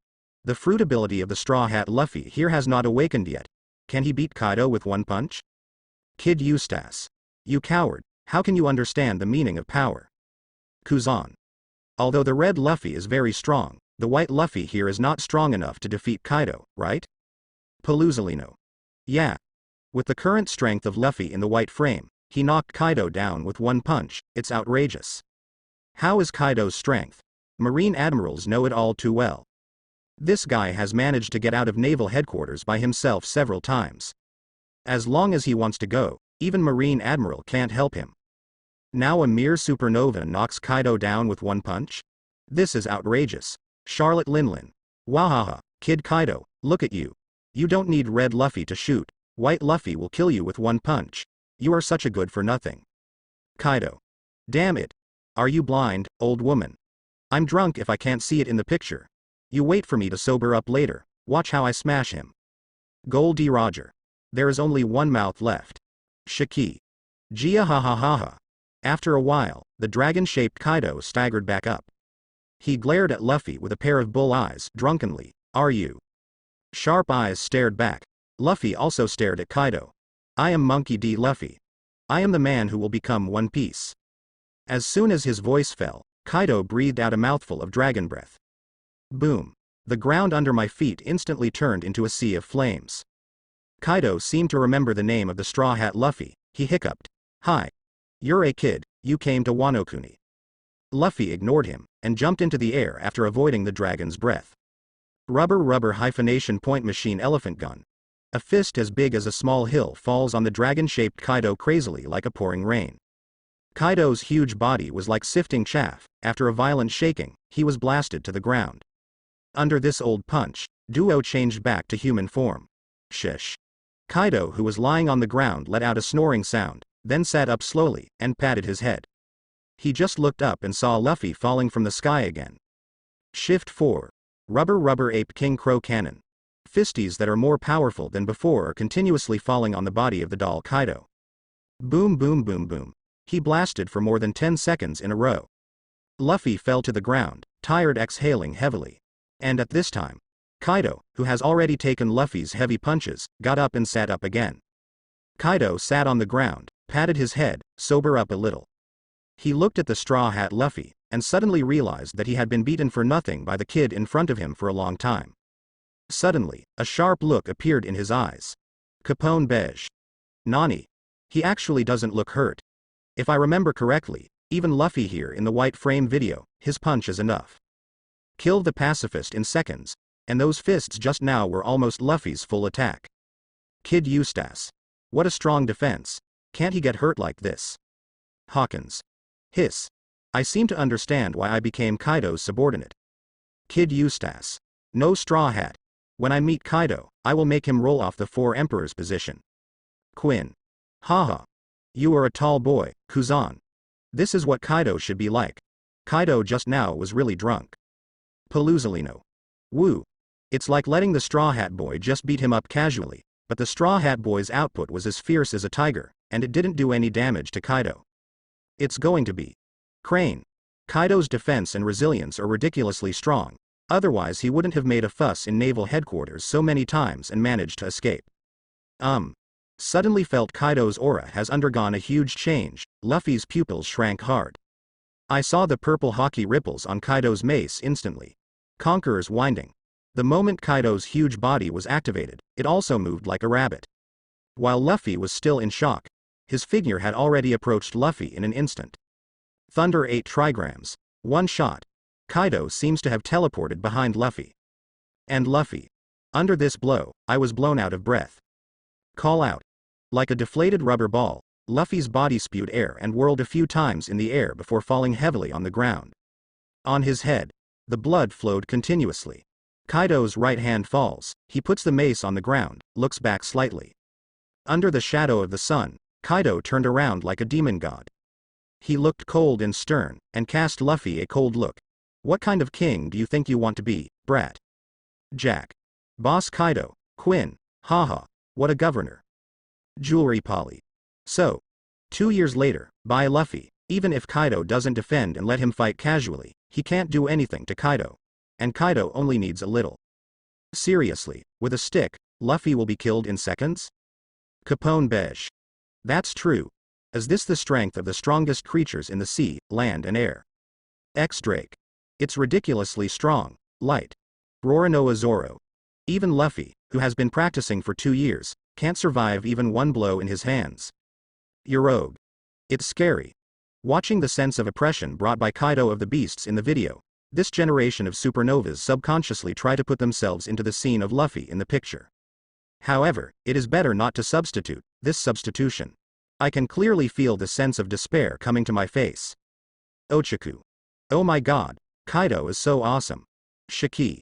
Speaker 1: The fruit ability of the Straw Hat Luffy here has not awakened yet. Can he beat Kaido with one punch? Kid Eustace. You coward, how can you understand the meaning of power? Kuzan. Although the red Luffy is very strong, the white Luffy here is not strong enough to defeat Kaido, right? Paluzolino. Yeah. With the current strength of Luffy in the white frame, he knocked Kaido down with one punch, it's outrageous. How is Kaido's strength? Marine admirals know it all too well. This guy has managed to get out of naval headquarters by himself several times. As long as he wants to go, even Marine admiral can't help him. Now a mere supernova knocks Kaido down with one punch? This is outrageous. Charlotte Linlin. Wahaha, Kid Kaido, look at you. You don't need red Luffy to shoot, white Luffy will kill you with one punch. You are such a good for nothing. Kaido. Damn it. Are you blind, old woman? I'm drunk if I can't see it in the picture. You wait for me to sober up later, watch how I smash him. Goldie Roger. There is only one mouth left. Shiki. Gia ha ha ha ha. After a while, the dragon-shaped Kaido staggered back up. He glared at Luffy with a pair of bull eyes, drunkenly. Are you? Sharp eyes stared back. Luffy also stared at Kaido. I am Monkey D. Luffy. I am the man who will become One Piece. As soon as his voice fell, Kaido breathed out a mouthful of dragon breath. Boom. The ground under my feet instantly turned into a sea of flames. Kaido seemed to remember the name of the Straw Hat Luffy, he hiccuped. Hi. You're a kid, you came to Wano Kuni. Luffy ignored him, and jumped into the air after avoiding the dragon's breath. Rubber hyphenation point machine elephant gun. A fist as big as a small hill falls on the dragon-shaped Kaido crazily like a pouring rain. Kaido's huge body was like sifting chaff, after a violent shaking, he was blasted to the ground. Under this old punch, Duo changed back to human form. Shish. Kaido, who was lying on the ground, let out a snoring sound, then sat up slowly, and patted his head. He just looked up and saw Luffy falling from the sky again. Shift 4. Rubber ape King Crow cannon. Fisties that are more powerful than before are continuously falling on the body of the doll Kaido. Boom boom boom boom. He blasted for more than 10 seconds in a row. Luffy fell to the ground, tired, exhaling heavily. And at this time, Kaido, who has already taken Luffy's heavy punches, got up and sat up again. Kaido sat on the ground, patted his head, sober up a little. He looked at the Straw Hat Luffy, and suddenly realized that he had been beaten for nothing by the kid in front of him for a long time. Suddenly, a sharp look appeared in his eyes. Capone beige. Nani. He actually doesn't look hurt. If I remember correctly, even Luffy here in the white frame video, his punch is enough. Killed the pacifist in seconds, and those fists just now were almost Luffy's full attack. Kid Eustace. What a strong defense. Can't he get hurt like this? Hawkins. Hiss. I seem to understand why I became Kaido's subordinate. Kid Eustace. No straw hat. When I meet Kaido, I will make him roll off the Four Emperors position. Quinn. Haha. You are a tall boy, Kuzan. This is what Kaido should be like. Kaido just now was really drunk. Paluzolino. Woo. It's like letting the Straw Hat Boy just beat him up casually, but the Straw Hat Boy's output was as fierce as a tiger, and it didn't do any damage to Kaido. It's going to be Crane. Kaido's defense and resilience are ridiculously strong, otherwise he wouldn't have made a fuss in naval headquarters so many times and managed to escape. Suddenly felt Kaido's aura has undergone a huge change. Luffy's pupils shrank hard. I saw the purple hockey ripples on Kaido's mace instantly. Conqueror's winding. The moment Kaido's huge body was activated, it also moved like a rabbit. While Luffy was still in shock, his figure had already approached Luffy in an instant. Thunder 8 trigrams. One shot. Kaido seems to have teleported behind Luffy. And Luffy. Under this blow, I was blown out of breath. Call out. Like a deflated rubber ball, Luffy's body spewed air and whirled a few times in the air before falling heavily on the ground. On his head, the blood flowed continuously. Kaido's right hand falls, he puts the mace on the ground, looks back slightly. Under the shadow of the sun, Kaido turned around like a demon god. He looked cold and stern, and cast Luffy a cold look. What kind of king do you think you want to be, brat? Jack. Boss Kaido, Quinn, haha, what a governor. Jewelry Polly. So. 2 years later, by Luffy, even if Kaido doesn't defend and let him fight casually, he can't do anything to Kaido. And Kaido only needs a little. Seriously, with a stick, Luffy will be killed in seconds? Capone Beige. That's true. Is this the strength of the strongest creatures in the sea, land and air? X-Drake. It's ridiculously strong, light. Roronoa Zoro. Even Luffy, who has been practicing for 2 years, can't survive even one blow in his hands. Yorogue. It's scary. Watching the sense of oppression brought by Kaido of the Beasts in the video, this generation of supernovas subconsciously try to put themselves into the scene of Luffy in the picture. However, it is better not to substitute this substitution. I can clearly feel the sense of despair coming to my face. Ochaku. Oh my god, Kaido is so awesome. Shiki.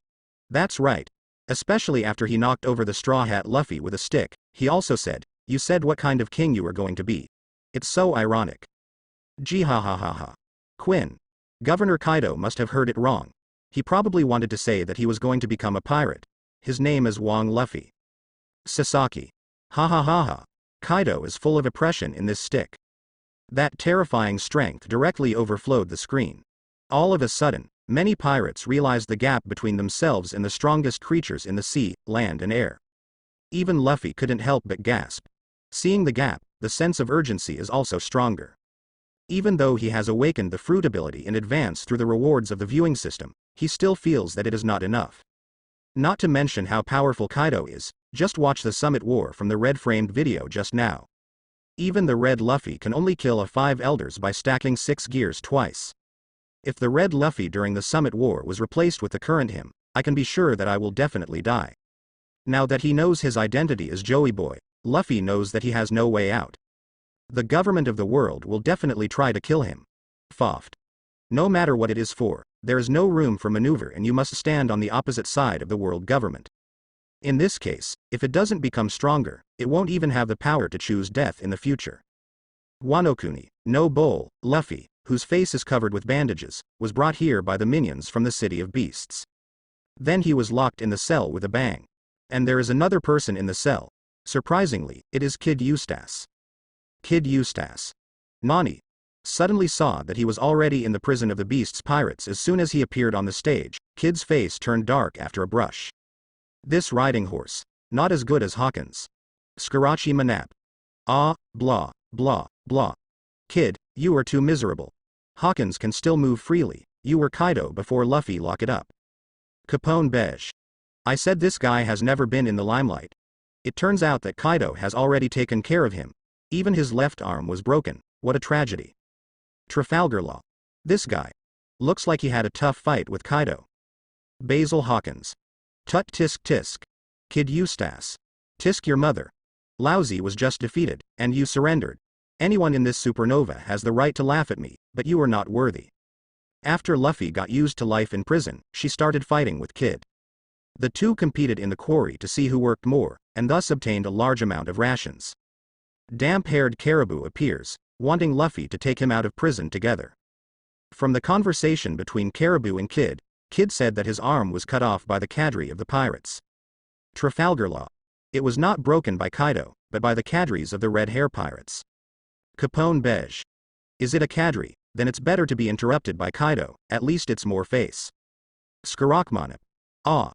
Speaker 1: That's right. Especially after he knocked over the Straw Hat Luffy with a stick, he also said, you said what kind of king you were going to be. It's so ironic. Jihahahaha. Quinn. Governor Kaido must have heard it wrong. He probably wanted to say that he was going to become a pirate. His name is Wong Luffy. Sasaki. Ha ha ha ha. Kaido is full of oppression in this stick. That terrifying strength directly overflowed the screen. All of a sudden, many pirates realized the gap between themselves and the strongest creatures in the sea, land and air. Even Luffy couldn't help but gasp. Seeing the gap, the sense of urgency is also stronger. Even though he has awakened the fruit ability in advance through the rewards of the viewing system, he still feels that it is not enough. Not to mention how powerful Kaido is, just watch the Summit War from the red-framed video just now. Even the red Luffy can only kill a 5 elders by stacking 6 gears twice. If the red Luffy during the Summit War was replaced with the current him, I can be sure that I will definitely die. Now that he knows his identity as Joey Boy, Luffy knows that he has no way out. The government of the world will definitely try to kill him. Foft. No matter what it is for, there is no room for maneuver and you must stand on the opposite side of the world government. In this case, if it doesn't become stronger, it won't even have the power to choose death in the future. Wanokuni, no Bowl, Luffy, whose face is covered with bandages, was brought here by the minions from the City of Beasts. Then he was locked in the cell with a bang. And there is another person in the cell. Surprisingly, it is Kid Eustace. Kid Eustace. Nani. Suddenly saw that he was already in the prison of the Beasts pirates as soon as he appeared on the stage. Kid's face turned dark after a brush. This riding horse. Not as good as Hawkins. Skirachi Manap. Ah, blah, blah, blah. Kid, you are too miserable. Hawkins can still move freely. You were Kaido before Luffy lock it up. Capone Beige. I said this guy has never been in the limelight. It turns out that Kaido has already taken care of him. Even his left arm was broken, What a tragedy. Trafalgar Law. This guy. Looks like he had a tough fight with Kaido. Basil Hawkins. Tut tisk tisk. Kid Eustace. Tisk your mother. Lousy was just defeated, and you surrendered. Anyone in this supernova has the right to laugh at me, but you are not worthy. After Luffy got used to life in prison, she started fighting with Kid. The two competed in the quarry to see who worked more, and thus obtained a large amount of rations. Damp-haired Caribou appears, wanting Luffy to take him out of prison together. From the conversation between Caribou and Kid, Kid said that his arm was cut off by the cadre of the pirates. Trafalgar Law. It was not broken by Kaido, but by the cadres of the Red Hair Pirates. Capone Beige. Is it a cadre? Then it's better to be interrupted by Kaido, at least it's more face. Skarokmonip. Ah.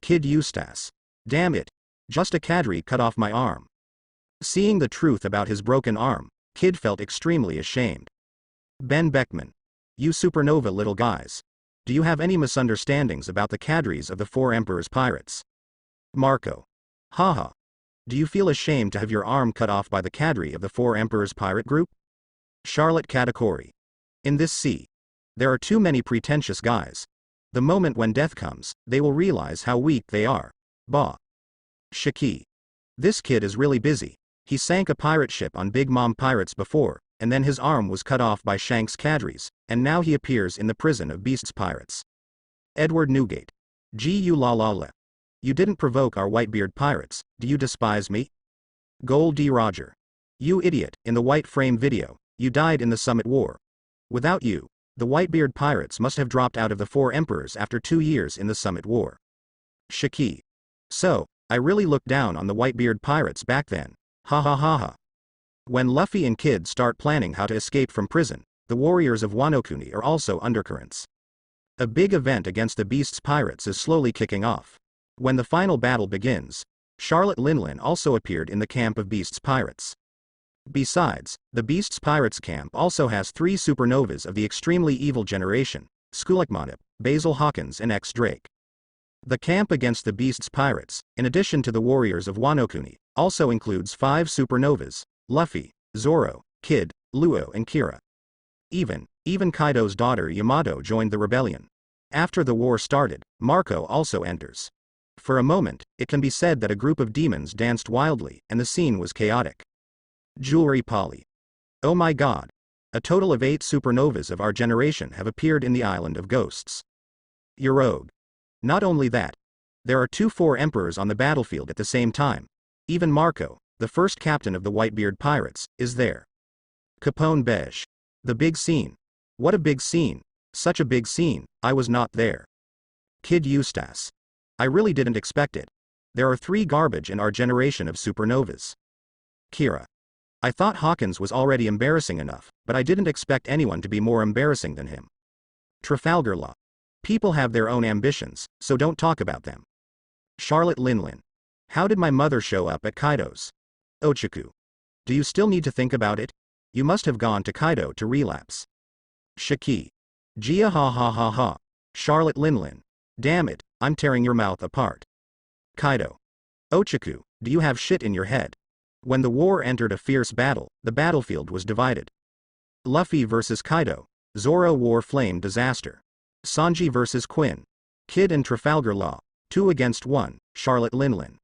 Speaker 1: Kid Eustace. Damn it. Just a cadre cut off my arm. Seeing the truth about his broken arm, Kid felt extremely ashamed. Ben Beckman. You supernova little guys. Do you have any misunderstandings about the cadres of the Four Emperors Pirates? Marco. Haha. Do you feel ashamed to have your arm cut off by the cadre of the Four Emperors Pirate Group? Charlotte Katakuri. In this sea, there are too many pretentious guys. The moment when death comes, they will realize how weak they are. Bah. Shiki. This kid is really busy. He sank a pirate ship on Big Mom Pirates before, and then his arm was cut off by Shanks' cadres, and now he appears in the prison of Beasts Pirates. Edward Newgate. Gu la la la. You didn't provoke our Whitebeard pirates, do you despise me? Gold D. Roger. You idiot, in the White Frame video, you died in the Summit War. Without you, the Whitebeard pirates must have dropped out of the Four Emperors after 2 years in the Summit War. Shiki. So, I really looked down on the Whitebeard pirates back then. Ha ha ha ha. When Luffy and Kid start planning how to escape from prison, the warriors of Wano Kuni are also undercurrents. A big event against the Beasts Pirates is slowly kicking off. When the final battle begins, Charlotte Linlin also appeared in the camp of Beasts Pirates. Besides, the Beasts Pirates camp also has 3 supernovas of the extremely evil generation, Skulakmonip, Basil Hawkins and X Drake. The camp against the Beasts Pirates, in addition to the warriors of Wano Kuni, also includes 5 supernovas, Luffy, Zoro, Kid, Luo and Kira. Even Kaido's daughter Yamato joined the rebellion. After the war started, Marco also enters. For a moment, it can be said that a group of demons danced wildly, and the scene was chaotic. Jewelry Polly. Oh my god. A total of 8 supernovas of our generation have appeared in the Island of Ghosts. Yorogue. Not only that. There are 2 Four Emperors on the battlefield at the same time. Even Marco, the first captain of the Whitebeard Pirates, is there. Capone Beige. The big scene. What a big scene. Such a big scene, I was not there. Kid Eustace. I really didn't expect it. There are 3 garbage in our generation of supernovas. Kira. I thought Hawkins was already embarrassing enough, but I didn't expect anyone to be more embarrassing than him. Trafalgar Law. People have their own ambitions, so don't talk about them. Charlotte Linlin. How did my mother show up at Kaido's? Ochaku. Do you still need to think about it? You must have gone to Kaido to relapse. Shiki. Gia ha ha ha ha. Charlotte Linlin. Damn it, I'm tearing your mouth apart. Kaido. Ochaku, do you have shit in your head? When the war entered a fierce battle, the battlefield was divided. Luffy vs Kaido. Zoro War Flame Disaster. Sanji vs Quinn. Kid and Trafalgar Law. 2 against 1, Charlotte Linlin.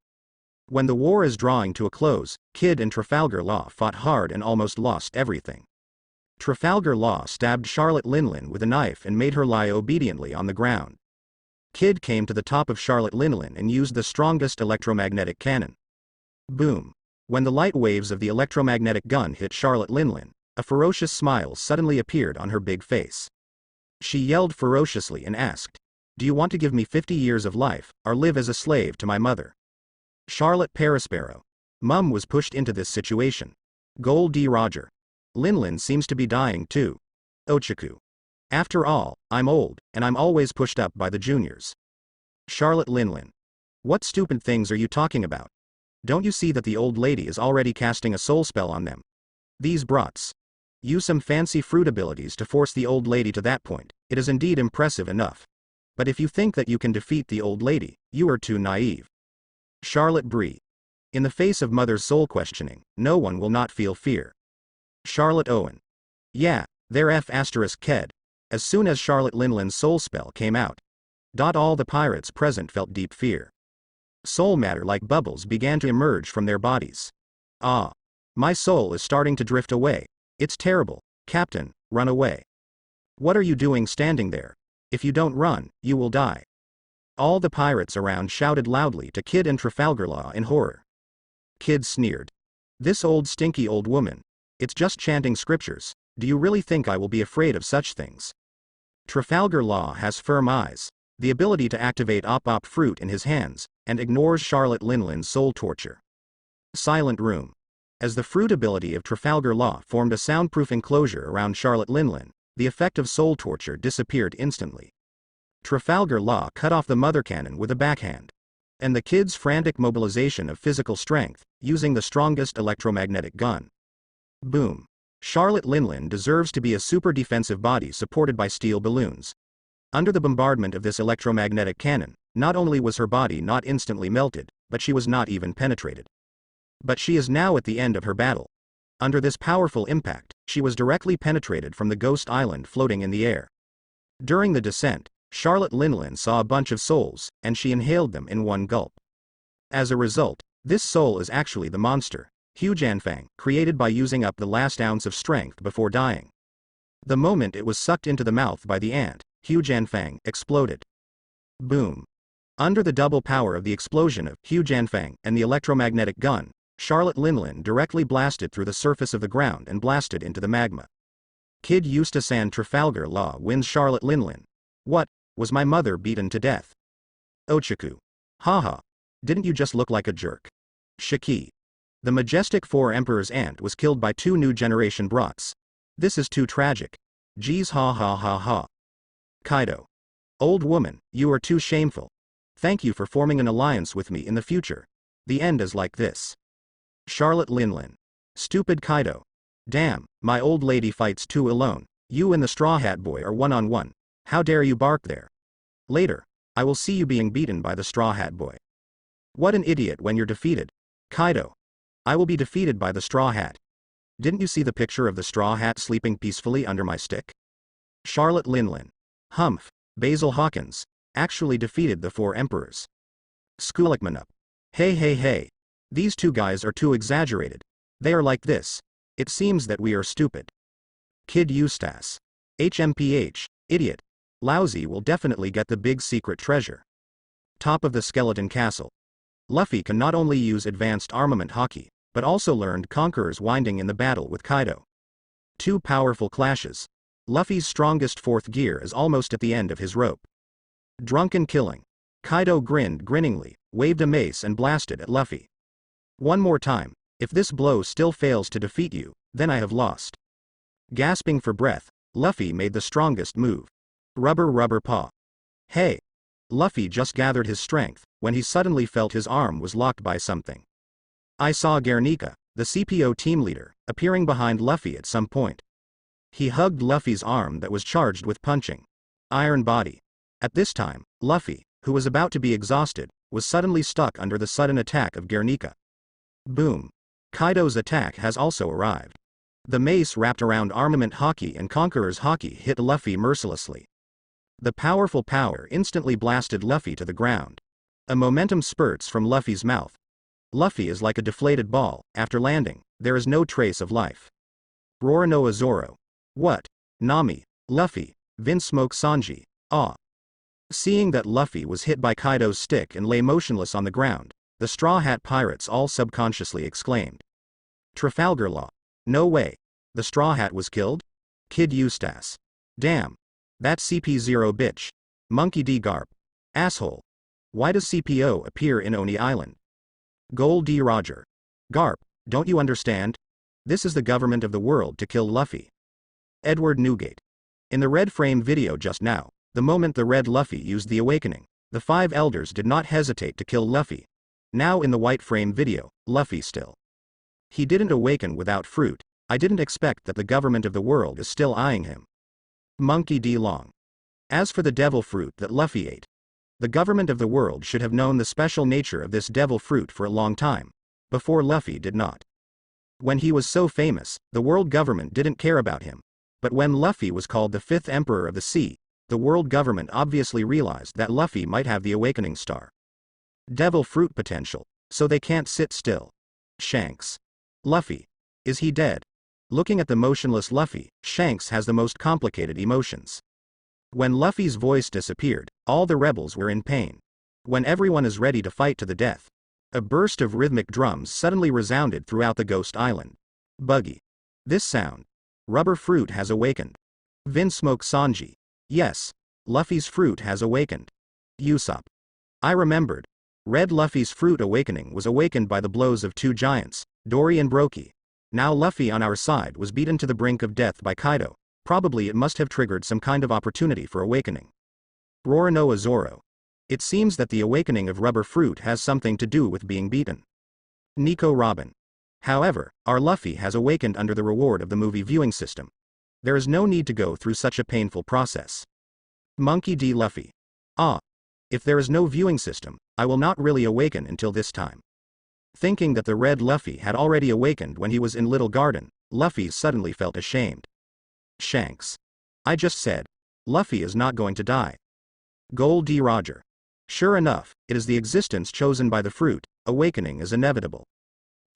Speaker 1: When the war is drawing to a close, Kid and Trafalgar Law fought hard and almost lost everything. Trafalgar Law stabbed Charlotte Linlin with a knife and made her lie obediently on the ground. Kid came to the top of Charlotte Linlin and used the strongest electromagnetic cannon. Boom. When the light waves of the electromagnetic gun hit Charlotte Linlin, a ferocious smile suddenly appeared on her big face. She yelled ferociously and asked, "Do you want to give me 50 years of life, or live as a slave to my mother?" Charlotte Parasparrow. Mum was pushed into this situation. Gold D. Roger. Linlin seems to be dying too. Ochaku. After all, I'm old, and I'm always pushed up by the juniors. Charlotte Linlin. What stupid things are you talking about? Don't you see that the old lady is already casting a soul spell on them? These brats. Use some fancy fruit abilities to force the old lady to that point, it is indeed impressive enough. But if you think that you can defeat the old lady, you are too naive. Charlotte Bree. In the face of mother's soul questioning, no one will not feel fear. Charlotte Owen. Yeah, there F***ked. As soon as Charlotte Linlin's soul spell came out, all the pirates present felt deep fear. Soul matter like bubbles began to emerge from their bodies. Ah. My soul is starting to drift away. It's terrible. Captain, run away. What are you doing standing there? If you don't run, you will die. All the pirates around shouted loudly to Kid and Trafalgar Law in horror. Kid sneered. This old stinky old woman. It's just chanting scriptures. Do you really think I will be afraid of such things? Trafalgar Law has firm eyes, the ability to activate op fruit in his hands, and ignores Charlotte Linlin's soul torture. Silent room. As the fruit ability of Trafalgar Law formed a soundproof enclosure around Charlotte Linlin, the effect of soul torture disappeared instantly. Trafalgar Law cut off the mother cannon with a backhand. And the kid's frantic mobilization of physical strength, using the strongest electromagnetic gun. Boom. Charlotte Linlin deserves to be a super defensive body supported by steel balloons. Under the bombardment of this electromagnetic cannon, not only was her body not instantly melted, but she was not even penetrated. But she is now at the end of her battle. Under this powerful impact, she was directly penetrated from the ghost island floating in the air. During the descent, Charlotte Linlin saw a bunch of souls, and she inhaled them in one gulp. As a result, this soul is actually the monster, Hu Jianfang, created by using up the last ounce of strength before dying. The moment it was sucked into the mouth by the ant, Hu Jianfang exploded. Boom. Under the double power of the explosion of Hu Jianfang and the electromagnetic gun, Charlotte Linlin directly blasted through the surface of the ground and blasted into the magma. Kid Eustace and Trafalgar Law wins Charlotte Linlin. What, was my mother beaten to death? Ochaku. Haha. Didn't you just look like a jerk? Shiki. The majestic Four Emperors ant was killed by 2 new generation brats. This is too tragic. Geez ha ha ha ha. Kaido. Old woman, you are too shameful. Thank you for forming an alliance with me in the future. The end is like this. Charlotte Linlin. Stupid Kaido. Damn, my old lady fights 2 alone. You and the Straw Hat Boy are one-on-one. How dare you bark there? Later, I will see you being beaten by the Straw Hat Boy. What an idiot when you're defeated. Kaido. I will be defeated by the Straw Hat. Didn't you see the picture of the Straw Hat sleeping peacefully under my stick? Charlotte Linlin. Humph, Basil Hawkins, actually defeated the 4 emperors. Skulikmanup. Hey. These 2 guys are too exaggerated. They are like this. It seems that we are stupid. Kid Eustace. HMPH, idiot. Lousy will definitely get the big secret treasure. Top of the skeleton castle. Luffy can not only use advanced armament haki, but also learned Conqueror's winding in the battle with Kaido. 2 powerful clashes. Luffy's strongest 4th gear is almost at the end of his rope. Drunken killing. Kaido grinned grinningly, waved a mace and blasted at Luffy. One more time. If this blow still fails to defeat you, then I have lost. Gasping for breath, Luffy made the strongest move. Rubber paw. Hey. Luffy just gathered his strength, when he suddenly felt his arm was locked by something. I saw Guernica, the CPO team leader, appearing behind Luffy at some point. He hugged Luffy's arm that was charged with punching. Iron body. At this time, Luffy, who was about to be exhausted, was suddenly stuck under the sudden attack of Guernica. Boom. Kaido's attack has also arrived. The mace wrapped around armament haki and Conqueror's haki hit Luffy mercilessly. The powerful power instantly blasted Luffy to the ground. A momentum spurts from Luffy's mouth. Luffy is like a deflated ball. After landing, there is no trace of life. Roronoa Zoro. What? Nami, Luffy, Vince Smoke Sanji. Ah. Seeing that Luffy was hit by Kaido's stick and lay motionless on the ground, the Straw Hat Pirates all subconsciously exclaimed. Trafalgar Law. No way. The Straw Hat was killed? Kid Eustace. Damn. That CP0 bitch. Monkey D. Garp. Asshole. Why does CPO appear in Oni Island? Gold D. Roger. Garp, don't you understand? This is the government of the world to kill Luffy. Edward Newgate. In the red frame video just now, the moment the red Luffy used the awakening, the 5 elders did not hesitate to kill Luffy. Now in the white frame video, Luffy still. He didn't awaken without fruit. I didn't expect that the government of the world is still eyeing him. Monkey D. Long. As for the devil fruit that Luffy ate, the government of the world should have known the special nature of this devil fruit for a long time, before Luffy did not. When he was so famous, the world government didn't care about him. But when Luffy was called the fifth emperor of the sea, the world government obviously realized that Luffy might have the awakening star. Devil fruit potential, so they can't sit still. Shanks. Luffy. Is he dead? Looking at the motionless Luffy, Shanks has the most complicated emotions. When Luffy's voice disappeared, all the rebels were in pain. When everyone is ready to fight to the death, a burst of rhythmic drums suddenly resounded throughout the Ghost Island. Buggy. This sound. Rubber fruit has awakened. Vinsmoke Sanji. Yes. Luffy's fruit has awakened. Usopp. I remembered. Red Luffy's fruit awakening was awakened by the blows of two giants, Dory and Brookie. Now Luffy on our side was beaten to the brink of death by Kaido. Probably it must have triggered some kind of opportunity for awakening. Roronoa Zoro. It seems that the awakening of rubber fruit has something to do with being beaten. Nico Robin. However, our Luffy has awakened under the reward of the movie viewing system. There is no need to go through such a painful process. Monkey D. Luffy. Ah. If there is no viewing system, I will not really awaken until this time. Thinking that the red Luffy had already awakened when he was in Little Garden, Luffy suddenly felt ashamed. Shanks. I just said. Luffy is not going to die. Gold D. Roger. Sure enough, it is the existence chosen by the fruit, awakening is inevitable.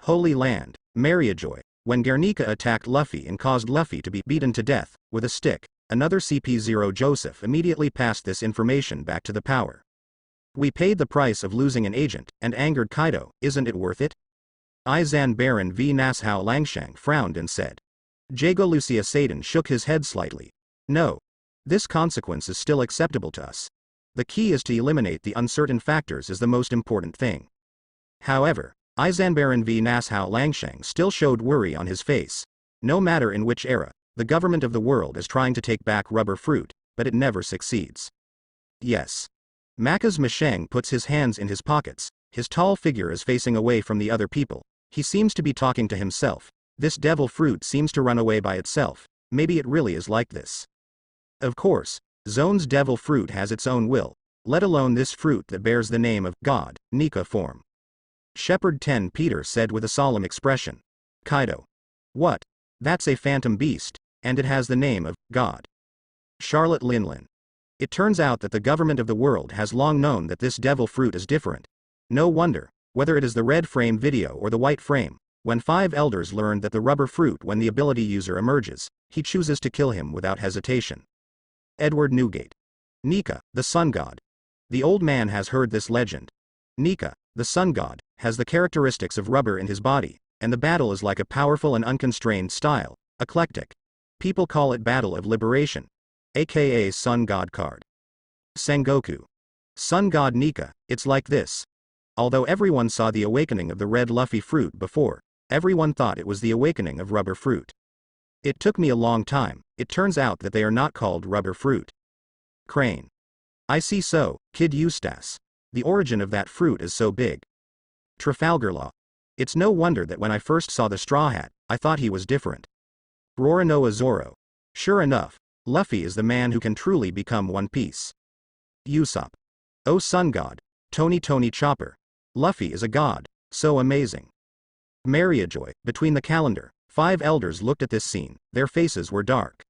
Speaker 1: Holy Land, Mariajoy. When Guernica attacked Luffy and caused Luffy to be beaten to death with a stick, another CP0 Joseph immediately passed this information back to the power. We paid the price of losing an agent and angered Kaido, isn't it worth it? Izan Baron v Nashao Langshang frowned and said. Jago Lucia Satan shook his head slightly. No. This consequence is still acceptable to us. The key is to eliminate the uncertain factors is the most important thing. However, Izan Baron v Nashao Langshang still showed worry on his face. No matter in which era, the government of the world is trying to take back rubber fruit, but it never succeeds. Yes. Maka's Mashang puts his hands in his pockets, his tall figure is facing away from the other people, he seems to be talking to himself. This devil fruit seems to run away by itself, maybe it really is like this. Of course, Zone's devil fruit has its own will, let alone this fruit that bears the name of God, Nika form. Shepherd 10 Peter said with a solemn expression. Kaido. What? That's a phantom beast, and it has the name of God. Charlotte Linlin. It turns out that the government of the world has long known that this devil fruit is different. No wonder, whether it is the red frame video or the white frame, when 5 elders learned that the rubber fruit when the ability user emerges, he chooses to kill him without hesitation. Edward Newgate. Nika, the sun god. The old man has heard this legend. Nika, the sun god, has the characteristics of rubber in his body, and the battle is like a powerful and unconstrained style, eclectic. People call it Battle of Liberation, aka Sun God card. Sengoku. Sun God Nika, it's like this. Although everyone saw the awakening of the red Luffy fruit before, everyone thought it was the awakening of rubber fruit. It took me a long time, it turns out that they are not called rubber fruit. Crane. I see so, Kid Eustace. The origin of that fruit is so big. Trafalgar Law. It's no wonder that when I first saw the Straw Hat, I thought he was different. Roronoa Zoro. Sure enough, Luffy is the man who can truly become One Piece. Usopp. Oh Sun God, Tony Chopper. Luffy is a god, so amazing. Mariajoy. Between the calendar, 5 elders looked at this scene, their faces were dark.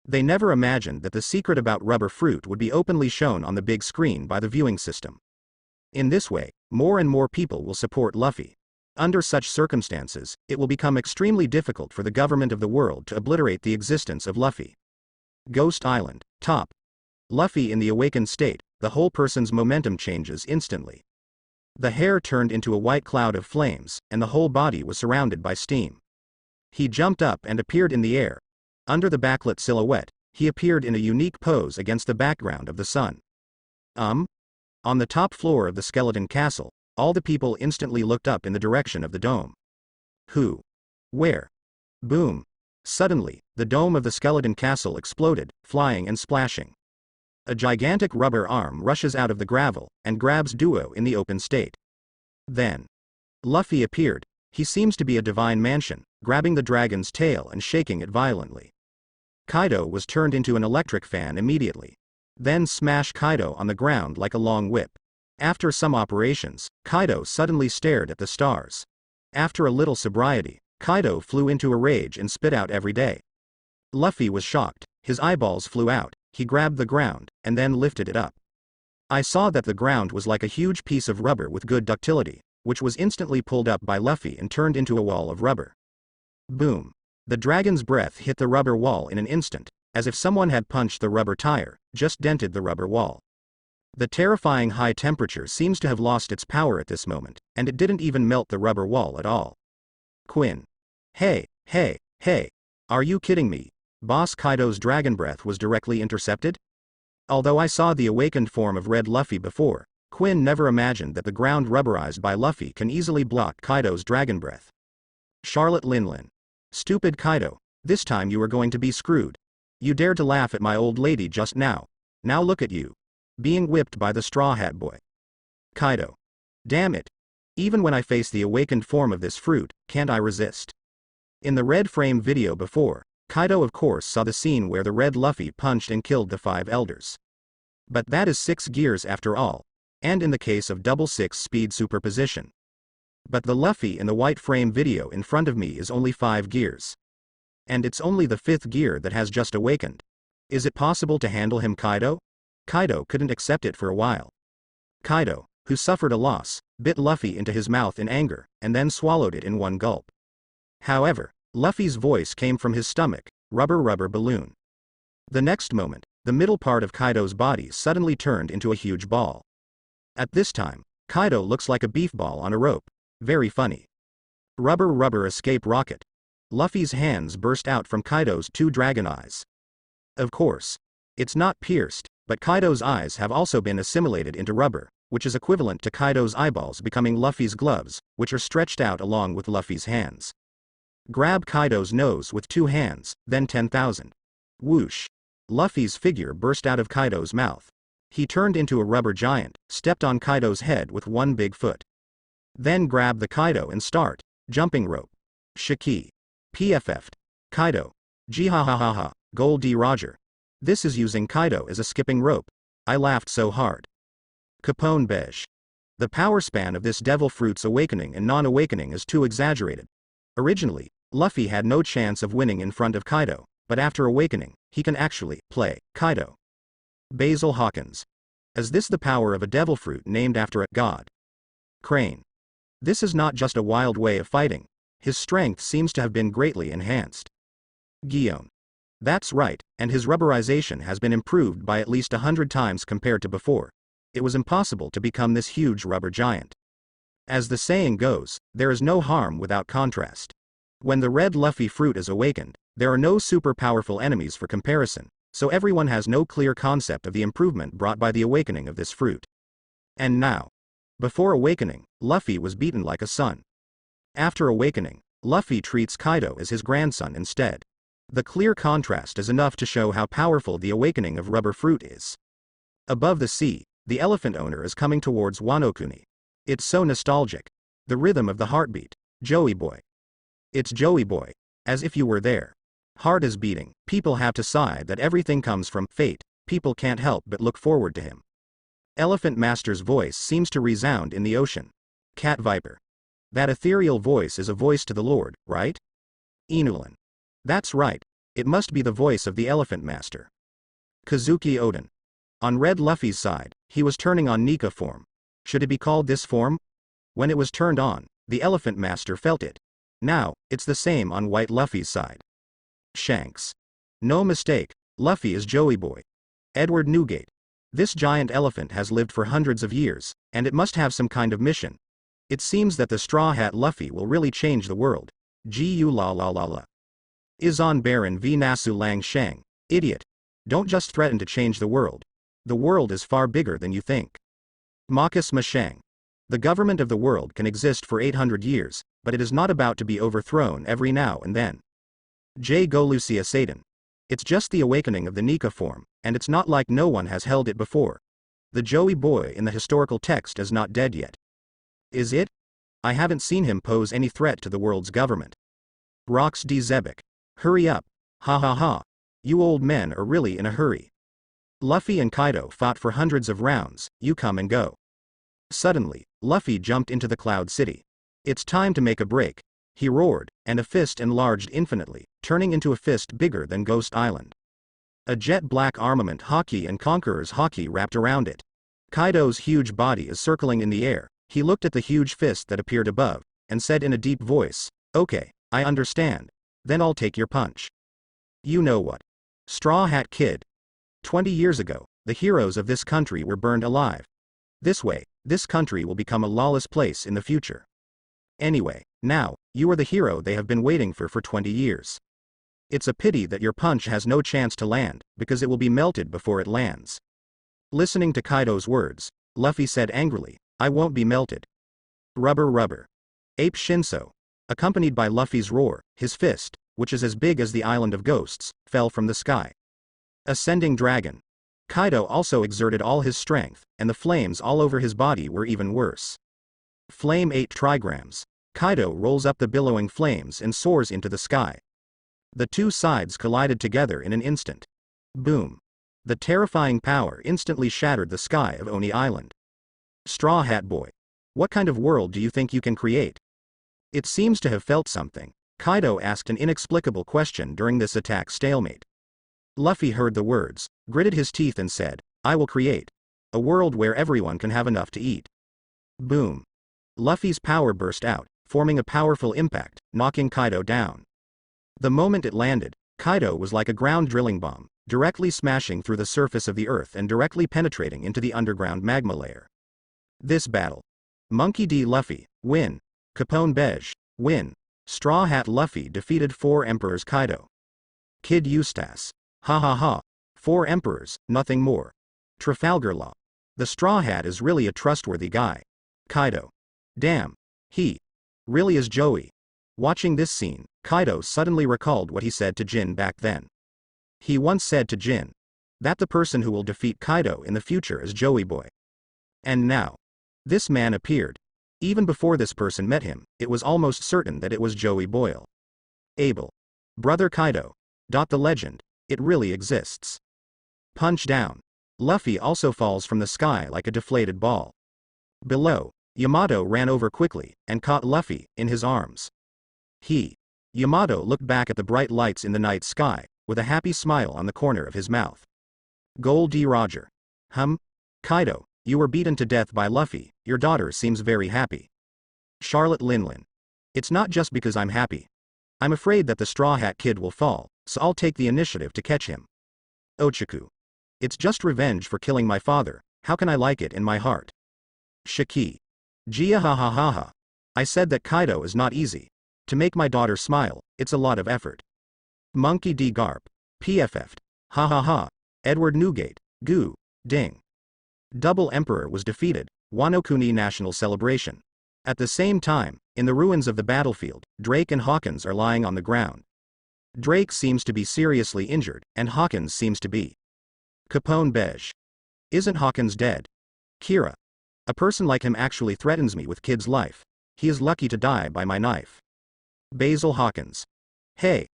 Speaker 1: They never imagined that the secret about rubber fruit would be openly shown on the big screen by the viewing system. In this way, more and more people will support Luffy. Under such circumstances, it will become extremely difficult for the government of the world to obliterate the existence of Luffy. Ghost Island, top. Luffy in the awakened state, the whole person's momentum changes instantly. The hair turned into a white cloud of flames, and the whole body was surrounded by steam. He jumped up and appeared in the air. Under the backlit silhouette, he appeared in a unique pose against the background of the sun. On the top floor of the skeleton castle, all the people instantly looked up in the direction of the dome. Who? Where? Boom. Suddenly, the dome of the skeleton castle exploded, flying and splashing. A gigantic rubber arm rushes out of the gravel, and grabs Duo in the open state. Then, Luffy appeared. He seems to be a divine mansion, grabbing the dragon's tail and shaking it violently. Kaido was turned into an electric fan immediately. Then smash Kaido on the ground like a long whip. After some operations, Kaido suddenly stared at the stars. After a little sobriety, Kaido flew into a rage and spit out every day. Luffy was shocked, his eyeballs flew out, he grabbed the ground, and then lifted it up. I saw that the ground was like a huge piece of rubber with good ductility, which was instantly pulled up by Luffy and turned into a wall of rubber. Boom. The dragon's breath hit the rubber wall in an instant, as if someone had punched the rubber tire, just dented the rubber wall. The terrifying high temperature seems to have lost its power at this moment, and it didn't even melt the rubber wall at all. Quinn. Hey, are you kidding me? Boss Kaido's dragon breath was directly intercepted? Although I saw the awakened form of Red Luffy before, Quinn never imagined that the ground rubberized by Luffy can easily block Kaido's dragon breath. Charlotte Linlin. Stupid Kaido, this time you are going to be screwed. You dared to laugh at my old lady just now. Now look at you. Being whipped by the Straw Hat Boy. Kaido. Damn it. Even when I face the awakened form of this fruit, can't I resist? In the red frame video before, Kaido of course saw the scene where the red Luffy punched and killed the 5 elders. But that is 6 gears after all, and in the case of double 6 speed superposition. But the Luffy in the white frame video in front of me is only 5 gears. And it's only the 5th gear that has just awakened. Is it possible to handle him, Kaido? Kaido couldn't accept it for a while. Kaido, who suffered a loss, bit Luffy into his mouth in anger, and then swallowed it in one gulp. However, Luffy's voice came from his stomach, rubber balloon. The next moment, the middle part of Kaido's body suddenly turned into a huge ball. At this time, Kaido looks like a beef ball on a rope. Very funny. Rubber escape rocket. Luffy's hands burst out from Kaido's 2 dragon eyes. Of course, it's not pierced, but Kaido's eyes have also been assimilated into rubber, which is equivalent to Kaido's eyeballs becoming Luffy's gloves, which are stretched out along with Luffy's hands. Grab Kaido's nose with 2 hands, then 10,000. Whoosh. Luffy's figure burst out of Kaido's mouth. He turned into a rubber giant, stepped on Kaido's head with 1 big foot. Then grab the Kaido and start, jumping rope. Shiki. PFF'd. Kaido. Jihahahaha, Gold D. Roger. This is using Kaido as a skipping rope. I laughed so hard. Capone Beige. The power span of this devil fruit's awakening and non-awakening is too exaggerated. Originally, Luffy had no chance of winning in front of Kaido, but after awakening, he can actually play Kaido. Basil Hawkins. Is this the power of a devil fruit named after a god? Crane. This is not just a wild way of fighting. His strength seems to have been greatly enhanced. Guillaume. That's right, and his rubberization has been improved by at least 100 times compared to before. It was impossible to become this huge rubber giant. As the saying goes, there is no harm without contrast. When the red Luffy fruit is awakened, there are no super powerful enemies for comparison, so everyone has no clear concept of the improvement brought by the awakening of this fruit. And now. Before awakening, Luffy was beaten like a son. After awakening, Luffy treats Kaido as his grandson instead. The clear contrast is enough to show how powerful the awakening of rubber fruit is. Above the sea, the elephant owner is coming towards Wano Kuni. It's so nostalgic. The rhythm of the heartbeat. Joey boy. It's Joey boy. As if you were there. Heart is beating. People have to sigh that everything comes from fate. People can't help but look forward to him. Elephant Master's voice seems to resound in the ocean. Cat Viper. That ethereal voice is a voice to the Lord, right? Inulan. That's right. It must be the voice of the Elephant Master. Kazuki Oden. On Red Luffy's side, he was turning on Nika form. Should it be called this form? When it was turned on, the Elephant Master felt it. Now, it's the same on White Luffy's side. Shanks. No mistake, Luffy is Joey boy. Edward Newgate. This giant elephant has lived for hundreds of years, and it must have some kind of mission. It seems that the Straw Hat Luffy will really change the world. Gu la la la la. Izon Baron v Nasu Lang Shang. Idiot. Don't just threaten to change the world. The world is far bigger than you think. Marcus Mashang. The government of the world can exist for 800 years, but it is not about to be overthrown every now and then. J. Golucia Satan. It's just the awakening of the Nika form, and it's not like no one has held it before. The Joey boy in the historical text is not dead yet. Is it? I haven't seen him pose any threat to the world's government. Rox D. Zebek. Hurry up. Ha ha ha. You old men are really in a hurry. Luffy and Kaido fought for hundreds of rounds, you come and go. Suddenly, Luffy jumped into the Cloud City. It's time to make a break. he roared, and a fist enlarged infinitely, turning into a fist bigger than Ghost Island. A jet-black armament Haki and Conqueror's Haki wrapped around it. Kaido's huge body is circling in the air. He looked at the huge fist that appeared above, and said in a deep voice, "Okay, I understand. Then I'll take your punch." You know what? Straw Hat Kid. 20 years ago, the heroes of this country were burned alive. This way, this country will become a lawless place in the future. Anyway, now, you are the hero they have been waiting for 20 years. It's a pity that your punch has no chance to land, because it will be melted before it lands. Listening to Kaido's words, Luffy said angrily, "I won't be melted." Rubber rubber. Ape Shinso. Accompanied by Luffy's roar, his fist, which is as big as the Island of Ghosts, fell from the sky. Ascending Dragon. Kaido also exerted all his strength, and the flames all over his body were even worse. Flame 8 trigrams. Kaido rolls up the billowing flames and soars into the sky. The two sides collided together in an instant. Boom. The terrifying power instantly shattered the sky of Oni Island. Straw Hat Boy. What kind of world do you think you can create? It seems to have felt something. Kaido asked an inexplicable question during this attack stalemate. Luffy heard the words, gritted his teeth and said, "I will create a world where everyone can have enough to eat." Boom. Luffy's power burst out, forming a powerful impact, knocking Kaido down. The moment it landed, Kaido was like a ground drilling bomb, directly smashing through the surface of the earth and directly penetrating into the underground magma layer. This battle. Monkey D. Luffy, win. Capone Beige, win. Straw Hat Luffy defeated 4 Emperors Kaido. Kid Eustace. Ha ha ha. 4 Emperors, nothing more. Trafalgar Law. The Straw Hat is really a trustworthy guy. Kaido. Damn. He really is Joey. Watching this scene, Kaido suddenly recalled what he said to Jin back then. He once said to Jin that the person who will defeat Kaido in the future is Joey Boy. And now, this man appeared. Even before this person met him, it was almost certain that it was Joey Boyle. Abel. Brother Kaido. The legend. It really exists. Punch down. Luffy also falls from the sky like a deflated ball. Below, Yamato ran over quickly, and caught Luffy in his arms. Yamato looked back at the bright lights in the night sky, with a happy smile on the corner of his mouth. Gold D. Roger. Kaido, you were beaten to death by Luffy, your daughter seems very happy. Charlotte Linlin. It's not just because I'm happy. I'm afraid that the Straw Hat Kid will fall, so I'll take the initiative to catch him. Ochaku. It's just revenge for killing my father, how can I like it in my heart? Shiki. Gia ha ha ha ha. I said that Kaido is not easy. To make my daughter smile, it's a lot of effort. Monkey D. Garp. PFF'd. Ha ha ha. Edward Newgate. Goo. Ding. Double Emperor was defeated. Wano Kuni National Celebration. At the same time, in the ruins of the battlefield, Drake and Hawkins are lying on the ground. Drake seems to be seriously injured, and Hawkins seems to be. Capone Beige. Isn't Hawkins dead? Kira. A person like him actually threatens me with Kid's life. He is lucky to die by my knife. Basil Hawkins. Hey.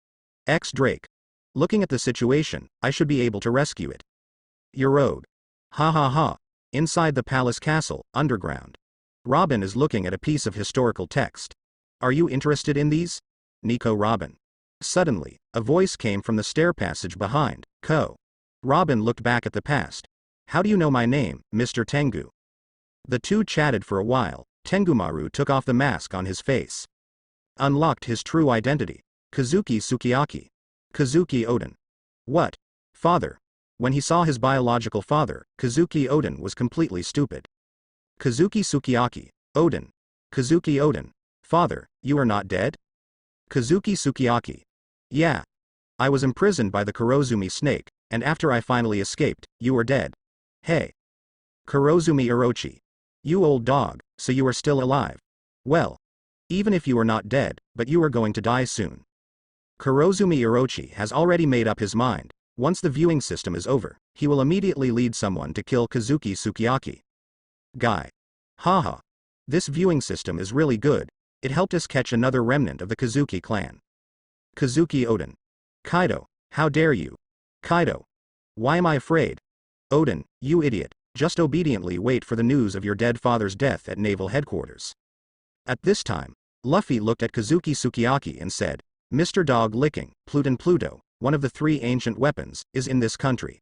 Speaker 1: Drake. Looking at the situation, I should be able to rescue it. Yorode. Ha ha ha. Inside the palace castle, underground. Robin is looking at a piece of historical text. Are you interested in these? Nico Robin. Suddenly, a voice came from the stair passage behind, Ko. Robin looked back at the past. How do you know my name, Mr. Tengu? The two chatted for a while. Tengumaru took off the mask on his face. Unlocked his true identity. Kazuki Sukiyaki. Kazuki Oden. What? Father. When he saw his biological father, Kazuki Oden was completely stupid. Kazuki Sukiyaki. Oden. Kazuki Oden. Father, you are not dead? Kazuki Sukiyaki. Yeah. I was imprisoned by the Kurozumi snake, and after I finally escaped, you were dead. Hey. Kurozumi Orochi. You old dog, so you are still alive. Well. Even if you are not dead, but you are going to die soon. Kurozumi Orochi has already made up his mind. Once the viewing system is over, he will immediately lead someone to kill Kazuki Sukiyaki. Guy. Haha. This viewing system is really good. It helped us catch another remnant of the Kazuki clan. Kazuki Oden. Kaido, how dare you? Kaido. Why am I afraid? Oden, you idiot, just obediently wait for the news of your dead father's death at naval headquarters. At this time, Luffy looked at Kazuki Sukiyaki and said, Mr. Dog Licking, Pluto, one of the 3 ancient weapons, is in this country.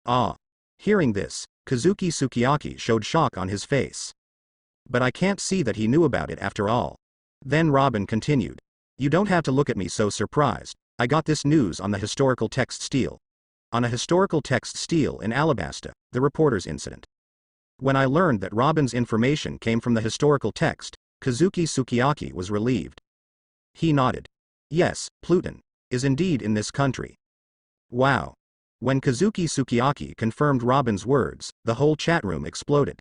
Speaker 1: Ah. Hearing this, Kazuki Sukiyaki showed shock on his face. But I can't see that he knew about it after all. Then Robin continued. You don't have to look at me so surprised. I got this news on the historical text steal. On a historical text steal in Alabasta, the reporter's incident. When I learned that Robin's information came from the historical text, Kazuki Sukiyaki was relieved. He nodded. Yes, Pluton is indeed in this country. Wow. When Kazuki Sukiyaki confirmed Robin's words, the whole chat room exploded.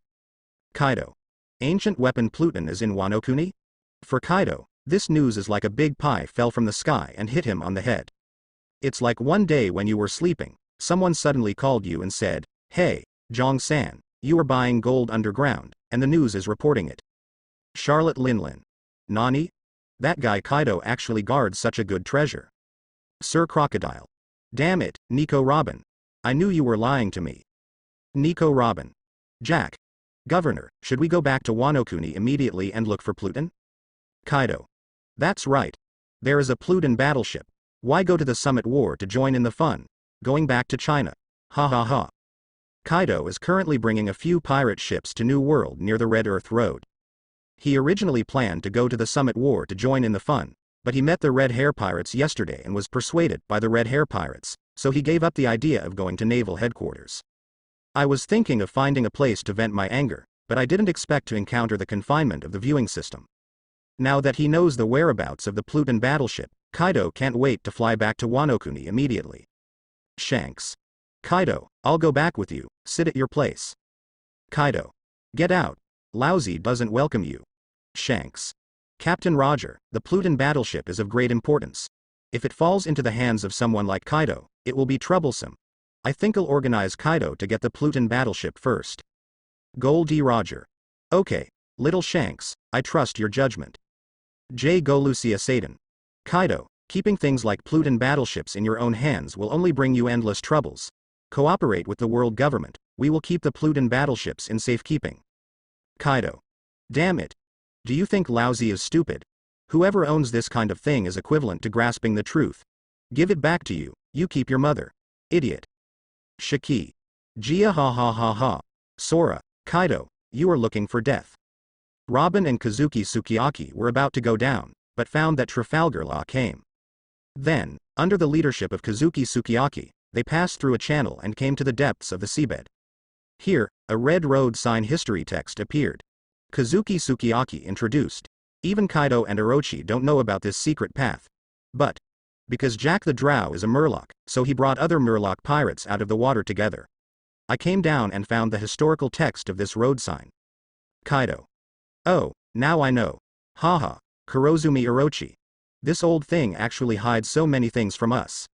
Speaker 1: Kaido. Ancient weapon Pluton is in Wano Kuni? For Kaido, this news is like a big pie fell from the sky and hit him on the head. It's like one day when you were sleeping, someone suddenly called you and said, Hey, Jong-san, you are buying gold underground, and the news is reporting it. Charlotte Linlin. Nani? That guy Kaido actually guards such a good treasure. Sir Crocodile. Damn it, Nico Robin. I knew you were lying to me. Nico Robin. Jack. Governor, should we go back to Wano Kuni immediately and look for Pluton? Kaido. That's right. There is a Pluton battleship. Why go to the Summit War to join in the fun? Going back to China. Ha ha ha. Kaido is currently bringing a few pirate ships to New World near the Red Earth Road. He originally planned to go to the Summit War to join in the fun, but he met the Red Hair Pirates yesterday and was persuaded by the Red Hair Pirates, so he gave up the idea of going to Naval Headquarters. I was thinking of finding a place to vent my anger, but I didn't expect to encounter the confinement of the viewing system. Now that he knows the whereabouts of the Pluton battleship, Kaido can't wait to fly back to Wano Kuni immediately. Shanks. Kaido, I'll go back with you, sit at your place. Kaido. Get out. Lousy doesn't welcome you. Shanks. Captain Roger, the Pluton battleship is of great importance. If it falls into the hands of someone like Kaido, it will be troublesome. I think I'll organize Kaido to get the Pluton battleship first. Goldie Roger. Okay, little Shanks, I trust your judgment. J. Golucia Satan. Kaido, keeping things like Pluton battleships in your own hands will only bring you endless troubles. Cooperate with the world government, we will keep the Pluton battleships in safekeeping. Kaido. Damn it. Do you think Lousy is stupid? Whoever owns this kind of thing is equivalent to grasping the truth. Give it back to you, you keep your mother. Idiot. Shiki. Gia ha ha ha ha. Sora, Kaido, you are looking for death. Robin and Kazuki Sukiyaki were about to go down, but found that Trafalgar Law came. Then, under the leadership of Kazuki Sukiyaki, they passed through a channel and came to the depths of the seabed. Here, a red road sign history text appeared. Kazuki Sukiyaki introduced. Even Kaido and Orochi don't know about this secret path. But, because Jack the Drow is a Murloc, so he brought other Murloc pirates out of the water together. I came down and found the historical text of this road sign. Kaido. Oh, now I know. Haha, Kurozumi Orochi. This old thing actually hides so many things from us.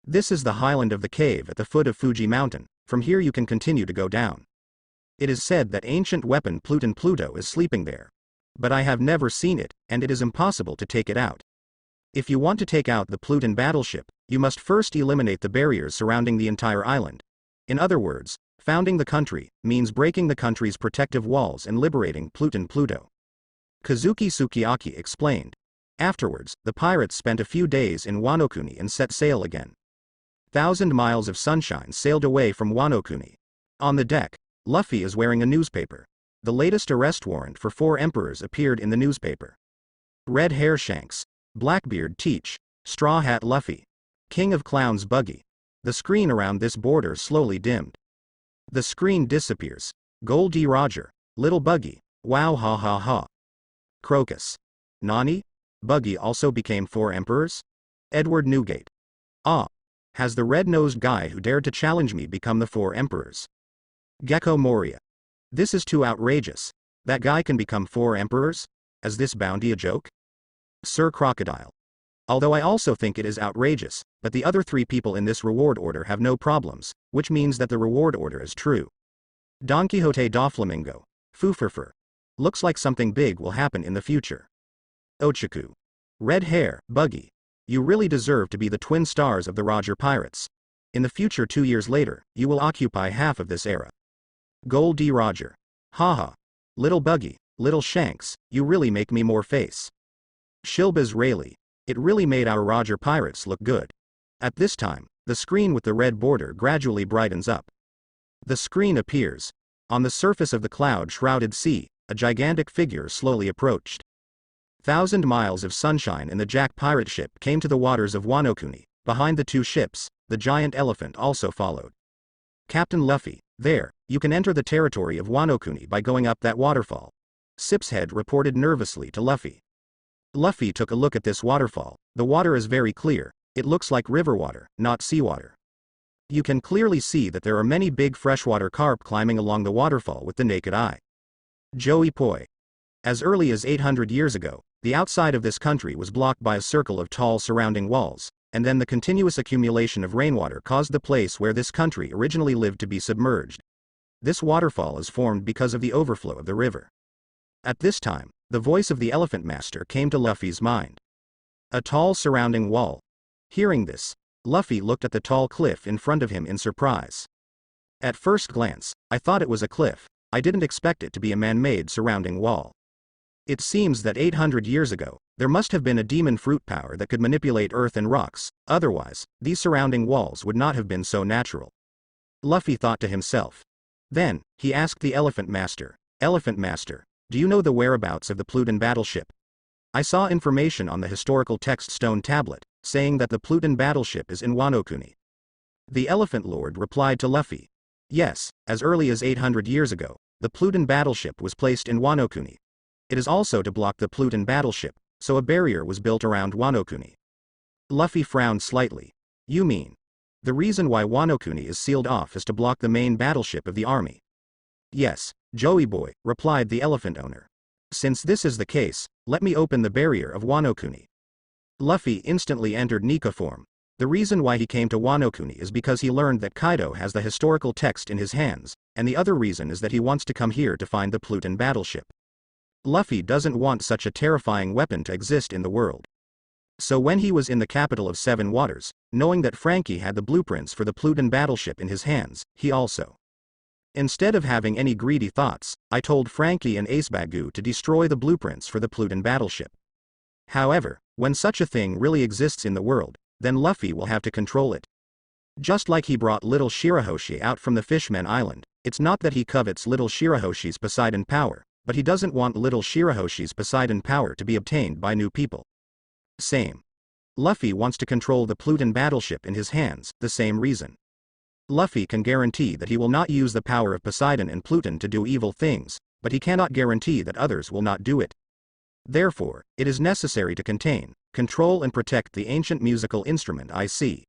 Speaker 1: This is the highland of the cave at the foot of Fuji Mountain, from here you can continue to go down. It is said that ancient weapon Pluto is sleeping there. But I have never seen it, and it is impossible to take it out. If you want to take out the Pluton battleship, you must first eliminate the barriers surrounding the entire island. In other words, founding the country means breaking the country's protective walls and liberating Pluto. Kazuki Sukiyaki explained. Afterwards, the pirates spent a few days in Wano Kuni and set sail again. 1,000 miles of sunshine sailed away from Wano Kuni. On the deck, Luffy is wearing a newspaper. The latest arrest warrant for 4 emperors appeared in the newspaper. Red Hair Shanks, Blackbeard Teach, Straw Hat Luffy, King of Clowns Buggy. The screen around this border slowly dimmed. The screen disappears. Goldie Roger, Little Buggy, wow ha ha ha. Crocus. Nani? Buggy also became 4 emperors? Edward Newgate. Ah. Has the red-nosed guy who dared to challenge me become the 4 emperors? Gecko Moria. This is too outrageous. That guy can become 4 emperors? Is this bounty a joke? Sir Crocodile. Although I also think it is outrageous, but the other 3 people in this reward order have no problems, which means that the reward order is true. Don Quixote Doflamingo. Fooferfer. Looks like something big will happen in the future. Ochaku. Red Hair, Buggy. You really deserve to be the twin stars of the Roger Pirates. In the future 2 years later, you will occupy half of this era. Goldie Roger. Haha. Little Buggy, Little Shanks, you really make me more face. Shilba's Rayleigh. It really made our Roger pirates look good. At this time, the screen with the red border gradually brightens up. The screen appears. On the surface of the cloud-shrouded sea, a gigantic figure slowly approached. 1,000 miles of sunshine in the Jack pirate ship came to the waters of Wano Kuni. Behind the two ships, the giant elephant also followed. Captain Luffy, there, you can enter the territory of Wano Kuni by going up that waterfall. Sipshead reported nervously to Luffy. Luffy took a look at this waterfall. The water is very clear. It looks like river water, not seawater. You can clearly see that there are many big freshwater carp climbing along the waterfall with the naked eye. Joey Poi. As early as 800 years ago, the outside of this country was blocked by a circle of tall surrounding walls, and then the continuous accumulation of rainwater caused the place where this country originally lived to be submerged. This waterfall is formed because of the overflow of the river. At this time, the voice of the Elephant Master came to Luffy's mind. A tall surrounding wall. Hearing this, Luffy looked at the tall cliff in front of him in surprise. At first glance, I thought it was a cliff. I didn't expect it to be a man-made surrounding wall. It seems that 800 years ago, there must have been a demon fruit power that could manipulate earth and rocks, otherwise, these surrounding walls would not have been so natural. Luffy thought to himself. Then, he asked the Elephant Master, "Elephant Master, do you know the whereabouts of the Pluton battleship? I saw information on the historical text stone tablet, saying that the Pluton battleship is in Wano Kuni." The Elephant Lord replied to Luffy. Yes, as early as 800 years ago, the Pluton battleship was placed in Wano Kuni. It is also to block the Pluton battleship, so a barrier was built around Wano Kuni. Luffy frowned slightly. You mean, the reason why Wano Kuni is sealed off is to block the main battleship of the army? Yes, Joey Boy, replied the elephant owner. Since this is the case, let me open the barrier of Wano Kuni. Luffy instantly entered Nika form. The reason why he came to Wano Kuni is because he learned that Kaido has the historical text in his hands, and the other reason is that he wants to come here to find the Pluton battleship. Luffy doesn't want such a terrifying weapon to exist in the world. So when he was in the capital of Seven Waters, knowing that Franky had the blueprints for the Pluton battleship in his hands, he also. Instead of having any greedy thoughts, I told Franky and Ace Bagu to destroy the blueprints for the Pluton battleship. However, when such a thing really exists in the world, then Luffy will have to control it. Just like he brought little Shirahoshi out from the Fishmen Island, it's not that he covets little Shirahoshi's Poseidon power, but he doesn't want little Shirahoshi's Poseidon power to be obtained by new people. Same. Luffy wants to control the Pluton battleship in his hands, the same reason. Luffy can guarantee that he will not use the power of Poseidon and Pluton to do evil things, but he cannot guarantee that others will not do it. Therefore, it is necessary to contain, control and protect the ancient musical instrument I see.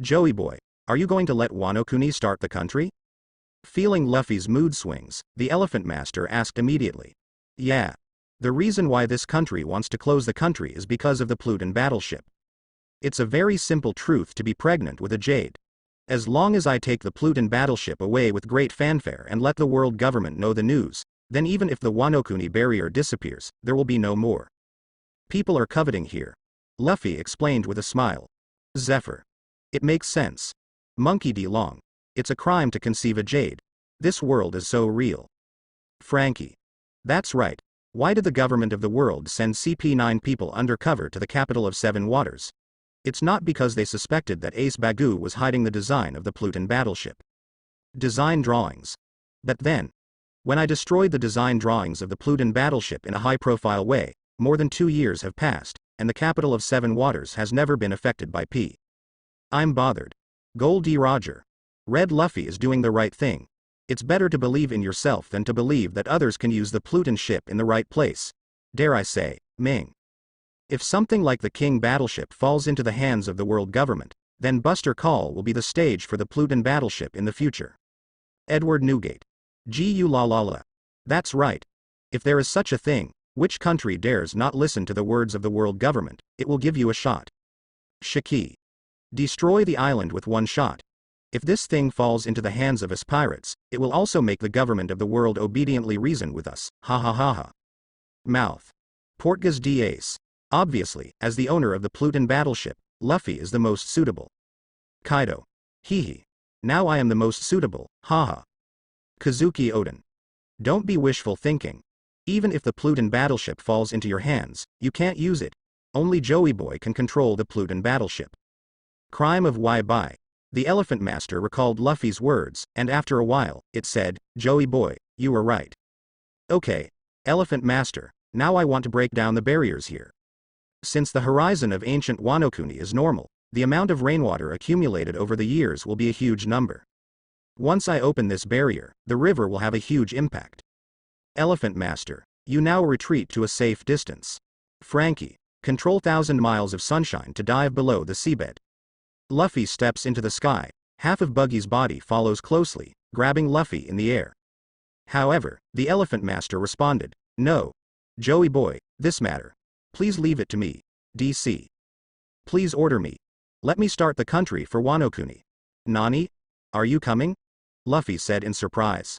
Speaker 1: Joey Boy, are you going to let Wano Kuni start the country? Feeling Luffy's mood swings, the Elephant Master asked immediately. Yeah. The reason why this country wants to close the country is because of the Pluton battleship. It's a very simple truth to be pregnant with a jade. As long as I take the Pluton battleship away with great fanfare and let the world government know the news, then even if the Wano Kuni barrier disappears, there will be no more. People are coveting here. Luffy explained with a smile. Zephyr. It makes sense. Monkey D. Long. It's a crime to conceive a jade. This world is so real. Franky. That's right. Why did the government of the world send CP9 people undercover to the capital of Seven Waters? It's not because they suspected that Ace Bagu was hiding the design of the Pluton battleship. Design drawings. But then, when I destroyed the design drawings of the Pluton battleship in a high-profile way, more than 2 years have passed, and the capital of Seven Waters has never been affected by P. I'm bothered. Gold D. Roger. Red Luffy is doing the right thing. It's better to believe in yourself than to believe that others can use the Pluton ship in the right place. Dare I say, Ming. If something like the King battleship falls into the hands of the world government, then Buster Call will be the stage for the Pluton battleship in the future. Edward Newgate. Gu la la la. That's right. If there is such a thing, which country dares not listen to the words of the world government? It will give you a shot. Shiki. Destroy the island with one shot. If this thing falls into the hands of us pirates, it will also make the government of the world obediently reason with us. Ha ha ha ha. Mouth. Portgas D. Ace. Obviously, as the owner of the Pluton battleship, Luffy is the most suitable. Kaido. Hee hee. Now I am the most suitable, haha. Kazuki Oden. Don't be wishful thinking. Even if the Pluton battleship falls into your hands, you can't use it. Only Joey Boy can control the Pluton battleship. Crime of why buy. The Elephant Master recalled Luffy's words, and after a while, it said, Joey Boy, you were right. Okay, Elephant Master, now I want to break down the barriers here. Since the horizon of ancient Wano Kuni is normal, the amount of rainwater accumulated over the years will be a huge number. Once I open this barrier, the river will have a huge impact. Elephant Master, you now retreat to a safe distance. Frankie, control 1,000 miles of sunshine to dive below the seabed. Luffy steps into the sky, half of Buggy's body follows closely, grabbing Luffy in the air. However, the Elephant Master responded, no. Joey Boy, this matter. Please leave it to me, DC. Please order me. Let me start the country for Wano Kuni. Nani? Are you coming? Luffy said in surprise.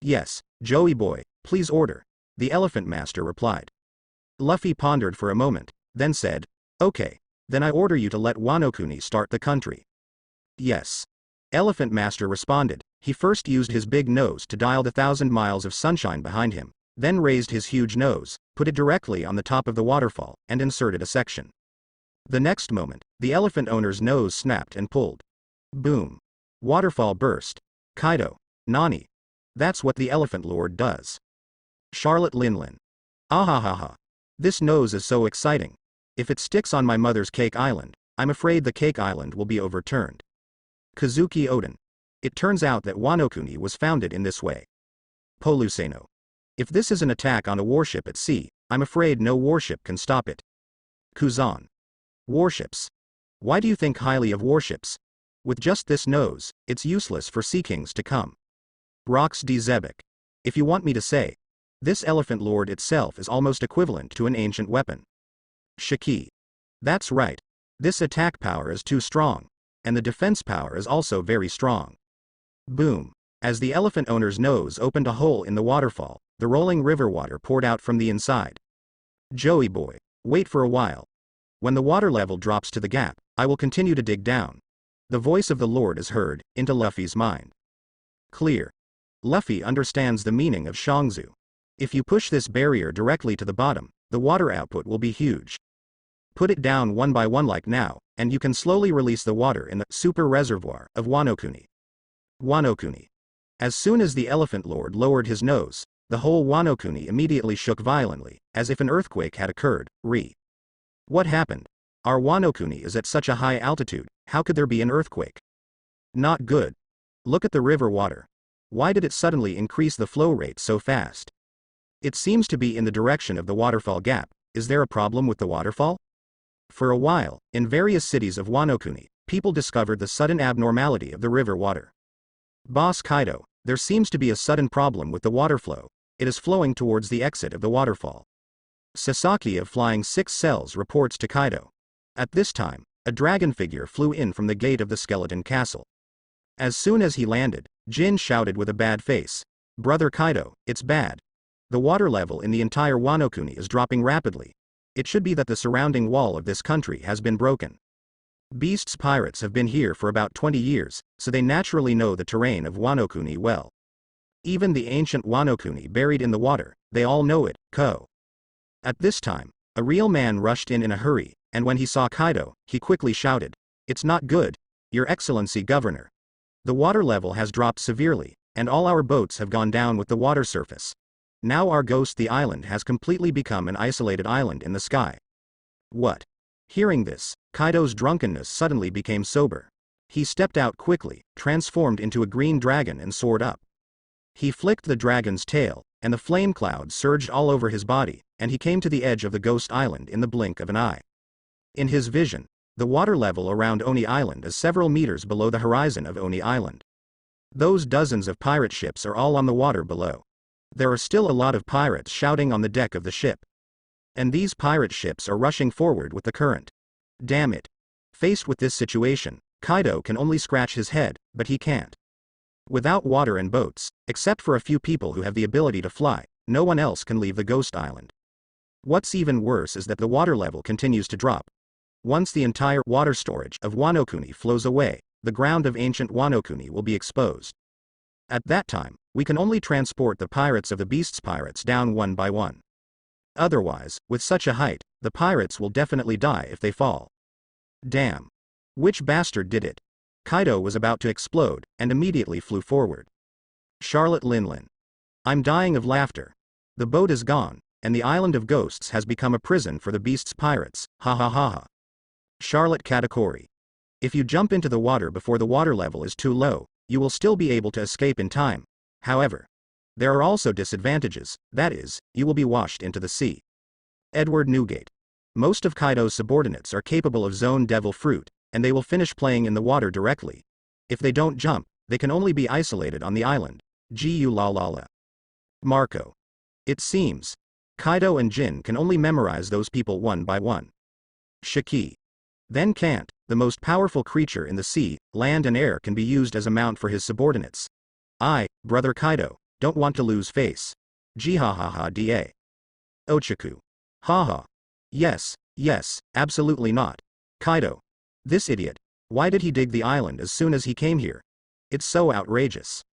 Speaker 1: Yes, Joey Boy, please order, the Elephant Master replied. Luffy pondered for a moment, then said, okay, then I order you to let Wano Kuni start the country. Yes. Elephant Master responded. He first used his big nose to dial the 1,000 miles of sunshine behind him, then raised his huge nose, put it directly on the top of the waterfall, and inserted a section. The next moment, the elephant owner's nose snapped and pulled. Boom. Waterfall burst. Kaido. Nani. That's what the Elephant Lord does. Charlotte Linlin. Ahahaha. This nose is so exciting. If it sticks on my mother's cake island, I'm afraid the cake island will be overturned. Kazuki Oden. It turns out that Wano Kuni was founded in this way. Poluseno. If this is an attack on a warship at sea, I'm afraid no warship can stop it. Kuzan. Warships. Why do you think highly of warships? With just this nose, it's useless for sea kings to come. Rox D. Zebek. If you want me to say, this Elephant Lord itself is almost equivalent to an ancient weapon. Shiki. That's right. This attack power is too strong. And the defense power is also very strong. Boom. As the elephant owner's nose opened a hole in the waterfall, the rolling river water poured out from the inside. Joey Boy, wait for a while. When the water level drops to the gap, I will continue to dig down. The voice of the Lord is heard, into Luffy's mind. Clear. Luffy understands the meaning of Shangzu. If you push this barrier directly to the bottom, the water output will be huge. Put it down one by one like now, and you can slowly release the water in the super reservoir of Wano Kuni. Wano Kuni. As soon as the Elephant Lord lowered his nose, the whole Wano Kuni immediately shook violently, as if an earthquake had occurred. What happened? Our Wano Kuni is at such a high altitude, how could there be an earthquake? Not good. Look at the river water. Why did it suddenly increase the flow rate so fast? It seems to be in the direction of the waterfall gap. Is there a problem with the waterfall? For a while, in various cities of Wano Kuni, people discovered the sudden abnormality of the river water. Boss Kaido, there seems to be a sudden problem with the water flow. It is flowing towards the exit of the waterfall. Sasaki of Flying Six Cells reports to Kaido. At this time, a dragon figure flew in from the gate of the skeleton castle. As soon as he landed, Jin shouted with a bad face. Brother Kaido, it's bad. The water level in the entire Wano Kuni is dropping rapidly. It should be that the surrounding wall of this country has been broken. Beast's pirates have been here for about 20 years, so they naturally know the terrain of Wano Kuni well. Even the ancient Wano Kuni buried in the water, they all know it. At this time, a real man rushed in a hurry, and when he saw Kaido, he quickly shouted, "It's not good, Your Excellency Governor. The water level has dropped severely, and all our boats have gone down with the water surface. Now our ghost the island has completely become an isolated island in the sky." What? Hearing this, Kaido's drunkenness suddenly became sober. He stepped out quickly, transformed into a green dragon and soared up. He flicked the dragon's tail, and the flame clouds surged all over his body, and he came to the edge of the ghost island in the blink of an eye. In his vision, the water level around Oni Island is several meters below the horizon of Oni Island. Those dozens of pirate ships are all on the water below. There are still a lot of pirates shouting on the deck of the ship. And these pirate ships are rushing forward with the current. Damn it. Faced with this situation, Kaido can only scratch his head, but he can't. Without water and boats, except for a few people who have the ability to fly, no one else can leave the ghost island. What's even worse is that the water level continues to drop. Once the entire water storage of Wano Kuni flows away, the ground of ancient Wano Kuni will be exposed. At that time, We can only transport the pirates of the beast's pirates down one by one. Otherwise, with such a height, the pirates will definitely die if they fall. Damn. Which bastard did it? Kaido was about to explode, and immediately flew forward. Charlotte Linlin. I'm dying of laughter. The boat is gone, and the island of ghosts has become a prison for the beast's pirates, ha ha ha ha. Charlotte Katakori. If you jump into the water before the water level is too low, you will still be able to escape in time. However, there are also disadvantages, that is, you will be washed into the sea. Edward Newgate. Most of Kaido's subordinates are capable of Zone Devil Fruit, and they will finish playing in the water directly. If they don't jump, they can only be isolated on the island. Gu la la la. Marco. It seems Kaido and Jin can only memorize those people one by one. Shiki. Then can't, the most powerful creature in the sea, land and air can be used as a mount for his subordinates. I, brother Kaido, don't want to lose face. Jihahaha da. Ochaku. Haha. Yes, absolutely not. Kaido. This idiot. Why did he dig the island as soon as he came here? It's so outrageous.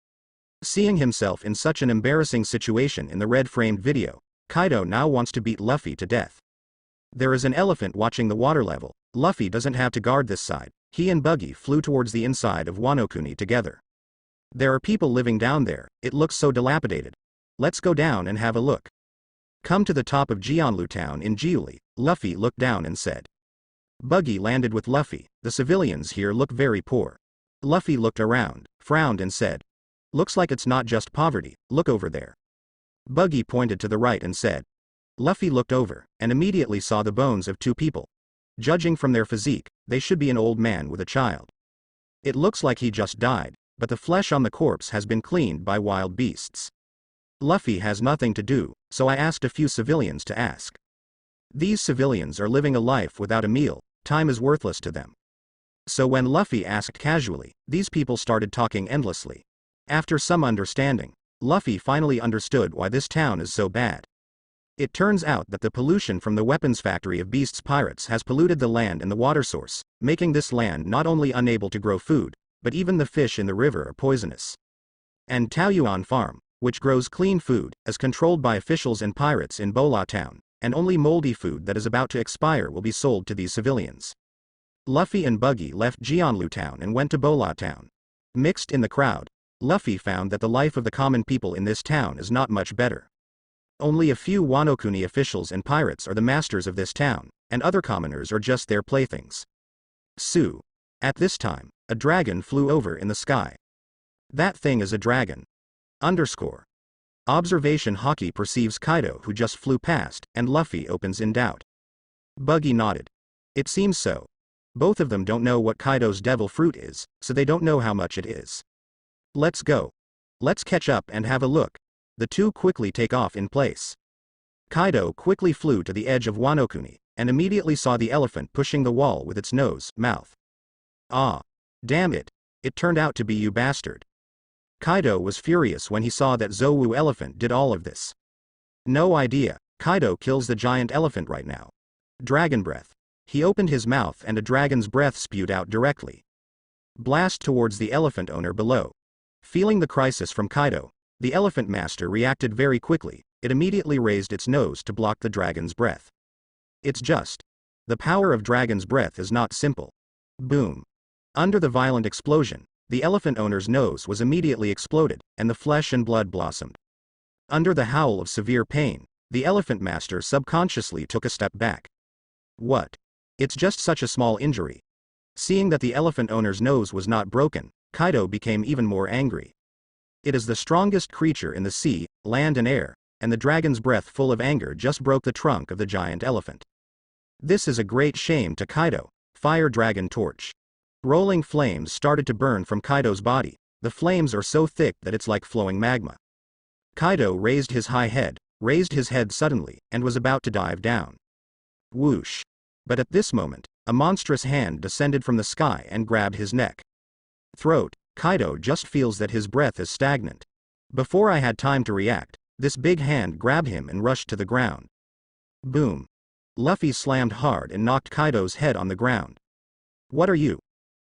Speaker 1: Seeing himself in such an embarrassing situation in the red-framed video, Kaido now wants to beat Luffy to death. There is an elephant watching the water level. Luffy doesn't have to guard this side. He and Buggy flew towards the inside of Wano Kuni together. There are people living down there, it looks so dilapidated. Let's go down and have a look. Come to the top of Jianlu Town in Jiuli, Luffy looked down and said. Buggy landed with Luffy. The civilians here look very poor. Luffy looked around, frowned and said. Looks like it's not just poverty, look over there. Buggy pointed to the right and said. Luffy looked over, and immediately saw the bones of two people. Judging from their physique, they should be an old man with a child. It looks like he just died, but the flesh on the corpse has been cleaned by wild beasts. Luffy has nothing to do, so I asked a few civilians to ask. These civilians are living a life without a meal, time is worthless to them. So when Luffy asked casually, these people started talking endlessly. After some understanding, Luffy finally understood why this town is so bad. It turns out that the pollution from the weapons factory of Beast's pirates has polluted the land and the water source, making this land not only unable to grow food, but even the fish in the river are poisonous. And Taoyuan Farm, which grows clean food, is controlled by officials and pirates in Bola Town, and only moldy food that is about to expire will be sold to these civilians. Luffy and Buggy left Jianlu Town and went to Bola Town. Mixed in the crowd, Luffy found that the life of the common people in this town is not much better. Only a few Wano Kuni officials and pirates are the masters of this town, and other commoners are just their playthings. Sue. At this time, a dragon flew over in the sky. That thing is a dragon. Observation Hockey perceives Kaido who just flew past, and Luffy opens in doubt. Buggy nodded. It seems so. Both of them don't know what Kaido's devil fruit is, so they don't know how much it is. Let's go. Let's catch up and have a look. The two quickly take off in place. Kaido quickly flew to the edge of Wano Kuni, and immediately saw the elephant pushing the wall with its mouth. Ah. Damn it. It turned out to be you bastard. Kaido was furious when he saw that Zou elephant did all of this. No idea, Kaido kills the giant elephant right now. Dragon breath. He opened his mouth and a dragon's breath spewed out directly. Blast towards the elephant owner below. Feeling the crisis from Kaido, the elephant master reacted very quickly. It immediately raised its nose to block the dragon's breath. It's just. The power of dragon's breath is not simple. Boom. Under the violent explosion, the elephant owner's nose was immediately exploded, and the flesh and blood blossomed. Under the howl of severe pain, the elephant master subconsciously took a step back. What? It's just such a small injury. Seeing that the elephant owner's nose was not broken, Kaido became even more angry. It is the strongest creature in the sea, land and air, and the dragon's breath full of anger just broke the trunk of the giant elephant. This is a great shame to Kaido. Fire dragon torch. Rolling flames started to burn from Kaido's body. The flames are so thick that it's like flowing magma. Kaido raised his high head, raised his head suddenly, and was about to dive down. Whoosh. But at this moment, a monstrous hand descended from the sky and grabbed his neck. Throat. Kaido just feels that his breath is stagnant. Before I had time to react, this big hand grabbed him and rushed to the ground. Boom. Luffy slammed hard and knocked Kaido's head on the ground. What are you?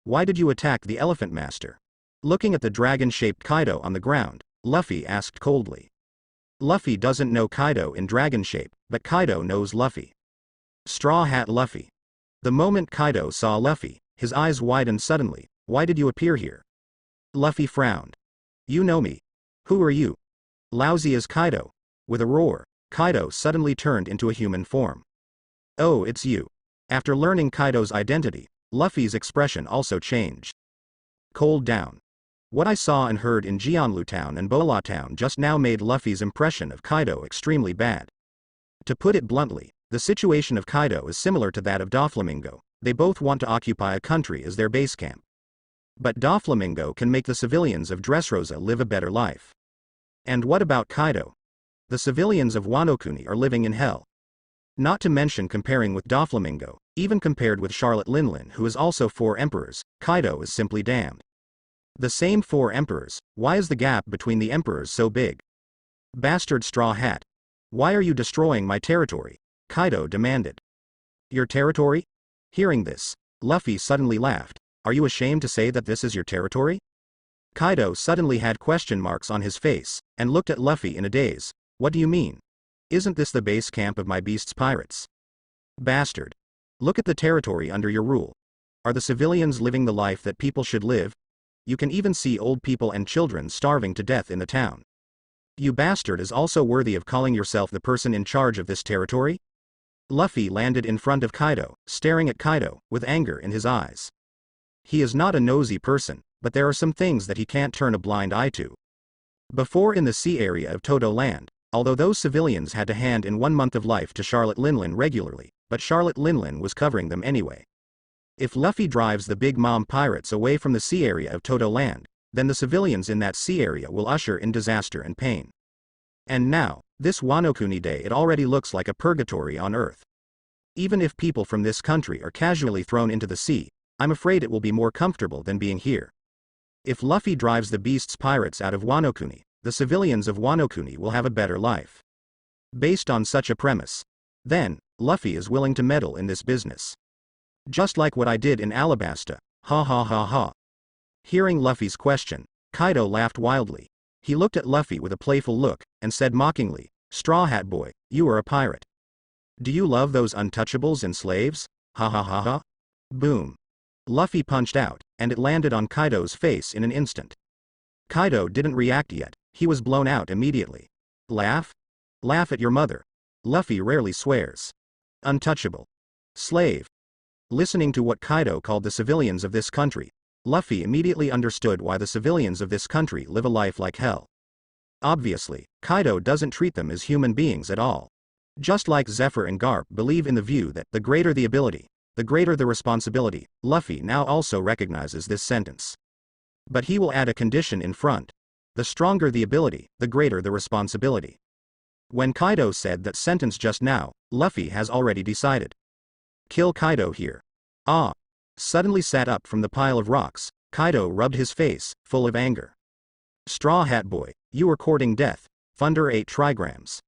Speaker 1: Why did you attack the elephant master? Looking at the dragon-shaped Kaido on the ground, Luffy asked coldly. Luffy doesn't know Kaido in dragon shape, but Kaido knows Luffy. Straw Hat Luffy. The moment Kaido saw Luffy, his eyes widened suddenly. Why did you appear here? Luffy frowned. You know me. Who are you? Lousy as Kaido. With a roar, Kaido suddenly turned into a human form. Oh, it's you. After learning Kaido's identity, Luffy's expression also changed. Cold down. What I saw and heard in Jianlu Town and Bola Town just now made Luffy's impression of Kaido extremely bad. To put it bluntly, the situation of Kaido is similar to that of Doflamingo. They both want to occupy a country as their base camp. But Doflamingo can make the civilians of Dressrosa live a better life. And what about Kaido? The civilians of Wano Kuni are living in hell. Not to mention comparing with Doflamingo, even compared with Charlotte Linlin, who is also 4 emperors, Kaido is simply damned. The same 4 emperors, why is the gap between the emperors so big? Bastard Straw Hat. Why are you destroying my territory? Kaido demanded. Your territory? Hearing this, Luffy suddenly laughed. Are you ashamed to say that this is your territory? Kaido suddenly had question marks on his face, and looked at Luffy in a daze. What do you mean? Isn't this the base camp of my beast's pirates? Bastard. Look at the territory under your rule. Are the civilians living the life that people should live? You can even see old people and children starving to death in the town. You bastard is also worthy of calling yourself the person in charge of this territory? Luffy landed in front of Kaido, staring at Kaido, with anger in his eyes. He is not a nosy person, but there are some things that he can't turn a blind eye to. Before in the sea area of Todo Land, although those civilians had to hand in 1 month of life to Charlotte Linlin regularly, but Charlotte Linlin was covering them anyway. If Luffy drives the Big Mom pirates away from the sea area of Todo Land, then the civilians in that sea area will usher in disaster and pain. And now, this Wano Kuni day, it already looks like a purgatory on Earth. Even if people from this country are casually thrown into the sea, I'm afraid it will be more comfortable than being here. If Luffy drives the beast's pirates out of Wano Kuni, the civilians of Wano Kuni will have a better life. Based on such a premise, then, Luffy is willing to meddle in this business. Just like what I did in Alabasta, ha ha ha ha. Hearing Luffy's question, Kaido laughed wildly. He looked at Luffy with a playful look, and said mockingly, Straw Hat Boy, you are a pirate. Do you love those untouchables and slaves? Ha ha ha ha. Boom. Luffy punched out, and it landed on Kaido's face in an instant. Kaido didn't react yet, he was blown out immediately. Laugh? Laugh at your mother. Luffy rarely swears. Untouchable. Slave. Listening to what Kaido called the civilians of this country, Luffy immediately understood why the civilians of this country live a life like hell. Obviously, Kaido doesn't treat them as human beings at all. Just like Zephyr and Garp believe in the view that the greater the ability, the greater the responsibility, Luffy now also recognizes this sentence. But he will add a condition in front. The stronger the ability, the greater the responsibility. When Kaido said that sentence just now, Luffy has already decided. Kill Kaido here. Ah. Suddenly sat up from the pile of rocks, Kaido rubbed his face, full of anger. Straw Hat Boy, you are courting death. Thunder 8 trigrams.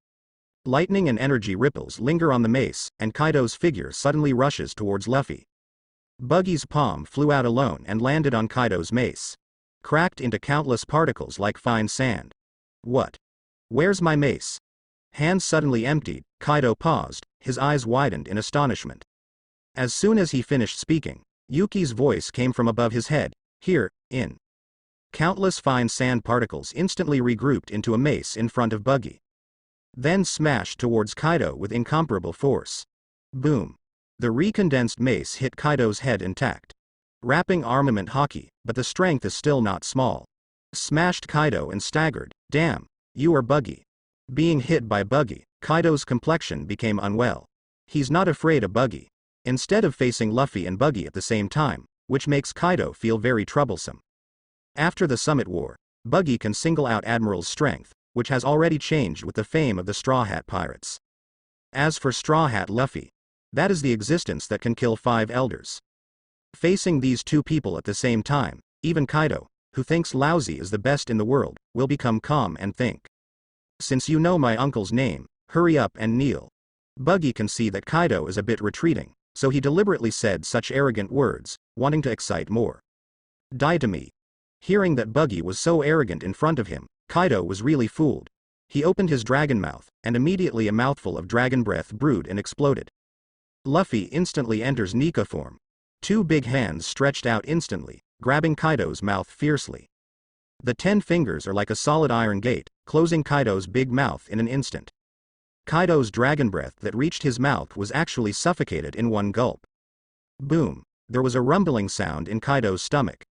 Speaker 1: Lightning and energy ripples linger on the mace, and Kaido's figure suddenly rushes towards Luffy. Buggy's palm flew out alone and landed on Kaido's mace. Cracked into countless particles like fine sand. What? Where's my mace? Hands suddenly emptied, Kaido paused, his eyes widened in astonishment. As soon as he finished speaking, Yuki's voice came from above his head. Here, in. Countless fine sand particles instantly regrouped into a mace in front of Buggy. Then smashed towards Kaido with incomparable force. Boom. The recondensed mace hit Kaido's head intact. Wrapping armament hockey, but the strength is still not small. Smashed Kaido and staggered. Damn, you are Buggy. Being hit by Buggy, Kaido's complexion became unwell. He's not afraid of Buggy. Instead of facing Luffy and Buggy at the same time, which makes Kaido feel very troublesome. After the Summit War, Buggy can single out Admiral's strength, which has already changed with the fame of the Straw Hat Pirates. As for Straw Hat Luffy, that is the existence that can kill 5 elders. Facing these 2 people at the same time, even Kaido, who thinks Lousy is the best in the world, will become calm and think. Since you know my uncle's name, hurry up and kneel. Buggy can see that Kaido is a bit retreating, so he deliberately said such arrogant words, wanting to excite more. Die to me. Hearing that Buggy was so arrogant in front of him, Kaido was really fooled. He opened his dragon mouth, and immediately a mouthful of dragon breath brewed and exploded. Luffy instantly enters Nika form. Two big hands stretched out instantly, grabbing Kaido's mouth fiercely. The 10 fingers are like a solid iron gate, closing Kaido's big mouth in an instant. Kaido's dragon breath that reached his mouth was actually suffocated in one gulp. Boom! There was a rumbling sound in Kaido's stomach.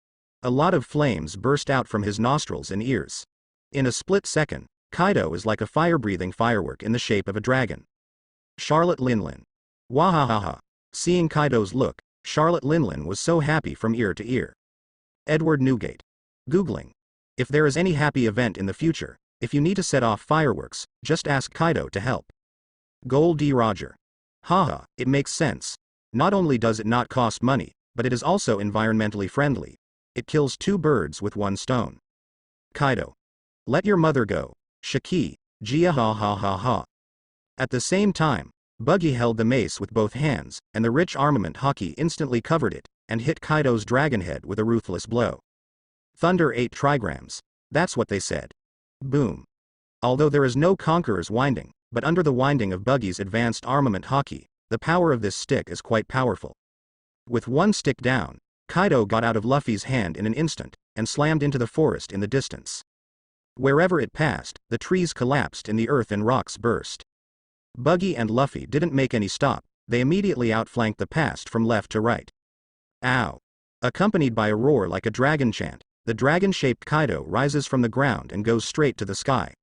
Speaker 1: A lot of flames burst out from his nostrils and ears. In a split second, Kaido is like a fire-breathing firework in the shape of a dragon. Charlotte Linlin. Wahahaha. Seeing Kaido's look, Charlotte Linlin was so happy from ear to ear. Edward Newgate. Googling. If there is any happy event in the future, if you need to set off fireworks, just ask Kaido to help. Gold D. Roger. Haha, it makes sense. Not only does it not cost money, but it is also environmentally friendly. It kills 2 birds with 1 stone. Kaido. Let your mother go. Shiki, Jia ha ha ha ha. At the same time, Buggy held the mace with both hands, and the rich armament Haki instantly covered it, and hit Kaido's dragon head with a ruthless blow. Thunder 8 trigrams. That's what they said. Boom. Although there is no conqueror's winding, but under the winding of Buggy's advanced armament Haki, the power of this stick is quite powerful. With one stick down, Kaido got out of Luffy's hand in an instant, and slammed into the forest in the distance. Wherever it passed, the trees collapsed and the earth and rocks burst. Buggy and Luffy didn't make any stop, they immediately outflanked the past from left to right. Ow! Accompanied by a roar like a dragon chant, the dragon-shaped Kaido rises from the ground and goes straight to the sky.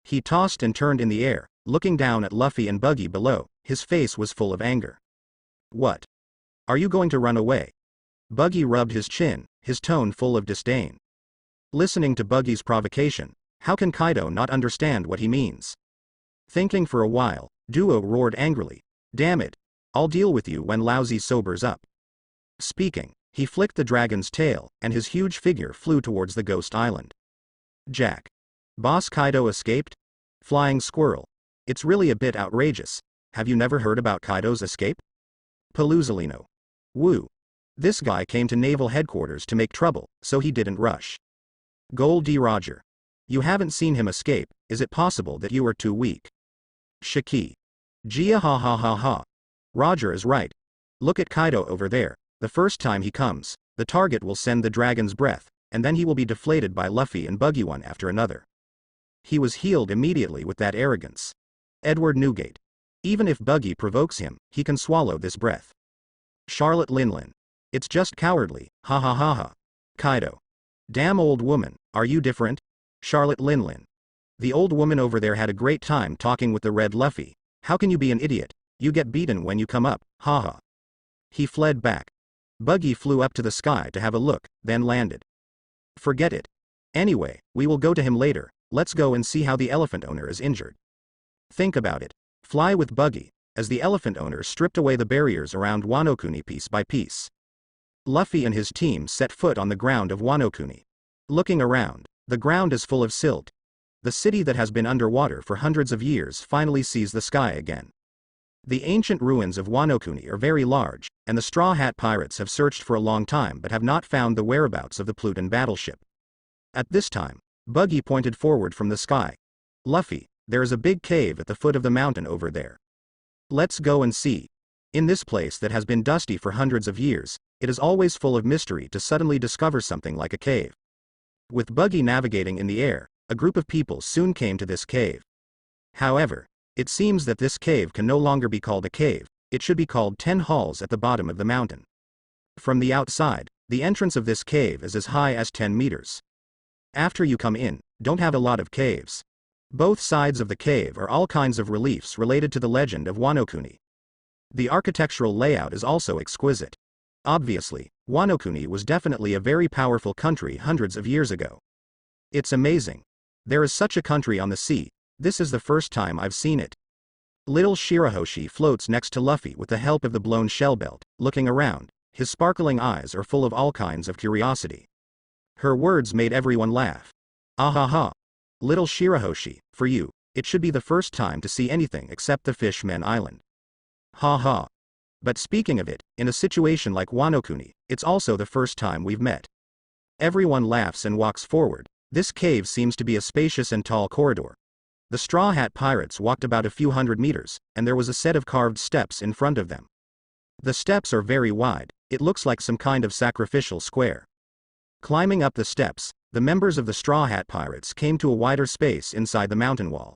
Speaker 1: He tossed and turned in the air, looking down at Luffy and Buggy below, his face was full of anger. What? Are you going to run away? Buggy rubbed his chin, his tone full of disdain. Listening to Buggy's provocation, how can Kaido not understand what he means? Thinking for a while, Duo roared angrily. Damn it! I'll deal with you when Lousy sobers up. Speaking, he flicked the dragon's tail, and his huge figure flew towards the ghost island. Jack. Boss Kaido escaped? Flying squirrel. It's really a bit outrageous. Have you never heard about Kaido's escape? Paluzolino. Woo. This guy came to naval headquarters to make trouble, so he didn't rush. Gold D. Roger. You haven't seen him escape, is it possible that you are too weak? Shiki. Jia ha ha ha ha. Roger is right. Look at Kaido over there, the first time he comes, the target will send the dragon's breath, and then he will be deflated by Luffy and Buggy one after another. He was healed immediately with that arrogance. Edward Newgate. Even if Buggy provokes him, he can swallow this breath. Charlotte Linlin. It's just cowardly, ha ha ha ha. Kaido. Damn old woman, are you different? Charlotte Linlin. The old woman over there had a great time talking with the red Luffy. How can you be an idiot? You get beaten when you come up, haha. He fled back. Buggy flew up to the sky to have a look, then landed. Forget it. Anyway, we will go to him later, let's go and see how the elephant owner is injured. Think about it. Fly with Buggy, as the elephant owner stripped away the barriers around Wano Kuni piece by piece. Luffy and his team set foot on the ground of Wano Kuni. Looking around, the ground is full of silt. The city that has been underwater for hundreds of years finally sees the sky again. The ancient ruins of Wano Kuni are very large, and the Straw Hat Pirates have searched for a long time but have not found the whereabouts of the Pluton battleship. At this time, Buggy pointed forward from the sky. Luffy, there is a big cave at the foot of the mountain over there. Let's go and see. In this place that has been dusty for hundreds of years, it is always full of mystery to suddenly discover something like a cave. With Buggy navigating in the air, a group of people soon came to this cave. However, it seems that this cave can no longer be called a cave, it should be called 10 halls at the bottom of the mountain. From the outside, the entrance of this cave is as high as 10 meters. After you come in, don't have a lot of caves. Both sides of the cave are all kinds of reliefs related to the legend of Wano Kuni. The architectural layout is also exquisite. Obviously, Wano Kuni was definitely a very powerful country hundreds of years ago. It's amazing. There is such a country on the sea, this is the first time I've seen it. Little Shirahoshi floats next to Luffy with the help of the blown shell belt, looking around, his sparkling eyes are full of all kinds of curiosity. Her words made everyone laugh. Ah ha ha. Little Shirahoshi, for you, it should be the first time to see anything except the Fishmen Island. Ha ha. But speaking of it, in a situation like Wano Kuni, it's also the first time we've met. Everyone laughs and walks forward, This cave seems to be a spacious and tall corridor. The Straw Hat Pirates walked about a few hundred meters, and there was a set of carved steps in front of them. The steps are very wide, it looks like some kind of sacrificial square. Climbing up the steps, the members of the Straw Hat Pirates came to a wider space inside the mountain wall.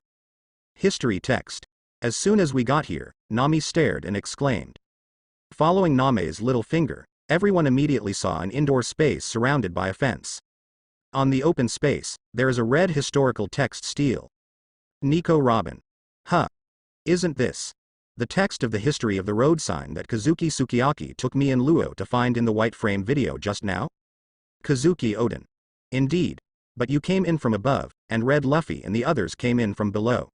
Speaker 1: History text. As soon as we got here, Nami stared and exclaimed. Following Name's little finger, everyone immediately saw an indoor space surrounded by a fence. On the open space, there is a red historical text stele. Nico Robin. Huh. Isn't this the text of the history of the road sign that Kazuki Sukiyaki took me and Luo to find in the white frame video just now? Kazuki Odin. Indeed. But you came in from above, and Red Luffy and the others came in from below.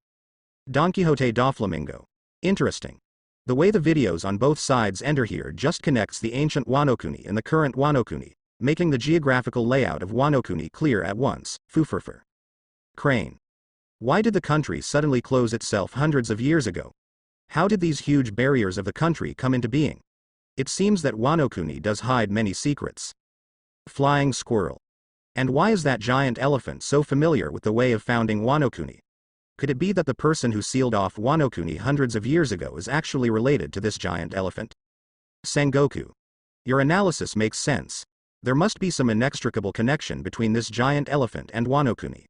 Speaker 1: Don Quixote Doflamingo. Interesting. The way the videos on both sides enter here just connects the ancient Wano Kuni and the current Wano Kuni, making the geographical layout of Wano Kuni clear at once. Fufurfur. Crane. Why did the country suddenly close itself hundreds of years ago? How did these huge barriers of the country come into being? It seems that Wano Kuni does hide many secrets. Flying squirrel. And why is that giant elephant so familiar with the way of founding Wano Kuni? Could it be that the person who sealed off Wano Kuni hundreds of years ago is actually related to this giant elephant? Sengoku. Your analysis makes sense. There must be some inextricable connection between this giant elephant and Wano Kuni.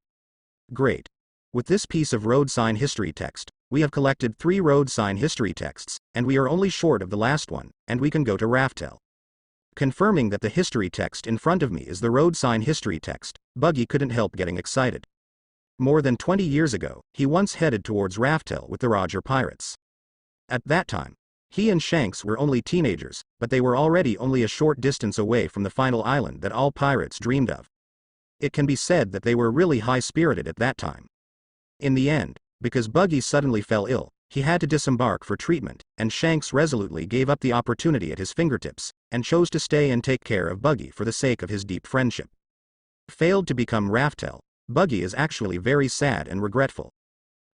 Speaker 1: Great. With this piece of road sign history text, we have collected 3 road sign history texts, and we are only short of the last one, and we can go to Raftel. Confirming that the history text in front of me is the road sign history text, Buggy couldn't help getting excited. More than 20 years ago, he once headed towards Raftel with the Roger Pirates. At that time, he and Shanks were only teenagers, but they were already only a short distance away from the final island that all pirates dreamed of. It can be said that they were really high-spirited at that time. In the end, because Buggy suddenly fell ill, he had to disembark for treatment, and Shanks resolutely gave up the opportunity at his fingertips, and chose to stay and take care of Buggy for the sake of his deep friendship. Failed to become Raftel, Buggy is actually very sad and regretful.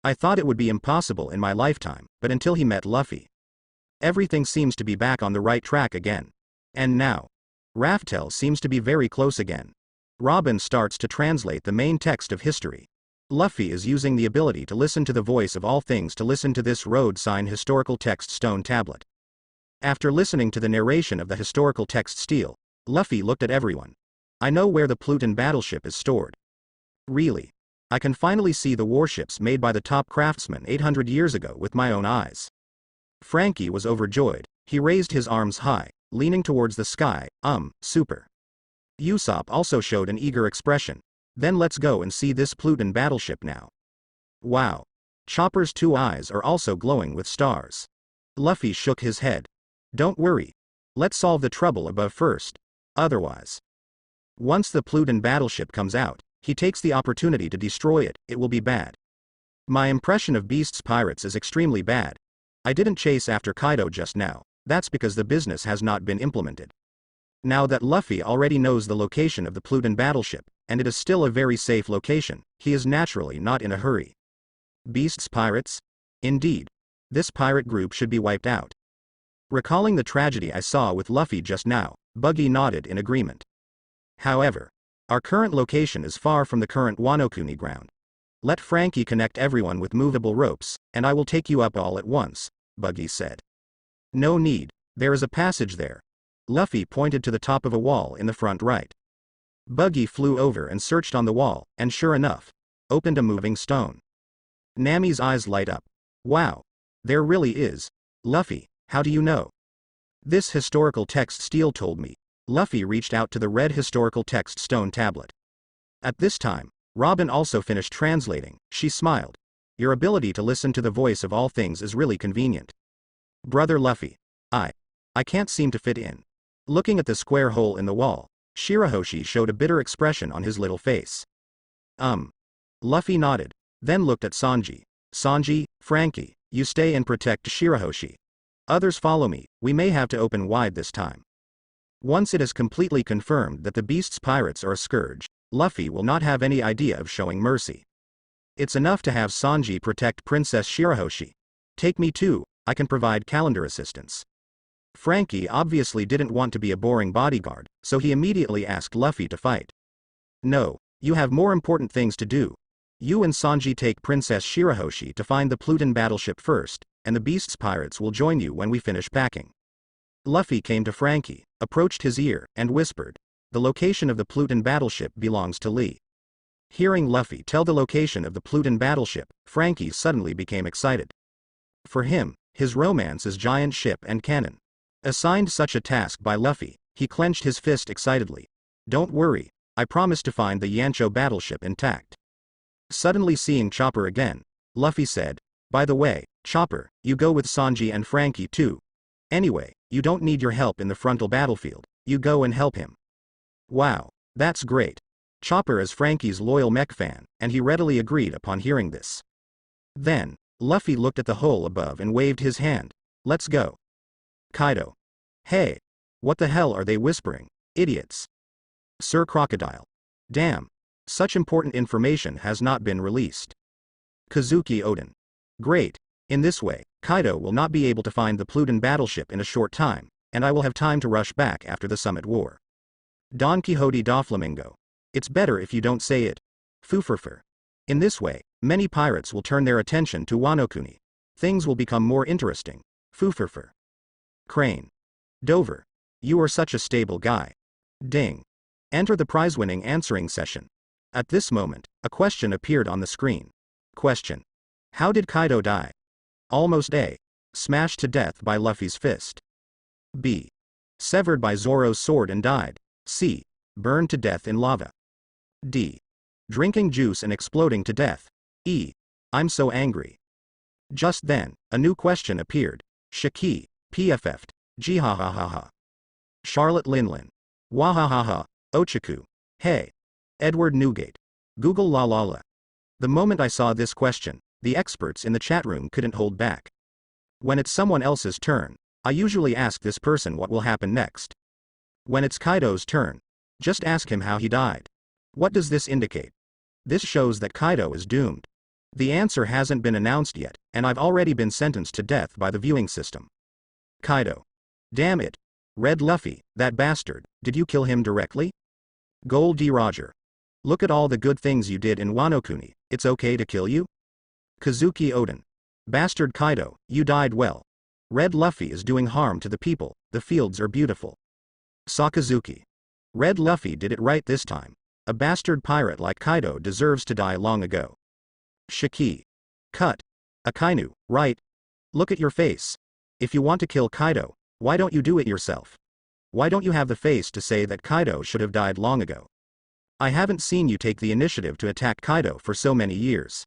Speaker 1: I thought it would be impossible in my lifetime, but until he met Luffy. Everything seems to be back on the right track again. And now, Raftel seems to be very close again. Robin starts to translate the main text of history. Luffy is using the ability to listen to the voice of all things to listen to this road sign historical text stone tablet. After listening to the narration of the historical text stele, Luffy looked at everyone. I know where the Pluton battleship is stored. Really. I can finally see the warships made by the top craftsmen 800 years ago with my own eyes. Frankie was overjoyed. He raised his arms high, leaning towards the sky. Super. Usopp also showed an eager expression. Then let's go and see this Pluton battleship now. Wow. Chopper's 2 eyes are also glowing with stars. Luffy shook his head. Don't worry. Let's solve the trouble above first. Otherwise. Once the Pluton battleship comes out, he takes the opportunity to destroy it, it will be bad. My impression of Beast's pirates is extremely bad. I didn't chase after Kaido just now, that's because the business has not been implemented. Now that Luffy already knows the location of the Pluton battleship, and it is still a very safe location, he is naturally not in a hurry. Beast's pirates? Indeed. This pirate group should be wiped out. Recalling the tragedy I saw with Luffy just now, Buggy nodded in agreement. However, our current location is far from the current Wano Kuni ground. Let Frankie connect everyone with movable ropes, and I will take you up all at once, Buggy said. No need, there is a passage there. Luffy pointed to the top of a wall in the front right. Buggy flew over and searched on the wall, and sure enough, opened a moving stone. Nami's eyes light up. Wow. There really is. Luffy, how do you know? This historical text stele told me. Luffy reached out to the red historical text stone tablet. At this time, Robin also finished translating. She smiled. Your ability to listen to the voice of all things is really convenient. Brother Luffy. I can't seem to fit in. Looking at the square hole in the wall, Shirahoshi showed a bitter expression on his little face. Luffy nodded, then looked at Sanji. Sanji, Frankie, you stay and protect Shirahoshi. Others follow me, we may have to open wide this time. Once it is completely confirmed that the Beast's pirates are a scourge, Luffy will not have any idea of showing mercy. It's enough to have Sanji protect Princess Shirahoshi. Take me too, I can provide calendar assistance. Frankie obviously didn't want to be a boring bodyguard, so he immediately asked Luffy to fight. No, You have more important things to do. You and Sanji take Princess Shirahoshi to find the Pluton battleship first, and the Beast's pirates will join you when we finish packing. Luffy came to Frankie, approached his ear, and whispered, "The location of the Pluton battleship belongs to Lee." Hearing Luffy tell the location of the Pluton battleship, Frankie suddenly became excited. For him, his romance is giant ship and cannon. Assigned such a task by Luffy, he clenched his fist excitedly. "Don't worry, I promise to find the Yancho battleship intact." Suddenly seeing Chopper again, Luffy said, "By the way, Chopper, you go with Sanji and Frankie too. Anyway, you don't need your help in the frontal battlefield, you go and help him." Wow, that's great. Chopper is Frankie's loyal mech fan, and he readily agreed upon hearing this. Then, Luffy looked at the hole above and waved his hand. "Let's go." Kaido. "Hey. What the hell are they whispering? Idiots." Sir Crocodile. "Damn. Such important information has not been released." Kazuki Oden. "Great. In this way, Kaido will not be able to find the Pluton battleship in a short time, and I will have time to rush back after the Summit War." Don Quixote Doflamingo. "It's better if you don't say it. Fufurfur. In this way, many pirates will turn their attention to Wano Kuni. Things will become more interesting. Fufurfur." Crane. "Dover. You are such a stable guy. Ding. Enter the prize-winning answering session." At this moment, a question appeared on the screen. Question. How did Kaido die? Almost A. Smashed to death by Luffy's fist. B. Severed by Zoro's sword and died. C. Burned to death in lava. D. Drinking juice and exploding to death. E. I'm so angry. Just then, a new question appeared. Shiki, PFF'd, Jihahahaha. Charlotte Linlin. Wahahaha, Ochaku. Hey. Edward Newgate. Google la la la. The moment I saw this question, the experts in the chat room couldn't hold back. When it's someone else's turn, I usually ask this person what will happen next. When it's Kaido's turn, just ask him how he died. What does this indicate? This shows that Kaido is doomed. The answer hasn't been announced yet, and I've already been sentenced to death by the viewing system. Kaido. Damn it. Red Luffy, that bastard, did you kill him directly? Gold D. Roger. Look at all the good things you did in Wano Kuni, it's okay to kill you? Kazuki Oden. Bastard Kaido, you died well. Red Luffy is doing harm to the people, the fields are beautiful. Sakazuki. Red Luffy did it right this time. A bastard pirate like Kaido deserves to die long ago. Shiki. Cut. Akainu, right? Look at your face. If you want to kill Kaido, why don't you do it yourself? Why don't you have the face to say that Kaido should have died long ago? I haven't seen you take the initiative to attack Kaido for so many years.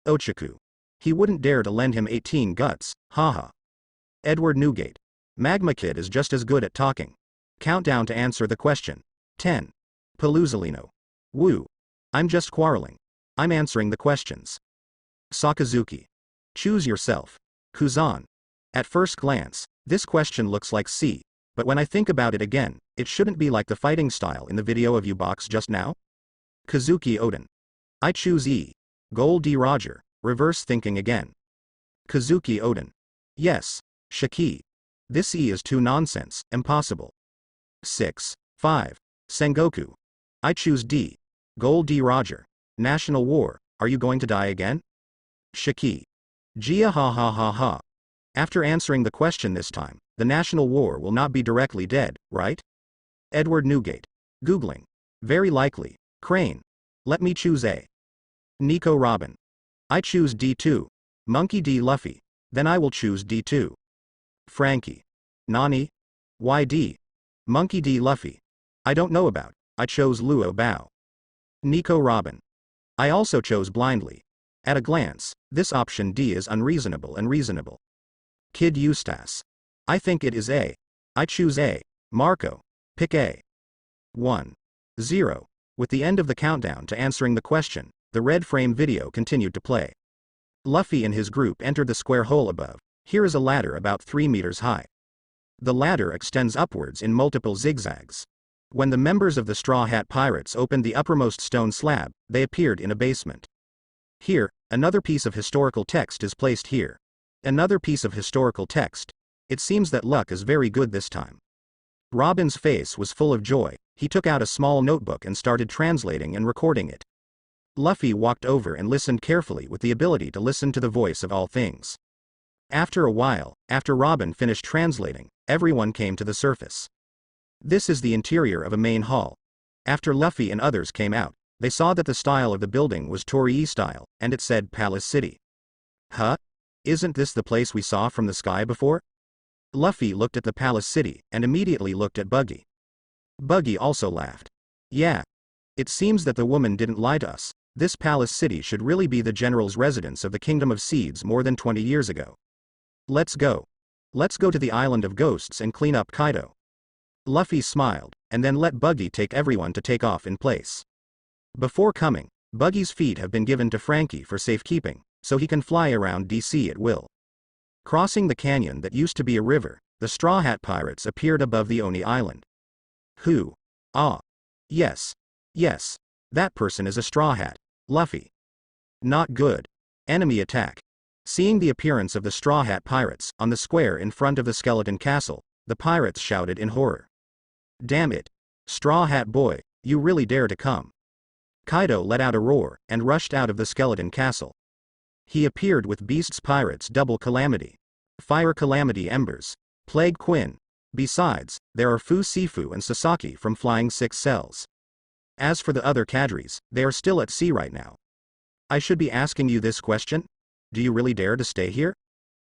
Speaker 1: Ochaku. He wouldn't dare to lend him 18 guts, haha. Edward Newgate. Magma Kid is just as good at talking. Countdown to answer the question. 10. Paluzalino. Woo. I'm just quarreling. I'm answering the questions. Sakazuki. Choose yourself. Kuzan. At first glance, this question looks like C, but when I think about it again, it shouldn't be like the fighting style in the video of U-Box just now? Kazuki Oden. I choose E. Gold D. Roger, reverse thinking again. Kazuki Oden. Yes, Shiki. This E is too nonsense, impossible. 6. 5. Sengoku. I choose D. Gold D. Roger. National War, are you going to die again? Shiki. Gia ha ha ha ha. After answering the question this time, the National War will not be directly dead, right? Edward Newgate. Googling. Very likely. Crane. Let me choose A. Nico Robin. I choose D2. Monkey D. Luffy. Then I will choose D2. Frankie. Nani? Why D? Monkey D. Luffy. I don't know about. I chose Luo Bao. Nico Robin. I also chose blindly. At a glance, this option D is unreasonable and reasonable. Kid Eustace. I think it is A. I choose A. Marco. Pick A. 1. 0. With the end of the countdown to answering the question, the red frame video continued to play. Luffy and his group entered the square hole above. Here is a ladder about 3 meters high. The ladder extends upwards in multiple zigzags. When the members of the Straw Hat Pirates opened the uppermost stone slab, they appeared in a basement. Here, another piece of historical text is placed here. Another piece of historical text. It seems that luck is very good this time. Robin's face was full of joy. He took out a small notebook and started translating and recording it. Luffy walked over and listened carefully with the ability to listen to the voice of all things. After a while, after Robin finished translating, everyone came to the surface. This is the interior of a main hall. After Luffy and others came out, they saw that the style of the building was Torii style, and it said Palace City. Huh? Isn't this the place we saw from the sky before? Luffy looked at the Palace City, and immediately looked at Buggy. Buggy also laughed. Yeah. It seems that the woman didn't lie to us. This Palace City should really be the general's residence of the Kingdom of Seeds more than 20 years ago. Let's go. Let's go to the Island of Ghosts and clean up Kaido. Luffy smiled, and then let Buggy take everyone to take off in place. Before coming, Buggy's feet have been given to Frankie for safekeeping, so he can fly around DC at will. Crossing the canyon that used to be a river, the Straw Hat Pirates appeared above the Oni Island. Who? Ah. Yes. Yes. That person is a Straw Hat. Luffy. Not good. Enemy attack. Seeing the appearance of the Straw Hat Pirates on the square in front of the skeleton castle, the pirates shouted in horror. Damn it. Straw Hat Boy, you really dare to come. Kaido let out a roar, and rushed out of the skeleton castle. He appeared with Beast's Pirates Double Calamity. Fire Calamity Embers. Plague Quinn. Besides, there are Fu Sifu and Sasaki from Flying Six Cells. As for the other cadres, they are still at sea right now. I should be asking you this question? Do you really dare to stay here?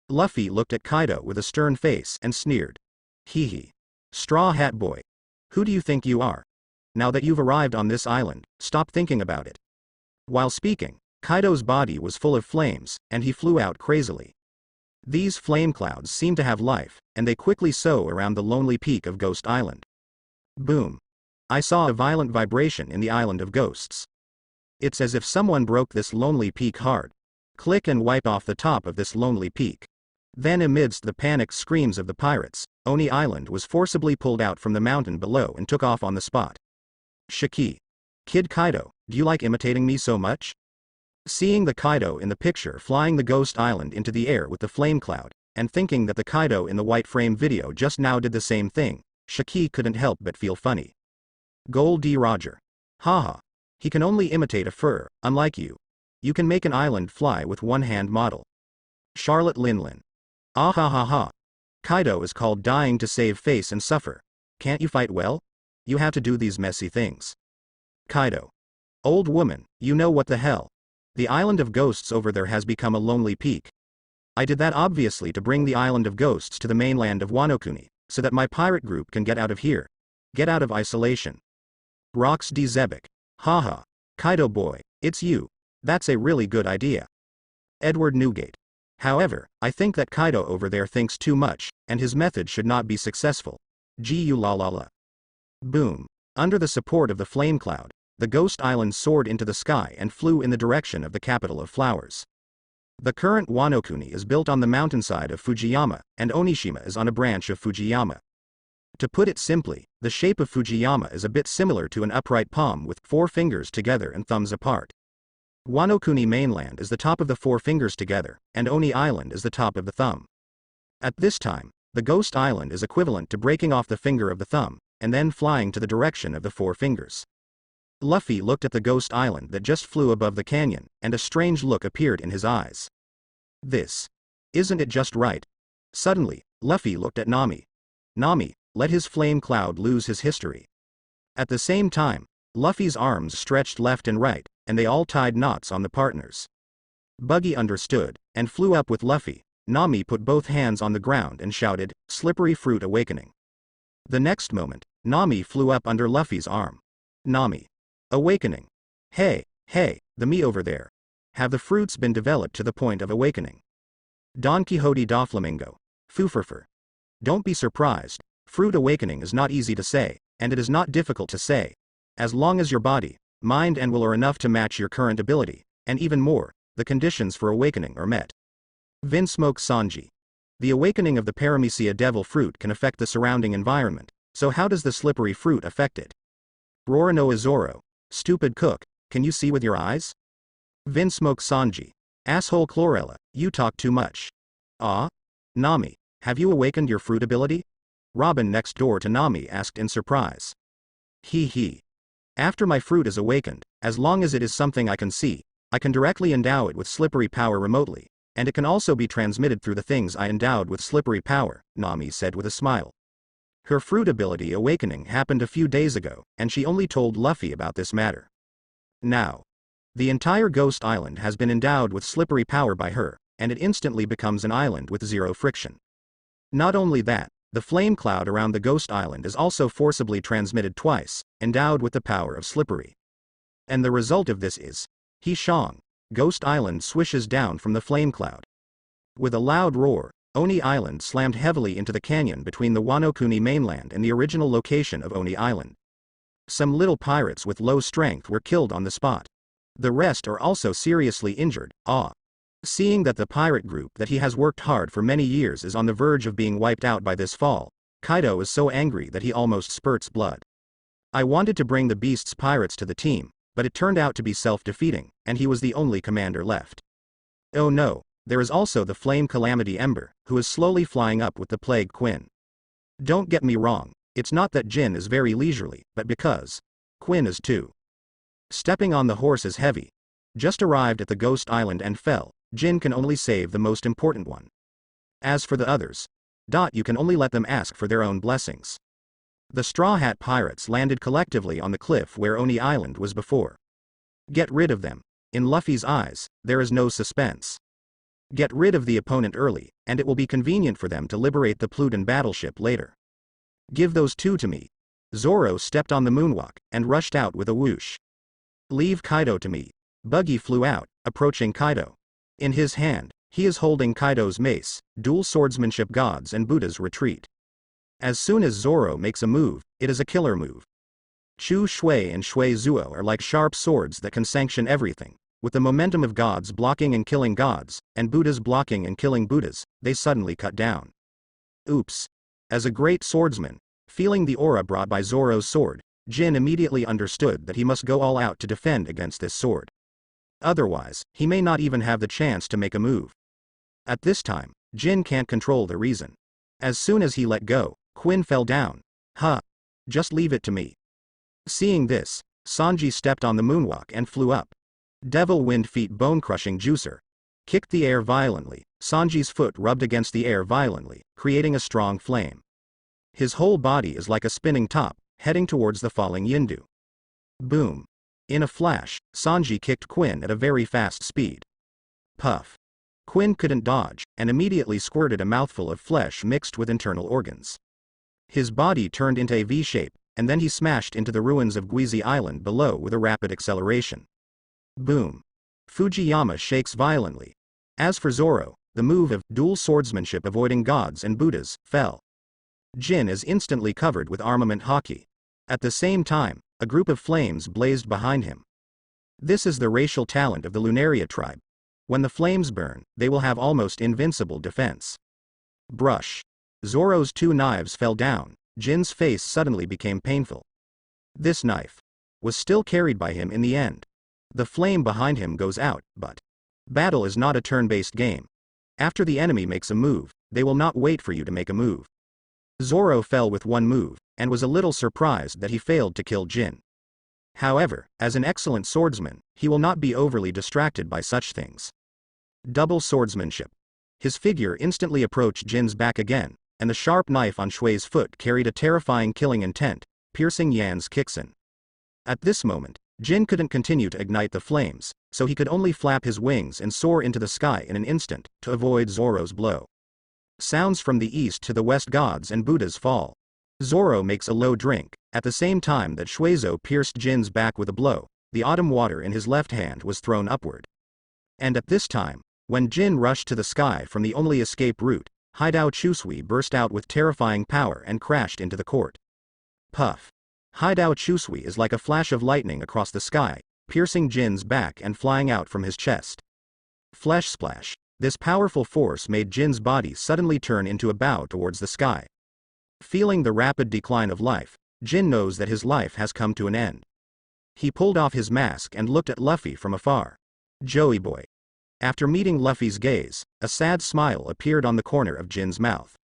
Speaker 1: Luffy looked at Kaido with a stern face and sneered. Hee hee. Straw Hat Boy. Who do you think you are? Now that you've arrived on this island, stop thinking about it. While speaking, Kaido's body was full of flames, and he flew out crazily. These flame clouds seemed to have life, and they quickly sow around the lonely peak of Ghost Island. Boom. I saw a violent vibration in the Island of Ghosts. It's as if someone broke this lonely peak hard. Click and wipe off the top of this lonely peak. Then amidst the panicked screams of the pirates, Oni Island was forcibly pulled out from the mountain below and took off on the spot. Shiki. Kid Kaido, do you like imitating me so much? Seeing the Kaido in the picture flying the Ghost Island into the air with the flame cloud, and thinking that the Kaido in the white frame video just now did the same thing, Shiki couldn't help but feel funny. Gold D. Roger. Haha. He can only imitate a fur, unlike you. You can make an island fly with one hand model. Charlotte Linlin. Ah ha ha ha. Kaido is called dying to save face and suffer. Can't you fight well? You have to do these messy things. Kaido. Old woman, you know what the hell. The Island of Ghosts over there has become a lonely peak. I did that obviously to bring the Island of Ghosts to the mainland of Wano Kuni, so that my pirate group can get out of here. Get out of isolation. Rox D. Zebek. Haha. Kaido boy, it's you. That's a really good idea. Edward Newgate. However, I think that Kaido over there thinks too much, and his method should not be successful. Gu la la la. Boom. Under the support of the flame cloud, the Ghost Island soared into the sky and flew in the direction of the capital of flowers. The current Wano Kuni is built on the mountainside of Fujiyama, and Onishima is on a branch of Fujiyama. To put it simply, the shape of Fujiyama is a bit similar to an upright palm with 4 fingers together and thumbs apart. Wano Kuni mainland is the top of the 4 fingers together, and Oni Island is the top of the thumb. At this time, the Ghost Island is equivalent to breaking off the finger of the thumb, and then flying to the direction of the 4 fingers. Luffy looked at the Ghost Island that just flew above the canyon, and a strange look appeared in his eyes. This. Isn't it just right? Suddenly, Luffy looked at Nami. Nami, let his flame cloud lose his history. At the same time, Luffy's arms stretched left and right, and they all tied knots on the partners. Buggy understood, and flew up with Luffy. Nami put both hands on the ground and shouted, Slippery Fruit Awakening. The next moment, Nami flew up under Luffy's arm. Nami. Awakening. Hey, the me over there. Have the fruits been developed to the point of awakening? Don Quixote da Flamingo. Fooferfer. Don't be surprised, fruit awakening is not easy to say, and it is not difficult to say. As long as your body, mind and will are enough to match your current ability, and even more, the conditions for awakening are met. Vinsmoke Sanji. The awakening of the Paramecia devil fruit can affect the surrounding environment, so how does the slippery fruit affect it? Roronoa Zoro. Stupid cook, can you see with your eyes? Vinsmoke Sanji. Asshole Chlorella, you talk too much. Ah? Nami, have you awakened your fruit ability? Robin next door to Nami asked in surprise. He he. After my fruit is awakened, as long as it is something I can see, I can directly endow it with slippery power remotely, and it can also be transmitted through the things I endowed with slippery power, Nami said with a smile. Her fruit ability awakening happened a few days ago, and she only told Luffy about this matter. Now, the entire Ghost Island has been endowed with slippery power by her, and it instantly becomes an island with zero friction. Not only that, the flame cloud around the Ghost Island is also forcibly transmitted twice, endowed with the power of slippery. And the result of this is, He Shang, Ghost Island swishes down from the flame cloud. With a loud roar, Oni Island slammed heavily into the canyon between the Wano Kuni mainland and the original location of Oni Island. Some little pirates with low strength were killed on the spot. The rest are also seriously injured. Seeing that the pirate group that he has worked hard for many years is on the verge of being wiped out by this fall, Kaido is so angry that he almost spurts blood. I wanted to bring the Beast's pirates to the team, but it turned out to be self-defeating, and he was the only commander left. Oh no, there is also the Flame Calamity Ember, who is slowly flying up with the Plague Quinn. Don't get me wrong, it's not that Jin is very leisurely, but because Quinn is too. Stepping on the horse is heavy. Just arrived at the Ghost Island and fell. Jin can only save the most important one. As for the others, you can only let them ask for their own blessings. The Straw Hat Pirates landed collectively on the cliff where Oni Island was before. Get rid of them. In Luffy's eyes, there is no suspense. Get rid of the opponent early, and it will be convenient for them to liberate the Pluton battleship later. Give those two to me. Zoro stepped on the moonwalk, and rushed out with a whoosh. Leave Kaido to me. Buggy flew out, approaching Kaido. In his hand, he is holding Kaido's mace, dual swordsmanship gods and Buddha's retreat. As soon as Zoro makes a move, it is a killer move. Chu Shui and Shui Zuo are like sharp swords that can sanction everything. With the momentum of gods blocking and killing gods, and Buddhas blocking and killing Buddhas, they suddenly cut down. Oops. As a great swordsman, feeling the aura brought by Zoro's sword, Jin immediately understood that he must go all out to defend against this sword. Otherwise, he may not even have the chance to make a move. At this time, Jin can't control the reason. As soon as he let go, Quinn fell down. Just leave it to me. Seeing this, Sanji stepped on the moonwalk and flew up. Devil Wind Feet bone-crushing juicer. Kicked the air violently, Sanji's foot rubbed against the air violently, creating a strong flame. His whole body is like a spinning top, heading towards the falling Yindu. Boom. In a flash, Sanji kicked Quinn at a very fast speed. Puff. Quinn couldn't dodge, and immediately squirted a mouthful of flesh mixed with internal organs. His body turned into a V-shape, and then he smashed into the ruins of Guizi Island below with a rapid acceleration. Boom. Fujiyama shakes violently. As for Zoro, the move of dual swordsmanship avoiding gods and Buddhas fell. Jin is instantly covered with armament haki. At the same time, a group of flames blazed behind him. This is the racial talent of the Lunaria tribe. When the flames burn, they will have almost invincible defense. Brush. Zoro's two knives fell down. Jin's face suddenly became painful. This knife was still carried by him in the end. The flame behind him goes out, but battle is not a turn-based game. After the enemy makes a move, they will not wait for you to make a move. Zoro fell with one move, and was a little surprised that he failed to kill Jin. However, as an excellent swordsman, he will not be overly distracted by such things. Double swordsmanship. His figure instantly approached Jin's back again, and the sharp knife on Shui's foot carried a terrifying killing intent, piercing Yan's Kixin. At this moment, Jin couldn't continue to ignite the flames, so he could only flap his wings and soar into the sky in an instant, to avoid Zoro's blow. Sounds from the east to the west, gods and Buddhas fall. Zoro makes a low drink, at the same time that Shuizo pierced Jin's back with a blow. The autumn water in his left hand was thrown upward. And at this time, when Jin rushed to the sky from the only escape route, Haidao Chusui burst out with terrifying power and crashed into the court. Puff. Haidao Chusui is like a flash of lightning across the sky, piercing Jin's back and flying out from his chest. Flesh splash. This powerful force made Jin's body suddenly turn into a bow towards the sky. Feeling the rapid decline of life, Jin knows that his life has come to an end. He pulled off his mask and looked at Luffy from afar. Joey boy. After meeting Luffy's gaze, a sad smile appeared on the corner of Jin's mouth.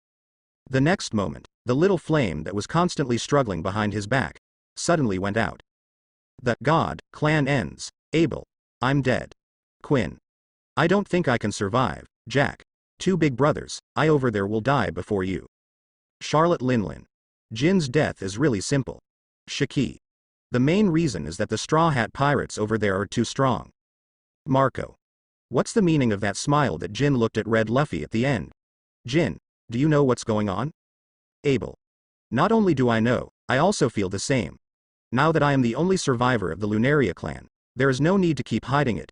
Speaker 1: The next moment, the little flame that was constantly struggling behind his back suddenly went out. The God clan ends. Abel. I'm dead. Quinn. I don't think I can survive. Jack. Two big brothers, I over there will die before you. Charlotte Linlin. Jin's death is really simple. Shaki. The main reason is that the Straw Hat Pirates over there are too strong. Marco. What's the meaning of that smile that Jin looked at Red Luffy at the end? Jin, do you know what's going on? Abel. Not only do I know, I also feel the same. Now that I am the only survivor of the Lunaria clan, there is no need to keep hiding it.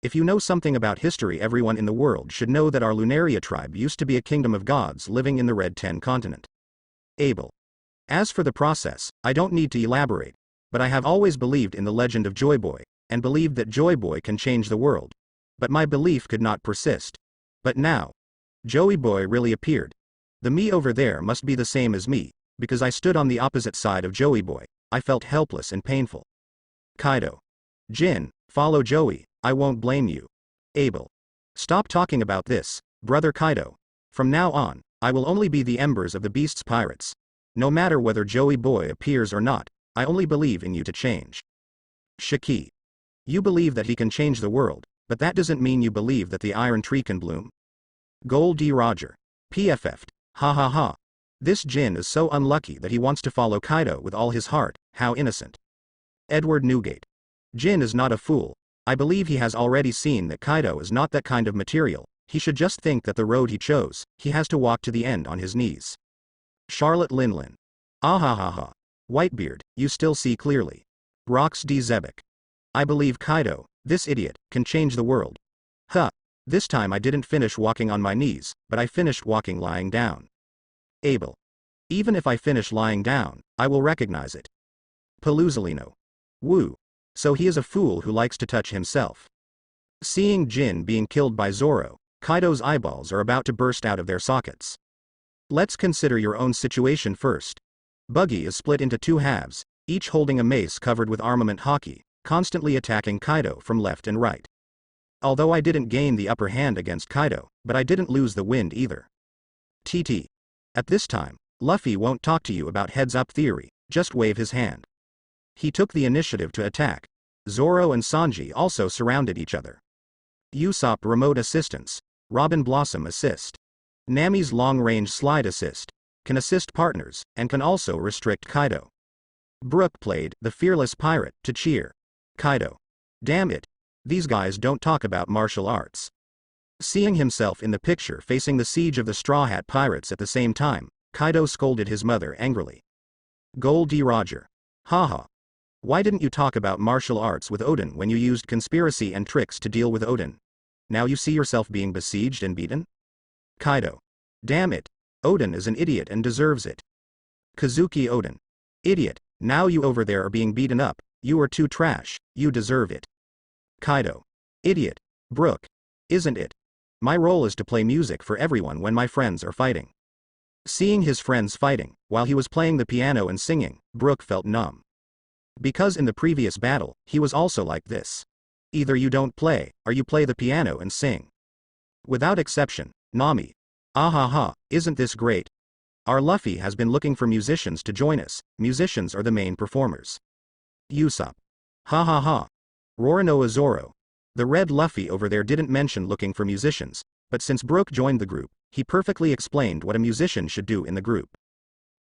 Speaker 1: If you know something about history, everyone in the world should know that our Lunaria tribe used to be a kingdom of gods living in the Red 10 continent. Abel. As for the process, I don't need to elaborate, but I have always believed in the legend of Joy Boy, and believed that Joy Boy can change the world. But my belief could not persist. But now, Joey Boy really appeared. The me over there must be the same as me, because I stood on the opposite side of Joey Boy. I felt helpless and painful. Kaido. Jin, follow Joey, I won't blame you. Abel. Stop talking about this, brother Kaido. From now on, I will only be the embers of the beast's pirates. No matter whether Joey Boy appears or not, I only believe in you to change. Shaki. You believe that he can change the world, but that doesn't mean you believe that the iron tree can bloom. Gold D. Roger. PFF'd. Ha ha ha. This Jin is so unlucky that he wants to follow Kaido with all his heart, how innocent. Edward Newgate. Jin is not a fool. I believe he has already seen that Kaido is not that kind of material. He should just think that the road he chose, he has to walk to the end on his knees. Charlotte Linlin. Ah ha ha ha. Whitebeard, you still see clearly. Rox D. Zebek. I believe Kaido, this idiot, can change the world. Huh. This time I didn't finish walking on my knees, but I finished walking lying down. Abel. Even if I finish lying down, I will recognize it. Paluzolino. Woo. So he is a fool who likes to touch himself. Seeing Jin being killed by Zoro, Kaido's eyeballs are about to burst out of their sockets. Let's consider your own situation first. Buggy is split into two halves, each holding a mace covered with armament hockey, constantly attacking Kaido from left and right. Although I didn't gain the upper hand against Kaido, but I didn't lose the wind either. TT. At this time, Luffy won't talk to you about heads-up theory, just wave his hand. He took the initiative to attack. Zoro and Sanji also surrounded each other. Usopp remote assistance. Robin Blossom assist. Nami's long-range slide assist. Can assist partners, and can also restrict Kaido. Brook played the fearless pirate to cheer Kaido. Damn it. These guys don't talk about martial arts. Seeing himself in the picture facing the siege of the Straw Hat Pirates at the same time, Kaido scolded his mother angrily. Gold D. Roger. Haha. Why didn't you talk about martial arts with Odin when you used conspiracy and tricks to deal with Odin? Now you see yourself being besieged and beaten? Kaido. Damn it. Odin is an idiot and deserves it. Kazuki Odin. Idiot, now you over there are being beaten up, you are too trash, you deserve it. Kaido. Idiot. Brook. Isn't it? My role is to play music for everyone when my friends are fighting. Seeing his friends fighting, while he was playing the piano and singing, Brook felt numb. Because in the previous battle, he was also like this. Either you don't play, or you play the piano and sing. Without exception, Nami. Ah ha ha, isn't this great? Our Luffy has been looking for musicians to join us, musicians are the main performers. Usopp. Ha ha ha. Roronoa Zoro. The red Luffy over there didn't mention looking for musicians, but since Brook joined the group, he perfectly explained what a musician should do in the group.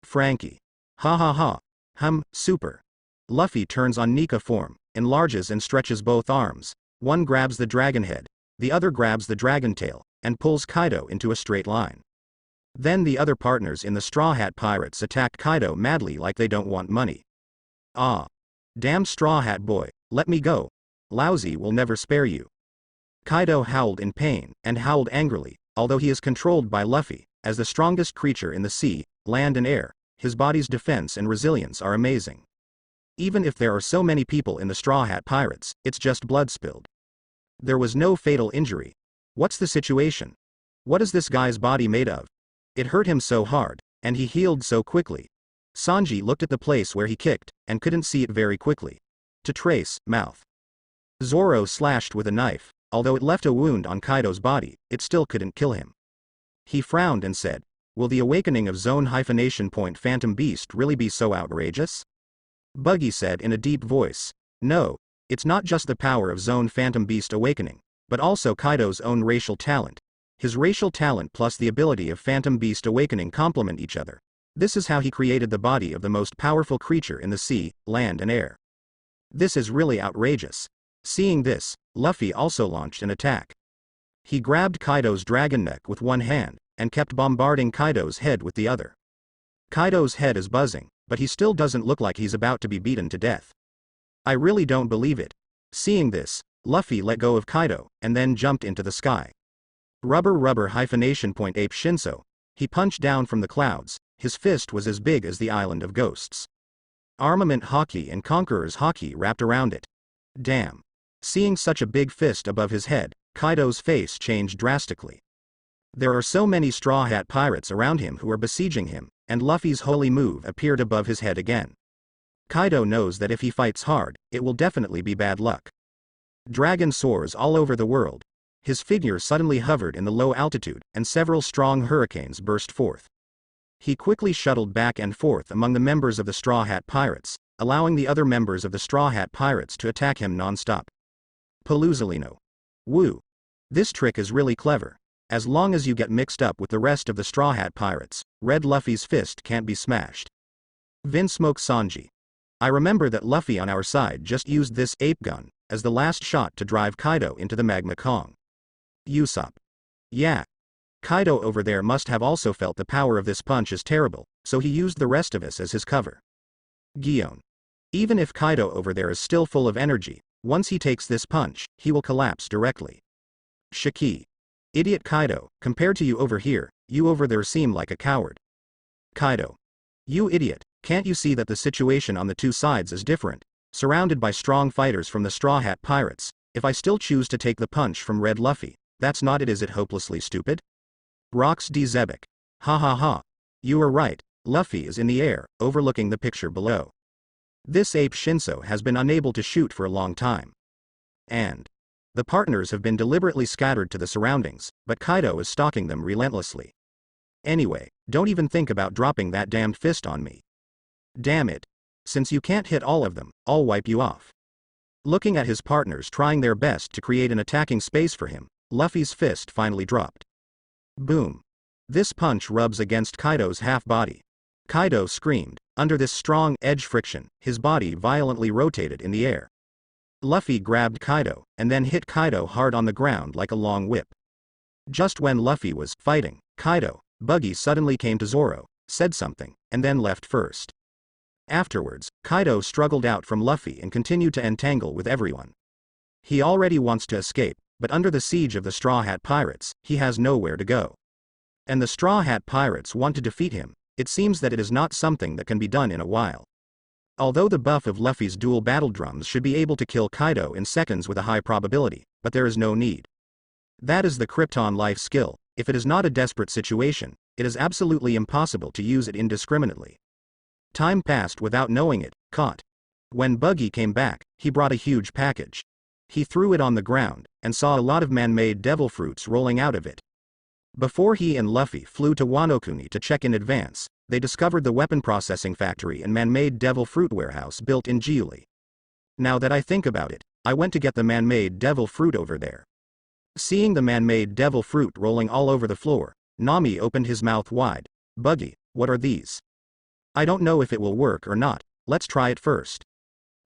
Speaker 1: Frankie. Ha ha ha. Super. Luffy turns on Nika form, enlarges and stretches both arms. One grabs the dragon head, the other grabs the dragon tail, and pulls Kaido into a straight line. Then the other partners in the Straw Hat Pirates attack Kaido madly like they don't want money. Ah. Damn Straw Hat boy, let me go. Lousy will never spare you. Kaido howled in pain, and howled angrily, although he is controlled by Luffy, as the strongest creature in the sea, land and air, his body's defense and resilience are amazing. Even if there are so many people in the Straw Hat Pirates, it's just blood spilled. There was no fatal injury. What's the situation? What is this guy's body made of? It hurt him so hard, and he healed so quickly. Sanji looked at the place where he kicked, and couldn't see it very quickly. To trace, mouth. Zoro slashed with a knife, although it left a wound on Kaido's body, it still couldn't kill him. He frowned and said, Will the awakening of Zone hyphenation point Phantom Beast really be so outrageous? Buggy said in a deep voice. No, it's not just the power of Zone Phantom Beast awakening, but also Kaido's own racial talent. His racial talent plus the ability of Phantom Beast awakening complement each other. This is how he created the body of the most powerful creature in the sea, land and air. This is really outrageous. Seeing this, Luffy also launched an attack. He grabbed Kaido's dragon neck with one hand, and kept bombarding Kaido's head with the other. Kaido's head is buzzing, but he still doesn't look like he's about to be beaten to death. I really don't believe it. Seeing this, Luffy let go of Kaido, and then jumped into the sky. Rubber hyphenation point ape Shinso. He punched down from the clouds, his fist was as big as the island of ghosts. Armament Haki and Conqueror's Haki wrapped around it. Damn. Seeing such a big fist above his head, Kaido's face changed drastically. There are so many Straw Hat pirates around him who are besieging him, and Luffy's holy move appeared above his head again. Kaido knows that if he fights hard, it will definitely be bad luck. Dragon soars all over the world. His figure suddenly hovered in the low altitude, and several strong hurricanes burst forth. He quickly shuttled back and forth among the members of the Straw Hat Pirates, allowing the other members of the Straw Hat Pirates to attack him non-stop. Paluzalino. Woo. This trick is really clever. As long as you get mixed up with the rest of the Straw Hat Pirates, Red Luffy's fist can't be smashed. Vinsmoke Sanji. I remember that Luffy on our side just used this ape gun as the last shot to drive Kaido into the Magma Kong. Usopp. Yeah. Kaido over there must have also felt the power of this punch is terrible, so he used the rest of us as his cover. Gion. Even if Kaido over there is still full of energy, once he takes this punch, he will collapse directly. Shiki. Idiot Kaido, compared to you over here, you over there seem like a coward. Kaido. You idiot, can't you see that the situation on the two sides is different? Surrounded by strong fighters from the Straw Hat Pirates, if I still choose to take the punch from Red Luffy, that's not it, is it hopelessly stupid? Rox D. Zebek. Ha ha ha. You are right, Luffy is in the air, overlooking the picture below. This ape Shinso has been unable to shoot for a long time. And the partners have been deliberately scattered to the surroundings, but Kaido is stalking them relentlessly. Anyway, don't even think about dropping that damned fist on me. Damn it. Since you can't hit all of them, I'll wipe you off. Looking at his partners trying their best to create an attacking space for him, Luffy's fist finally dropped. Boom. This punch rubs against Kaido's half-body. Kaido screamed. Under this strong edge friction, his body violently rotated in the air. Luffy grabbed Kaido, and then hit Kaido hard on the ground like a long whip. Just when Luffy was fighting Kaido, Buggy suddenly came to Zoro, said something, and then left first. Afterwards, Kaido struggled out from Luffy and continued to entangle with everyone. He already wants to escape, but under the siege of the Straw Hat Pirates, he has nowhere to go. And the Straw Hat Pirates want to defeat him. It seems that it is not something that can be done in a while. Although the buff of Luffy's dual battle drums should be able to kill Kaido in seconds with a high probability, but there is no need. That is the Krypton life skill. If it is not a desperate situation, it is absolutely impossible to use it indiscriminately. Time passed without knowing it, caught. When Buggy came back, he brought a huge package. He threw it on the ground, and saw a lot of man-made devil fruits rolling out of it. Before he and Luffy flew to Wano Kuni to check in advance, they discovered the weapon processing factory and man-made devil fruit warehouse built in Giuli. Now that I think about it, I went to get the man-made devil fruit over there. Seeing the man-made devil fruit rolling all over the floor, Nami opened his mouth wide. Buggy, what are these? I don't know if it will work or not, let's try it first.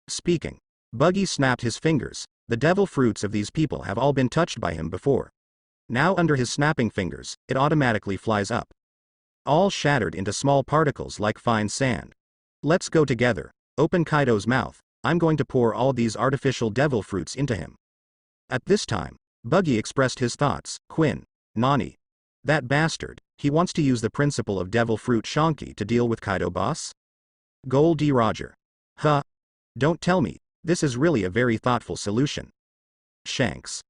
Speaker 1: Speaking. Buggy snapped his fingers. The devil fruits of these people have all been touched by him before. Now under his snapping fingers, it automatically flies up. All shattered into small particles like fine sand. Let's go together. Open Kaido's mouth. I'm going to pour all these artificial devil fruits into him. At this time, Buggy expressed his thoughts. Quinn. Nani. That bastard, he wants to use the principle of devil fruit Shanky to deal with Kaido boss? Gold D. Roger. Huh. Don't tell me, this is really a very thoughtful solution. Shanks.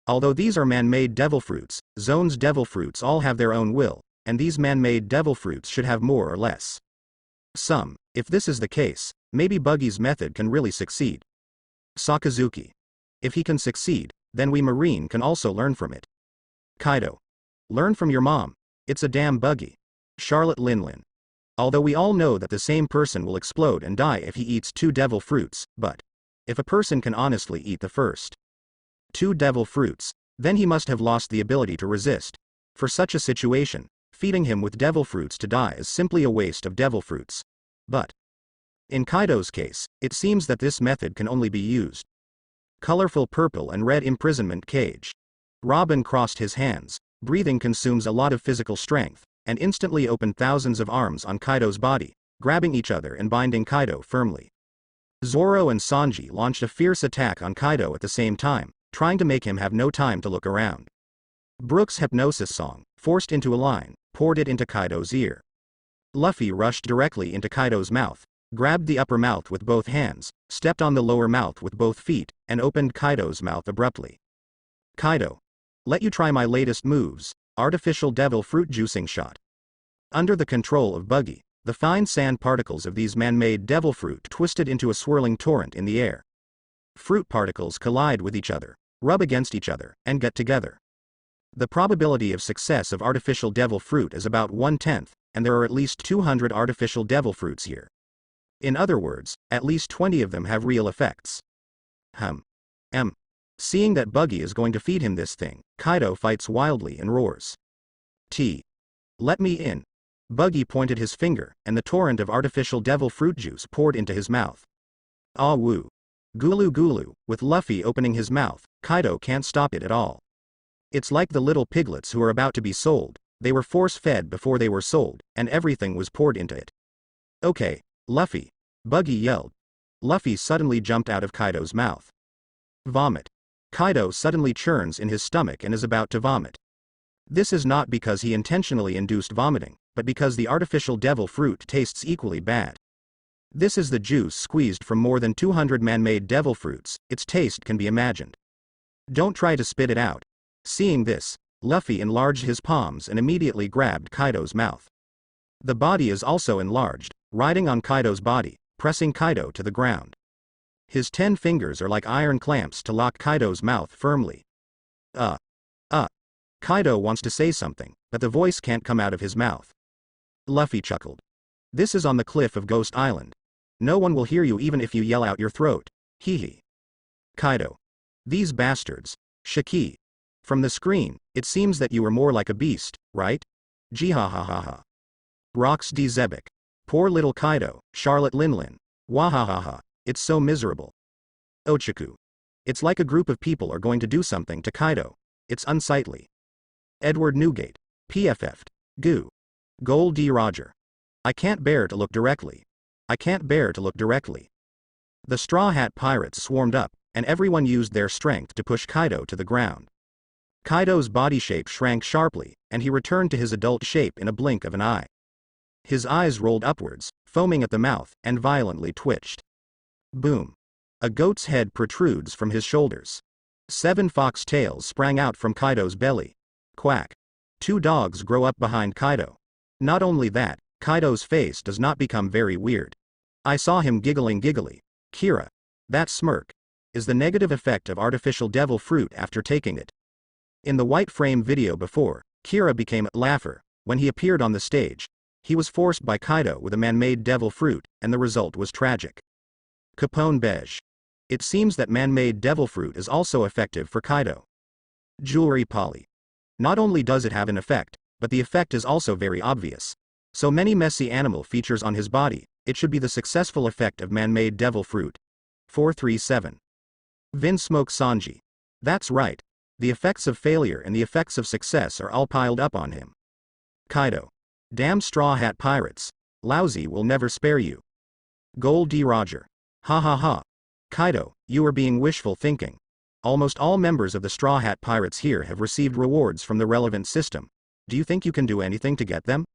Speaker 1: Although these are man-made devil fruits, Zone's devil fruits all have their own will, and these man-made devil fruits should have more or less. Some. If this is the case, maybe Buggy's method can really succeed. Sakazuki. If he can succeed, then we Marine can also learn from it. Kaido. Learn from your mom. It's a damn Buggy. Charlotte Linlin. Although we all know that the same person will explode and die if he eats 2 devil fruits, but if a person can honestly eat the first 2 devil fruits, then he must have lost the ability to resist. For such a situation, feeding him with devil fruits to die is simply a waste of devil fruits. But in Kaido's case, it seems that this method can only be used. Colorful purple and red imprisonment cage. Robin crossed his hands. Breathing consumes a lot of physical strength, and instantly opened thousands of arms on Kaido's body, grabbing each other and binding Kaido firmly. Zoro and Sanji launched a fierce attack on Kaido at the same time, trying to make him have no time to look around. Brook's hypnosis song, forced into a line, poured it into Kaido's ear. Luffy rushed directly into Kaido's mouth, grabbed the upper mouth with both hands, stepped on the lower mouth with both feet, and opened Kaido's mouth abruptly. Kaido. Let you try my latest moves, artificial devil fruit juicing shot. Under the control of Buggy, the fine sand particles of these man-made devil fruit twisted into a swirling torrent in the air. Fruit particles collide with each other, rub against each other, and get together. The probability of success of artificial devil fruit is about 1/10, and there are at least 200 artificial devil fruits here. In other words, at least 20 of them have real effects. Seeing that Buggy is going to feed him this thing, Kaido fights wildly and roars. Let me in. Buggy pointed his finger, and the torrent of artificial devil fruit juice poured into his mouth. Ah woo. Gulu gulu, with Luffy opening his mouth, Kaido can't stop it at all. It's like the little piglets who are about to be sold, they were force-fed before they were sold, and everything was poured into it. Okay, Luffy. Buggy yelled. Luffy suddenly jumped out of Kaido's mouth. Vomit. Kaido suddenly churns in his stomach and is about to vomit. This is not because he intentionally induced vomiting, but because the artificial devil fruit tastes equally bad. This is the juice squeezed from more than 200 man-made devil fruits, its taste can be imagined. Don't try to spit it out. Seeing this, Luffy enlarged his palms and immediately grabbed Kaido's mouth. The body is also enlarged, riding on Kaido's body, pressing Kaido to the ground. His 10 fingers are like iron clamps to lock Kaido's mouth firmly. Kaido wants to say something, but the voice can't come out of his mouth. Luffy chuckled. This is on the cliff of Ghost Island. No one will hear you even if you yell out your throat. Hee. Kaido. These bastards. Shiki. From the screen, it seems that you were more like a beast, right? Jihahaha. Rox D. Zebek. Poor little Kaido, Charlotte Linlin. Wahahaha. It's so miserable. Ochaku. It's like a group of people are going to do something to Kaido. It's unsightly. Edward Newgate. PFF'd. Goo. Gold D. Roger. I can't bear to look directly. I can't bear to look directly. The Straw Hat Pirates swarmed up, and everyone used their strength to push Kaido to the ground. Kaido's body shape shrank sharply, and he returned to his adult shape in a blink of an eye. His eyes rolled upwards, foaming at the mouth, and violently twitched. Boom. A goat's head protrudes from his shoulders. 7 fox tails sprang out from Kaido's belly. Quack. 2 dogs grow up behind Kaido. Not only that, Kaido's face does not become very weird. I saw him giggling giggly. Kira. That smirk is the negative effect of artificial devil fruit after taking it. In the white frame video before, Kira became a laugher. When he appeared on the stage, he was forced by Kaido with a man-made devil fruit, and the result was tragic. Capone beige. It seems that man-made devil fruit is also effective for Kaido. Jewelry poly. Not only does it have an effect, but the effect is also very obvious. So many messy animal features on his body, it should be the successful effect of man-made devil fruit. 437. Vin Smoke Sanji. That's right. The effects of failure and the effects of success are all piled up on him. Kaido. Damn Straw Hat Pirates. Lousy will never spare you. Gold D. Roger. Ha ha ha. Kaido, you are being wishful thinking. Almost all members of the Straw Hat Pirates here have received rewards from the relevant system. Do you think you can do anything to get them?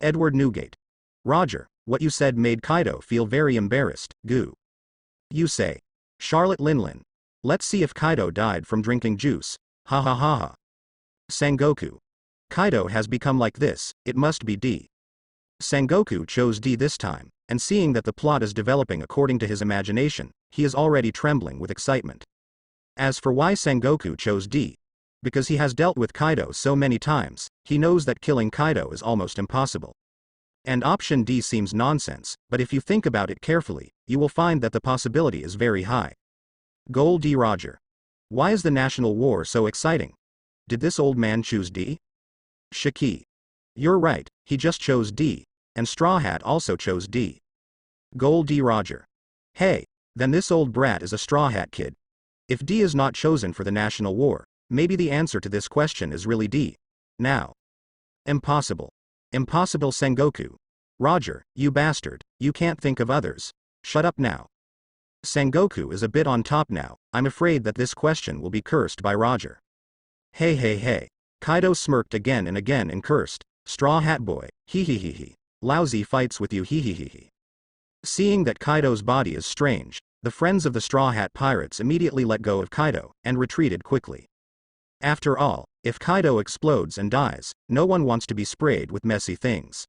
Speaker 1: Edward Newgate. Roger, what you said made Kaido feel very embarrassed. Goo. You say. Charlotte Linlin. Let's see if Kaido died from drinking juice. Ha ha ha ha. Sengoku. Kaido has become like this, it must be D. Sengoku chose D this time, and seeing that the plot is developing according to his imagination, he is already trembling with excitement. As for why Sengoku chose D, Because he has dealt with Kaido so many times, he knows that killing Kaido is almost impossible. And option D seems nonsense, but if you think about it carefully, you will find that the possibility is very high. Gold D. Roger. Why is the national war so exciting? Did this old man choose D? Shiki. You're right, he just chose D, and Straw Hat also chose D. Gold D. Roger. Hey, then this old brat is a Straw Hat kid. If D is not chosen for the national war, maybe the answer to this question is really D. Now. Impossible. Impossible Sengoku. Roger, you bastard, you can't think of others. Shut up now. Sengoku is a bit on top now, I'm afraid that this question will be cursed by Roger. Hey. Kaido smirked again and cursed, Straw Hat boy, he. Lousy fights with you he. Seeing that Kaido's body is strange, the friends of the Straw Hat pirates immediately let go of Kaido, and retreated quickly. After all, if Kaido explodes and dies, no one wants to be sprayed with messy things.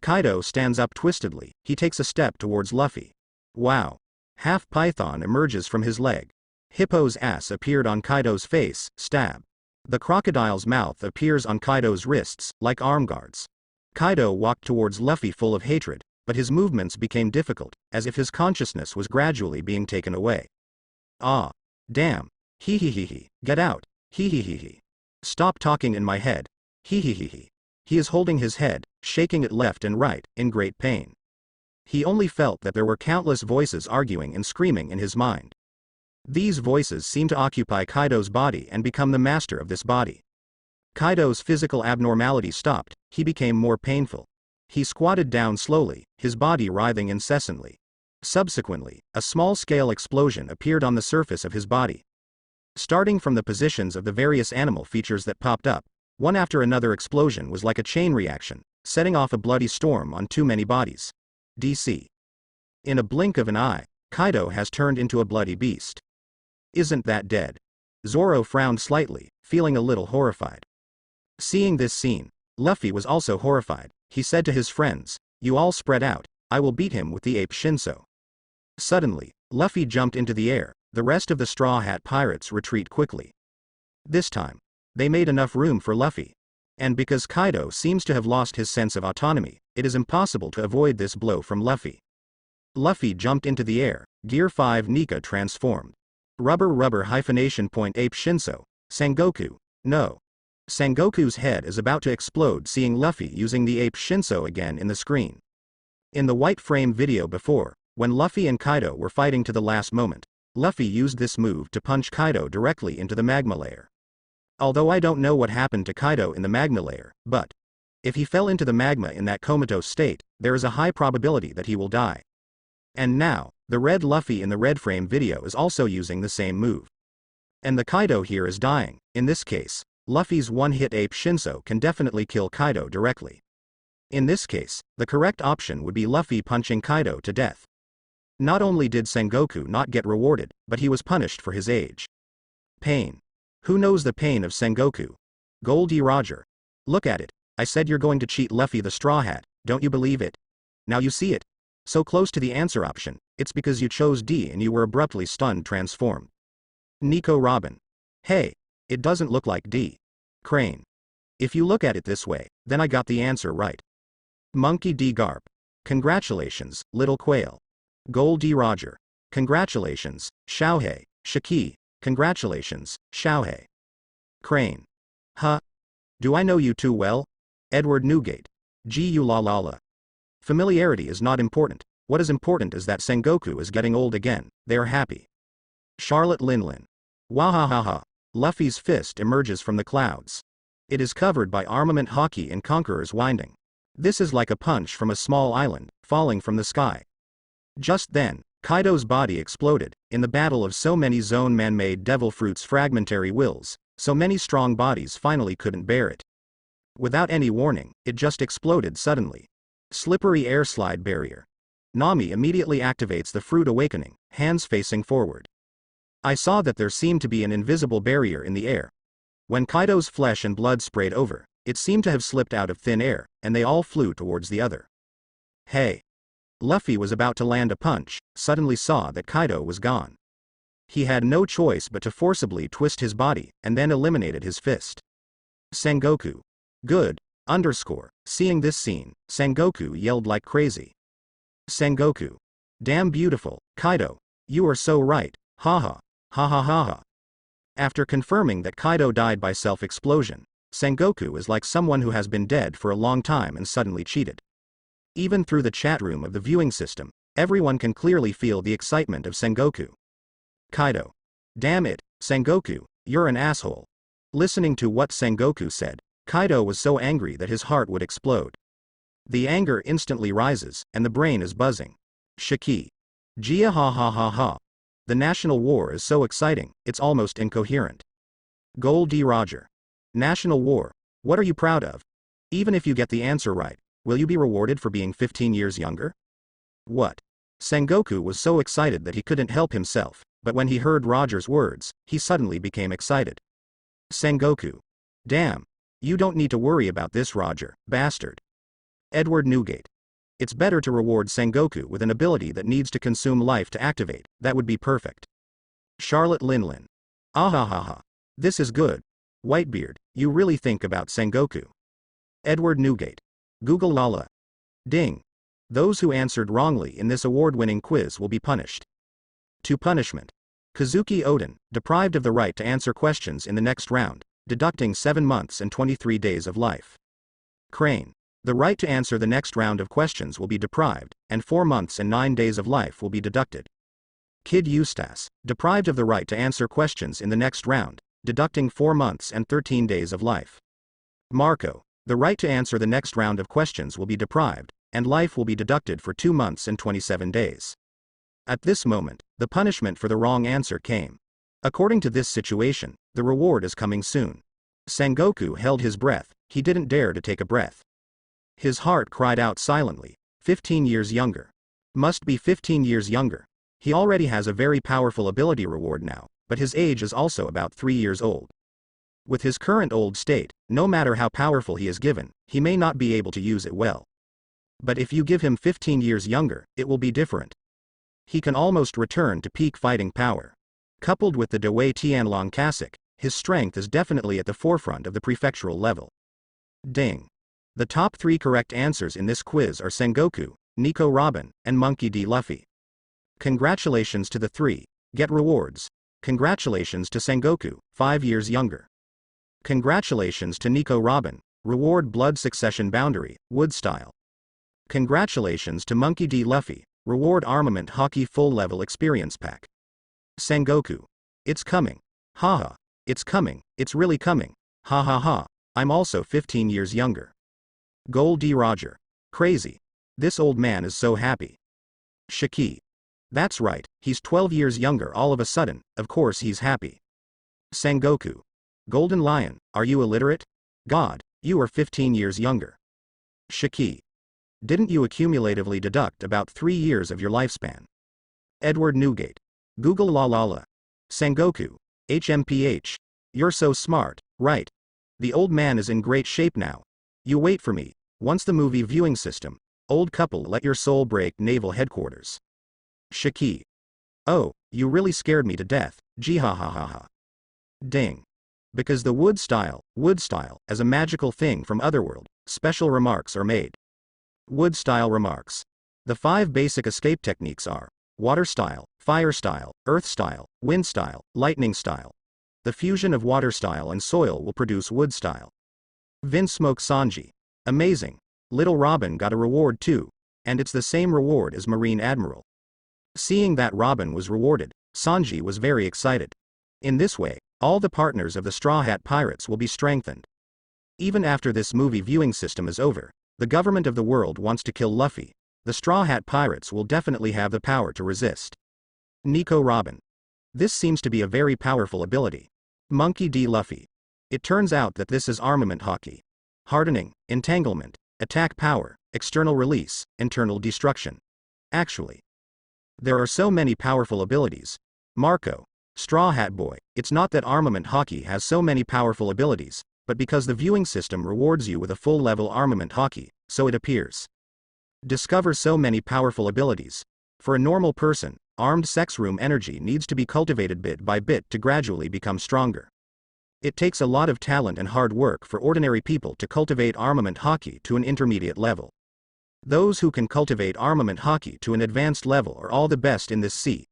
Speaker 1: Kaido stands up twistedly, he takes a step towards Luffy. Wow. Half python emerges from his leg. Hippo's ass appeared on Kaido's face, stab. The crocodile's mouth appears on Kaido's wrists, like arm guards. Kaido walked towards Luffy full of hatred, but his movements became difficult, as if his consciousness was gradually being taken away. Ah. Damn. He. Get out. He. Stop talking in my head. He. He is holding his head, shaking it left and right, in great pain. He only felt that there were countless voices arguing and screaming in his mind. These voices seemed to occupy Kaido's body and become the master of this body. Kaido's physical abnormality stopped, he became more painful. He squatted down slowly, his body writhing incessantly. Subsequently, a small-scale explosion appeared on the surface of his body. Starting from the positions of the various animal features that popped up, one after another explosion was like a chain reaction, setting off a bloody storm on too many bodies. DC. In a blink of an eye, Kaido has turned into a bloody beast. Isn't that dead? Zoro frowned slightly, feeling a little horrified. Seeing this scene, Luffy was also horrified. He said to his friends, "You all spread out, I will beat him with the ape Shinso." Suddenly, Luffy jumped into the air, the rest of the Straw Hat pirates retreat quickly. This time, they made enough room for Luffy. And because Kaido seems to have lost his sense of autonomy, it is impossible to avoid this blow from Luffy. Luffy jumped into the air, Gear 5 Nika transformed. Rubber hyphenation point ape Shinso, Sengoku, no. Sengoku's head is about to explode seeing Luffy using the ape Shinso again in the screen. In the white frame video before, when Luffy and Kaido were fighting to the last moment, Luffy used this move to punch Kaido directly into the magma layer. Although I don't know what happened to Kaido in the magma layer, but if he fell into the magma in that comatose state, there is a high probability that he will die. And now, the red Luffy in the red frame video is also using the same move. And the Kaido here is dying. In this case, Luffy's one-hit ape Shinso can definitely kill Kaido directly. In this case, the correct option would be Luffy punching Kaido to death. Not only did Sengoku not get rewarded, but he was punished for his age. Pain. Who knows the pain of Sengoku? Goldie Roger. Look at it, I said you're going to cheat Luffy the Straw Hat, don't you believe it? Now you see it. So close to the answer option, it's because you chose D and you were abruptly stunned transformed. Nico Robin. Hey, it doesn't look like D. Crane. If you look at it this way, then I got the answer right. Monkey D. Garp. Congratulations, little quail. Gold D. Roger. Congratulations, Xiaohei. Shiki. Congratulations, Xiaohei. Crane. Huh? Do I know you too well? Edward Newgate. Gu la la la. Familiarity is not important, what is important is that Sengoku is getting old again, they are happy. Charlotte Linlin. Wahahaha. Luffy's fist emerges from the clouds. It is covered by armament hockey and conquerors winding. This is like a punch from a small island, falling from the sky. Just then, Kaido's body exploded, in the battle of so many zone man-made devil fruits fragmentary wills, so many strong bodies finally couldn't bear it. Without any warning, it just exploded suddenly. Slippery air slide barrier. Nami immediately activates the fruit awakening, hands facing forward. I saw that there seemed to be an invisible barrier in the air. When Kaido's flesh and blood sprayed over, it seemed to have slipped out of thin air, and they all flew towards the other. Hey! Luffy was about to land a punch, suddenly saw that Kaido was gone. He had no choice but to forcibly twist his body, and then eliminated his fist. Sengoku. Good. Seeing this scene, Sengoku yelled like crazy. Sengoku. Damn beautiful, Kaido. You are so right, haha. Ha ha ha ha. After confirming that Kaido died by self-explosion, Sengoku is like someone who has been dead for a long time and suddenly cheated. Even through the chat room of the viewing system, everyone can clearly feel the excitement of Sengoku. Kaido. Damn it, Sengoku, you're an asshole. Listening to what Sengoku said, Kaido was so angry that his heart would explode. The anger instantly rises, and the brain is buzzing. Shiki. Jia ha ha ha ha. The national war is so exciting, it's almost incoherent. Gold D. Roger. National war, what are you proud of? Even if you get the answer right, will you be rewarded for being 15 years younger? What? Sengoku was so excited that he couldn't help himself, but when he heard Roger's words, he suddenly became excited. Sengoku. Damn. You don't need to worry about this, Roger, bastard. Edward Newgate. It's better to reward Sengoku with an ability that needs to consume life to activate, that would be perfect. Charlotte Linlin. Ahahaha. This is good. Whitebeard, you really think about Sengoku. Edward Newgate. Google Lala. Ding. Those who answered wrongly in this award-winning quiz will be punished. To punishment. Kazuki Odin, deprived of the right to answer questions in the next round, deducting 7 months and 23 days of life. Crane. The right to answer the next round of questions will be deprived, and 4 months and 9 days of life will be deducted. Kid Eustace, deprived of the right to answer questions in the next round, deducting 4 months and 13 days of life. Marco. The right to answer the next round of questions will be deprived, and life will be deducted for 2 months and 27 days. At this moment, the punishment for the wrong answer came. According to this situation, the reward is coming soon. Sengoku held his breath, he didn't dare to take a breath. His heart cried out silently, 15 years younger. Must be 15 years younger. He already has a very powerful ability reward now, but his age is also about 3 years old. With his current old state, no matter how powerful he is given, he may not be able to use it well. But if you give him 15 years younger, it will be different. He can almost return to peak fighting power. Coupled with the Dewey Tianlong cassock, his strength is definitely at the forefront of the prefectural level. Ding. The top 3 correct answers in this quiz are Sengoku, Nico Robin, and Monkey D. Luffy. Congratulations to the 3, get rewards. Congratulations to Sengoku, 5 years younger. Congratulations to Nico Robin, reward blood succession boundary, wood style. Congratulations to Monkey D. Luffy, reward armament hockey full level experience pack. Sengoku. It's coming. Haha. It's coming, it's really coming. Ha ha ha. I'm also 15 years younger. Gold D. Roger. Crazy. This old man is so happy. Shiki. That's right, he's 12 years younger all of a sudden, of course he's happy. Sengoku. Golden Lion, are you illiterate? God, you are 15 years younger. Shiki. Didn't you accumulatively deduct about 3 years of your lifespan? Edward Newgate. Google la la la. Sengoku. HMPH. You're so smart, right? The old man is in great shape now. You wait for me, once the movie viewing system, old couple let your soul break naval headquarters. Shiki. Oh, you really scared me to death, jihahahaha. Ding. Because the wood style, as a magical thing from Otherworld, special remarks are made. Wood style remarks. The 5 basic escape techniques are water style, fire style, earth style, wind style, lightning style. The fusion of water style and soil will produce wood style. Vinsmoke Sanji. Amazing. Little Robin got a reward too, and it's the same reward as Marine Admiral. Seeing that Robin was rewarded, Sanji was very excited. In this way, all the partners of the Straw Hat Pirates will be strengthened. Even after this movie viewing system is over, the government of the world wants to kill Luffy. The Straw Hat Pirates will definitely have the power to resist. Nico Robin. This seems to be a very powerful ability. Monkey D. Luffy. It turns out that this is armament hockey. Hardening, entanglement, attack power, external release, internal destruction. Actually, there are so many powerful abilities. Marco. Straw Hat Boy. It's not that armament hockey has so many powerful abilities, but because the viewing system rewards you with a full-level armament hockey, so it appears. Discover so many powerful abilities. For a normal person, Armed sex room energy needs to be cultivated bit by bit to gradually become stronger. It takes a lot of talent and hard work for ordinary people to cultivate armament hockey to an intermediate level. Those who can cultivate armament hockey to an advanced level are all the best in this sea.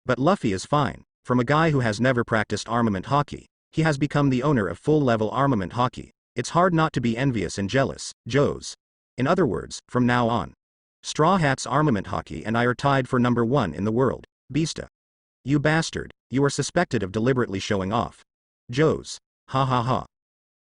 Speaker 1: But Luffy is fine. From a guy who has never practiced armament hockey, he has become the owner of full-level armament hockey. It's hard not to be envious and jealous, Joes. In other words, from now on, Straw Hat's armament hockey and I are tied for number 1 in the world. Beasta. You bastard, you are suspected of deliberately showing off. Joes. Ha ha ha.